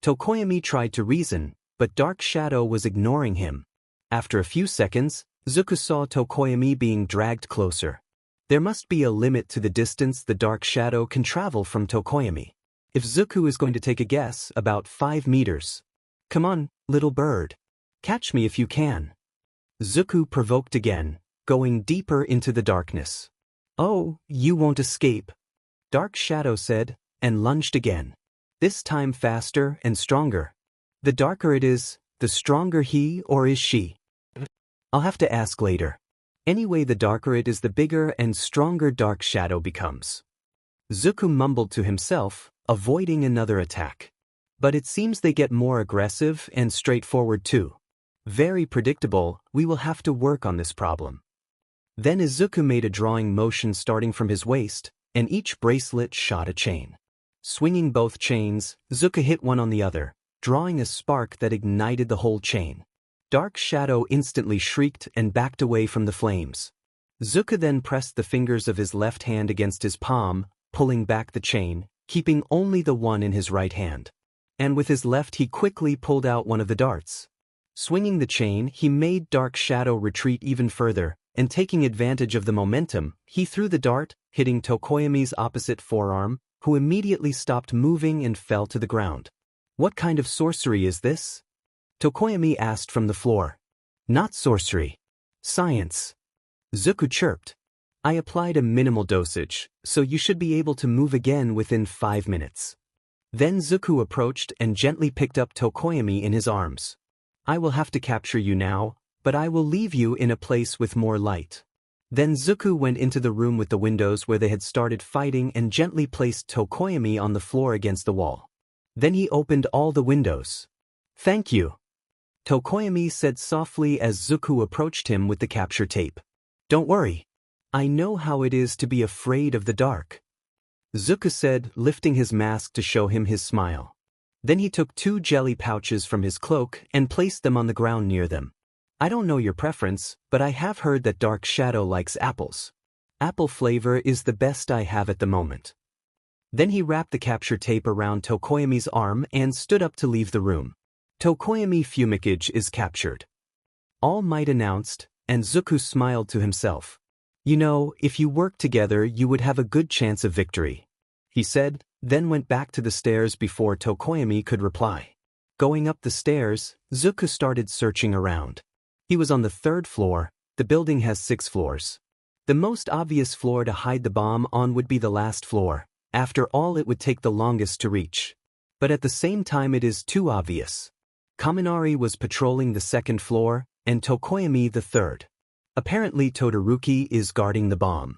Tokoyami tried to reason, but Dark Shadow was ignoring him. After a few seconds, Zuku saw Tokoyami being dragged closer. There must be a limit to the distance the Dark Shadow can travel from Tokoyami. If Zuku is going to take a guess, about 5 meters. Come on, little bird. Catch me if you can. Zuku provoked again, going deeper into the darkness. Oh, you won't escape, Dark Shadow said, and lunged again. This time faster and stronger. The darker it is, the stronger he or is she. I'll have to ask later. Anyway, the darker it is, the bigger and stronger Dark Shadow becomes. Zuku mumbled to himself, avoiding another attack. But it seems they get more aggressive and straightforward too. Very predictable, we will have to work on this problem. Then Izuku made a drawing motion starting from his waist, and each bracelet shot a chain. Swinging both chains, Zuku hit one on the other, drawing a spark that ignited the whole chain. Dark Shadow instantly shrieked and backed away from the flames. Zuku then pressed the fingers of his left hand against his palm, pulling back the chain, keeping only the one in his right hand. And with his left he quickly pulled out one of the darts. Swinging the chain, he made Dark Shadow retreat even further, and taking advantage of the momentum, he threw the dart, hitting Tokoyami's opposite forearm, who immediately stopped moving and fell to the ground. What kind of sorcery is this? Tokoyami asked from the floor. Not sorcery. Science. Zuku chirped. I applied a minimal dosage, so you should be able to move again within 5 minutes. Then Zuku approached and gently picked up Tokoyami in his arms. I will have to capture you now, but I will leave you in a place with more light. Then Zuku went into the room with the windows where they had started fighting and gently placed Tokoyami on the floor against the wall. Then he opened all the windows. Thank you, Tokoyami said softly as Zuku approached him with the capture tape. Don't worry. I know how it is to be afraid of the dark, Zuku said, lifting his mask to show him his smile. Then he took 2 jelly pouches from his cloak and placed them on the ground near them. I don't know your preference, but I have heard that Dark Shadow likes apples. Apple flavor is the best I have at the moment. Then he wrapped the capture tape around Tokoyami's arm and stood up to leave the room. Tokoyami Fumikage is captured. All Might announced, and Zuku smiled to himself. You know, if you work together you would have a good chance of victory, he said, then went back to the stairs before Tokoyami could reply. Going up the stairs, Zuku started searching around. He was on the 3rd floor. The building has 6 floors. The most obvious floor to hide the bomb on would be the last floor. After all, it would take the longest to reach. But at the same time it is too obvious. Kaminari was patrolling the 2nd floor, and Tokoyami the 3rd. Apparently Todoroki is guarding the bomb.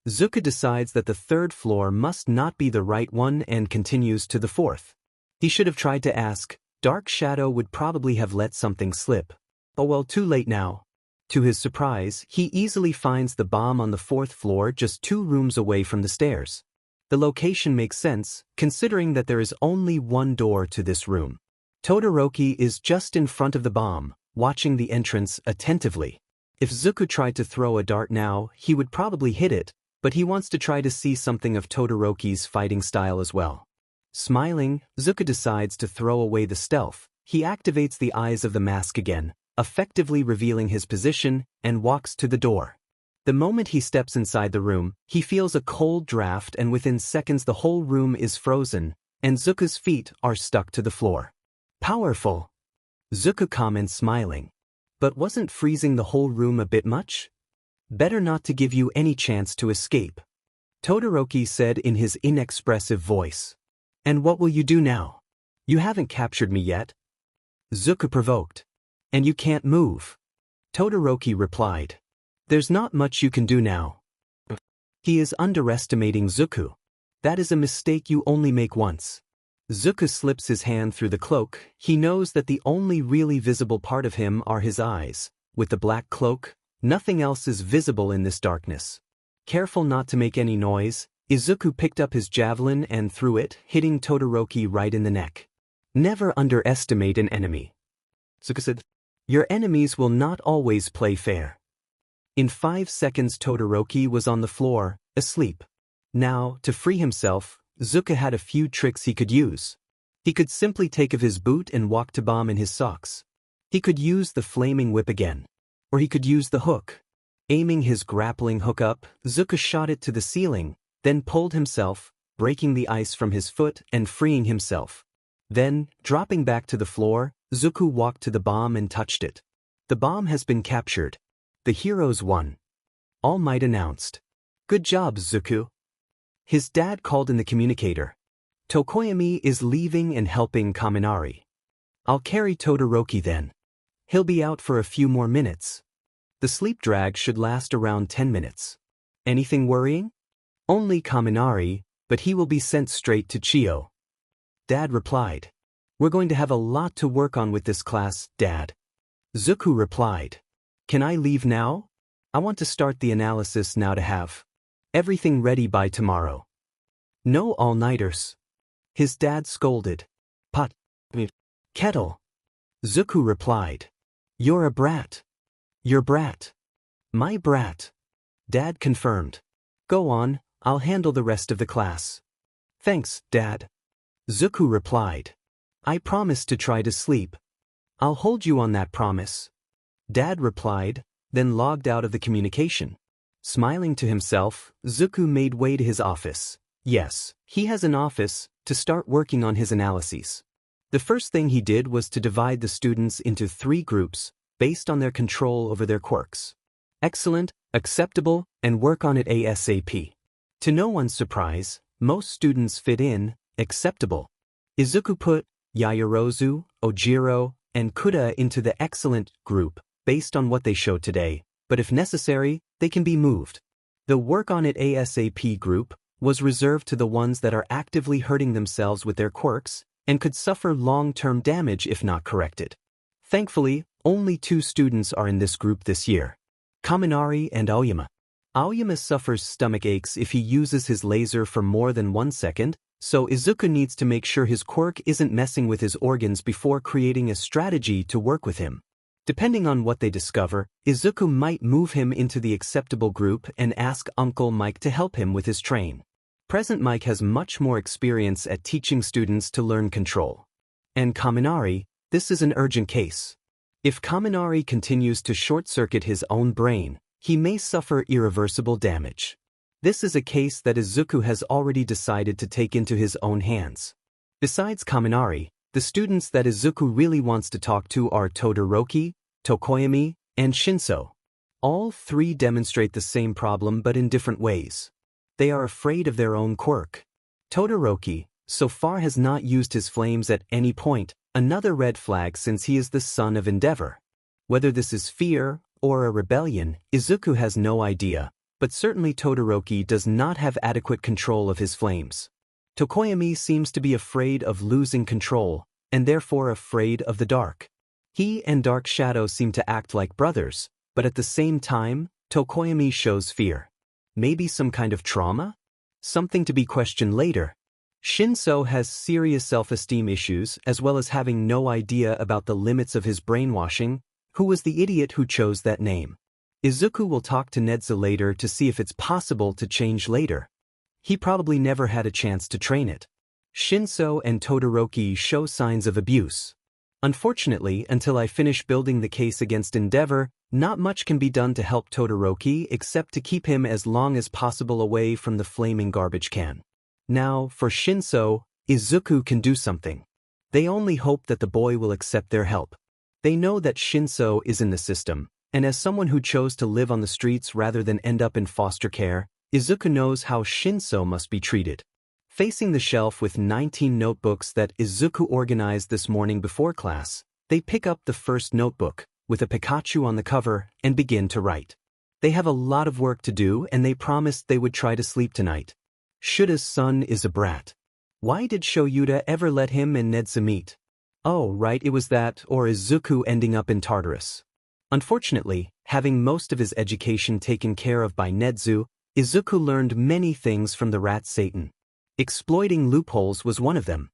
Zuku decides that the 3rd floor must not be the right one and continues to the 4th. He should have tried to ask. Dark Shadow would probably have let something slip. Oh well, too late now. To his surprise, he easily finds the bomb on the 4th floor just 2 rooms away from the stairs. The location makes sense, considering that there is only one door to this room. Todoroki is just in front of the bomb, watching the entrance attentively. If Zuku tried to throw a dart now, he would probably hit it, but he wants to try to see something of Todoroki's fighting style as well. Smiling, Zuku decides to throw away the stealth. He activates the eyes of the mask again, effectively revealing his position, and walks to the door. The moment he steps inside the room, he feels a cold draft and within seconds the whole room is frozen, and Zuku's feet are stuck to the floor. Powerful, Zuku comments smiling. But wasn't freezing the whole room a bit much? Better not to give you any chance to escape, Todoroki said in his inexpressive voice. And what will you do now? You haven't captured me yet, Zuku provoked. And you can't move, Todoroki replied. There's not much you can do now. He is underestimating Zuku. That is a mistake you only make once. Izuku slips his hand through the cloak. He knows that the only really visible part of him are his eyes. With the black cloak, nothing else is visible in this darkness. Careful not to make any noise, Izuku picked up his javelin and threw it, hitting Todoroki right in the neck. Never underestimate an enemy. Izuku said, "Your enemies will not always play fair." In 5 seconds Todoroki was on the floor, asleep. Now, to free himself, Izuku had a few tricks he could use. He could simply take of his boot and walk to bomb in his socks. He could use the flaming whip again. Or he could use the hook. Aiming his grappling hook up, Izuku shot it to the ceiling, then pulled himself, breaking the ice from his foot and freeing himself. Then, dropping back to the floor, Izuku walked to the bomb and touched it. The bomb has been captured. The heroes won. All Might announced. "Good job, Izuku." His dad called in the communicator. "Tokoyami is leaving and helping Kaminari. I'll carry Todoroki then. He'll be out for a few more minutes. The sleep drag should last around 10 minutes. Anything worrying?" "Only Kaminari, but he will be sent straight to Chio." Dad replied. "We're going to have a lot to work on with this class, Dad." Izuku replied. "Can I leave now? I want to start the analysis now to have everything ready by tomorrow." "No all-nighters." His dad scolded. "Pot. Kettle." Izuku replied. "You're a brat." "Your brat." "My brat." Dad confirmed. "Go on, I'll handle the rest of the class." "Thanks, Dad." Izuku replied. "I promise to try to sleep." "I'll hold you on that promise." Dad replied, then logged out of the communication. Smiling to himself, Izuku made way to his office. Yes, he has an office, to start working on his analyses. The first thing he did was to divide the students into 3 groups, based on their control over their quirks. Excellent, acceptable, and work on it ASAP. To no one's surprise, most students fit in, acceptable. Izuku put Yaoyorozu, Ojiro, and Kuda into the excellent group, based on what they showed today, but if necessary, they can be moved. The work on it ASAP group was reserved to the ones that are actively hurting themselves with their quirks and could suffer long-term damage if not corrected. Thankfully, only 2 students are in this group this year. Kaminari and Aoyama. Aoyama suffers stomach aches if he uses his laser for more than 1 second, so Izuku needs to make sure his quirk isn't messing with his organs before creating a strategy to work with him. Depending on what they discover, Izuku might move him into the acceptable group and ask Uncle Mike to help him with his train. Present Mike has much more experience at teaching students to learn control. And Kaminari, this is an urgent case. If Kaminari continues to short-circuit his own brain, he may suffer irreversible damage. This is a case that Izuku has already decided to take into his own hands. Besides Kaminari, the students that Izuku really wants to talk to are Todoroki, Tokoyami, and Shinso. All 3 demonstrate the same problem but in different ways. They are afraid of their own quirk. Todoroki, so far has not used his flames at any point, another red flag since he is the son of Endeavor. Whether this is fear or a rebellion, Izuku has no idea, but certainly Todoroki does not have adequate control of his flames. Tokoyami seems to be afraid of losing control, and therefore afraid of the dark. He and Dark Shadow seem to act like brothers, but at the same time, Tokoyami shows fear. Maybe some kind of trauma? Something to be questioned later. Shinso has serious self-esteem issues as well as having no idea about the limits of his brainwashing. Who was the idiot who chose that name? Izuku will talk to Nedza later to see if it's possible to change later. He probably never had a chance to train it. Shinso and Todoroki show signs of abuse. Unfortunately, until I finish building the case against Endeavor, not much can be done to help Todoroki except to keep him as long as possible away from the flaming garbage can. Now, for Shinso, Izuku can do something. They only hope that the boy will accept their help. They know that Shinso is in the system, and as someone who chose to live on the streets rather than end up in foster care, Izuku knows how Shinso must be treated. Facing the shelf with 19 notebooks that Izuku organized this morning before class, they pick up the first notebook, with a Pikachu on the cover, and begin to write. They have a lot of work to do and they promised they would try to sleep tonight. Shouda's son is a brat. Why did Shouta ever let him and Nedzu meet? Oh, right, it was that, or Izuku ending up in Tartarus. Unfortunately, having most of his education taken care of by Nedzu, Izuku learned many things from the rat Satan. Exploiting loopholes was one of them.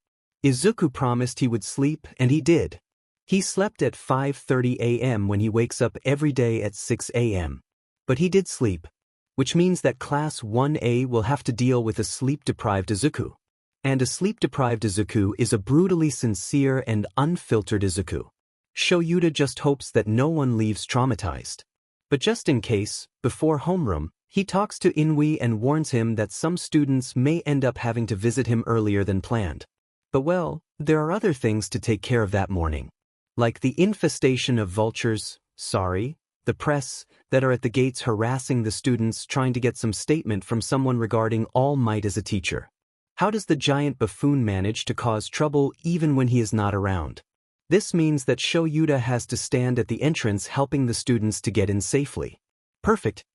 Izuku promised he would sleep, and he did. He slept at 5:30 a.m. when he wakes up every day at 6 a.m. But he did sleep, which means that Class 1A will have to deal with a sleep-deprived Izuku. And a sleep-deprived Izuku is a brutally sincere and unfiltered Izuku. Shouta just hopes that no one leaves traumatized. But just in case, before homeroom, he talks to Inui and warns him that some students may end up having to visit him earlier than planned. But well, there are other things to take care of that morning. Like the infestation of vultures, the press, that are at the gates harassing the students trying to get some statement from someone regarding All Might as a teacher. How does the giant buffoon manage to cause trouble even when he is not around? This means that Shouta has to stand at the entrance helping the students to get in safely. Perfect.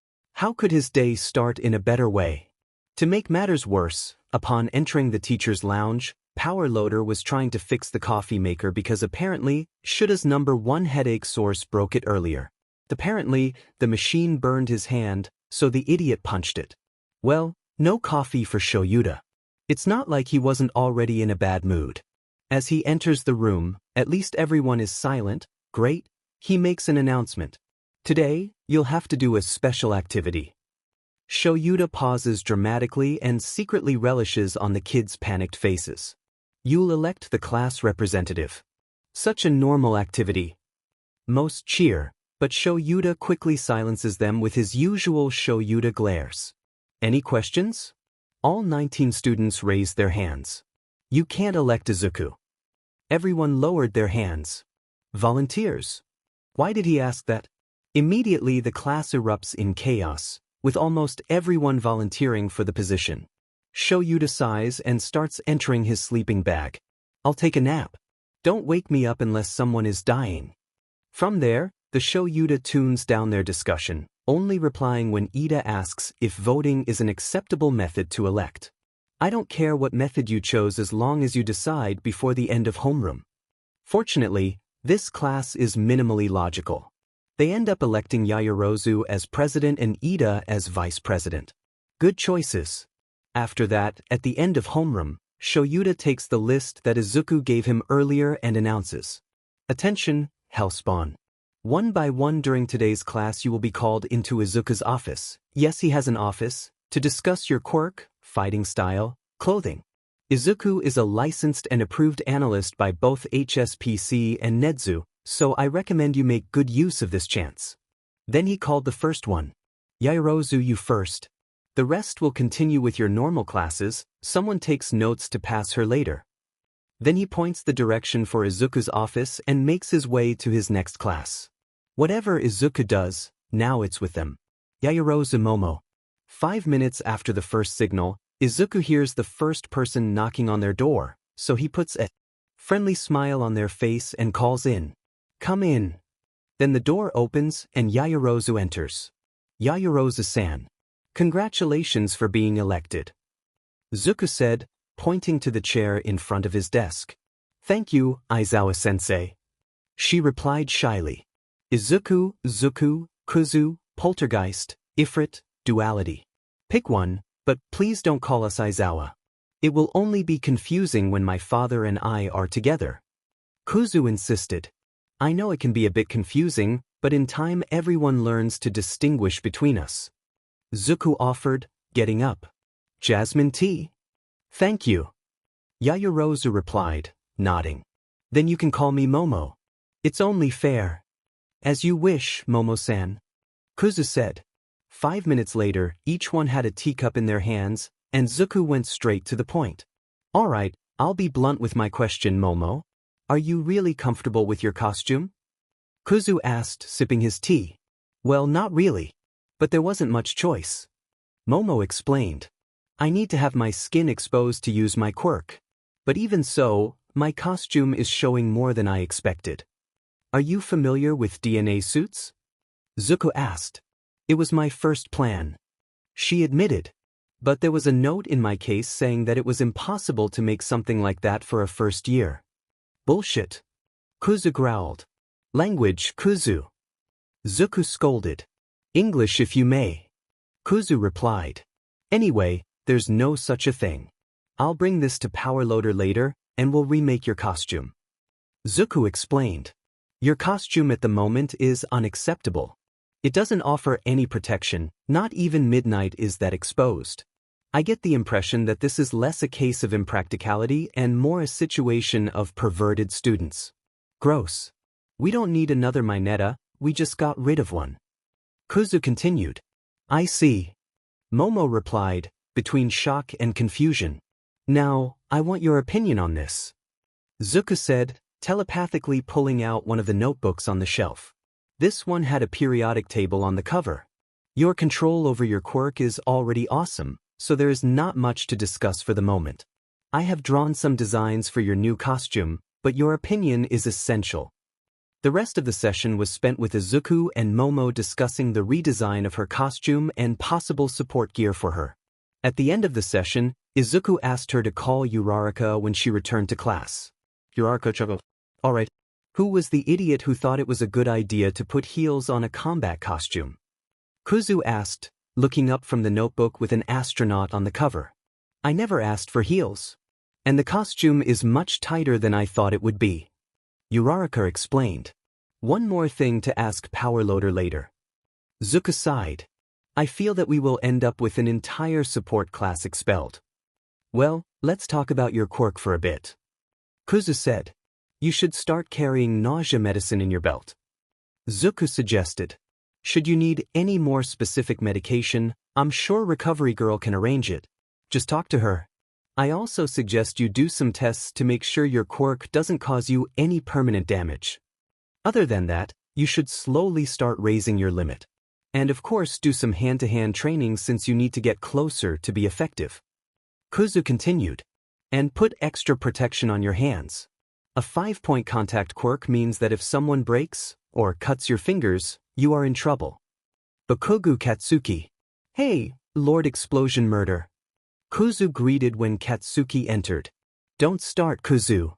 How could his day start in a better way? To make matters worse, upon entering the teacher's lounge, Power Loader was trying to fix the coffee maker because apparently, Shouda's #1 headache source broke it earlier. Apparently, the machine burned his hand, so the idiot punched it. Well, no coffee for Shouta. It's not like he wasn't already in a bad mood. As he enters the room, at least everyone is silent. Great, he makes an announcement. Today, you'll have to do a special activity. Shouta pauses dramatically and secretly relishes on the kids' panicked faces. You'll elect the class representative. Such a normal activity. Most cheer, but Shouta quickly silences them with his usual Shouta glares. Any questions? All 19 students raised their hands. You can't elect Izuku. Everyone lowered their hands. Volunteers. Why did he ask that? Immediately the class erupts in chaos, with almost everyone volunteering for the position. Shouta sighs and starts entering his sleeping bag. I'll take a nap. Don't wake me up unless someone is dying. From there, the Shouta tunes down their discussion, only replying when Ida asks if voting is an acceptable method to elect. I don't care what method you chose as long as you decide before the end of homeroom. Fortunately, this class is minimally logical. They end up electing Yaoyorozu as president and Ida as vice president. Good choices. After that, at the end of homeroom, Shouta takes the list that Izuku gave him earlier and announces. Attention, Hellspawn. One by one during today's class you will be called into Izuku's office. Yes, he has an office, to discuss your quirk, fighting style, clothing. Izuku is a licensed and approved analyst by both HSPC and Nedzu, so I recommend you make good use of this chance. Then he called the first one. Yaoyorozu, you first. The rest will continue with your normal classes, someone takes notes to pass her later. Then he points the direction for Izuku's office and makes his way to his next class. Whatever Izuku does, now it's with them. Yaoyorozu Momo. 5 minutes after the first signal, Izuku hears the first person knocking on their door, so he puts a friendly smile on their face and calls in. Come in. Then the door opens and Yaoyorozu enters. Yaoyorozu-san. Congratulations for being elected. Izuku said, pointing to the chair in front of his desk. Thank you, Aizawa-sensei. She replied shyly. Izuku, Zuku, Kuzu, Poltergeist, Ifrit, Duality. Pick one, but please don't call us Aizawa. It will only be confusing when my father and I are together. Kuzu insisted. I know it can be a bit confusing, but in time everyone learns to distinguish between us. Zuku offered, getting up. Jasmine tea? Thank you. Yaoyorozu replied, nodding. Then you can call me Momo. It's only fair. As you wish, Momo-san. Kuzu said. 5 minutes later, each one had a teacup in their hands, and Zuku went straight to the point. All right, I'll be blunt with my question, Momo. Are you really comfortable with your costume? Kuzu asked, sipping his tea. Well, not really. But there wasn't much choice. Momo explained. I need to have my skin exposed to use my quirk. But even so, my costume is showing more than I expected. Are you familiar with DNA suits? Zuko asked. It was my first plan. She admitted. But there was a note in my case saying that it was impossible to make something like that for a first year. Bullshit. Kuzu growled. Language, Kuzu. Zuku scolded. English if you may. Kuzu replied. Anyway, there's no such a thing. I'll bring this to Power Loader later, and we'll remake your costume. Zuku explained. Your costume at the moment is unacceptable. It doesn't offer any protection, not even Midnight is that exposed. I get the impression that this is less a case of impracticality and more a situation of perverted students. Gross. We don't need another Mineta, we just got rid of one. Kuzu continued. I see. Momo replied, between shock and confusion. Now, I want your opinion on this. Zuku said, telepathically pulling out one of the notebooks on the shelf. This one had a periodic table on the cover. Your control over your quirk is already awesome, so there is not much to discuss for the moment. I have drawn some designs for your new costume, but your opinion is essential. The rest of the session was spent with Izuku and Momo discussing the redesign of her costume and possible support gear for her. At the end of the session, Izuku asked her to call Uraraka when she returned to class. Uraraka chuckled. Alright. Who was the idiot who thought it was a good idea to put heels on a combat costume? Kuzu asked, looking up from the notebook with an astronaut on the cover. I never asked for heels. And the costume is much tighter than I thought it would be. Uraraka explained. One more thing to ask Power Loader later. Zuku sighed. I feel that we will end up with an entire support class expelled. Well, let's talk about your quirk for a bit. Kuzu said. You should start carrying nausea medicine in your belt. Zuku suggested. Should you need any more specific medication, I'm sure Recovery Girl can arrange it. Just talk to her. I also suggest you do some tests to make sure your quirk doesn't cause you any permanent damage. Other than that, you should slowly start raising your limit. And of course do some hand-to-hand training since you need to get closer to be effective. Kuzu continued. And put extra protection on your hands. A 5-point contact quirk means that if someone breaks, or cuts your fingers, you are in trouble. Bakugo Katsuki. Hey, Lord Explosion Murder. Kuzu greeted when Katsuki entered. Don't start, Kuzu.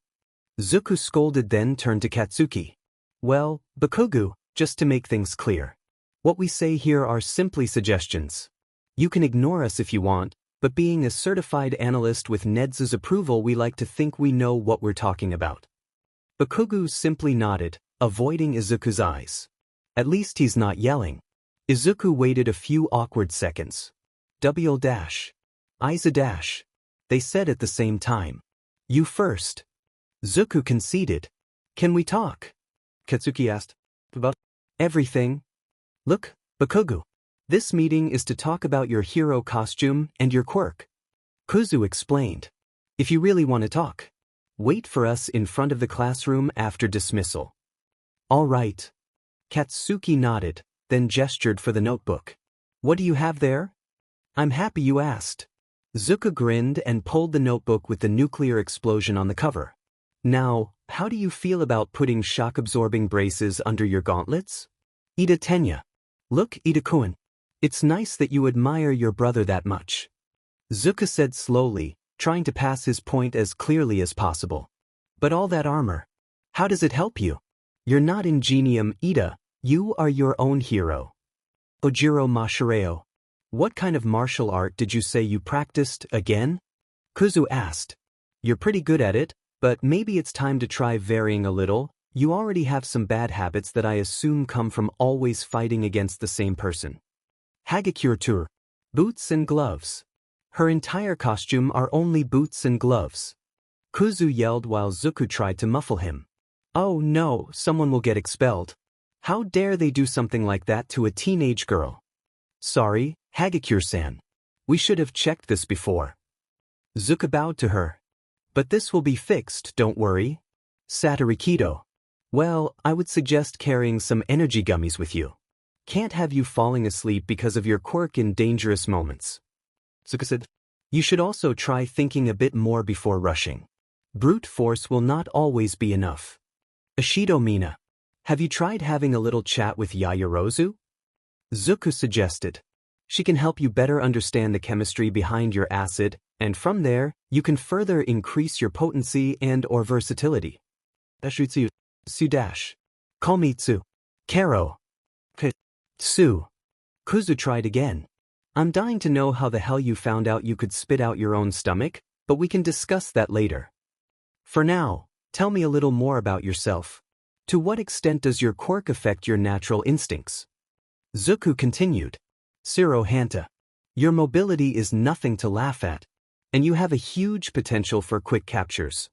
Zuku scolded then turned to Katsuki. Well, Bakugo, just to make things clear. What we say here are simply suggestions. You can ignore us if you want, but being a certified analyst with Ned's approval we like to think we know what we're talking about. Bakugo simply nodded, avoiding Izuku's eyes. At least he's not yelling. Izuku waited a few awkward seconds. Double dash. Aiza dash. They said at the same time. You first. Zuku conceded. Can we talk? Katsuki asked. About everything. Look, Bakugo. This meeting is to talk about your hero costume and your quirk. Kuzu explained. If you really want to talk, wait for us in front of the classroom after dismissal. All right. Katsuki nodded, then gestured for the notebook. What do you have there? I'm happy you asked. Zuka grinned and pulled the notebook with the nuclear explosion on the cover. Now, how do you feel about putting shock-absorbing braces under your gauntlets? Ida Tenya. Look, Ida-kun. It's nice that you admire your brother that much. Zuka said slowly, trying to pass his point as clearly as possible. But all that armor. How does it help you? You're not Ingenium, Ida. You are your own hero. Ojiro Mashireo. What kind of martial art did you say you practiced again? Kuzu asked. You're pretty good at it, but maybe it's time to try varying a little. You already have some bad habits that I assume come from always fighting against the same person. Hagakure. Boots and gloves. Her entire costume are only boots and gloves. Kuzu yelled while Zuku tried to muffle him. Oh no, someone will get expelled. How dare they do something like that to a teenage girl? Sorry, Hagakure-san. We should have checked this before. Zuka bowed to her. But this will be fixed, don't worry. Satorikido. Well, I would suggest carrying some energy gummies with you. Can't have you falling asleep because of your quirk in dangerous moments. Zuka said. You should also try thinking a bit more before rushing. Brute force will not always be enough. Ashido Mina. Have you tried having a little chat with Yayarozu? Zuku suggested. She can help you better understand the chemistry behind your acid, and from there, you can further increase your potency and/or versatility. Dashutsu. Su-dash. Call me Tsu. Karo. Tsu. Kuzu tried again. I'm dying to know how the hell you found out you could spit out your own stomach, but we can discuss that later. For now, tell me a little more about yourself. To what extent does your quirk affect your natural instincts? Zuku continued. Siro Hanta. Your mobility is nothing to laugh at, and you have a huge potential for quick captures.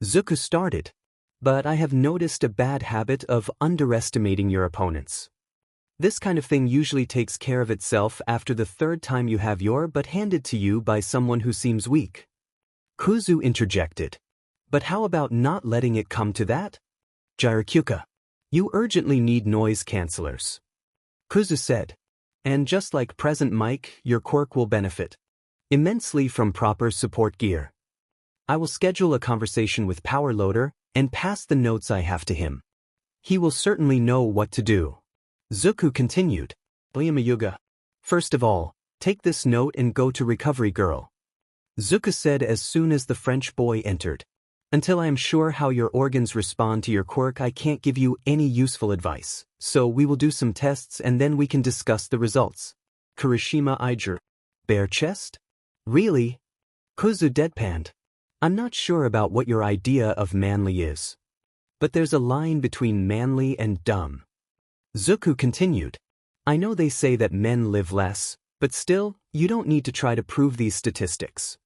Zuku started. But I have noticed a bad habit of underestimating your opponents. This kind of thing usually takes care of itself after the third time you have your butt handed to you by someone who seems weak. Kuzu interjected. But how about not letting it come to that? Gyrokyuka. You urgently need noise cancellers. Kuzu said. And just like present Mike, your quirk will benefit immensely from proper support gear. I will schedule a conversation with Power Loader and pass the notes I have to him. He will certainly know what to do. Zuku continued. Yuga. First of all, take this note and go to Recovery Girl. Zuku said as soon as the French boy entered. Until I am sure how your organs respond to your quirk, I can't give you any useful advice, so we will do some tests and then we can discuss the results. Kirishima Iger. Bare chest? Really? Kuzu deadpanned. I'm not sure about what your idea of manly is. But there's a line between manly and dumb. Zuku continued. I know they say that men live less, but still, you don't need to try to prove these statistics.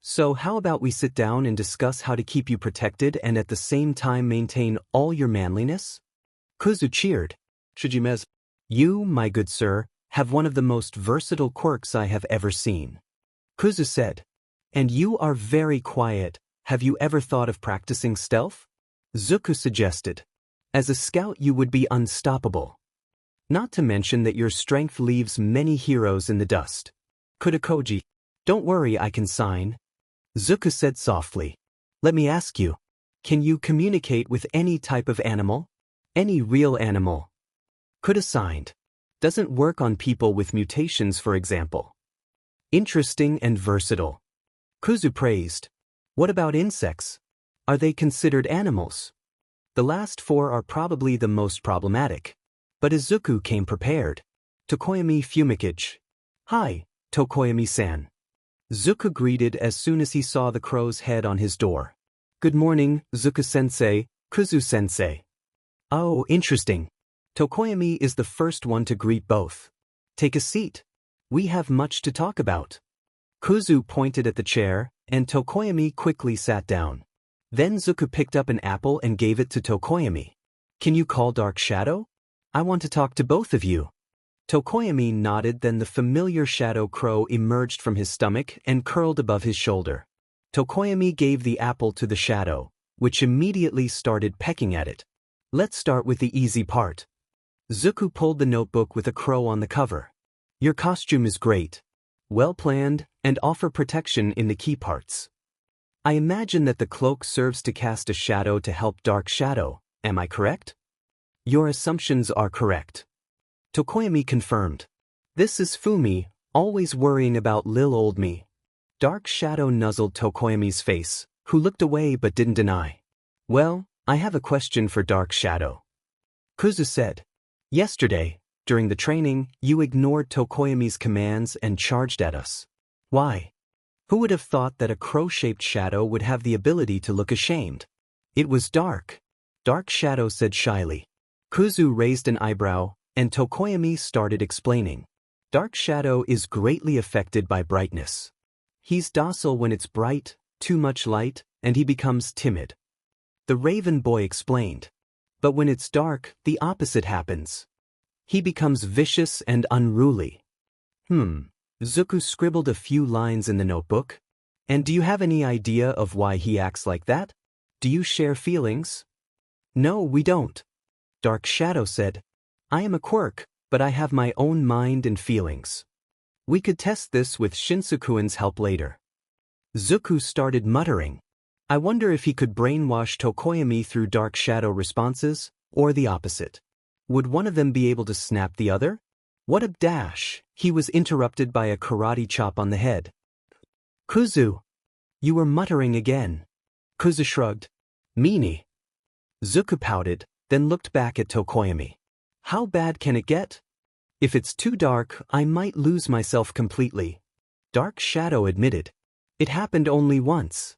So how about we sit down and discuss how to keep you protected and at the same time maintain all your manliness? Kuzu cheered. Shijimez. You, my good sir, have one of the most versatile quirks I have ever seen. Kuzu said. And you are very quiet. Have you ever thought of practicing stealth? Zuku suggested. As a scout you would be unstoppable. Not to mention that your strength leaves many heroes in the dust. Kudakoji. Don't worry, I can sign. Zuku said softly. Let me ask you. Can you communicate with any type of animal? Any real animal? Kuda signed. Doesn't work on people with mutations, for example. Interesting and versatile. Kuzu praised. What about insects? Are they considered animals? The last four are probably the most problematic. But Izuku came prepared. Tokoyami Fumikage. Hi, Tokoyami-san. Zuku greeted as soon as he saw the crow's head on his door. Good morning, Zuku-sensei, Kuzu-sensei. Oh, interesting. Tokoyami is the first one to greet both. Take a seat. We have much to talk about. Kuzu pointed at the chair, and Tokoyami quickly sat down. Then Zuku picked up an apple and gave it to Tokoyami. Can you call Dark Shadow? I want to talk to both of you. Tokoyami nodded, then the familiar shadow crow emerged from his stomach and curled above his shoulder. Tokoyami gave the apple to the shadow, which immediately started pecking at it. Let's start with the easy part. Zuku pulled the notebook with a crow on the cover. Your costume is great. Well planned, and offer protection in the key parts. I imagine that the cloak serves to cast a shadow to help Dark Shadow, am I correct? Your assumptions are correct. Tokoyami confirmed. This is Fumi, always worrying about lil old me. Dark Shadow nuzzled Tokoyami's face, who looked away but didn't deny. Well, I have a question for Dark Shadow. Kuzu said. Yesterday, during the training, you ignored Tokoyami's commands and charged at us. Why? Who would have thought that a crow-shaped shadow would have the ability to look ashamed? It was dark. Dark Shadow said shyly. Kuzu raised an eyebrow, and Tokoyami started explaining. Dark Shadow is greatly affected by brightness. He's docile when it's bright, too much light, and he becomes timid. The Raven Boy explained. But when it's dark, the opposite happens. He becomes vicious and unruly. Zuku scribbled a few lines in the notebook. And do you have any idea of why he acts like that? Do you share feelings? No, we don't. Dark Shadow said. I am a quirk, but I have my own mind and feelings. We could test this with Shinsukuin's help later. Zuku started muttering. I wonder if he could brainwash Tokoyami through Dark Shadow responses, or the opposite. Would one of them be able to snap the other? What a dash! He was interrupted by a karate chop on the head. Kuzu! You were muttering again. Kuzu shrugged. Meanie. Izuku pouted, then looked back at Tokoyami. How bad can it get? If it's too dark, I might lose myself completely. Dark Shadow admitted. It happened only once.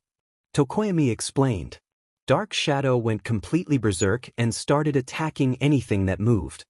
Tokoyami explained. Dark Shadow went completely berserk and started attacking anything that moved.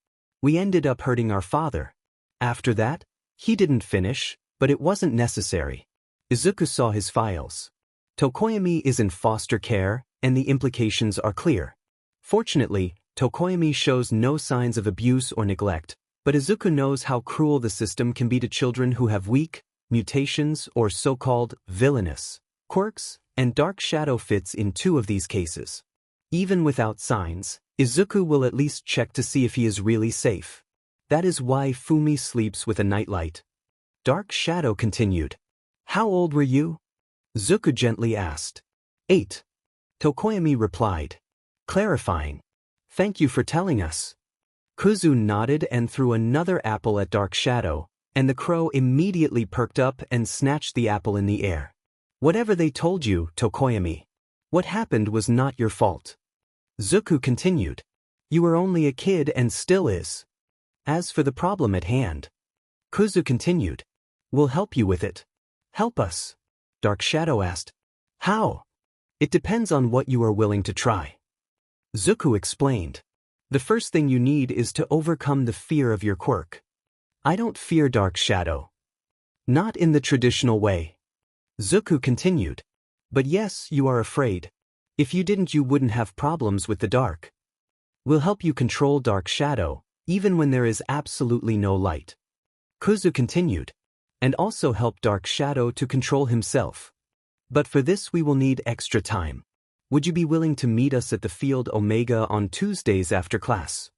We ended up hurting our father. After that, he didn't finish, but it wasn't necessary. Izuku saw his files. Tokoyami is in foster care, and the implications are clear. Fortunately, Tokoyami shows no signs of abuse or neglect, but Izuku knows how cruel the system can be to children who have weak mutations or so-called villainous quirks, and Dark Shadow fits in 2 of these cases. Even without signs, Izuku will at least check to see if he is really safe. That is why Fumi sleeps with a nightlight. Dark Shadow continued. How old were you? Izuku gently asked. 8. Tokoyami replied. Clarifying. Thank you for telling us. Kuzu nodded and threw another apple at Dark Shadow, and the crow immediately perked up and snatched the apple in the air. Whatever they told you, Tokoyami. What happened was not your fault. Izuku continued. You were only a kid and still is. As for the problem at hand, Kuzu continued. We'll help you with it. Help us? Dark Shadow asked. How? It depends on what you are willing to try. Izuku explained. The first thing you need is to overcome the fear of your quirk. I don't fear Dark Shadow. Not in the traditional way. Izuku continued. But yes, you are afraid. If you didn't, you wouldn't have problems with the dark. We'll help you control Dark Shadow, even when there is absolutely no light. Kuzu continued. And also help Dark Shadow to control himself. But for this we will need extra time. Would you be willing to meet us at the field Omega on Tuesdays after class?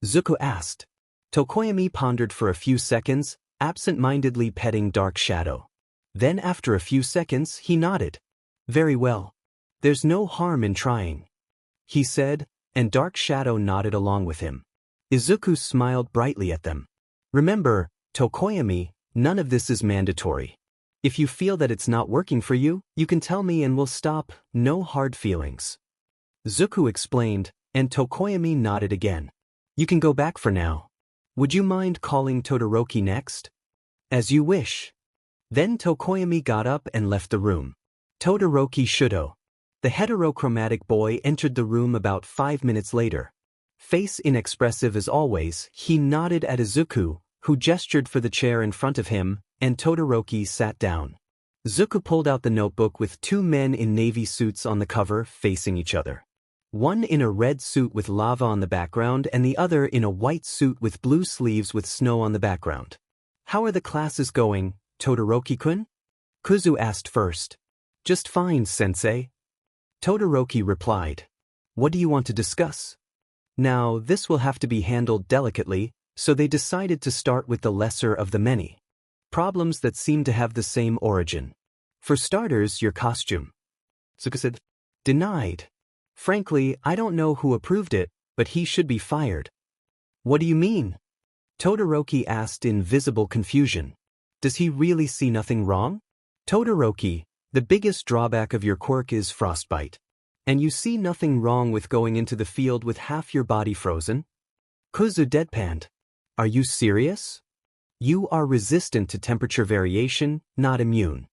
Izuku asked. Tokoyami pondered for a few seconds, absent-mindedly petting Dark Shadow. Then after a few seconds he nodded. Very well. There's no harm in trying, he said, and Dark Shadow nodded along with him. Izuku smiled brightly at them. Remember, Tokoyami, none of this is mandatory. If you feel that it's not working for you, you can tell me and we'll stop, no hard feelings. Izuku explained, and Tokoyami nodded again. You can go back for now. Would you mind calling Todoroki next? As you wish. Then Tokoyami got up and left the room. Todoroki Shudo. The heterochromatic boy entered the room about 5 minutes later. Face inexpressive as always, he nodded at Izuku, who gestured for the chair in front of him, and Todoroki sat down. Izuku pulled out the notebook with 2 men in navy suits on the cover facing each other. One in a red suit with lava on the background and the other in a white suit with blue sleeves with snow on the background. How are the classes going, Todoroki-kun? Kuzu asked first. Just fine, sensei. Todoroki replied. What do you want to discuss? Now, this will have to be handled delicately, so they decided to start with the lesser of the many problems that seem to have the same origin. For starters, your costume. Izuku said. Denied. Frankly, I don't know who approved it, but he should be fired. What do you mean? Todoroki asked in visible confusion. Does he really see nothing wrong? Todoroki, the biggest drawback of your quirk is frostbite. And you see nothing wrong with going into the field with half your body frozen? Kuzu deadpanned. Are you serious? You are resistant to temperature variation, not immune.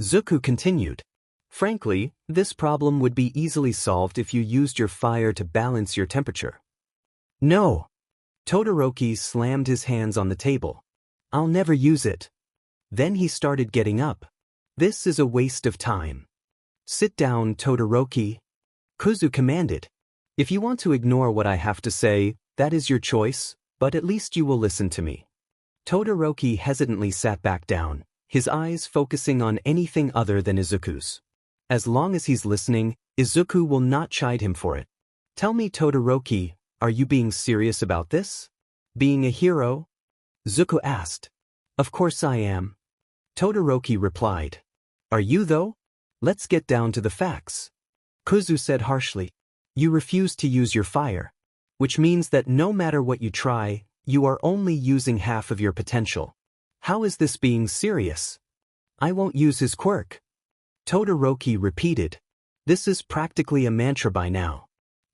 Izuku continued. Frankly, this problem would be easily solved if you used your fire to balance your temperature. No. Todoroki slammed his hands on the table. I'll never use it. Then he started getting up. This is a waste of time. Sit down, Todoroki. Kuzu commanded. If you want to ignore what I have to say, that is your choice, but at least you will listen to me. Todoroki hesitantly sat back down, his eyes focusing on anything other than Izuku's. As long as he's listening, Izuku will not chide him for it. Tell me, Todoroki, are you being serious about this? Being a hero? Izuku asked. Of course I am. Todoroki replied. Are you though? Let's get down to the facts. Kuzu said harshly. You refuse to use your fire. Which means that no matter what you try, You are only using half of your potential. How is this being serious? I won't use his quirk. Todoroki repeated. This is practically a mantra by now.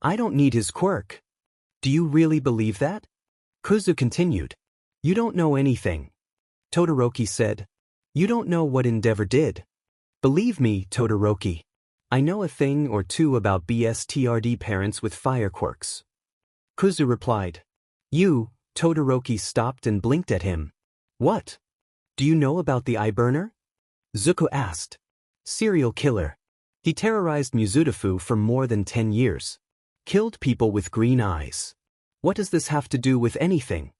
I don't need his quirk. Do you really believe that? Kuzu continued. You don't know anything. Todoroki said. You don't know what Endeavor did. Believe me, Todoroki. I know a thing or two about BSTRD parents with fire quirks. Kuzu replied. You, Todoroki stopped and blinked at him. What? Do you know about the eye burner? Zuko asked. Serial killer. He terrorized Musutafu for more than 10 years. Killed people with green eyes. What does this have to do with anything?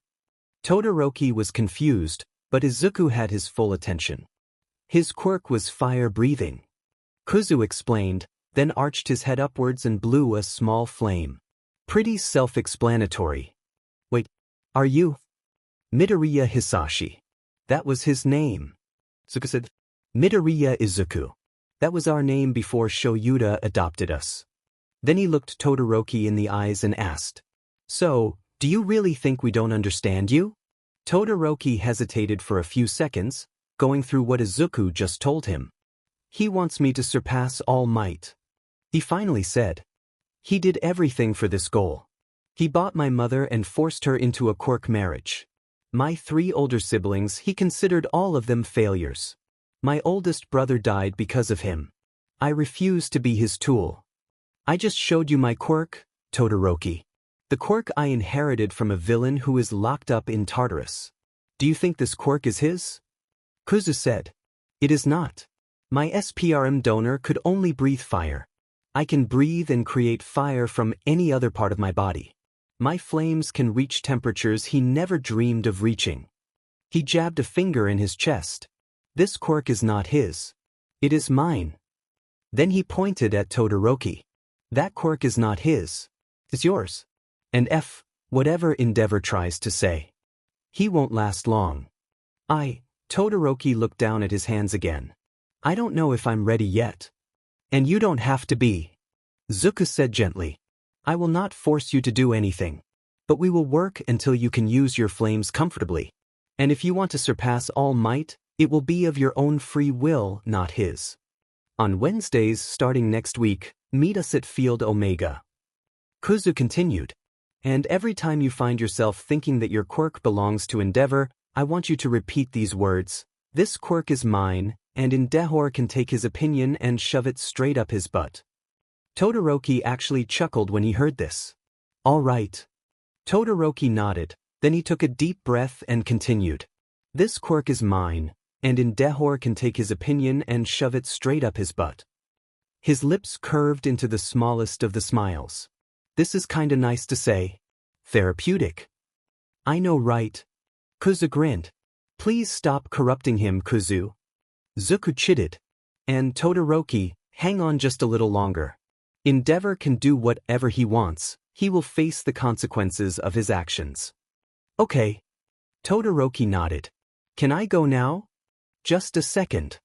Todoroki was confused, but Izuku had his full attention. His quirk was fire-breathing. Kuzu explained, then arched his head upwards and blew a small flame. Pretty self-explanatory. Wait, are you? Midoriya Hisashi. That was his name. Zuko said, Midoriya Izuku. That was our name before Shouta adopted us. Then he looked Todoroki in the eyes and asked, So, do you really think we don't understand you? Todoroki hesitated for a few seconds, going through what Izuku just told him. He wants me to surpass All Might. He finally said. He did everything for this goal. He bought my mother and forced her into a quirk marriage. My 3 older siblings, he considered all of them failures. My oldest brother died because of him. I refuse to be his tool. I just showed you my quirk, Todoroki. The quirk I inherited from a villain who is locked up in Tartarus. Do you think this quirk is his? Kuzu said. It is not. My SPRM donor could only breathe fire. I can breathe and create fire from any other part of my body. My flames can reach temperatures he never dreamed of reaching. He jabbed a finger in his chest. This quirk is not his. It is mine. Then he pointed at Todoroki. That quirk is not his. It's yours. And whatever Endeavor tries to say. He won't last long. Todoroki looked down at his hands again. I don't know if I'm ready yet. And you don't have to be. Zuko said gently. I will not force you to do anything. But we will work until you can use your flames comfortably. And if you want to surpass All Might, it will be of your own free will, not his. On Wednesdays starting next week, meet us at Field Omega. Kuzu continued. And every time you find yourself thinking that your quirk belongs to Endeavor, I want you to repeat these words. This quirk is mine, and Endeavor can take his opinion and shove it straight up his butt. Todoroki actually chuckled when he heard this. All right. Todoroki nodded, then he took a deep breath and continued. This quirk is mine, and Endeavor can take his opinion and shove it straight up his butt. His lips curved into the smallest of the smiles. This is kinda nice to say. Therapeutic. I know, right? Kuzu grinned. Please stop corrupting him, Kuzu. Zuko chided. And Todoroki, hang on just a little longer. Endeavor can do whatever he wants. He will face the consequences of his actions. Okay. Todoroki nodded. Can I go now? Just a second.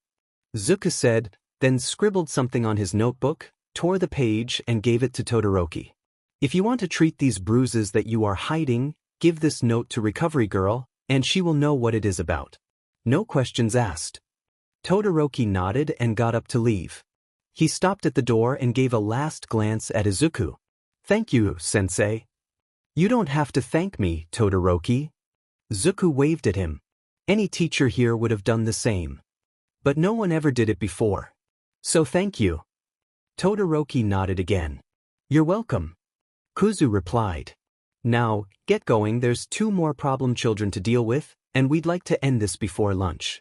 Zuko said, then scribbled something on his notebook, tore the page and gave it to Todoroki. If you want to treat these bruises that you are hiding, give this note to Recovery Girl, and she will know what it is about. No questions asked. Todoroki nodded and got up to leave. He stopped at the door and gave a last glance at Izuku. Thank you, Sensei. You don't have to thank me, Todoroki. Zuko waved at him. Any teacher here would have done the same. But no one ever did it before. So thank you. Todoroki nodded again. You're welcome. Kuzu replied. Now, get going, there's 2 more problem children to deal with, and we'd like to end this before lunch.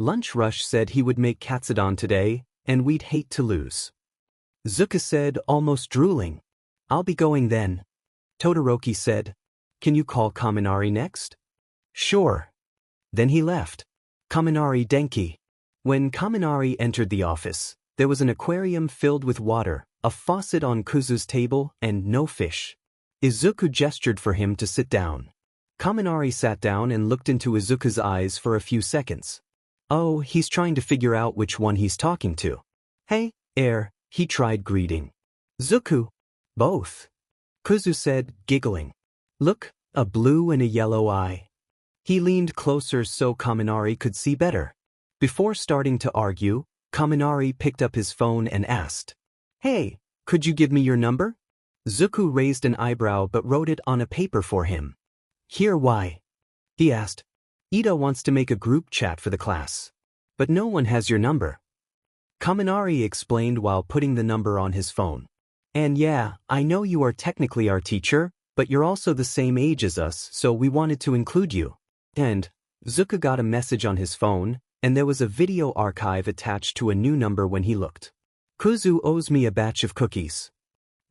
Lunch Rush said he would make katsudon today, and we'd hate to lose. Zuko said, almost drooling. I'll be going then. Todoroki said, Can you call Kaminari next? Sure. Then he left. Kaminari Denki. When Kaminari entered the office, there was an aquarium filled with water, a faucet on Kuzu's table, and no fish. Izuku gestured for him to sit down. Kaminari sat down and looked into Izuku's eyes for a few seconds. Oh, he's trying to figure out which one he's talking to. Hey, he tried greeting. Zuku. Both. Kuzu said, giggling. Look, A blue and a yellow eye. He leaned closer so Kaminari could see better. Before starting to argue, Kaminari picked up his phone and asked, "Hey, could you give me your number?" Zuku raised an eyebrow but wrote it on a paper for him. "Here, why?" he asked. "Ida wants to make a group chat for the class. But no one has your number." Kaminari explained while putting the number on his phone. "And yeah, I know you are technically our teacher, but you're also the same age as us, so we wanted to include you." And Zuku got a message on his phone, and there was a video archive attached to a new number when he looked. "Kuzu owes me a batch of cookies."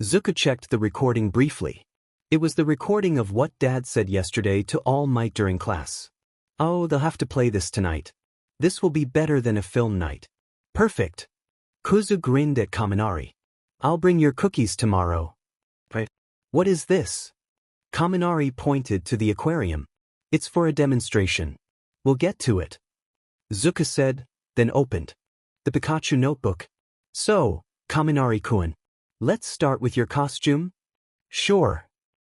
Zuku checked the recording briefly. It was the recording of what Dad said yesterday to All Might during class. "Oh, they'll have to play this tonight. This will be better than a film night." "Perfect." Kuzu grinned at Kaminari. "I'll bring your cookies tomorrow." "Right. What is this?" Kaminari pointed to the aquarium. "It's for a demonstration. We'll get to it." Zuku said, then opened the Pikachu notebook. "So, Kaminari-kun, let's start with your costume?" "Sure,"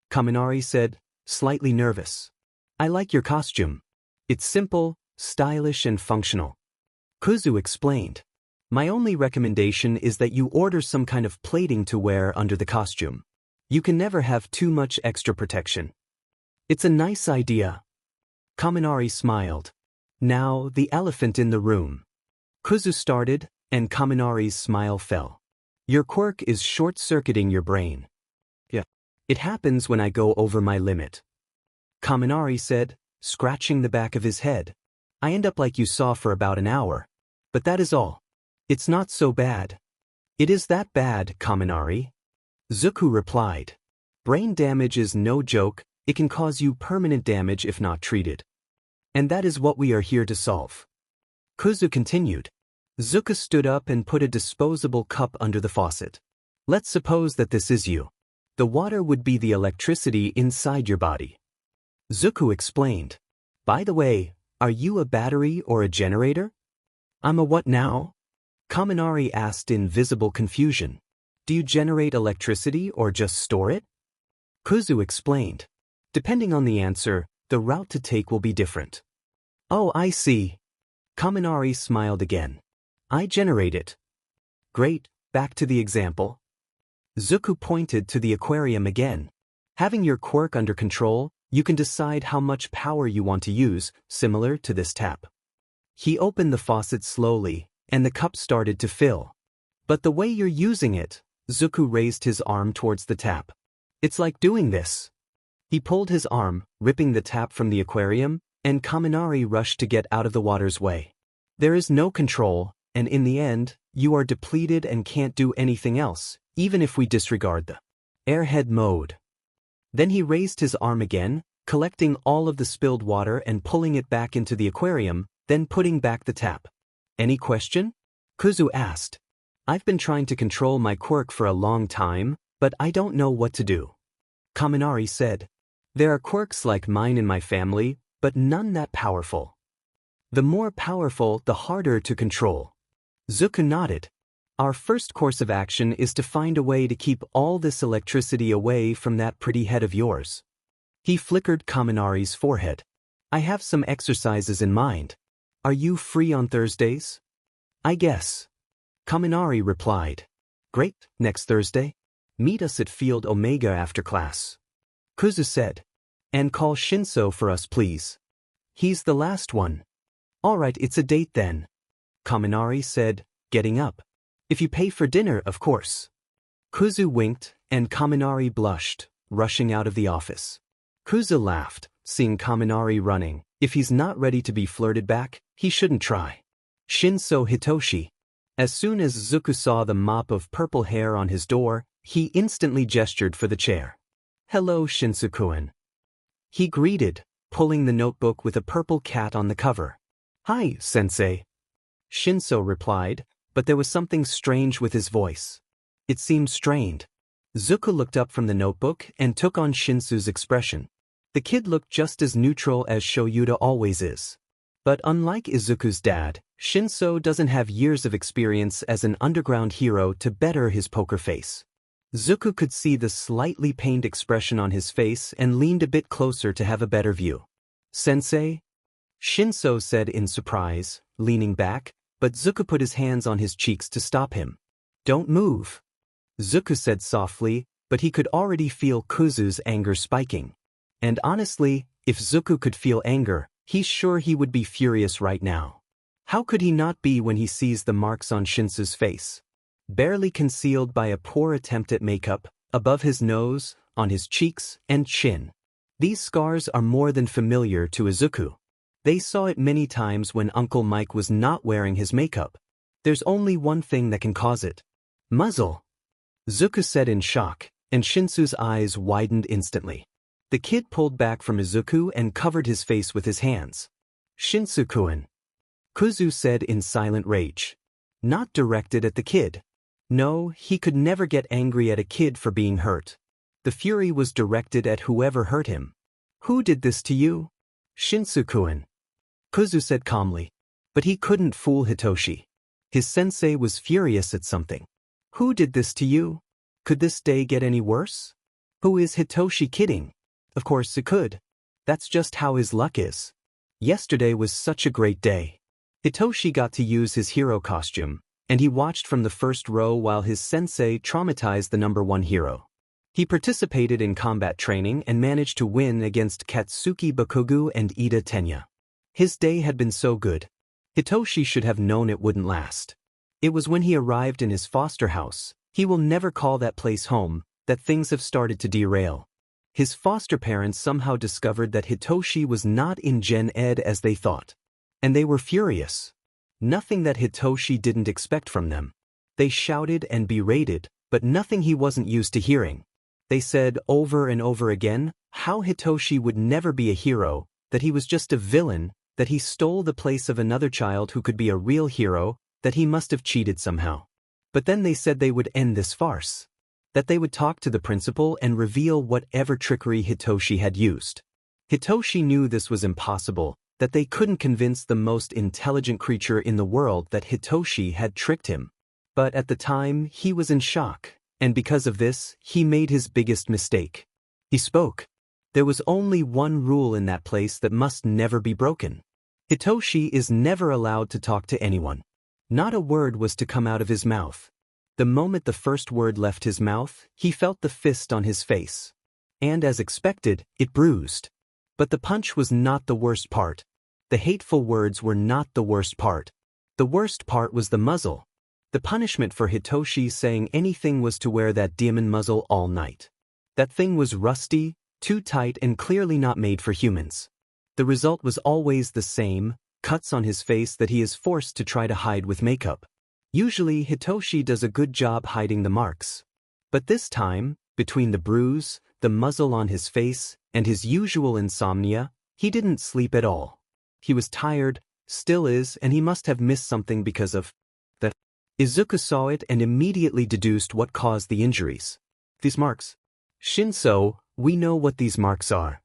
Kaminari said, slightly nervous. "I like your costume. It's simple, stylish and functional." Kuzu explained. "My only recommendation is that you order some kind of plating to wear under the costume. You can never have too much extra protection." "It's a nice idea." Kaminari smiled. Now, the elephant in the room. Kuzu started, and Kaminari's smile fell. "Your quirk is short-circuiting your brain." "Yeah. It happens when I go over my limit," Kaminari said, scratching the back of his head. "I end up like you saw for about an hour. But that is all. It's not so bad." "It is that bad, Kaminari?" Zuku replied. "Brain damage is no joke, it can cause you permanent damage if not treated. And that is what we are here to solve." Kuzu continued. Zuku stood up and put a disposable cup under the faucet. "Let's suppose that this is you. The water would be the electricity inside your body." Zuku explained. "By the way, are you a battery or a generator?" "I'm a what now?" Kaminari asked in visible confusion. "Do you generate electricity or just store it?" Kuzu explained. "Depending on the answer, the route to take will be different." "Oh, I see." Kaminari smiled again. "I generate it." "Great, back to the example." Zuku pointed to the aquarium again. "Having your quirk under control, you can decide how much power you want to use, similar to this tap." He opened the faucet slowly, and the cup started to fill. "But the way you're using it," Zuku raised his arm towards the tap. "It's like doing this." He pulled his arm, ripping the tap from the aquarium, and Kaminari rushed to get out of the water's way. "There is no control, and in the end, you are depleted and can't do anything else, even if we disregard the airhead mode." Then he raised his arm again, collecting all of the spilled water and pulling it back into the aquarium, then putting back the tap. "Any question?" Kuzu asked. "I've been trying to control my quirk for a long time, but I don't know what to do." Kaminari said. "There are quirks like mine in my family, but none that powerful. The more powerful, the harder to control." Zuku nodded. "Our first course of action is to find a way to keep all this electricity away from that pretty head of yours." He flickered Kaminari's forehead. "I have some exercises in mind. Are you free on Thursdays?" "I guess." Kaminari replied. "Great, next Thursday. Meet us at Field Omega after class." Kuzu said. "And call Shinso for us, please. He's the last one." "All right, it's a date then," Kaminari said, getting up. "If you pay for dinner, of course." Kuzu winked, and Kaminari blushed, rushing out of the office. Kuzu laughed, seeing Kaminari running. If he's not ready to be flirted back, he shouldn't try. Shinso Hitoshi. As soon as Zuku saw the mop of purple hair on his door, he instantly gestured for the chair. "Hello, Shinso-kun." He greeted, pulling the notebook with a purple cat on the cover. "Hi, sensei." Shinso replied, but there was something strange with his voice. It seemed strained. Zuko looked up from the notebook and took on Shinsu's expression. The kid looked just as neutral as Shoyuta always is. But unlike Izuku's dad, Shinso doesn't have years of experience as an underground hero to better his poker face. Zuko could see the slightly pained expression on his face and leaned a bit closer to have a better view. Sensei? Shinso said in surprise, leaning back, but Zuko put his hands on his cheeks to stop him. Don't move. Zuko said softly, but he could already feel Kuzu's anger spiking. And honestly, if Zuko could feel anger, he's sure he would be furious right now. How could he not be when he sees the marks on Shinso's face? Barely concealed by a poor attempt at makeup, above his nose, on his cheeks, and chin. These scars are more than familiar to Izuku. They saw it many times when Uncle Mike was not wearing his makeup. There's only one thing that can cause it. Muzzle. Zuko said in shock, and Shinso's eyes widened instantly. The kid pulled back from Izuku and covered his face with his hands. Shinsu-kun. Kuzu said in silent rage. Not directed at the kid. No, he could never get angry at a kid for being hurt. The fury was directed at whoever hurt him. Who did this to you? Shinsu-kun. Kuzu said calmly. But he couldn't fool Hitoshi. His sensei was furious at something. Who did this to you? Could this day get any worse? Who is Hitoshi kidding? Of course it could. That's just how his luck is. Yesterday was such a great day. Hitoshi got to use his hero costume, and he watched from the first row while his sensei traumatized the #1 hero. He participated in combat training and managed to win against Katsuki Bakugu and Ida Tenya. His day had been so good. Hitoshi should have known it wouldn't last. It was when he arrived in his foster house, he will never call that place home, that things have started to derail. His foster parents somehow discovered that Hitoshi was not in Gen Ed as they thought. And they were furious. Nothing that Hitoshi didn't expect from them. They shouted and berated, but nothing he wasn't used to hearing. They said over and over again how Hitoshi would never be a hero, that he was just a villain, that he stole the place of another child who could be a real hero, that he must have cheated somehow. But then they said they would end this farce. That they would talk to the principal and reveal whatever trickery Hitoshi had used. Hitoshi knew this was impossible, that they couldn't convince the most intelligent creature in the world that Hitoshi had tricked him. But at the time, he was in shock, and because of this, he made his biggest mistake. He spoke. There was only one rule in that place that must never be broken. Hitoshi is never allowed to talk to anyone. Not a word was to come out of his mouth. The moment the first word left his mouth, he felt the fist on his face. And as expected, it bruised. But the punch was not the worst part. The hateful words were not the worst part. The worst part was the muzzle. The punishment for Hitoshi saying anything was to wear that demon muzzle all night. That thing was rusty, too tight and clearly not made for humans. The result was always the same, cuts on his face that he is forced to try to hide with makeup. Usually Hitoshi does a good job hiding the marks. But this time, between the bruise, the muzzle on his face, and his usual insomnia, he didn't sleep at all. He was tired, still is, and he must have missed something because of that. Izuku saw it and immediately deduced what caused the injuries. These marks. Shinso, we know what these marks are.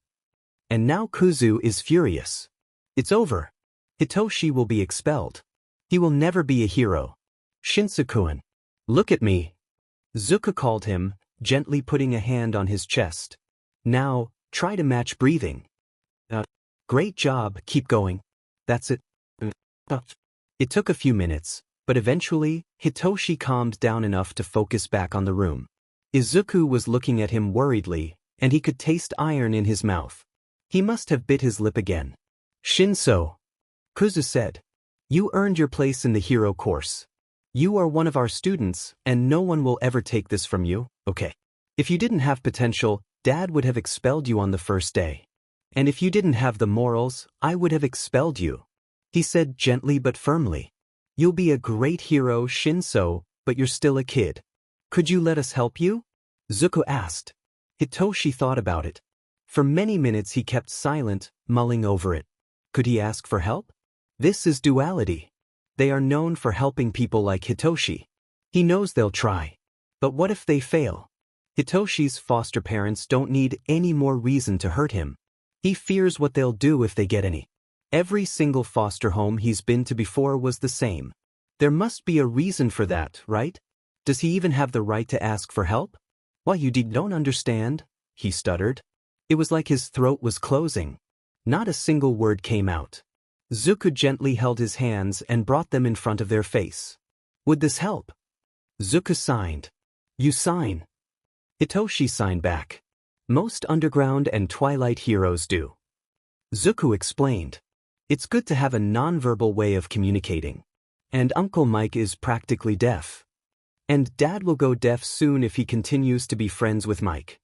And now Kuzu is furious. It's over. Hitoshi will be expelled. He will never be a hero. Shinsu-kun. Look at me. Zuko called him, gently putting a hand on his chest. Now, try to match breathing. Great job, keep going. That's it. It took a few minutes, but eventually, Hitoshi calmed down enough to focus back on the room. Izuku was looking at him worriedly, and he could taste iron in his mouth. He must have bit his lip again. Shinso. Kuzu said. You earned your place in the hero course. You are one of our students, and no one will ever take this from you, okay? If you didn't have potential, Dad would have expelled you on the first day. And if you didn't have the morals, I would have expelled you. He said gently but firmly. You'll be a great hero, Shinso, but you're still a kid. Could you let us help you? Zuko asked. Hitoshi thought about it. For many minutes he kept silent, mulling over it. Could he ask for help? This is duality. They are known for helping people like Hitoshi. He knows they'll try. But what if they fail? Hitoshi's foster parents don't need any more reason to hurt him. He fears what they'll do if they get any. Every single foster home he's been to before was the same. There must be a reason for that, right? Does he even have the right to ask for help? "Why you don't understand?" he stuttered. It was like his throat was closing. Not a single word came out. Izuku gently held his hands and brought them in front of their face. "Would this help?" Izuku signed. "You sign." Hitoshi signed back. "Most underground and twilight heroes do." Izuku explained. "It's good to have a nonverbal way of communicating. And Uncle Mike is practically deaf. And Dad will go deaf soon if he continues to be friends with Mike."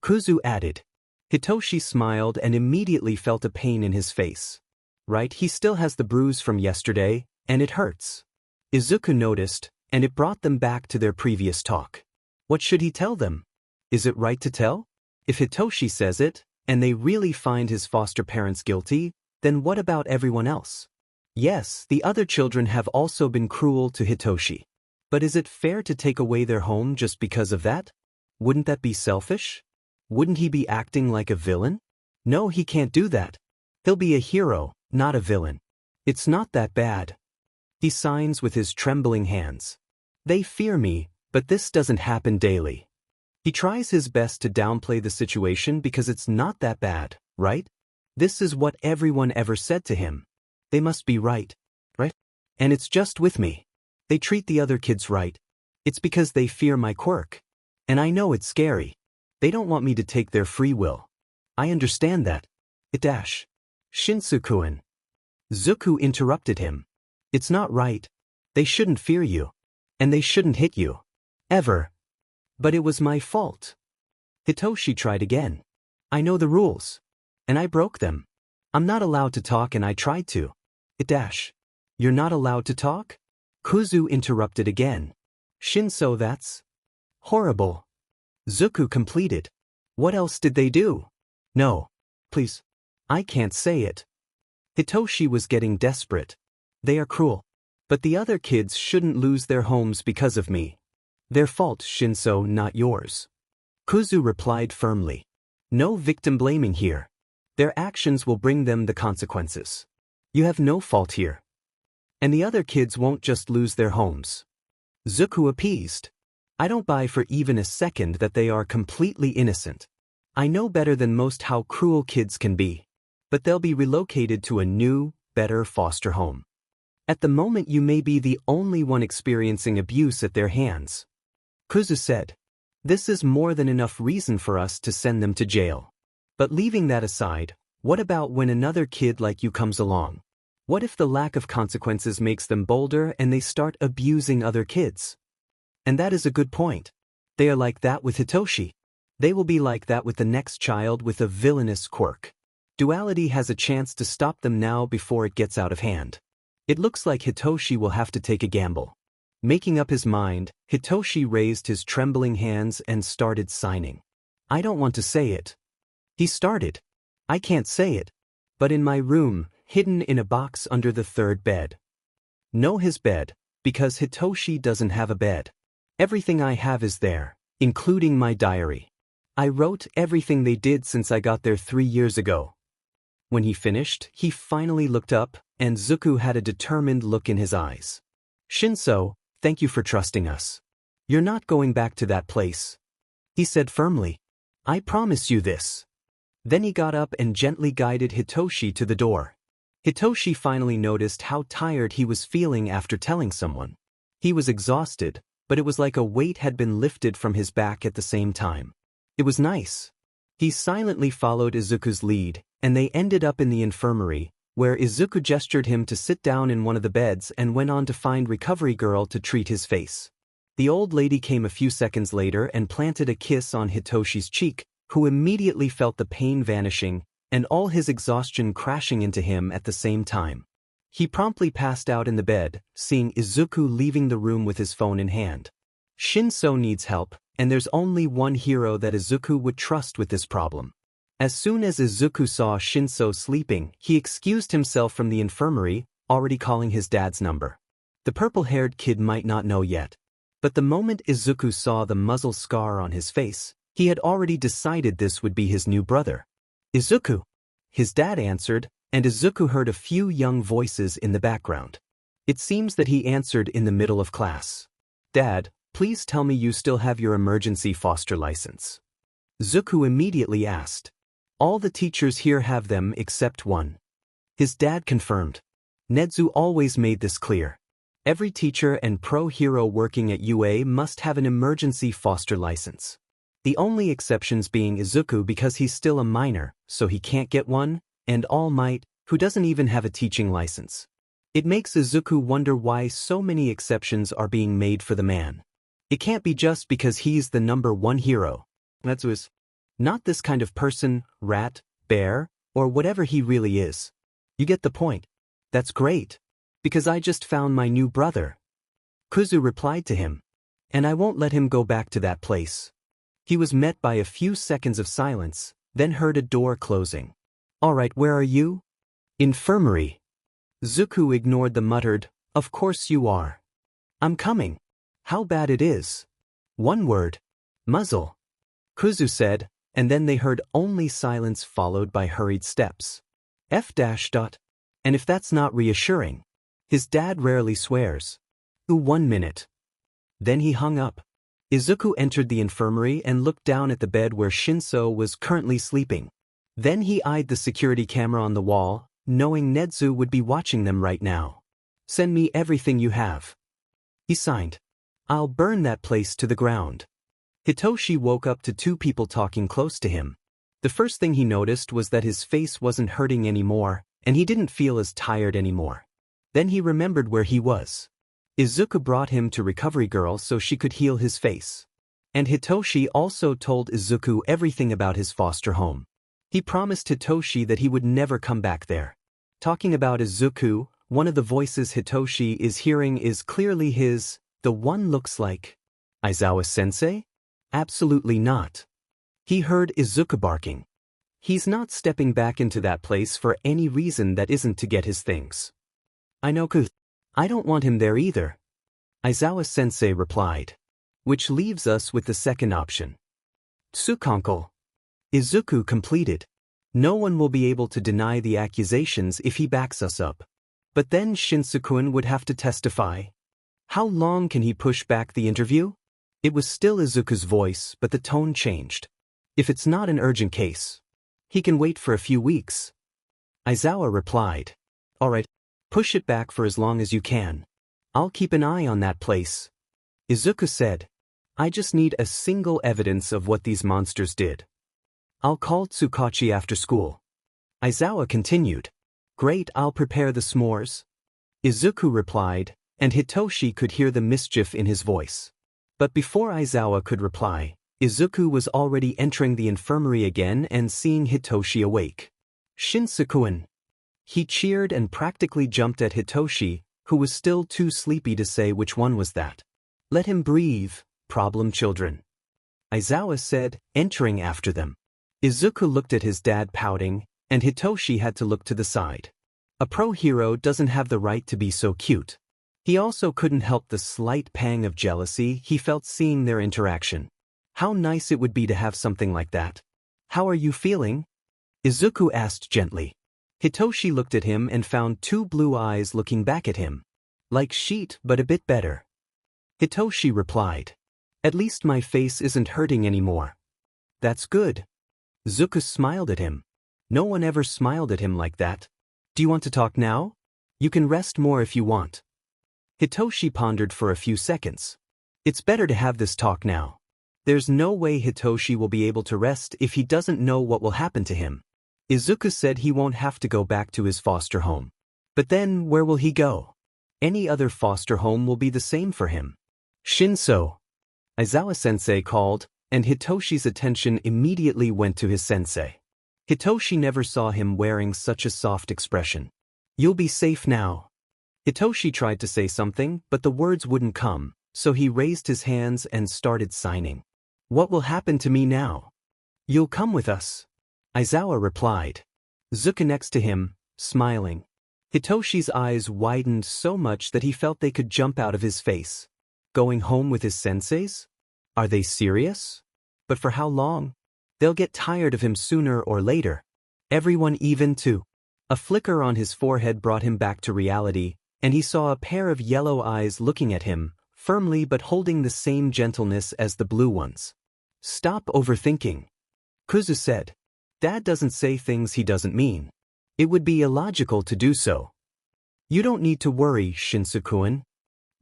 Kuzu added. Hitoshi smiled and immediately felt a pain in his face. "Right, he still has the bruise from yesterday, and it hurts." Izuku noticed, and it brought them back to their previous talk. What should he tell them? Is it right to tell? If Hitoshi says it, and they really find his foster parents guilty, then what about everyone else? Yes, the other children have also been cruel to Hitoshi. But is it fair to take away their home just because of that? Wouldn't that be selfish? Wouldn't he be acting like a villain? No, he can't do that. He'll be a hero, not a villain. It's not that bad. He signs with his trembling hands. They fear me, but this doesn't happen daily. He tries his best to downplay the situation because it's not that bad, right? This is what everyone ever said to him. They must be right? And it's just with me. They treat the other kids right. It's because they fear my quirk. And I know it's scary. They don't want me to take their free will. I understand that. Shinsuku-kun. Izuku interrupted him. It's not right. They shouldn't fear you. And they shouldn't hit you. Ever. But it was my fault. Hitoshi tried again. I know the rules. And I broke them. I'm not allowed to talk and I tried to. You're not allowed to talk? Kuzu interrupted again. Shinso, that's horrible. Izuku completed. What else did they do? No. Please. I can't say it. Hitoshi was getting desperate. They are cruel. But the other kids shouldn't lose their homes because of me. Their fault, Shinso, not yours. Kuzu replied firmly. No victim blaming here. Their actions will bring them the consequences. You have no fault here. And the other kids won't just lose their homes. Izuku appeased. I don't buy for even a second that they are completely innocent. I know better than most how cruel kids can be. But they'll be relocated to a new, better foster home. At the moment you may be the only one experiencing abuse at their hands. Kuzu said. This is more than enough reason for us to send them to jail. But leaving that aside, what about when another kid like you comes along? What if the lack of consequences makes them bolder and they start abusing other kids? And that is a good point. They are like that with Hitoshi. They will be like that with the next child with a villainous quirk. Duality has a chance to stop them now before it gets out of hand. It looks like Hitoshi will have to take a gamble. Making up his mind, Hitoshi raised his trembling hands and started signing. I don't want to say it. He started. I can't say it. But in my room, hidden in a box under the third bed. No, his bed, because Hitoshi doesn't have a bed. Everything I have is there, including my diary. I wrote everything they did since I got there 3 years ago. When he finished, he finally looked up, and Izuku had a determined look in his eyes. Shinso, thank you for trusting us. You're not going back to that place. He said firmly. I promise you this. Then he got up and gently guided Hitoshi to the door. Hitoshi finally noticed how tired he was feeling after telling someone. He was exhausted, but it was like a weight had been lifted from his back at the same time. It was nice. He silently followed Izuku's lead, and they ended up in the infirmary, where Izuku gestured him to sit down in one of the beds and went on to find Recovery Girl to treat his face. The old lady came a few seconds later and planted a kiss on Hitoshi's cheek, who immediately felt the pain vanishing and all his exhaustion crashing into him at the same time. He promptly passed out in the bed, seeing Izuku leaving the room with his phone in hand. Shinso needs help, and there's only one hero that Izuku would trust with this problem. As soon as Izuku saw Shinso sleeping, he excused himself from the infirmary, already calling his dad's number. The purple-haired kid might not know yet. But the moment Izuku saw the muzzle scar on his face, he had already decided this would be his new brother. Izuku! His dad answered, and Izuku heard a few young voices in the background. It seems that he answered in the middle of class. Dad, Please tell me you still have your emergency foster license. Izuku immediately asked. All the teachers here have them except one. His dad confirmed. Nedzu always made this clear. Every teacher and pro-hero working at UA must have an emergency foster license. The only exceptions being Izuku because he's still a minor, so he can't get one, and All Might, who doesn't even have a teaching license. It makes Izuku wonder why so many exceptions are being made for the man. It can't be just because he's the #1 hero. Nedzu is not this kind of person, rat, bear, or whatever he really is. You get the point. That's great. Because I just found my new brother. Kuzu replied to him. And I won't let him go back to that place. He was met by a few seconds of silence, then heard a door closing. Alright, where are you? Infirmary. Izuku ignored the muttered, of course you are. I'm coming. How bad it is. One word. Muzzle. Kuzu said, and then they heard only silence followed by hurried steps. And if that's not reassuring. His dad rarely swears. 1 minute. Then he hung up. Izuku entered the infirmary and looked down at the bed where Shinso was currently sleeping. Then he eyed the security camera on the wall, knowing Nedzu would be watching them right now. Send me everything you have. He signed. I'll burn that place to the ground. Hitoshi woke up to two people talking close to him. The first thing he noticed was that his face wasn't hurting anymore, and he didn't feel as tired anymore. Then he remembered where he was. Izuku brought him to Recovery Girl so she could heal his face. And Hitoshi also told Izuku everything about his foster home. He promised Hitoshi that he would never come back there. Talking about Izuku, one of the voices Hitoshi is hearing is clearly his. The one looks like Aizawa-sensei? Absolutely not. He heard Izuku barking. He's not stepping back into that place for any reason that isn't to get his things. I know I don't want him there either. Aizawa-sensei replied. Which leaves us with the second option. Tsukankle. Izuku completed. No one will be able to deny the accusations if he backs us up. But then Shinsu-kun would have to testify. How long can he push back the interview? It was still Izuku's voice, but the tone changed. If it's not an urgent case, he can wait for a few weeks. Aizawa replied. Alright, push it back for as long as you can. I'll keep an eye on that place. Izuku said. I just need a single evidence of what these monsters did. I'll call Tsukachi after school. Aizawa continued. Great, I'll prepare the s'mores. Izuku replied, and Hitoshi could hear the mischief in his voice. But before Aizawa could reply, Izuku was already entering the infirmary again and seeing Hitoshi awake. Shinsu-kun. He cheered and practically jumped at Hitoshi, who was still too sleepy to say which one was that. Let him breathe, problem children. Aizawa said, entering after them. Izuku looked at his dad pouting, and Hitoshi had to look to the side. A pro-hero doesn't have the right to be so cute. He also couldn't help the slight pang of jealousy he felt seeing their interaction. How nice it would be to have something like that. How are you feeling? Izuku asked gently. Hitoshi looked at him and found two blue eyes looking back at him. Like sheet, but a bit better. Hitoshi replied. At least my face isn't hurting anymore. That's good. Izuku smiled at him. No one ever smiled at him like that. Do you want to talk now? You can rest more if you want. Hitoshi pondered for a few seconds. It's better to have this talk now. There's no way Hitoshi will be able to rest if he doesn't know what will happen to him. Izuku said he won't have to go back to his foster home. But then, where will he go? Any other foster home will be the same for him. Shinso. Aizawa-sensei called, and Hitoshi's attention immediately went to his sensei. Hitoshi never saw him wearing such a soft expression. You'll be safe now. Hitoshi tried to say something, but the words wouldn't come, so he raised his hands and started signing. What will happen to me now? You'll come with us. Aizawa replied. Izuku next to him, smiling. Hitoshi's eyes widened so much that he felt they could jump out of his face. Going home with his senseis? Are they serious? But for how long? They'll get tired of him sooner or later. Everyone even too. A flicker on his forehead brought him back to reality, and he saw a pair of yellow eyes looking at him, firmly but holding the same gentleness as the blue ones. Stop overthinking. Kuzu said. Dad doesn't say things he doesn't mean. It would be illogical to do so. You don't need to worry, Shinsu-kun.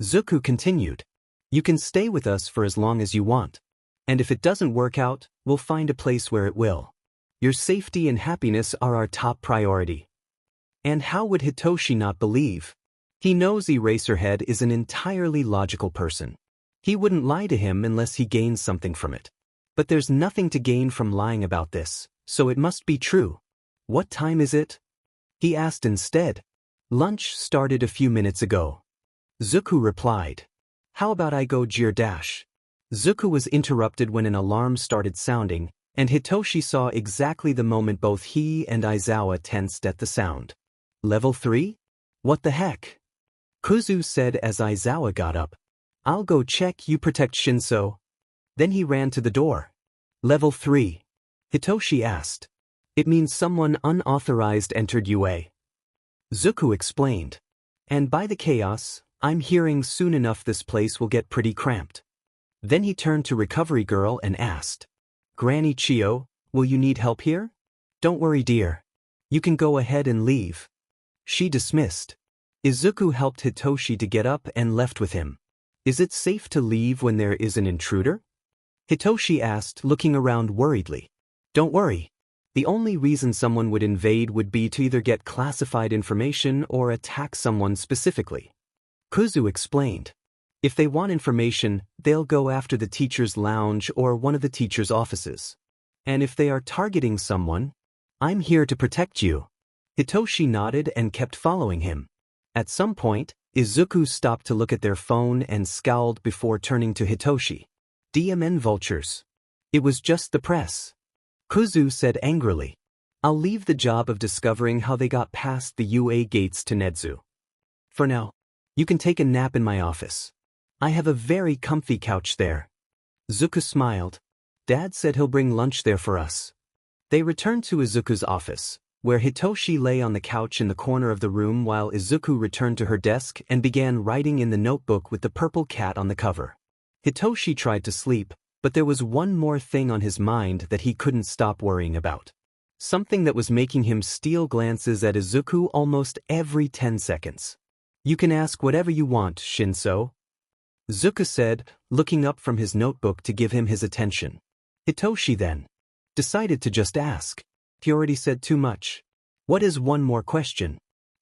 Zuku continued. You can stay with us for as long as you want. And if it doesn't work out, we'll find a place where it will. Your safety and happiness are our top priority. And how would Hitoshi not believe? He knows Eraserhead is an entirely logical person. He wouldn't lie to him unless he gains something from it. But there's nothing to gain from lying about this, so it must be true. What time is it? He asked instead. Lunch started a few minutes ago. Zuku replied. How about I go Dash? Zuku was interrupted when an alarm started sounding, and Hitoshi saw exactly the moment both he and Aizawa tensed at the sound. Level 3? What the heck? Kuzu said as Aizawa got up. I'll go check, you protect Shinso. Then he ran to the door. Level 3. Hitoshi asked. It means someone unauthorized entered UA. Zuku explained. And by the chaos, I'm hearing soon enough this place will get pretty cramped. Then he turned to Recovery Girl and asked. Granny Chio, will you need help here? Don't worry, dear. You can go ahead and leave. She dismissed. Izuku helped Hitoshi to get up and left with him. Is it safe to leave when there is an intruder? Hitoshi asked, looking around worriedly. Don't worry. The only reason someone would invade would be to either get classified information or attack someone specifically. Kuzu explained. If they want information, they'll go after the teacher's lounge or one of the teacher's offices. And if they are targeting someone, I'm here to protect you. Hitoshi nodded and kept following him. At some point, Izuku stopped to look at their phone and scowled before turning to Hitoshi. DMN vultures. It was just the press. Kuzu said angrily. I'll leave the job of discovering how they got past the UA gates to Nedzu. For now, you can take a nap in my office. I have a very comfy couch there. Zuku smiled. Dad said he'll bring lunch there for us. They returned to Izuku's office, where Hitoshi lay on the couch in the corner of the room while Izuku returned to her desk and began writing in the notebook with the purple cat on the cover. Hitoshi tried to sleep, but there was one more thing on his mind that he couldn't stop worrying about. Something that was making him steal glances at Izuku almost every 10 seconds. You can ask whatever you want, Shinso. Zuku said, looking up from his notebook to give him his attention. Hitoshi then decided to just ask. He already said too much. What is one more question?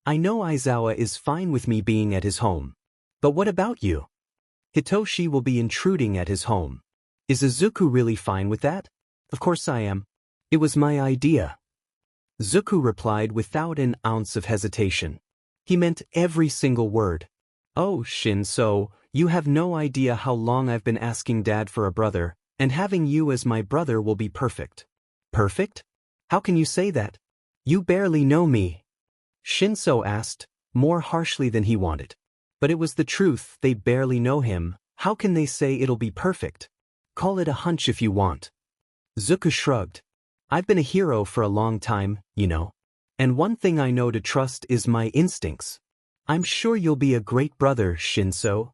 I know Aizawa is fine with me being at his home. But what about you? Hitoshi will be intruding at his home. Is Izuku really fine with that? Of course I am. It was my idea. Zuku replied without an ounce of hesitation. He meant every single word. Oh, Shinso, you have no idea how long I've been asking Dad for a brother, and having you as my brother will be perfect. Perfect? How can you say that? You barely know me. Shinso asked, more harshly than he wanted. But it was the truth, they barely know him. How can they say it'll be perfect? Call it a hunch if you want. Zuku shrugged. I've been a hero for a long time, you know. And one thing I know to trust is my instincts. I'm sure you'll be a great brother, Shinso.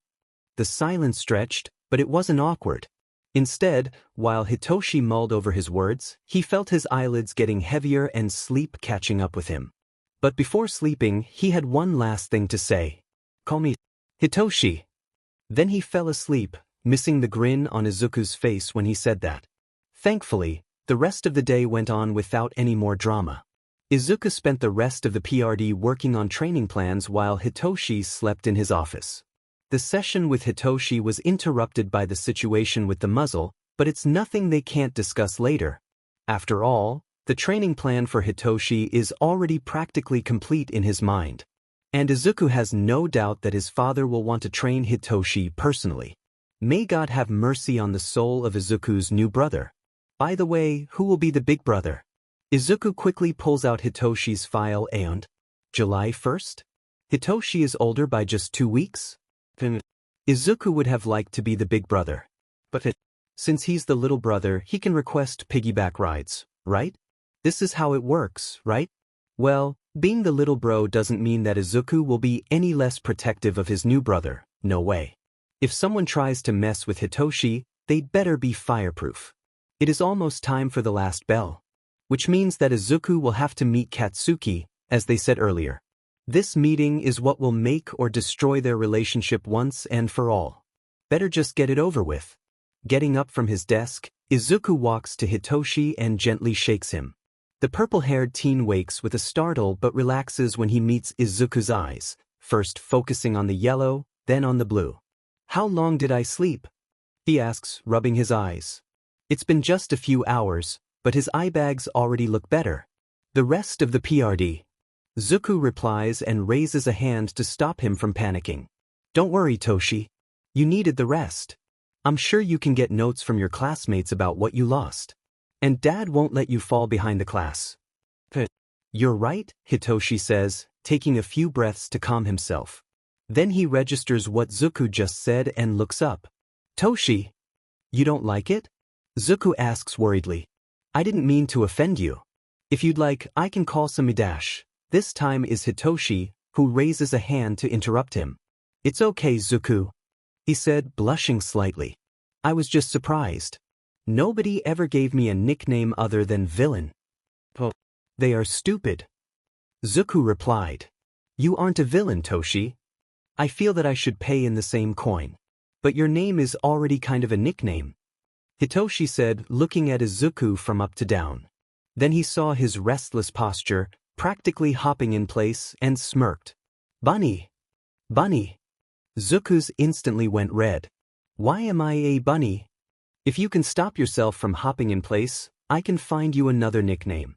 The silence stretched, but it wasn't awkward. Instead, while Hitoshi mulled over his words, he felt his eyelids getting heavier and sleep catching up with him. But before sleeping, he had one last thing to say. Call me Hitoshi. Then he fell asleep, missing the grin on Izuku's face when he said that. Thankfully, the rest of the day went on without any more drama. Izuku spent the rest of the PRD working on training plans while Hitoshi slept in his office. The session with Hitoshi was interrupted by the situation with the muzzle, but it's nothing they can't discuss later. After all, the training plan for Hitoshi is already practically complete in his mind. And Izuku has no doubt that his father will want to train Hitoshi personally. May God have mercy on the soul of Izuku's new brother. By the way, who will be the big brother? Izuku quickly pulls out Hitoshi's file and... July 1st? Hitoshi is older by just 2 weeks? Izuku would have liked to be the big brother. But since he's the little brother, he can request piggyback rides, right? This is how it works, right? Well, being the little bro doesn't mean that Izuku will be any less protective of his new brother, no way. If someone tries to mess with Hitoshi, they'd better be fireproof. It is almost time for the last bell. Which means that Izuku will have to meet Katsuki, as they said earlier. This meeting is what will make or destroy their relationship once and for all. Better just get it over with. Getting up from his desk, Izuku walks to Hitoshi and gently shakes him. The purple-haired teen wakes with a startle but relaxes when he meets Izuku's eyes, first focusing on the yellow, then on the blue. "How long did I sleep?" he asks, rubbing his eyes. It's been just a few hours, but his eye bags already look better. "The rest of the PRD." Izuku replies and raises a hand to stop him from panicking. "Don't worry, Toshi. You needed the rest. I'm sure you can get notes from your classmates about what you lost. And Dad won't let you fall behind the class." "You're right," Hitoshi says, taking a few breaths to calm himself. Then he registers what Izuku just said and looks up. "Toshi, you don't like it?" Izuku asks worriedly. "I didn't mean to offend you. If you'd like, I can call Samidash." This time is Hitoshi, who raises a hand to interrupt him. "It's okay, Izuku," he said, blushing slightly. "I was just surprised. Nobody ever gave me a nickname other than Villain." "They are stupid," Izuku replied. "You aren't a villain, Toshi. I feel that I should pay in the same coin. But your name is already kind of a nickname," Hitoshi said, looking at Izuku from up to down. Then he saw his restless posture, practically hopping in place, and smirked. "Bunny! Bunny!" Izuku's instantly went red. "Why am I a bunny? If you can stop yourself from hopping in place, I can find you another nickname."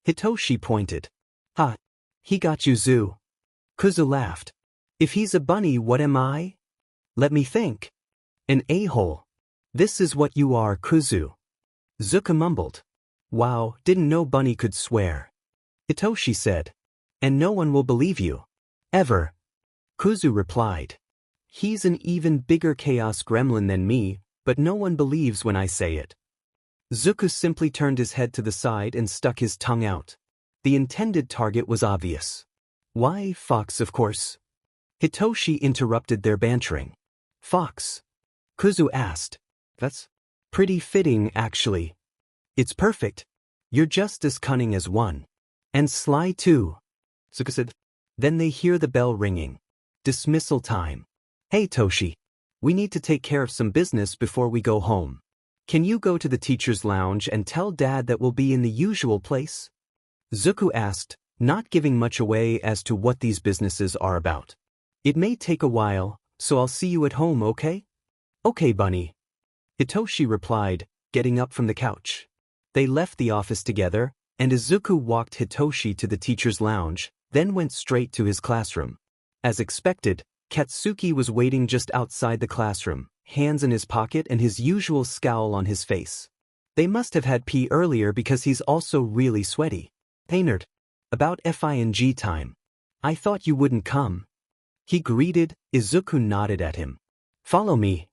Hitoshi pointed. "Ha! He got you, Zu." Kuzu laughed. "If he's a bunny, what am I? Let me think. An a-hole. This is what you are, Kuzu." Izuku mumbled. "Wow, didn't know Bunny could swear." Hitoshi said. "And no one will believe you. Ever." Kuzu replied. "He's an even bigger chaos gremlin than me, but no one believes when I say it." Izuku simply turned his head to the side and stuck his tongue out. The intended target was obvious. "Why, Fox, of course." Hitoshi interrupted their bantering. "Fox?" Kuzu asked. "That's pretty fitting, actually. It's perfect. You're just as cunning as one. And sly too." Izuku said. Then they hear the bell ringing. Dismissal time. "Hey, Toshi. We need to take care of some business before we go home. Can you go to the teacher's lounge and tell Dad that we'll be in the usual place?" Izuku asked, not giving much away as to what these businesses are about. "It may take a while, so I'll see you at home, okay?" "Okay, Bunny." Hitoshi replied, getting up from the couch. They left the office together, and Izuku walked Hitoshi to the teacher's lounge, then went straight to his classroom. As expected, Katsuki was waiting just outside the classroom, hands in his pocket and his usual scowl on his face. They must have had pee earlier because he's also really sweaty. "Hey nerd. About FING time. I thought you wouldn't come." He greeted. Izuku nodded at him. "Follow me,"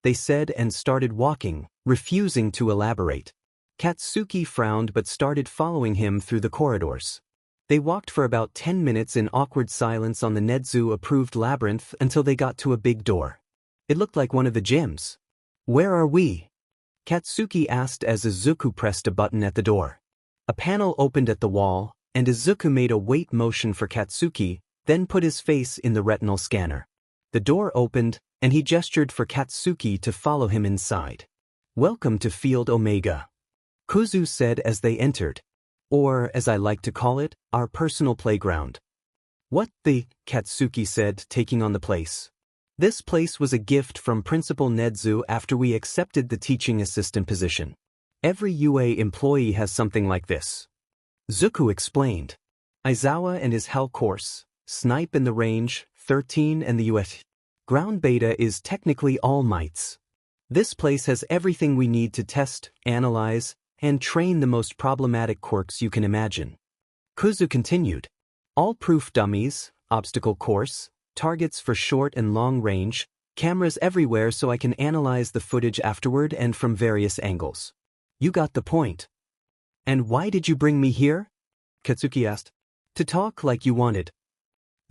they said and started walking, refusing to elaborate. Katsuki frowned but started following him through the corridors. They walked for about 10 minutes in awkward silence on the Nedzu-approved labyrinth until they got to a big door. It looked like one of the gyms. "Where are we?" Katsuki asked as Izuku pressed a button at the door. A panel opened at the wall, and Izuku made a wait motion for Katsuki, then put his face in the retinal scanner. The door opened, and he gestured for Katsuki to follow him inside. "Welcome to Field Omega," Kuzu said as they entered. "Or, as I like to call it, our personal playground." "What the?" Katsuki said, taking on the place. "This place was a gift from Principal Nedzu after we accepted the teaching assistant position. Every UA employee has something like this." Izuku explained. Aizawa and his Hell course, Snipe in the range, 13 and the US. Ground Beta is technically All Mights. This place has everything we need to test, analyze, and train the most problematic quirks you can imagine. Kuzu continued. All proof dummies, obstacle course, targets for short and long range, cameras everywhere so I can analyze the footage afterward and from various angles. You got the point. "And why did you bring me here?" Katsuki asked. "To talk like you wanted."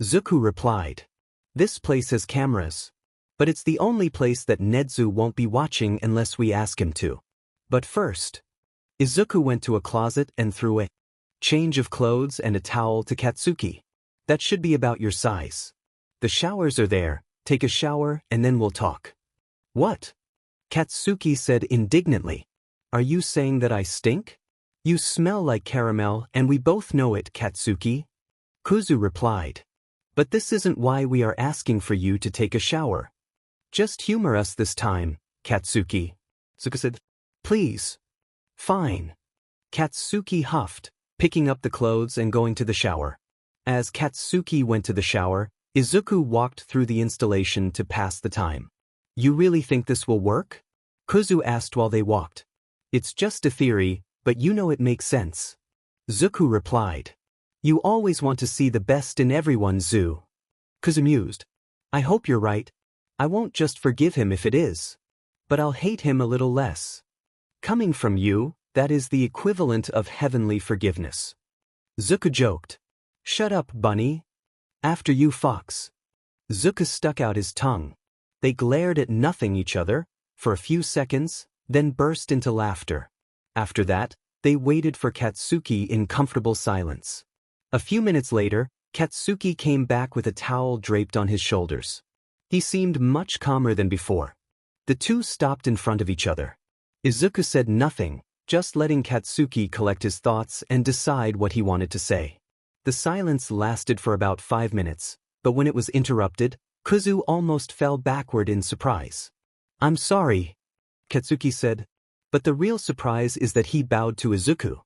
Izuku replied. "This place has cameras. But it's the only place that Nedzu won't be watching unless we ask him to. But first, Izuku went to a closet and threw a change of clothes and a towel to Katsuki. That should be about your size. The showers are there, take a shower and then we'll talk. What? Katsuki said indignantly. Are you saying that I stink? You smell like caramel and we both know it, Katsuki. Kuzu replied. But this isn't why we are asking for you to take a shower. Just humor us this time, Katsuki. Izuku said. Please. Fine. Katsuki huffed, picking up the clothes and going to the shower. As Katsuki went to the shower, Izuku walked through the installation to pass the time. You really think this will work? Kuzu asked while they walked. It's just a theory, but you know it makes sense. Izuku replied. You always want to see the best in everyone, Zu. Kuzu mused. I hope you're right. I won't just forgive him if it is. But I'll hate him a little less. Coming from you, that is the equivalent of heavenly forgiveness. Izuku joked. Shut up, bunny. After you, fox. Izuku stuck out his tongue. They glared at nothing each other, for a few seconds, then burst into laughter. After that, they waited for Katsuki in comfortable silence. A few minutes later, Katsuki came back with a towel draped on his shoulders. He seemed much calmer than before. The two stopped in front of each other. Izuku said nothing, just letting Katsuki collect his thoughts and decide what he wanted to say. The silence lasted for about 5 minutes, but when it was interrupted, Kuzu almost fell backward in surprise. I'm sorry, Katsuki said, but the real surprise is that he bowed to Izuku.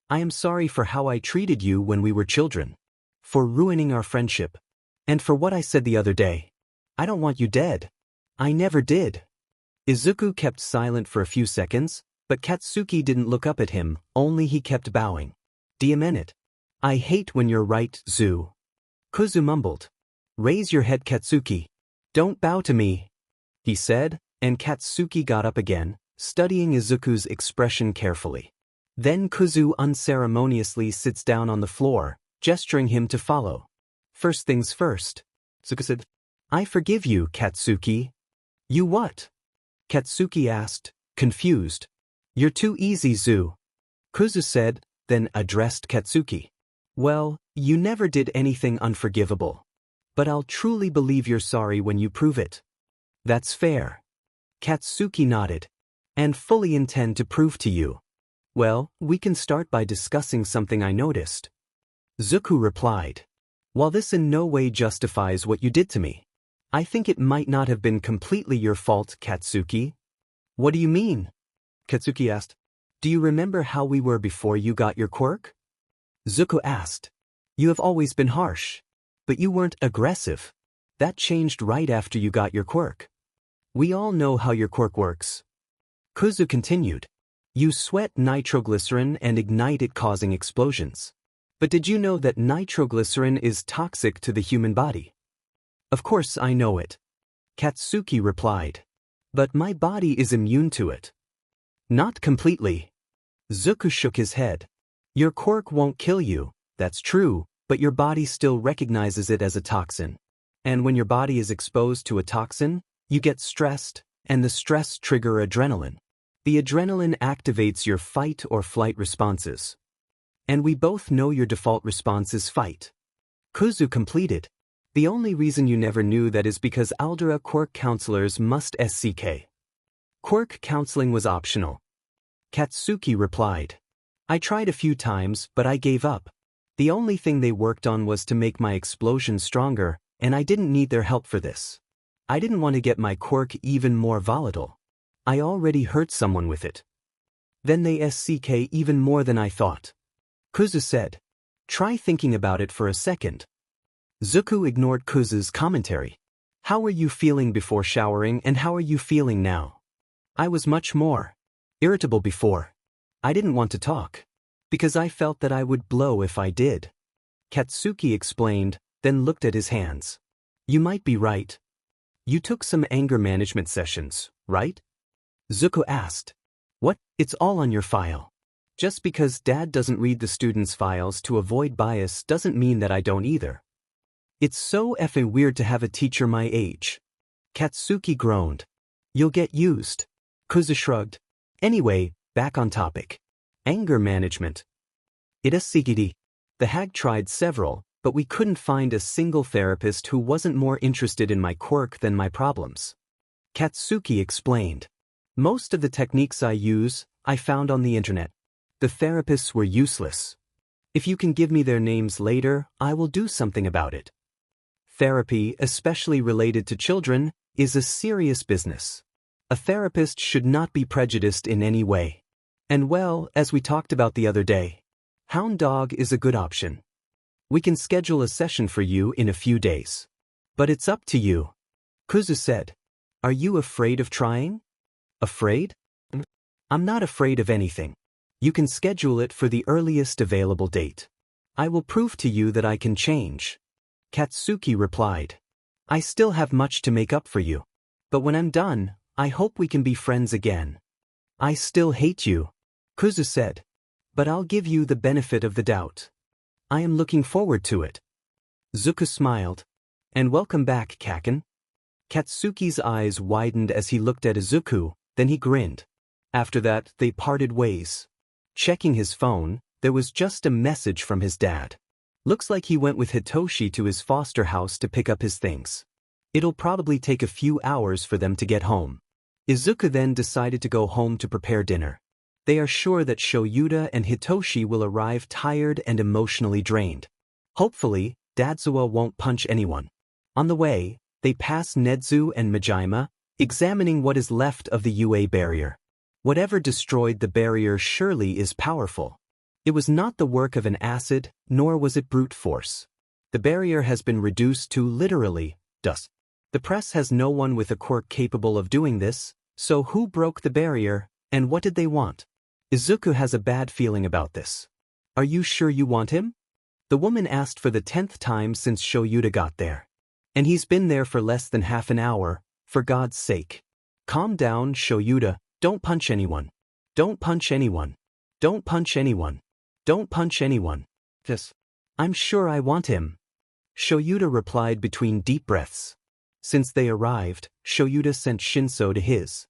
I am sorry for how I treated you when we were children. For ruining our friendship. And for what I said the other day. I don't want you dead. I never did. Izuku kept silent for a few seconds, but Katsuki didn't look up at him, only he kept bowing. Do you mean it? I hate when you're right, Zu. Kuzu mumbled. Raise your head, Katsuki. Don't bow to me, he said, and Katsuki got up again, studying Izuku's expression carefully. Then Kuzu unceremoniously sits down on the floor, gesturing him to follow. First things first, Izuku said. I forgive you, Katsuki. You what? Katsuki asked, confused. You're too easy, Zu. Kuzu said, then addressed Katsuki. Well, you never did anything unforgivable. But I'll truly believe you're sorry when you prove it. That's fair. Katsuki nodded. And fully intend to prove to you. Well, we can start by discussing something I noticed. Izuku replied. While this in no way justifies what you did to me, I think it might not have been completely your fault, Katsuki. What do you mean? Katsuki asked. Do you remember how we were before you got your quirk? Izuku asked. You have always been harsh. But you weren't aggressive. That changed right after you got your quirk. We all know how your quirk works. Kuzu continued. You sweat nitroglycerin and ignite it, causing explosions. But did you know that nitroglycerin is toxic to the human body? Of course I know it. Katsuki replied. But my body is immune to it. Not completely. Izuku shook his head. Your quirk won't kill you, that's true, but your body still recognizes it as a toxin. And when your body is exposed to a toxin, you get stressed, and the stress triggers adrenaline. The adrenaline activates your fight or flight responses. And we both know your default response is fight. Kuzu completed. The only reason you never knew that is because Aldera quirk counselors must SCK. Quirk counseling was optional. Katsuki replied. I tried a few times, but I gave up. The only thing they worked on was to make my explosion stronger, and I didn't need their help for this. I didn't want to get my quirk even more volatile. I already hurt someone with it. Then they SCK even more than I thought. Kuzu said. Try thinking about it for a second. Izuku ignored Kuzu's commentary. How were you feeling before showering and how are you feeling now? I was much more irritable before. I didn't want to talk. Because I felt that I would blow if I did. Katsuki explained, then looked at his hands. You might be right. You took some anger management sessions, right? Izuku asked. What? It's all on your file. Just because Dad doesn't read the students' files to avoid bias doesn't mean that I don't either. It's so effing weird to have a teacher my age. Katsuki groaned. You'll get used. Kuzu shrugged. Anyway, back on topic. Anger management. Irasigiri. The hag tried several, but we couldn't find a single therapist who wasn't more interested in my quirk than my problems. Katsuki explained. Most of the techniques I use, I found on the internet. The therapists were useless. If you can give me their names later, I will do something about it. Therapy, especially related to children, is a serious business. A therapist should not be prejudiced in any way. And well, as we talked about the other day, Hound Dog is a good option. We can schedule a session for you in a few days. But it's up to you. Kuzu said. Are you afraid of trying? Afraid? I'm not afraid of anything. You can schedule it for the earliest available date. I will prove to you that I can change. Katsuki replied. I still have much to make up for you. But when I'm done, I hope we can be friends again. I still hate you, Kuzu said. But I'll give you the benefit of the doubt. I am looking forward to it. Zuku smiled. And welcome back, Kaken. Katsuki's eyes widened as he looked at Izuku, then he grinned. After that, they parted ways. Checking his phone, there was just a message from his dad. Looks like he went with Hitoshi to his foster house to pick up his things. It'll probably take a few hours for them to get home. Izuku then decided to go home to prepare dinner. They are sure that Shouta and Hitoshi will arrive tired and emotionally drained. Hopefully, Dadzawa won't punch anyone. On the way, they pass Nedzu and Majima, examining what is left of the UA barrier. Whatever destroyed the barrier surely is powerful. It was not the work of an acid, nor was it brute force. The barrier has been reduced to literally dust. The press has no one with a quirk capable of doing this, so who broke the barrier, and what did they want? Izuku has a bad feeling about this. Are you sure you want him? The woman asked for the 10th time since Shouta got there. And he's been there for less than half an hour, for God's sake. Calm down, Shouta. Don't punch anyone. Don't punch anyone. Don't punch anyone. Don't punch anyone. Yes. I'm sure I want him. Shouta replied between deep breaths. Since they arrived, Shouta sent Shinso to his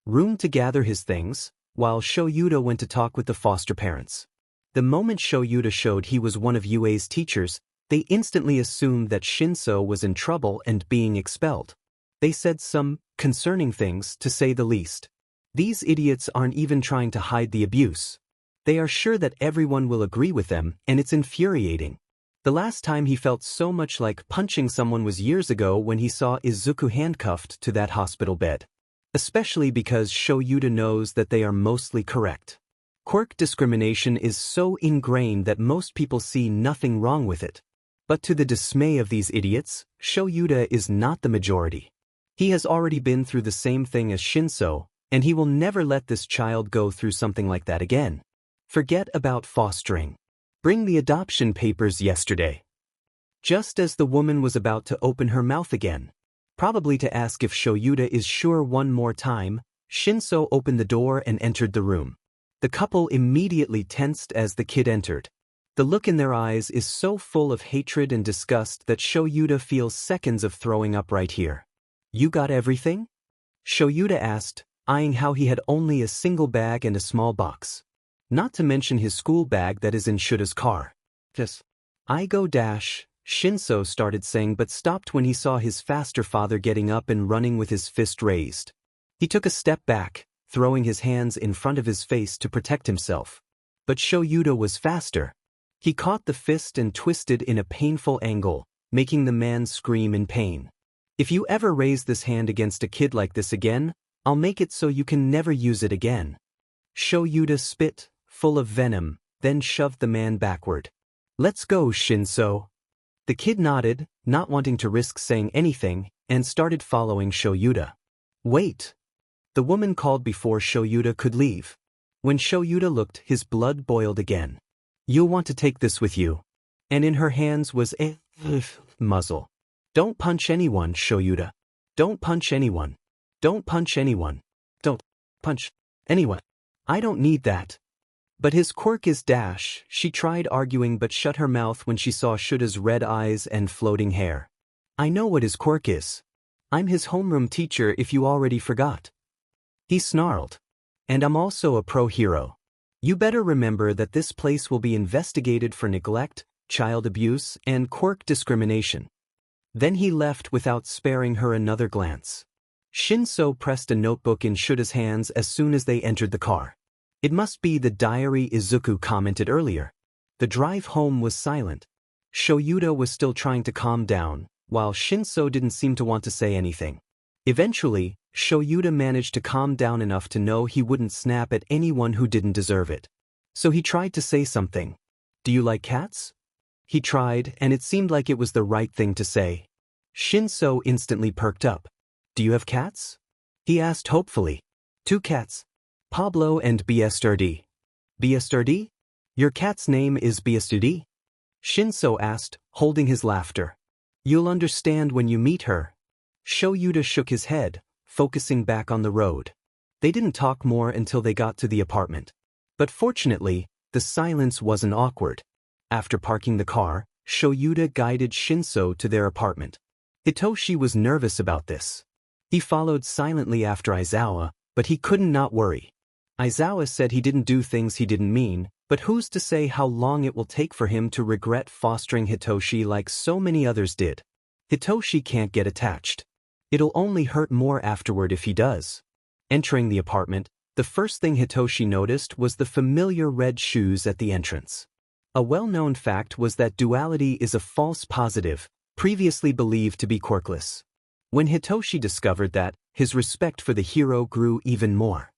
room to gather his things, while Shouta went to talk with the foster parents. The moment Shouta showed he was one of UA's teachers, they instantly assumed that Shinso was in trouble and being expelled. They said some concerning things, to say the least. These idiots aren't even trying to hide the abuse. They are sure that everyone will agree with them, and it's infuriating. The last time he felt so much like punching someone was years ago when he saw Izuku handcuffed to that hospital bed. Especially because Shouta knows that they are mostly correct. Quirk discrimination is so ingrained that most people see nothing wrong with it. But to the dismay of these idiots, Shouta is not the majority. He has already been through the same thing as Shinso, and he will never let this child go through something like that again. Forget about fostering. Bring the adoption papers yesterday. Just as the woman was about to open her mouth again, probably to ask if Shouta is sure one more time, Shinso opened the door and entered the room. The couple immediately tensed as the kid entered. The look in their eyes is so full of hatred and disgust that Shouta feels seconds of throwing up right here. You got everything? Shouta asked, eyeing how he had only a single bag and a small box. Not to mention his school bag that is in Shuta's car. Yes. I go dash, Shinso started saying but stopped when he saw his faster father getting up and running with his fist raised. He took a step back, throwing his hands in front of his face to protect himself. But Shouta was faster. He caught the fist and twisted in a painful angle, making the man scream in pain. If you ever raise this hand against a kid like this again, I'll make it so you can never use it again. Shouta spit, full of venom, then shoved the man backward. Let's go, Shinso. The kid nodded, not wanting to risk saying anything, and started following Shouta. Wait. The woman called before Shouta could leave. When Shouta looked, his blood boiled again. You'll want to take this with you. And in her hands was a muzzle. Don't punch anyone, Shouta. Don't punch anyone. Don't punch anyone. Don't punch anyone. I don't need that. But his quirk is dash. She tried arguing but shut her mouth when she saw Shuta's red eyes and floating hair. I know what his quirk is. I'm his homeroom teacher if you already forgot. He snarled. And I'm also a pro hero. You better remember that this place will be investigated for neglect, child abuse, and quirk discrimination. Then he left without sparing her another glance. Shinso pressed a notebook in Shuta's hands as soon as they entered the car. It must be the diary Izuku commented earlier. The drive home was silent. Shouta was still trying to calm down, while Shinso didn't seem to want to say anything. Eventually, Shouta managed to calm down enough to know he wouldn't snap at anyone who didn't deserve it. So he tried to say something. Do you like cats? He tried, and it seemed like it was the right thing to say. Shinso instantly perked up. Do you have cats? He asked hopefully. 2 cats. Pablo and Biesturdi. Biesturdi? Your cat's name is Biesturdi? Shinso asked, holding his laughter. You'll understand when you meet her. Shouta shook his head, focusing back on the road. They didn't talk more until they got to the apartment. But fortunately, the silence wasn't awkward. After parking the car, Shouta guided Shinso to their apartment. Hitoshi was nervous about this. He followed silently after Aizawa, but he couldn't not worry. Aizawa said he didn't do things he didn't mean, but who's to say how long it will take for him to regret fostering Hitoshi like so many others did? Hitoshi can't get attached. It'll only hurt more afterward if he does. Entering the apartment, the first thing Hitoshi noticed was the familiar red shoes at the entrance. A well-known fact was that duality is a false positive, previously believed to be quirkless. When Hitoshi discovered that, his respect for the hero grew even more.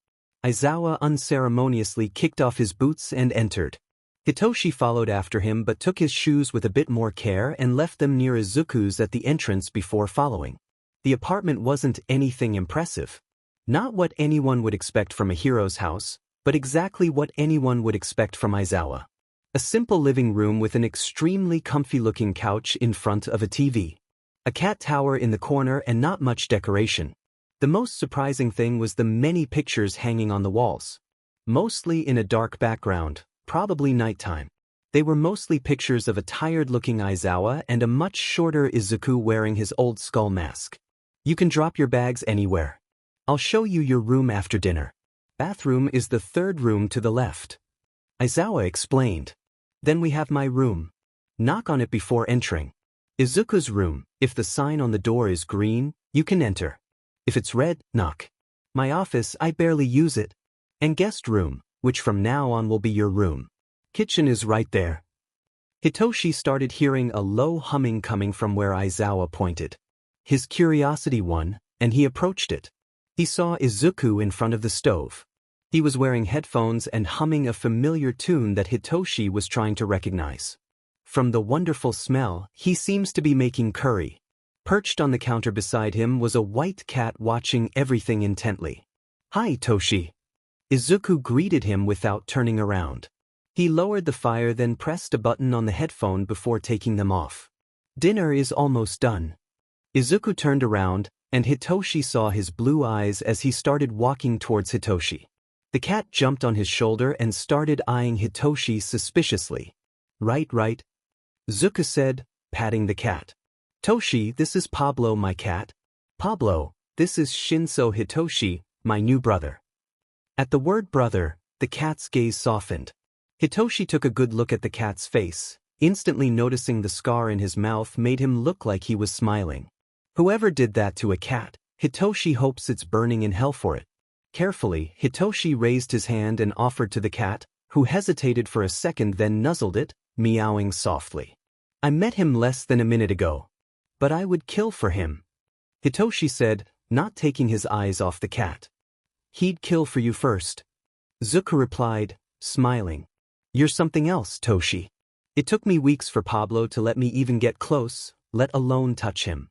Aizawa unceremoniously kicked off his boots and entered. Hitoshi followed after him but took his shoes with a bit more care and left them near Izuku's at the entrance before following. The apartment wasn't anything impressive. Not what anyone would expect from a hero's house, but exactly what anyone would expect from Aizawa. A simple living room with an extremely comfy-looking couch in front of a TV. A cat tower in the corner and not much decoration. The most surprising thing was the many pictures hanging on the walls. Mostly in a dark background, probably nighttime. They were mostly pictures of a tired-looking Aizawa and a much shorter Izuku wearing his old skull mask. You can drop your bags anywhere. I'll show you your room after dinner. Bathroom is the 3rd room to the left. Aizawa explained. Then we have my room. Knock on it before entering. Izuku's room, if the sign on the door is green, you can enter. If it's red, knock. My office, I barely use it. And guest room, which from now on will be your room. Kitchen is right there. Hitoshi started hearing a low humming coming from where Aizawa pointed. His curiosity won, and he approached it. He saw Izuku in front of the stove. He was wearing headphones and humming a familiar tune that Hitoshi was trying to recognize. From the wonderful smell, he seems to be making curry. Perched on the counter beside him was a white cat watching everything intently. Hi, Toshi. Izuku greeted him without turning around. He lowered the fire then pressed a button on the headphone before taking them off. Dinner is almost done. Izuku turned around, and Hitoshi saw his blue eyes as he started walking towards Hitoshi. The cat jumped on his shoulder and started eyeing Hitoshi suspiciously. Right. Izuku said, patting the cat. Toshi, this is Pablo, my cat. Pablo, this is Shinso Hitoshi, my new brother. At the word brother, the cat's gaze softened. Hitoshi took a good look at the cat's face, instantly noticing the scar in his mouth made him look like he was smiling. Whoever did that to a cat, Hitoshi hopes it's burning in hell for it. Carefully, Hitoshi raised his hand and offered to the cat, who hesitated for a second then nuzzled it, meowing softly. I met him less than a minute ago. But I would kill for him. Hitoshi said, not taking his eyes off the cat. He'd kill for you first. Izuku replied, smiling. You're something else, Toshi. It took me weeks for Pablo to let me even get close, let alone touch him.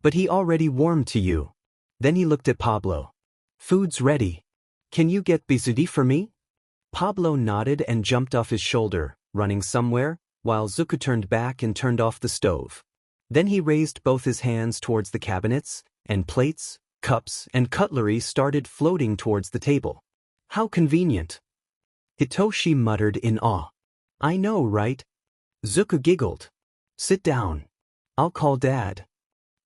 But he already warmed to you. Then he looked at Pablo. Food's ready. Can you get bizudi for me? Pablo nodded and jumped off his shoulder, running somewhere, while Izuku turned back and turned off the stove. Then he raised both his hands towards the cabinets, and plates, cups, and cutlery started floating towards the table. How convenient. Hitoshi muttered in awe. I know, right? Izuku giggled. Sit down. I'll call Dad.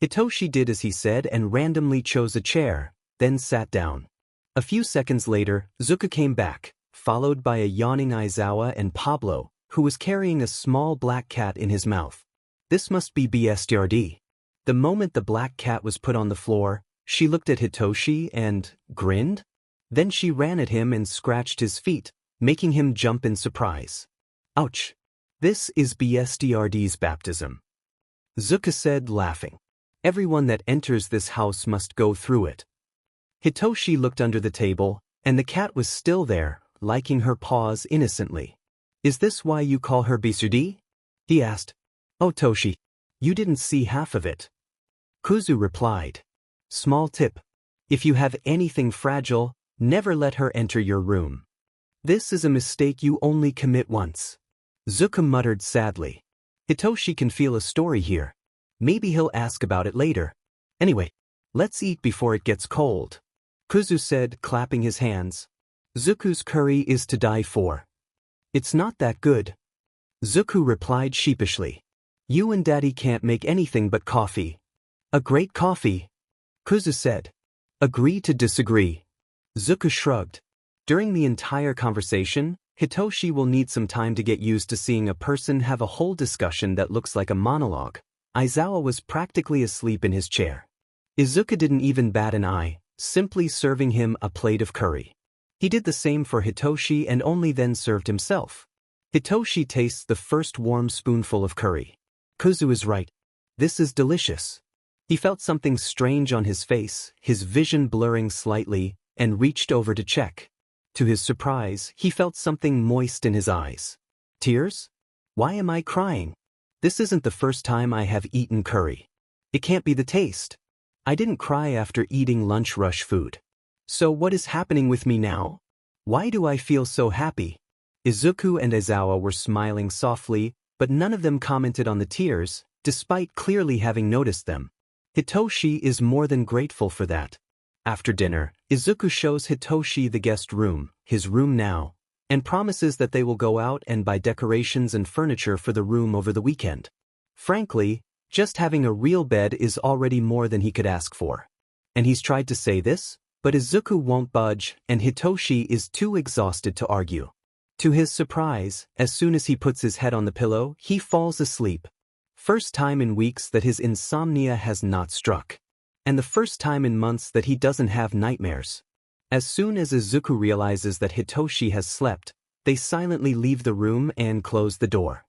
Hitoshi did as he said and randomly chose a chair, then sat down. A few seconds later, Izuku came back, followed by a yawning Aizawa and Pablo, who was carrying a small black cat in his mouth. This must be BSTRD. The moment the black cat was put on the floor, she looked at Hitoshi and grinned. Then she ran at him and scratched his feet, making him jump in surprise. Ouch! This is BSTRD's baptism. Izuku said, laughing. Everyone that enters this house must go through it. Hitoshi looked under the table, and the cat was still there, licking her paws innocently. Is this why you call her BSTRD? He asked. Oh Toshi, you didn't see half of it. Kuzu replied. Small tip. If you have anything fragile, never let her enter your room. This is a mistake you only commit once. Izuku muttered sadly. Hitoshi can feel a story here. Maybe he'll ask about it later. Anyway, let's eat before it gets cold. Kuzu said, clapping his hands. Izuku's curry is to die for. It's not that good. Izuku replied sheepishly. You and Daddy can't make anything but coffee. A great coffee. Kuzu said. Agree to disagree. Izuku shrugged. During the entire conversation, Hitoshi will need some time to get used to seeing a person have a whole discussion that looks like a monologue. Aizawa was practically asleep in his chair. Izuku didn't even bat an eye, simply serving him a plate of curry. He did the same for Hitoshi and only then served himself. Hitoshi tastes the first warm spoonful of curry. Kuzu is right. This is delicious. He felt something strange on his face, his vision blurring slightly, and reached over to check. To his surprise, he felt something moist in his eyes. Tears? Why am I crying? This isn't the first time I have eaten curry. It can't be the taste. I didn't cry after eating lunch rush food. So what is happening with me now? Why do I feel so happy? Izuku and Aizawa were smiling softly, but none of them commented on the tears, despite clearly having noticed them. Hitoshi is more than grateful for that. After dinner, Izuku shows Hitoshi the guest room, his room now, and promises that they will go out and buy decorations and furniture for the room over the weekend. Frankly, just having a real bed is already more than he could ask for. And he's tried to say this, but Izuku won't budge and Hitoshi is too exhausted to argue. To his surprise, as soon as he puts his head on the pillow, he falls asleep. First time in weeks that his insomnia has not struck. And the first time in months that he doesn't have nightmares. As soon as Izuku realizes that Hitoshi has slept, they silently leave the room and close the door.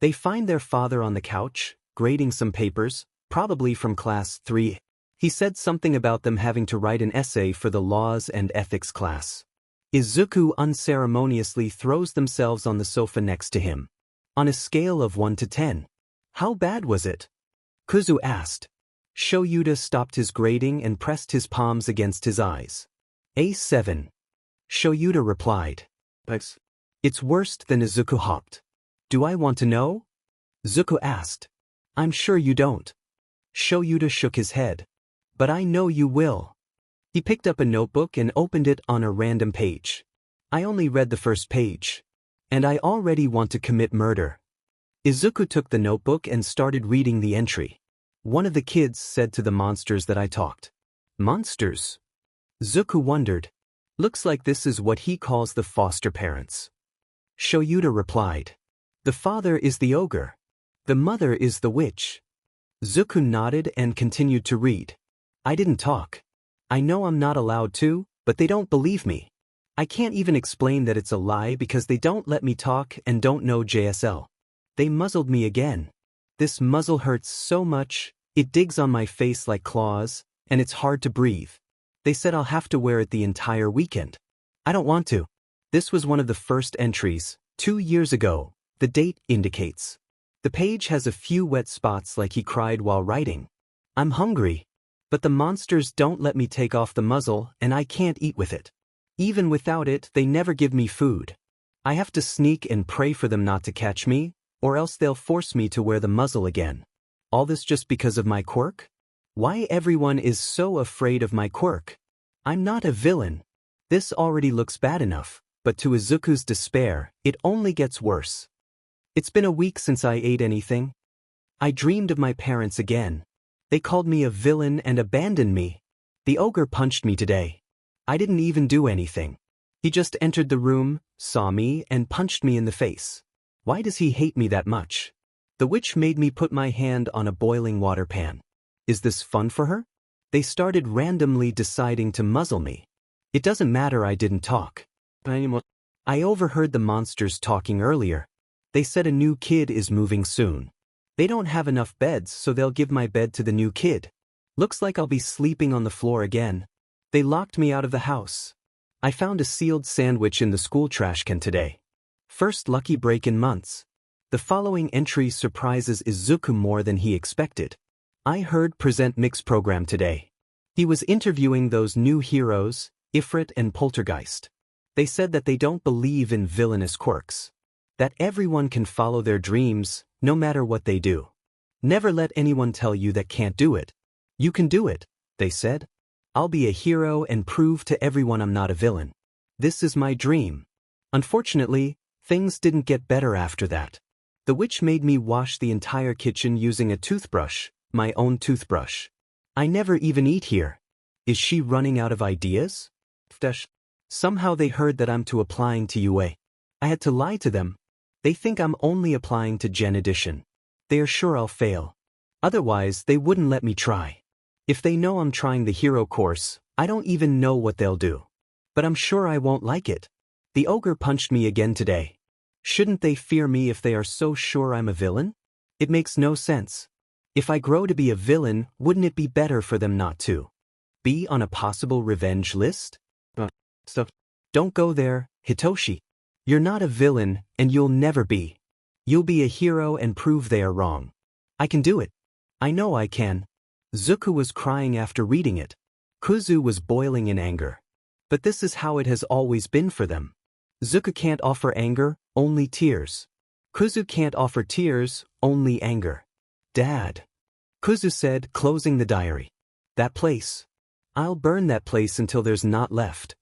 They find their father on the couch, grading some papers, probably from class 3. He said something about them having to write an essay for the laws and ethics class. Izuku unceremoniously throws themselves on the sofa next to him. On a scale of 1 to 10. How bad was it? Kuzu asked. Shouta stopped his grading and pressed his palms against his eyes. A7. Shouta replied. It's worse than Izuku hopped. Do I want to know? Izuku asked. I'm sure you don't. Shouta shook his head. But I know you will. He picked up a notebook and opened it on a random page. I only read the first page. And I already want to commit murder. Izuku took the notebook and started reading the entry. One of the kids said to the monsters that I talked. Monsters? Izuku wondered. Looks like this is what he calls the foster parents. Shouta replied. The father is the ogre. The mother is the witch. Izuku nodded and continued to read. I didn't talk. I know I'm not allowed to, but they don't believe me. I can't even explain that it's a lie because they don't let me talk and don't know JSL. They muzzled me again. This muzzle hurts so much, it digs on my face like claws, and it's hard to breathe. They said I'll have to wear it the entire weekend. I don't want to. This was one of the first entries, 2 years ago, the date indicates. The page has a few wet spots like he cried while writing. I'm hungry. But the monsters don't let me take off the muzzle and I can't eat with it. Even without it, they never give me food. I have to sneak and pray for them not to catch me, or else they'll force me to wear the muzzle again. All this just because of my quirk? Why everyone is so afraid of my quirk? I'm not a villain. This already looks bad enough, but to Izuku's despair, it only gets worse. It's been a week since I ate anything. I dreamed of my parents again. They called me a villain and abandoned me. The ogre punched me today. I didn't even do anything. He just entered the room, saw me, and punched me in the face. Why does he hate me that much? The witch made me put my hand on a boiling water pan. Is this fun for her? They started randomly deciding to muzzle me. It doesn't matter, I didn't talk. I overheard the monsters talking earlier. They said a new kid is moving soon. They don't have enough beds, so they'll give my bed to the new kid. Looks like I'll be sleeping on the floor again. They locked me out of the house. I found a sealed sandwich in the school trash can today. First lucky break in months. The following entry surprises Izuku more than he expected. I heard present mix program today. He was interviewing those new heroes, Ifrit and Poltergeist. They said that they don't believe in villainous quirks. That everyone can follow their dreams, no matter what they do. Never let anyone tell you that can't do it. You can do it, they said. I'll be a hero and prove to everyone I'm not a villain. This is my dream. Unfortunately, things didn't get better after that. The witch made me wash the entire kitchen using a toothbrush, my own toothbrush. I never even eat here. Is she running out of ideas? Somehow they heard that I'm to applying to UA. I had to lie to them. They think I'm only applying to Gen Edition. They are sure I'll fail. Otherwise, they wouldn't let me try. If they know I'm trying the hero course, I don't even know what they'll do. But I'm sure I won't like it. The ogre punched me again today. Shouldn't they fear me if they are so sure I'm a villain? It makes no sense. If I grow to be a villain, wouldn't it be better for them not to be on a possible revenge list? Don't go there, Hitoshi. You're not a villain, and you'll never be. You'll be a hero and prove they are wrong. I can do it. I know I can. Zuku was crying after reading it. Kuzu was boiling in anger. But this is how it has always been for them. Zuku can't offer anger, only tears. Kuzu can't offer tears, only anger. Dad. Kuzu said, closing the diary. That place. I'll burn that place until there's not left.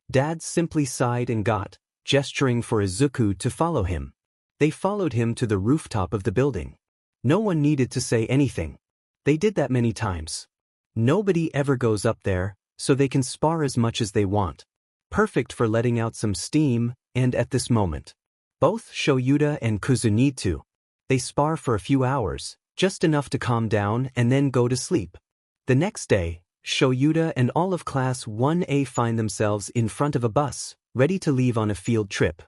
Dad simply sighed and got, gesturing for Izuku to follow him. They followed him to the rooftop of the building. No one needed to say anything. They did that many times. Nobody ever goes up there, so they can spar as much as they want. Perfect for letting out some steam, and at this moment, both Shouta and Kuzu need to. They spar for a few hours, just enough to calm down and then go to sleep. The next day, Shouta and all of Class 1A find themselves in front of a bus, ready to leave on a field trip.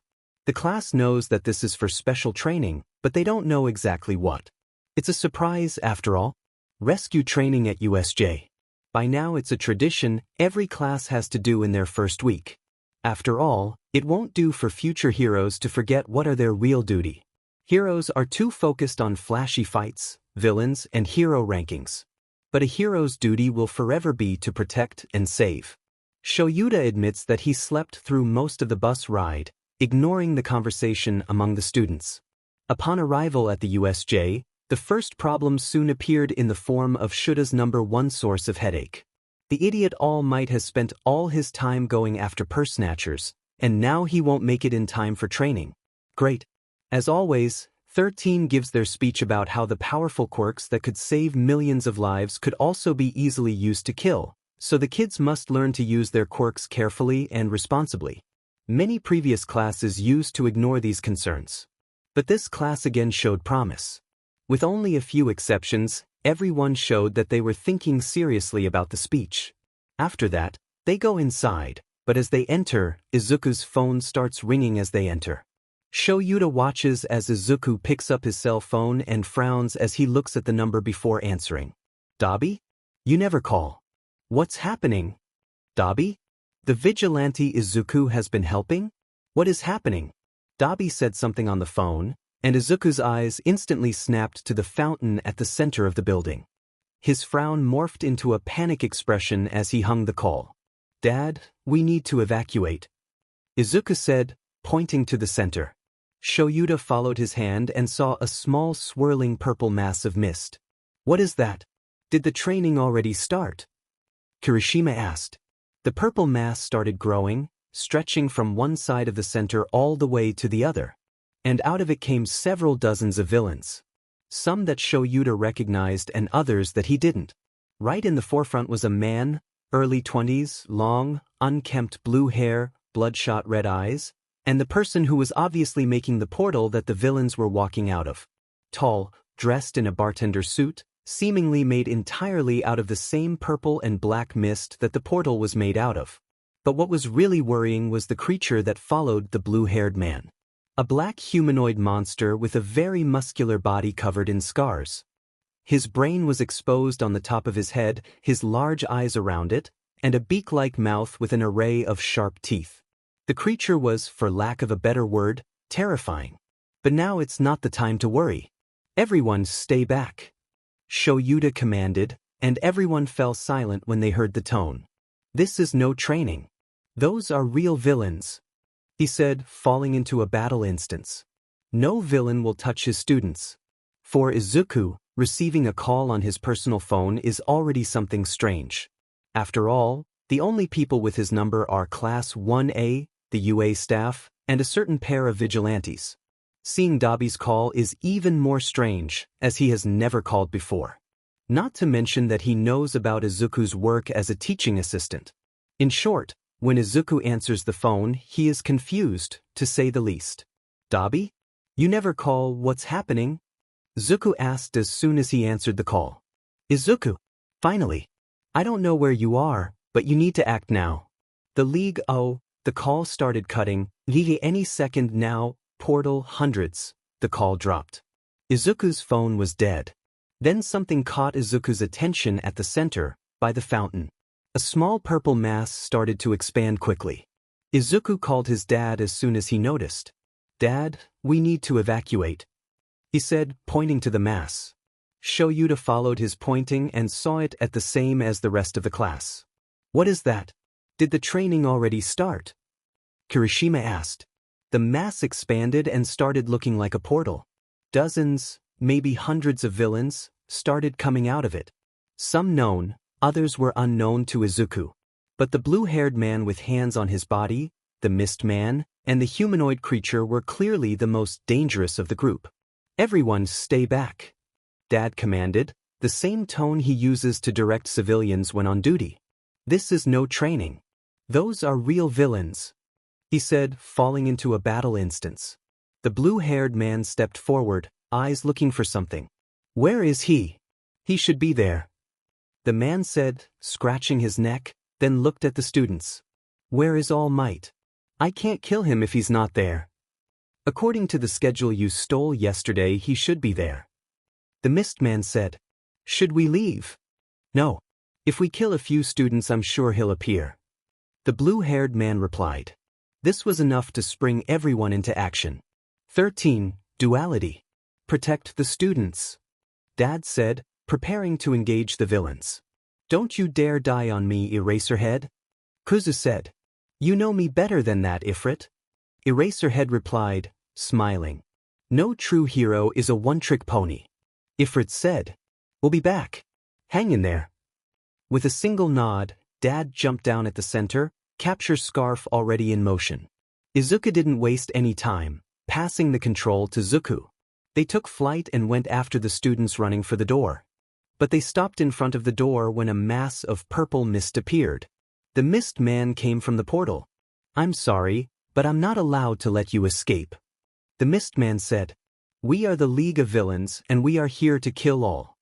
The class knows that this is for special training, but they don't know exactly what. It's a surprise after all. Rescue training at USJ. By now it's a tradition every class has to do in their first week. After all, it won't do for future heroes to forget what are their real duty. Heroes are too focused on flashy fights, villains, and hero rankings. But a hero's duty will forever be to protect and save. Shouta admits that he slept through most of the bus ride, ignoring the conversation among the students. Upon arrival at the USJ, the first problem soon appeared in the form of Shuta's #1 source of headache. The idiot All Might has spent all his time going after purse snatchers, and now he won't make it in time for training. Great. As always, 13 gives their speech about how the powerful quirks that could save millions of lives could also be easily used to kill, so the kids must learn to use their quirks carefully and responsibly. Many previous classes used to ignore these concerns. But this class again showed promise. With only a few exceptions, everyone showed that they were thinking seriously about the speech. After that, they go inside, but as they enter, Izuku's phone starts ringing as they enter. Shouta watches as Izuku picks up his cell phone and frowns as he looks at the number before answering. Dabi? You never call. What's happening? Dabi? The vigilante Izuku has been helping? What is happening? Dabi said something on the phone, and Izuku's eyes instantly snapped to the fountain at the center of the building. His frown morphed into a panic expression as he hung the call. Dad, we need to evacuate. Izuku said, pointing to the center. Shouta followed his hand and saw a small swirling purple mass of mist. What is that? Did the training already start? Kirishima asked. The purple mass started growing, stretching from one side of the center all the way to the other. And out of it came several dozens of villains. some that Shouta recognized and others that he didn't. Right in the forefront was a man, early 20s, long, unkempt blue hair, bloodshot red eyes, and the person who was obviously making the portal that the villains were walking out of. Tall, dressed in a bartender suit, seemingly made entirely out of the same purple and black mist that the portal was made out of. But what was really worrying was the creature that followed the blue-haired man. A black humanoid monster with a very muscular body covered in scars. His brain was exposed on the top of his head, his large eyes around it, and a beak-like mouth with an array of sharp teeth. The creature was, for lack of a better word, terrifying. But now it's not the time to worry. Everyone stay back. Shouta commanded, and everyone fell silent when they heard the tone. This is no training. Those are real villains, he said, falling into a battle instance. No villain will touch his students. For Izuku, receiving a call on his personal phone is already something strange. After all, the only people with his number are Class 1A, the UA staff, and a certain pair of vigilantes. Seeing Dabi's call is even more strange, as he has never called before. Not to mention that he knows about Izuku's work as a teaching assistant. In short, when Izuku answers the phone, he is confused, to say the least. Dabi? You never call, what's happening? Izuku asked as soon as he answered the call. Izuku, finally. I don't know where you are, but you need to act now. The League O, the call started cutting, any second now, portal hundreds, the call dropped. Izuku's phone was dead. Then something caught Izuku's attention at the center, by the fountain. A small purple mass started to expand quickly. Izuku called his dad as soon as he noticed. Dad, we need to evacuate, he said, pointing to the mass. Shouta followed his pointing and saw it at the same as the rest of the class. What is that? Did the training already start? Kirishima asked. The mass expanded and started looking like a portal. Dozens, maybe hundreds of villains, started coming out of it. Some known, others were unknown to Izuku. But the blue-haired man with hands on his body, the mist man, and the humanoid creature were clearly the most dangerous of the group. Everyone stay back, Dad commanded, the same tone he uses to direct civilians when on duty. This is no training. Those are real villains, he said, falling into a battle instance. The blue-haired man stepped forward, eyes looking for something. Where is he? He should be there, the man said, scratching his neck, then looked at the students. Where is All Might? I can't kill him if he's not there. According to the schedule you stole yesterday, he should be there. The mist man said. Should we leave? No. If we kill a few students, I'm sure he'll appear. The blue-haired man replied. This was enough to spring everyone into action. 13. Duality. Protect the students, Dad said, preparing to engage the villains. Don't you dare die on me, Eraserhead, Kuzu said. You know me better than that, Ifrit. Eraserhead replied, smiling. No true hero is a one-trick pony. Ifrit said. We'll be back. Hang in there. With a single nod, Dad jumped down at the center, capture scarf already in motion. Izuku didn't waste any time, passing the control to Zuku. They took flight and went after the students running for the door. But they stopped in front of the door when a mass of purple mist appeared. The mist man came from the portal. I'm sorry, but I'm not allowed to let you escape. The mist man said. We are the League of Villains and we are here to kill all.